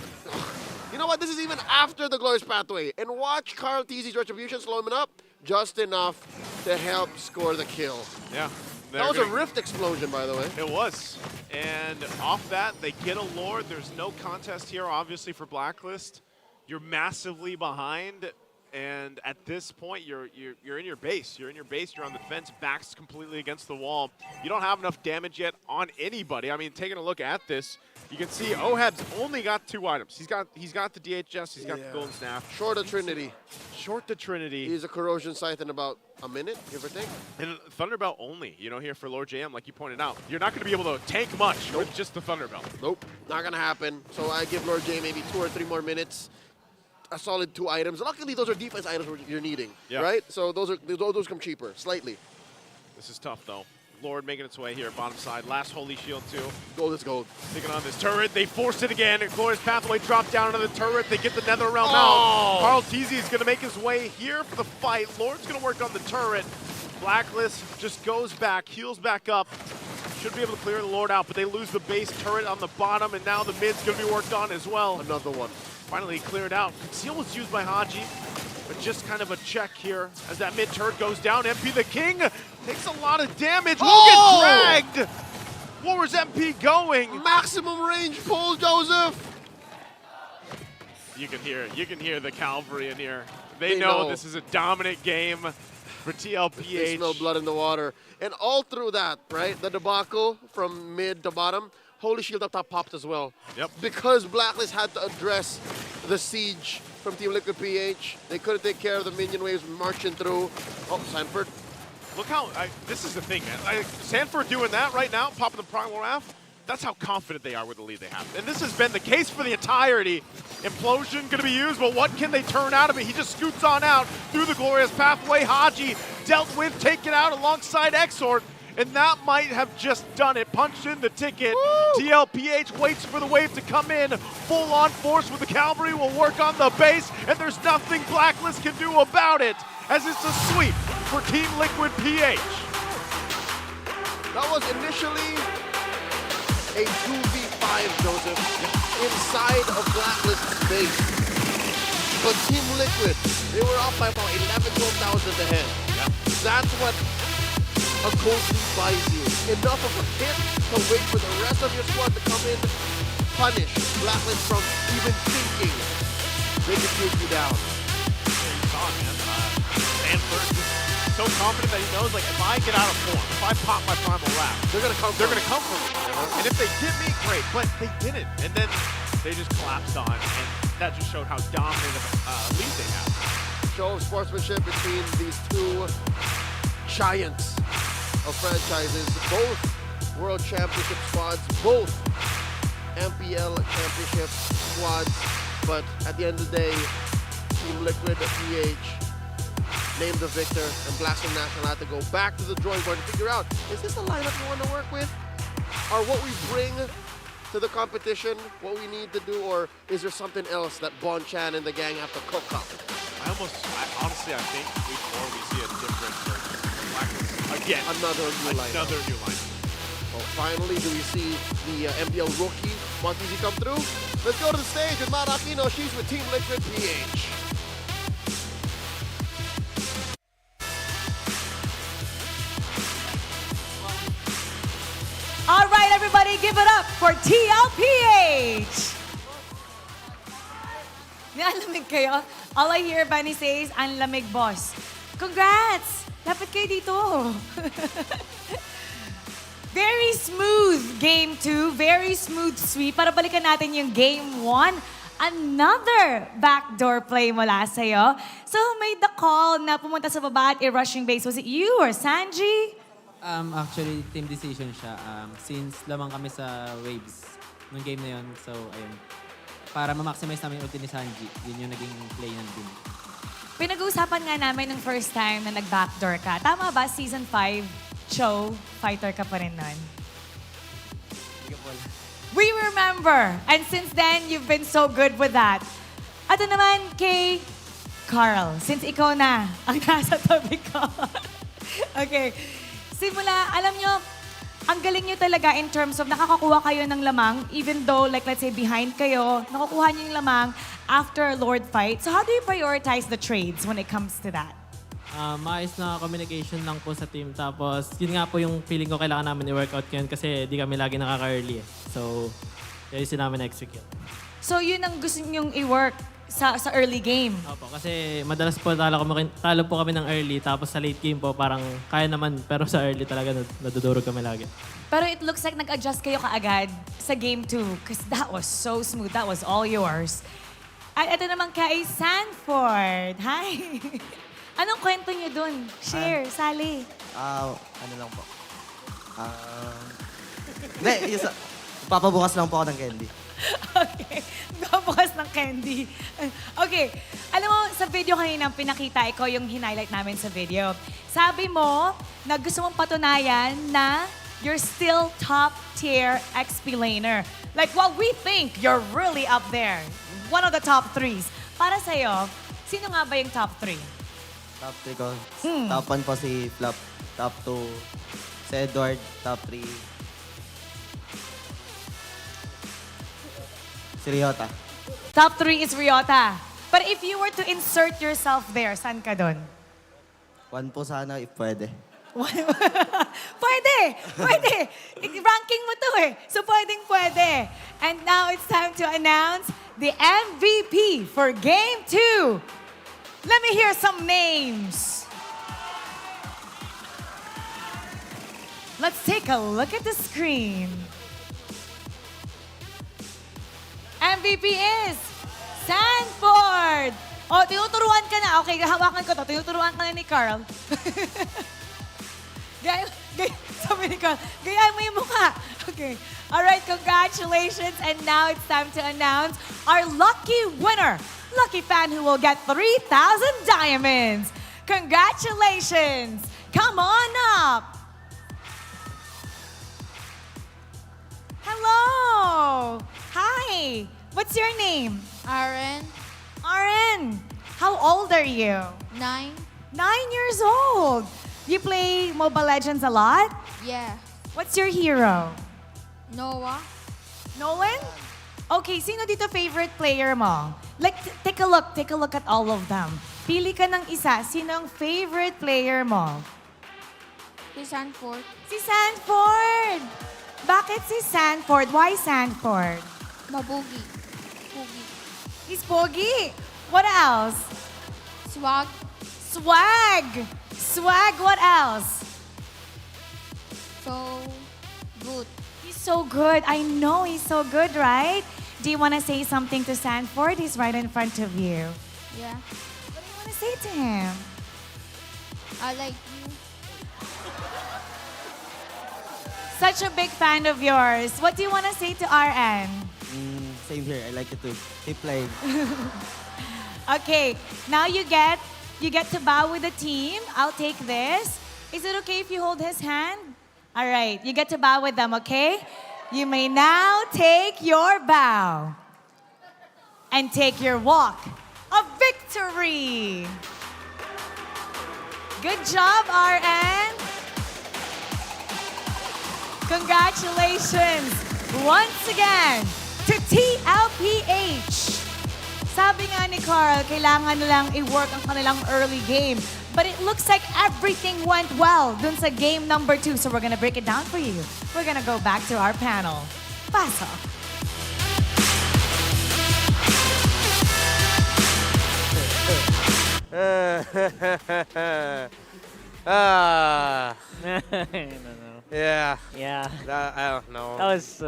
you know what, this is even after the Glorious Pathway. And watch Carl TZ's Retribution slow him up just enough to help score the kill. Yeah. That was a Rift explosion, by the way. It was. And off that, they get a Lord. There's no contest here, obviously, for Blacklist. You're massively behind. And at this point, you're in your base. You're in your base. You're on the defense. Back's completely against the wall. You don't have enough damage yet on anybody. I mean, taking a look at this, you can see Oheb's only got 2 items. He's got the DHS. He's got the Golden Staff. Short of Trinity. Short to Trinity. He's a Corrosion Scythe in about a minute, give or take. And Thunderbelt only, here for Lord JM, like you pointed out. You're not going to be able to tank much with just the Thunderbelt. Nope, not going to happen. So I give Lord J maybe 2 or 3 more minutes. A solid 2 items. Luckily, those are defense items you're needing, right? So those come cheaper, slightly. This is tough, though. Lord making its way here, bottom side. Last Holy Shield, too. Gold is gold. Taking on this turret. They forced it again. Glorious Pathway dropped down into the turret. They get the Nether Realm out. Carl TZ is going to make his way here for the fight. Lord's going to work on the turret. Blacklist just goes back, heals back up. Should be able to clear the Lord out, but they lose the base turret on the bottom, and now the mid's going to be worked on as well. Another one. Finally cleared out. Conceal was used by Haji, but just kind of a check here as that mid turret goes down. MP the King takes a lot of damage. Will get dragged. Where's MP going? Maximum range pull, Joseph. You can hear the cavalry in here. They know this is a dominant game for TLPH. They smell blood in the water. And all through that, right, the debacle from mid to bottom, Holy Shield up top popped as well. Yep. Because Blacklist had to address the siege from Team Liquid PH. They couldn't take care of the minion waves marching through. Oh, Sanford. Look how, this is the thing, man. Sanford doing that right now, popping the Primal Wrath. That's how confident they are with the lead they have. And this has been the case for the entirety. Implosion going to be used, but what can they turn out of it? He just scoots on out through the Glorious Pathway. Haji dealt with, taken out alongside Exhort. And that might have just done it. Punched in the ticket. Woo! TLPH waits for the wave to come in. Full on force with the cavalry will work on the base. And there's nothing Blacklist can do about it, as it's a sweep for Team Liquid PH. That was initially a 2v5, Joseph, inside of Blacklist's base. But Team Liquid, they were up by about 12,000 ahead. Yeah. That's what a Ghost Lead buys you. Enough of a hit to wait for the rest of your squad to come in, punish Blacklist from even thinking they can take you down. You saw it, man. Stanford is so confident that he knows, like, if I get out of form, if I pop my primal wrap, they're gonna come for me. And if they get me, great. But they didn't. And then they just collapsed on, and that just showed how dominant of a lead they have. Show of sportsmanship between these two giants of franchises, both World Championship squads, both MPL Championship squads, but at the end of the day, Team Liquid PH named the victor, and Blaster National had to go back to the drawing board and figure out, is this a lineup we want to work with? Or what we bring to the competition, what we need to do, or is there something else that Bon Chan and the gang have to cook up? Honestly, I think before we see a different Blacklist again. Another new lineup. Well, finally, do we see the MPL rookie, Montezzi, come through? Let's go to the stage with Mara Aquino. She's with Team Liquid PH. All right, everybody, give it up for TLPH. Nalamig kayo? All I hear Benny says, ang lamig, boss. Congrats! Lapit kayo dito. Very smooth game 2, very smooth sweep. Para balikan natin yung game 1. Another backdoor play mula sa'yo. So who made the call na pumunta sa baba at i-rushing base? Was it you or Sanji? Actually, team decision siya. Since lamang kami sa waves nung game na yun. So, ayun. Para ma-maximize namin yung ulti ni Sanji, yun yung naging play ng team. Pinag-uusapan nga namin nung first time na nag-backdoor ka. Tama ba? Season 5, Cho, fighter ka pa rin nun? We remember! And since then, you've been so good with that. Ato naman kay Carl, since ikaw na ang nasa tabi ko. Okay. Simula, alam nyo, ang galing nyo talaga in terms of nakakakuha kayo ng lamang, even though, like, let's say, behind kayo, nakukuha nyo yung lamang after a Lord fight. So how do you prioritize the trades when it comes to that? Maayos na communication lang po sa team. Tapos, yun nga po yung feeling ko kailangan namin i-workout ngayon kasi di kami lagi nakaka-early eh. So, yun namin execute. So yun ang gusto nyong i-work sa early game? Opo, kasi madalas po talo po kami ng early. Tapos sa late game po parang kaya naman. Pero sa early talaga nadudurog kami lagi. Pero it looks like nag-adjust kayo kaagad sa game 2 because that was so smooth. That was all yours. At ito naman kay Sanford. Hi! Anong kwento niyo dun? Share, Sally. Ano lang po. Hindi, papabukas lang po ako ng candy. Okay. Papabukas ng candy. Okay. Alam mo, sa video kanina pinakita, ikaw yung hinighlight namin sa video. Sabi mo na gusto mong patunayan na you're still top-tier XP laner. Like what we think, you're really up there. One of the top 3s. Para sa'yo, sino nga ba yung top 3? Top 3 ko. Top 1 po si Flop. Top 2, si Edward. Top 3, si Ryota. Top 3 is Ryota. But if you were to insert yourself there, saan ka dun? 1 po sana if pwede. Pwede! Pwede! Ranking mo to eh. So pwede. And now it's time to announce the MVP for Game 2. Let me hear some names. Let's take a look at the screen. MVP is Sanford! Oh, tinuturuan ka na. Okay, hawakan ko to. Tinuturuan ka na ni Carl. Sabi ni Carl, gayaan mo yung mukha. Okay. All right, congratulations. And now it's time to announce our lucky winner. Lucky fan who will get 3,000 diamonds. Congratulations. Come on up. Hello. Hi. What's your name? Aaron. Aaron. How old are you? 9. 9 years old. You play Mobile Legends a lot? Yeah. What's your hero? Noah. Nolan? Okay, sino dito favorite player mo? Like, take a look at all of them. Pili ka ng isa. Sino ang favorite player mo? Si Sanford. Si Sanford! Bakit si Sanford? Why Sanford? Mabugi. Pogi. He's pogi. What else? Swag. Swag! Swag, what else? So good. He's so good. I know he's so good, right? Do you want to say something to Sanford? He's right in front of you. Yeah. What do you want to say to him? I like you. Such a big fan of yours. What do you want to say to RN? Same here. I like it too. Keep playing. Okay, now you get to bow with the team. I'll take this. Is it okay if you hold his hand? All right, you get to bow with them, okay? You may now take your bow and take your walk of victory. Good job, RN. Congratulations once again to TLPH. Sabi nga ni Carl, kailangan nilang i-work ang kanilang early game. But it looks like everything went well dun sa game number 2. So we're gonna break it down for you. We're gonna go back to our panel. Pasok. Yeah. Yeah. I don't know. That was,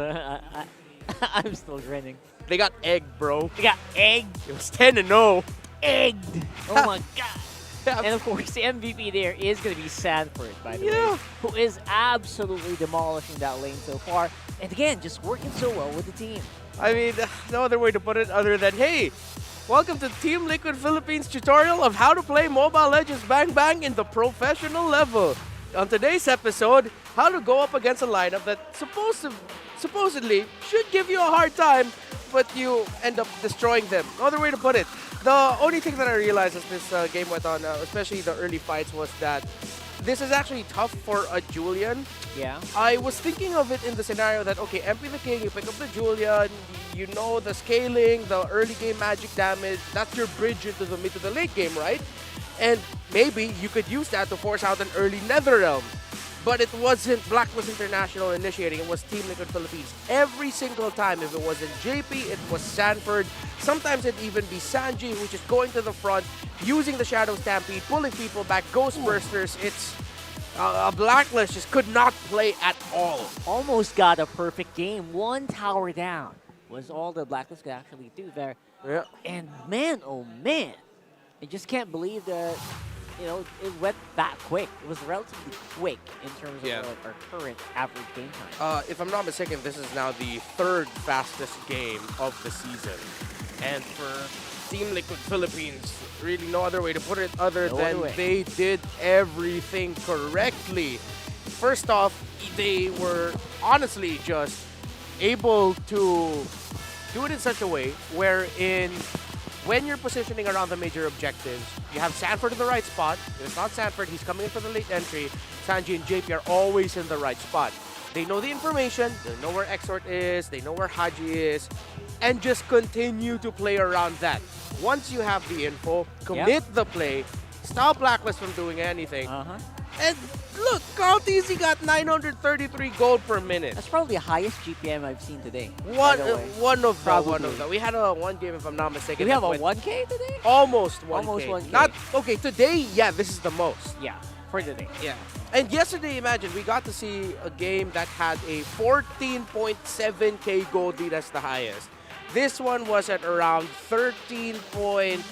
I'm still grinning. They got egged, bro. They got egged. It was 10-0. Egged. Oh my God. And of course, the MVP there is going to be Sanford, by the way, who is absolutely demolishing that lane so far. And again, just working so well with the team. I mean, no other way to put it other than, hey, welcome to Team Liquid Philippines tutorial of how to play Mobile Legends Bang Bang in the professional level. On today's episode, how to go up against a lineup that supposedly should give you a hard time, but you end up destroying them. No other way to put it. The only thing that I realized as this game went on, especially the early fights, was that this is actually tough for a Julian. Yeah. I was thinking of it in the scenario that, okay, MP the King, you pick up the Julian, you know the scaling, the early game magic damage, that's your bridge into the mid to the late game, right? And maybe you could use that to force out an early Netherrealm. But it wasn't Blacklist International initiating, it was Team Liquid Philippines. Every single time, if it wasn't JP, it was Sanford. Sometimes it'd even be Sanji, who's just going to the front, using the Shadow Stampede, pulling people back, Ghost Bursters. It's a Blacklist just could not play at all. Almost got a perfect game. One tower down was all the Blacklist could actually do there. Yeah. And man, oh man, I just can't believe that, you know, it went that quick. It was relatively quick in terms of like, our current average game time. If I'm not mistaken, this is now the third fastest game of the season. And for Team Liquid Philippines, really no other way to put it other than they did everything correctly. First off, they were honestly just able to do it in such a way wherein when you're positioning around the major objectives, you have Sanford in the right spot. If it's not Sanford, he's coming in for the late entry. Sanji and JP are always in the right spot. They know the information, they know where Exort is, they know where Haji is, and just continue to play around that. Once you have the info, commit the play, stop Blacklist from doing anything. And look, Carl TZ got 933 gold per minute. That's probably the highest GPM I've seen today. One of them. We had a 1 game, if I'm not mistaken. Did we have a 1K today? Almost 1K. Almost 1K. Not, okay, today, yeah, this is the most. Yeah, for today. Yeah. And yesterday, imagine, we got to see a game that had a 14.7K gold lead as the highest. This one was at around 13 point,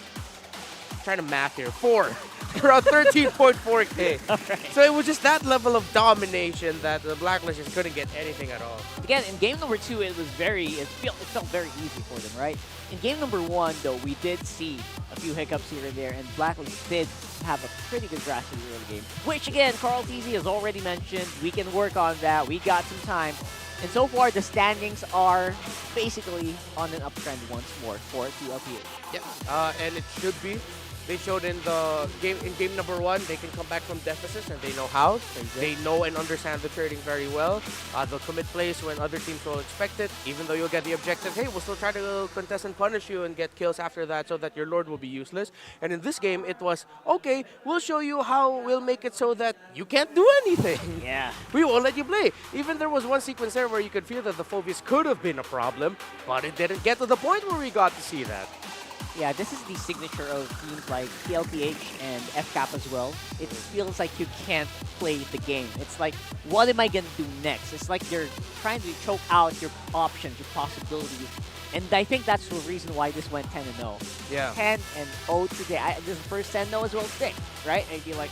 trying to math here, 4. Around 13.4K. Right. So it was just that level of domination that the Blacklist just couldn't get anything at all. Again, in game number 2, it felt very easy for them, right? In game number 1, though, we did see a few hiccups here and there, and Blacklist did have a pretty good grasp of the early game. Which, again, Carl TZ has already mentioned. We can work on that. We got some time. And so far, the standings are basically on an uptrend once more for TLPH. Yeah, and it should be They showed in game number 1, they can come back from deficits and they know how. They know and understand the trading very well. They'll commit plays when other teams will expect it, even though you'll get the objective, hey, we'll still try to contest and punish you and get kills after that so that your Lord will be useless. And in this game, it was, okay, we'll show you how we'll make it so that you can't do anything. Yeah. We won't let you play. Even there was one sequence there where you could feel that the Phobias could have been a problem, but it didn't get to the point where we got to see that. Yeah, this is the signature of teams like TLPH and FCAP as well. It feels like you can't play the game. It's like, what am I going to do next? It's like you're trying to choke out your options, your possibilities. And I think that's the reason why this went 10-0. Yeah. 10-0 today. This first 10-0 as well stick, right? And you're like,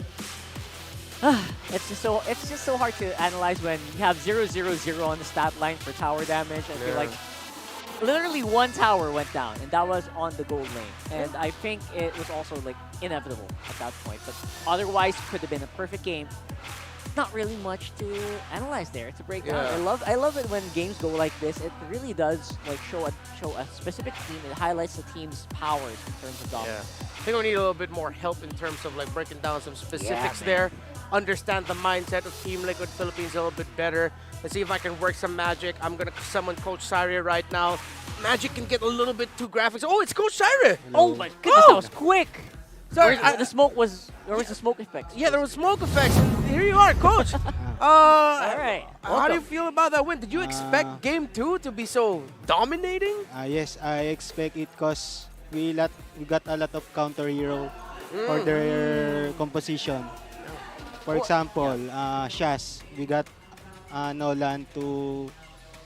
it's just so hard to analyze when you have 0-0-0 on the stat line for tower damage. I feel like literally one tower went down, and that was on the gold lane. And I think it was also like inevitable at that point. But otherwise, could have been a perfect game. Not really much to analyze there. To break down. I love it when games go like this. It really does like show a specific team. It highlights the team's powers in terms of dominance. Yeah. I think we need a little bit more help in terms of like breaking down some specifics there. Understand the mindset of Team Liquid Philippines a little bit better. Let's see if I can work some magic. I'm gonna summon Coach Syria right now. Magic can get a little bit too graphics. Oh, it's Coach Syria! Oh my goodness, that was quick! Sorry, the smoke was there was the smoke effects. Yeah, there was smoke effects. Here you are, Coach. All right. How do you feel about that win? Did you expect Game 2 to be so dominating? Yes, I expect it because we got a lot of counter hero for their composition. For example, Shaz, we got Nolan to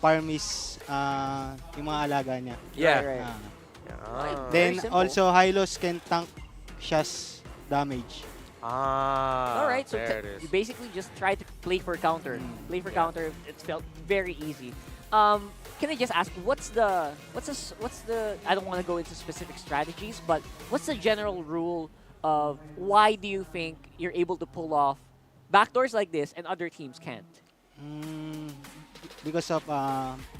farm his yung mga alaga niya. Yeah. Then also Hylos can tank Shaz damage. All right, so you basically just try to play for counter. Play for counter. It felt very easy. Can I just ask, what's the? I don't want to go into specific strategies, but what's the general rule of why do you think you're able to pull off backdoors like this and other teams can't? Because of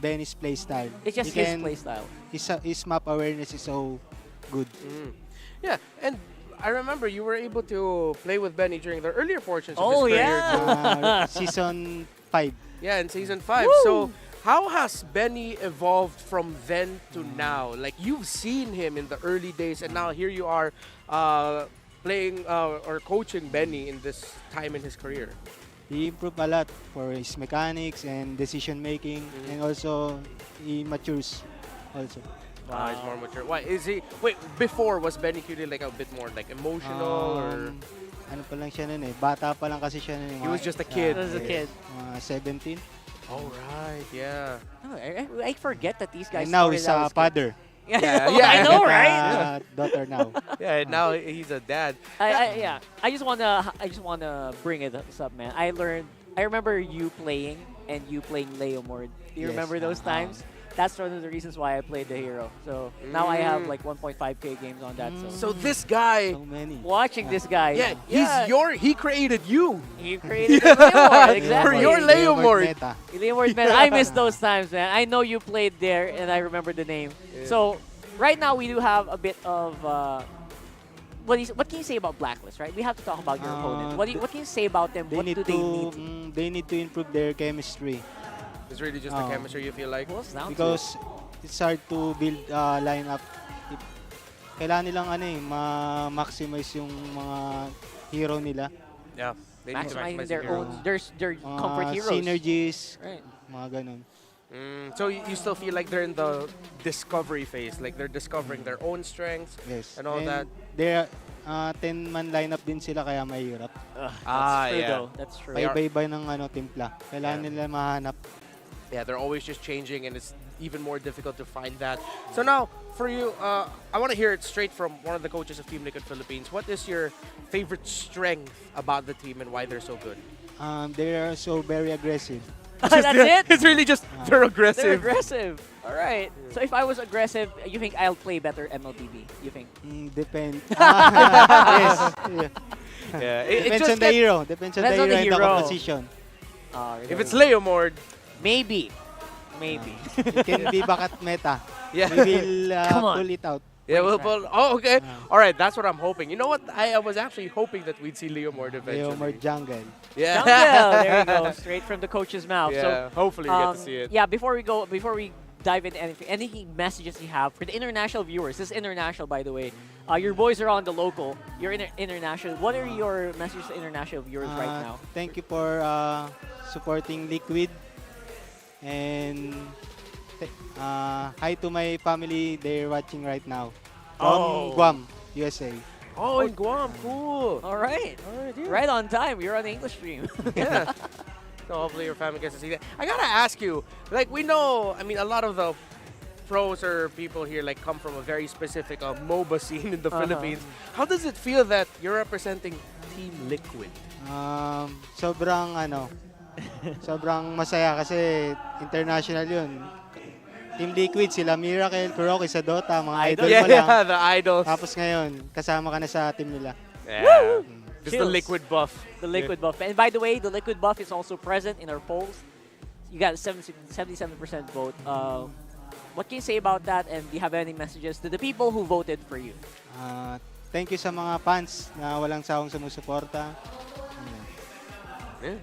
Benny's playstyle. It's just his playstyle. His map awareness is so good. Yeah, and I remember you were able to play with Benny during the earlier portions of Oh, his career. Yeah. Season 5. Yeah, in Season 5. Woo! So how has Benny evolved from then to now? Like, you've seen him in the early days, and now here you are playing or coaching Benny in this time in his career. He improved a lot for his mechanics and decision making, and also he matures also. He's more mature. Why is he? Wait, before was BennyQT like a bit more like emotional or? Ano pa lang siya nun eh. Bata pa lang kasi siya nun. He was just a kid. He was a kid. 17. Oh right, yeah. Oh, I forget that these guys. And now he's a father. Yeah, I know, right? Daughter now. Yeah, now he's a dad. I just wanna bring it up, man. I remember you playing Leomord. Do you remember those times? That's one of the reasons why I played the hero. So now I have like 1.5k games on that. So this guy, watching this guy, he created you. He created Leomord, exactly. For your Leomord. Leomord, man, I miss those times, man. I know you played there, and I remember the name. Yeah. So right now we do have a bit of. What can you say about Blacklist, right? We have to talk about your opponent. What can you say about them? What do they need? They need to improve their chemistry. It's really just the chemistry you feel like? Because it's hard to build a lineup. Kailangan nilang ma-maximize yung mga hero nila. Yeah. They need to maximize their own, their comfort heroes. Synergies, right. Mga ganun. So you still feel like they're in the discovery phase, like they're discovering their own strengths and all that. They're 10-man lineup din sila kaya mahirap. That's true though. That's true. Iba-iba ng timpla. Kailangan nila mahanap. Yeah, they're always just changing, and it's even more difficult to find that. So now, for you, I want to hear it straight from one of the coaches of Team Liquid Philippines. What is your favorite strength about the team and why they're so good? They are so very aggressive. That's it? It's really just they're aggressive. They're aggressive. All right. So if I was aggressive, you think I'll play better MLBB? You think? Depends. Yes. Yeah. Depends on the hero. Depends on the hero and the composition. If it's Leomord, maybe. It can be bakat meta. Yeah. We will pull it out. Yeah, okay. All right, that's what I'm hoping. You know what? I was actually hoping that we'd see Leomord eventually. Leomord Jungle. Yeah. Jungle, there you go, straight from the coach's mouth. Yeah, So, hopefully we get to see it. Yeah, before we dive into anything, any messages you have for the international viewers. This is international, by the way. Your boys are on the local. You're international. What are your messages to international viewers right now? Thank you for supporting Liquid. And hi to my family. They're watching right now. From Guam, USA. Oh, in Guam. Cool. All right. Yeah. Right on time. You're on the English stream. Yeah. So hopefully your family gets to see that. I gotta ask you, like we know, I mean, a lot of the pros or people here like come from a very specific MOBA scene in the Philippines. How does it feel that you're representing Team Liquid? Sobrang masaya kasi international yun. Team Liquid, sila Miracle, Kuroki sa Dota, mga idol mo lang. Yeah, the idols. Tapos ngayon, kasama ka na sa team nila. Yeah. Just the liquid buff. The liquid buff. And by the way, the liquid buff is also present in our polls. You got a 77% vote. What can you say about that? And do you have any messages to the people who voted for you? Thank you sa mga fans na walang sawang sumusuporta. Yeah.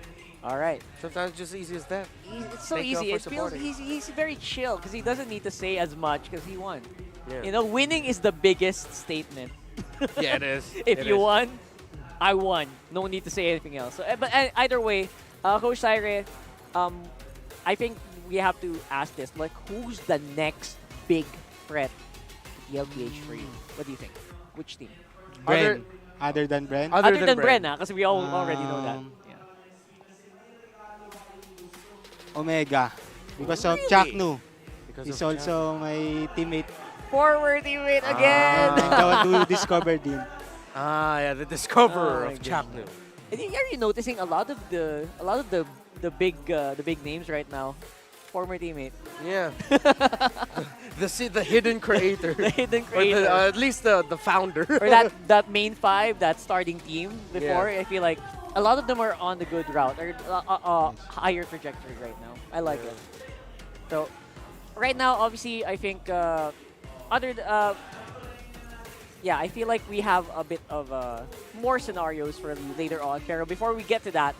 All right. Sometimes just easy as that. It's so easy. It feels he's very chill because he doesn't need to say as much because he won. Yeah. You know, winning is the biggest statement. Yeah, it is. If you won, I won. No need to say anything else. So, but either way, Coach Syre, I think we have to ask this. Like, who's the next big threat to TLPH for you? What do you think? Which team? Other than Bren? Other than Bren, because we all already know that. Omega. Because of Chaknu. He's also my teammate. Former teammate again! The one who discovered him. Yeah, the discoverer of Chaknu. Are you noticing a lot of the big names right now? Former teammate. Yeah. the hidden creator. The hidden creator. Or at least the founder. Or that main five, that starting team before. Yeah. I feel like a lot of them are on the good route or higher trajectory right now. I like it. So right now, obviously, I think I feel like we have a bit of more scenarios for later on. Pero before we get to that,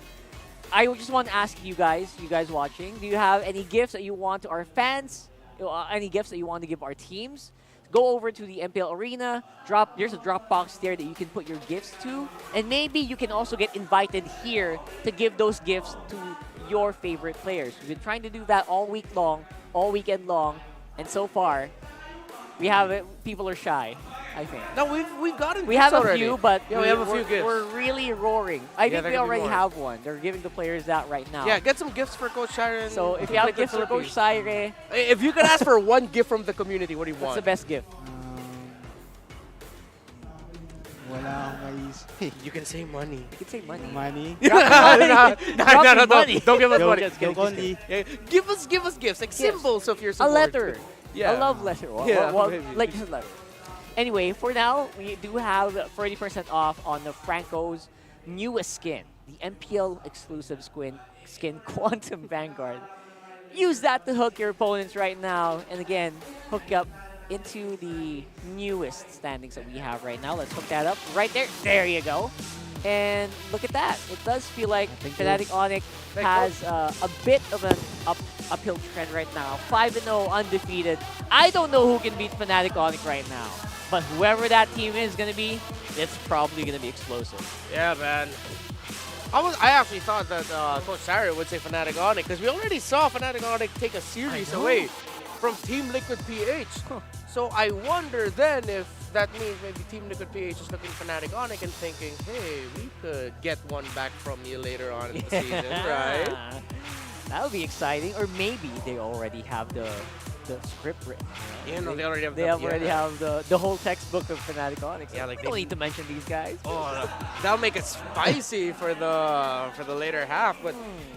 I just want to ask you guys watching, do you have any gifts that you want to our fans? Any gifts that you want to give our teams? Go over to the MPL Arena. There's a drop box there that you can put your gifts to. And maybe you can also get invited here to give those gifts to your favorite players. We've been trying to do that all weekend long. And so far, we have it. People are shy, I think. No, we've gotten We have a already. few, but yeah, we have a few gifts. We're really roaring. I think we already have one. They're giving the players that right now. Yeah, get some gifts for Coach Syre. So if you have gifts for Coach Syre, if you could ask for one gift from the community, what do you want? what's the best gift? Wala akong maisip. You can say money. You can say money. Money? No, money. Don't give us money. Joke only. Yeah, give us gifts, like symbols of your A support. letter. Yeah. A love letter. Like just a letter. Anyway, for now, we do have 30% off on the Franco's newest skin, the MPL exclusive skin Quantum Vanguard. Use that to hook your opponents right now. And again, hook up into the newest standings that we have right now. Let's hook that up right there. There you go. And look at that. It does feel like Fnatic Onyx has a bit of an uphill trend right now. 5-0 undefeated. I don't know who can beat Fnatic Onyx right now. But whoever that team is going to be, it's probably going to be explosive. Yeah, man. I actually thought that Coach Syre would say Fnatic Onyx because we already saw Fnatic Onyx take a series away from Team Liquid PH. So I wonder then if that means maybe Team Liquid PH is looking Fnatic Onyx and thinking, hey, we could get one back from you later on in the season, right? That would be exciting. Or maybe they already have the script written. Yeah, no, they already have the whole textbook of Fnatic Onyx. Yeah, like don't need to mention these guys. Oh, that'll make it spicy for the later half. But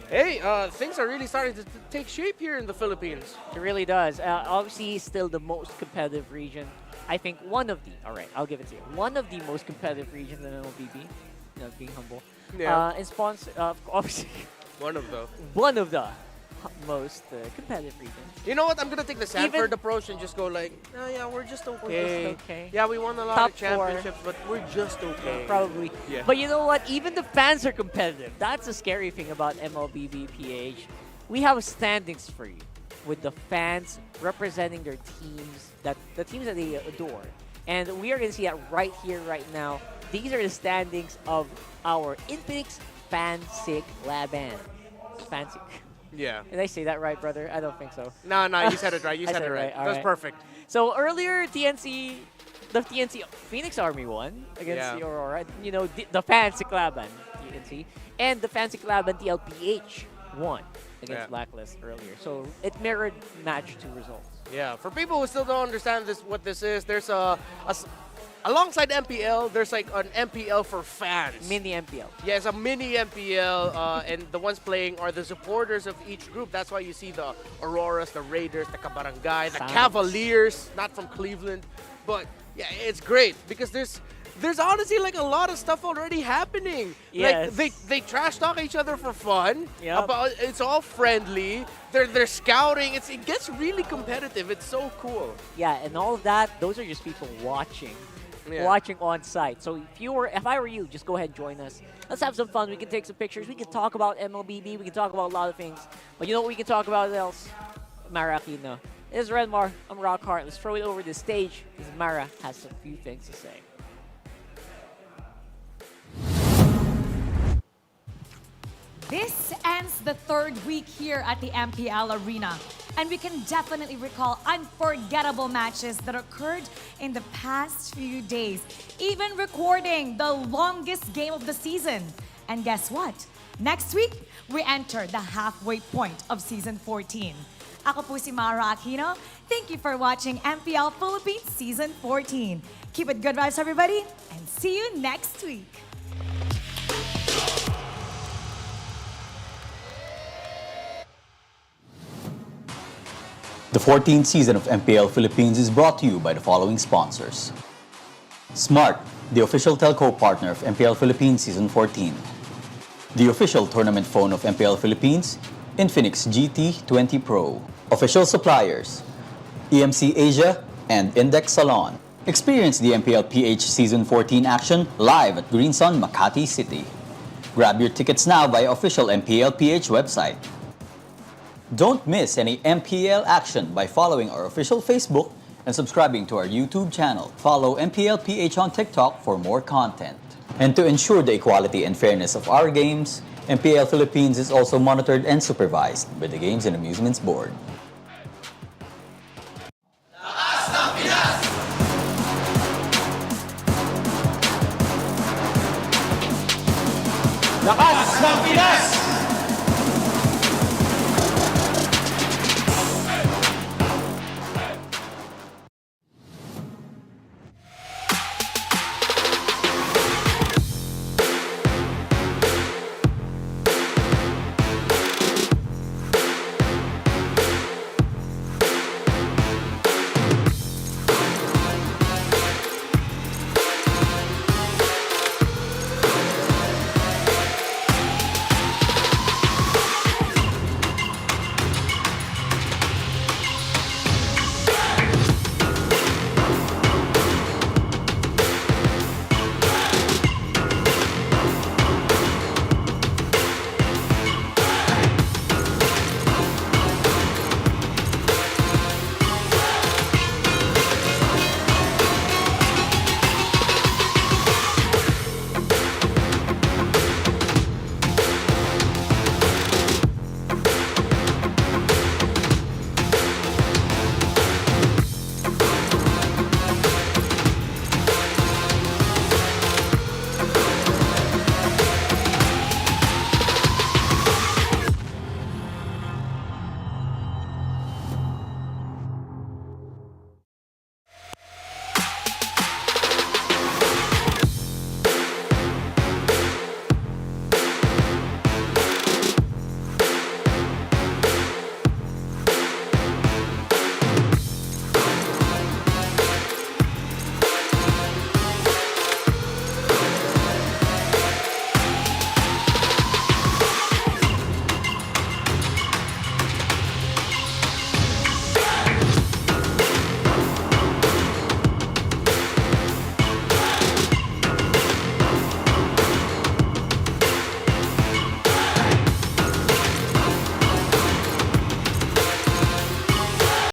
hey, things are really starting to take shape here in the Philippines. It really does. Obviously, still the most competitive region. I think one of the, I'll give it to you. One of the most competitive regions in MLBB. You know, being humble. Yeah. And sponsor, obviously. One of the. One of the. most competitive region. You know what? I'm gonna take the Sanford Even- approach and just go like, oh, yeah, we're just okay. We're just okay. Yeah, we won a lot Top of championships, but we're just okay. Probably. Yeah. But you know what? Even the fans are competitive. That's the scary thing about MLBB PH. We have standings for you with the fans representing their teams, the teams that they adore. And we are going to see that right here, right now. These are the standings of our Infinix Fansik Laban. Fansik. Yeah. Did I say that right, brother? I don't think so. No, you said it right. You I said it right. All That's perfect. So earlier, the TNC Phoenix Army won against the Aurora. You know, the Fansik Laban, you can see. And the Fansik Laban TLPH won against Blacklist earlier. So it mirrored match 2 results. Yeah, for people who still don't understand what this is, there's alongside MPL, there's like an MPL for fans. Mini MPL. Yeah, it's a mini MPL, and the ones playing are the supporters of each group. That's why you see the Auroras, the Raiders, the Kabarangay, the Cavaliers, not from Cleveland. But yeah, it's great because there's honestly like a lot of stuff already happening. Yes. Like they trash talk each other for fun. Yep. It's all friendly. They're scouting. It gets really competitive. It's so cool. Yeah, and all of that, those are just people watching. Watching on site. So if I were you, just go ahead and join us. Let's have some fun. We can take some pictures. We can talk about MLBB. We can talk about a lot of things. But you know what we can talk about else? Mara Aquino. This is Redmar. I'm Rockhart. Let's throw it over the stage because Mara has a few things to say. This ends the 3rd week here at the MPL Arena, and we can definitely recall unforgettable matches that occurred in the past few days, even recording the longest game of the season. And guess what? Next week, we enter the halfway point of Season 14. Ako po si Mara Aquino. Thank you for watching MPL Philippines Season 14. Keep it good vibes, everybody, and see you next week. The 14th season of MPL Philippines is brought to you by the following sponsors. Smart, the official telco partner of MPL Philippines Season 14. The official tournament phone of MPL Philippines, Infinix GT 20 Pro. Official suppliers, EMC Asia and Index Salon. Experience the MPL PH Season 14 action live at Green Sun, Makati City. Grab your tickets now via official MPL PH website. Don't miss any MPL action by following our official Facebook and subscribing to our YouTube channel. Follow MPL PH on TikTok for more content. And to ensure the equality and fairness of our games, MPL Philippines is also monitored and supervised by the Games and Amusements Board. Lakas ng Pinas!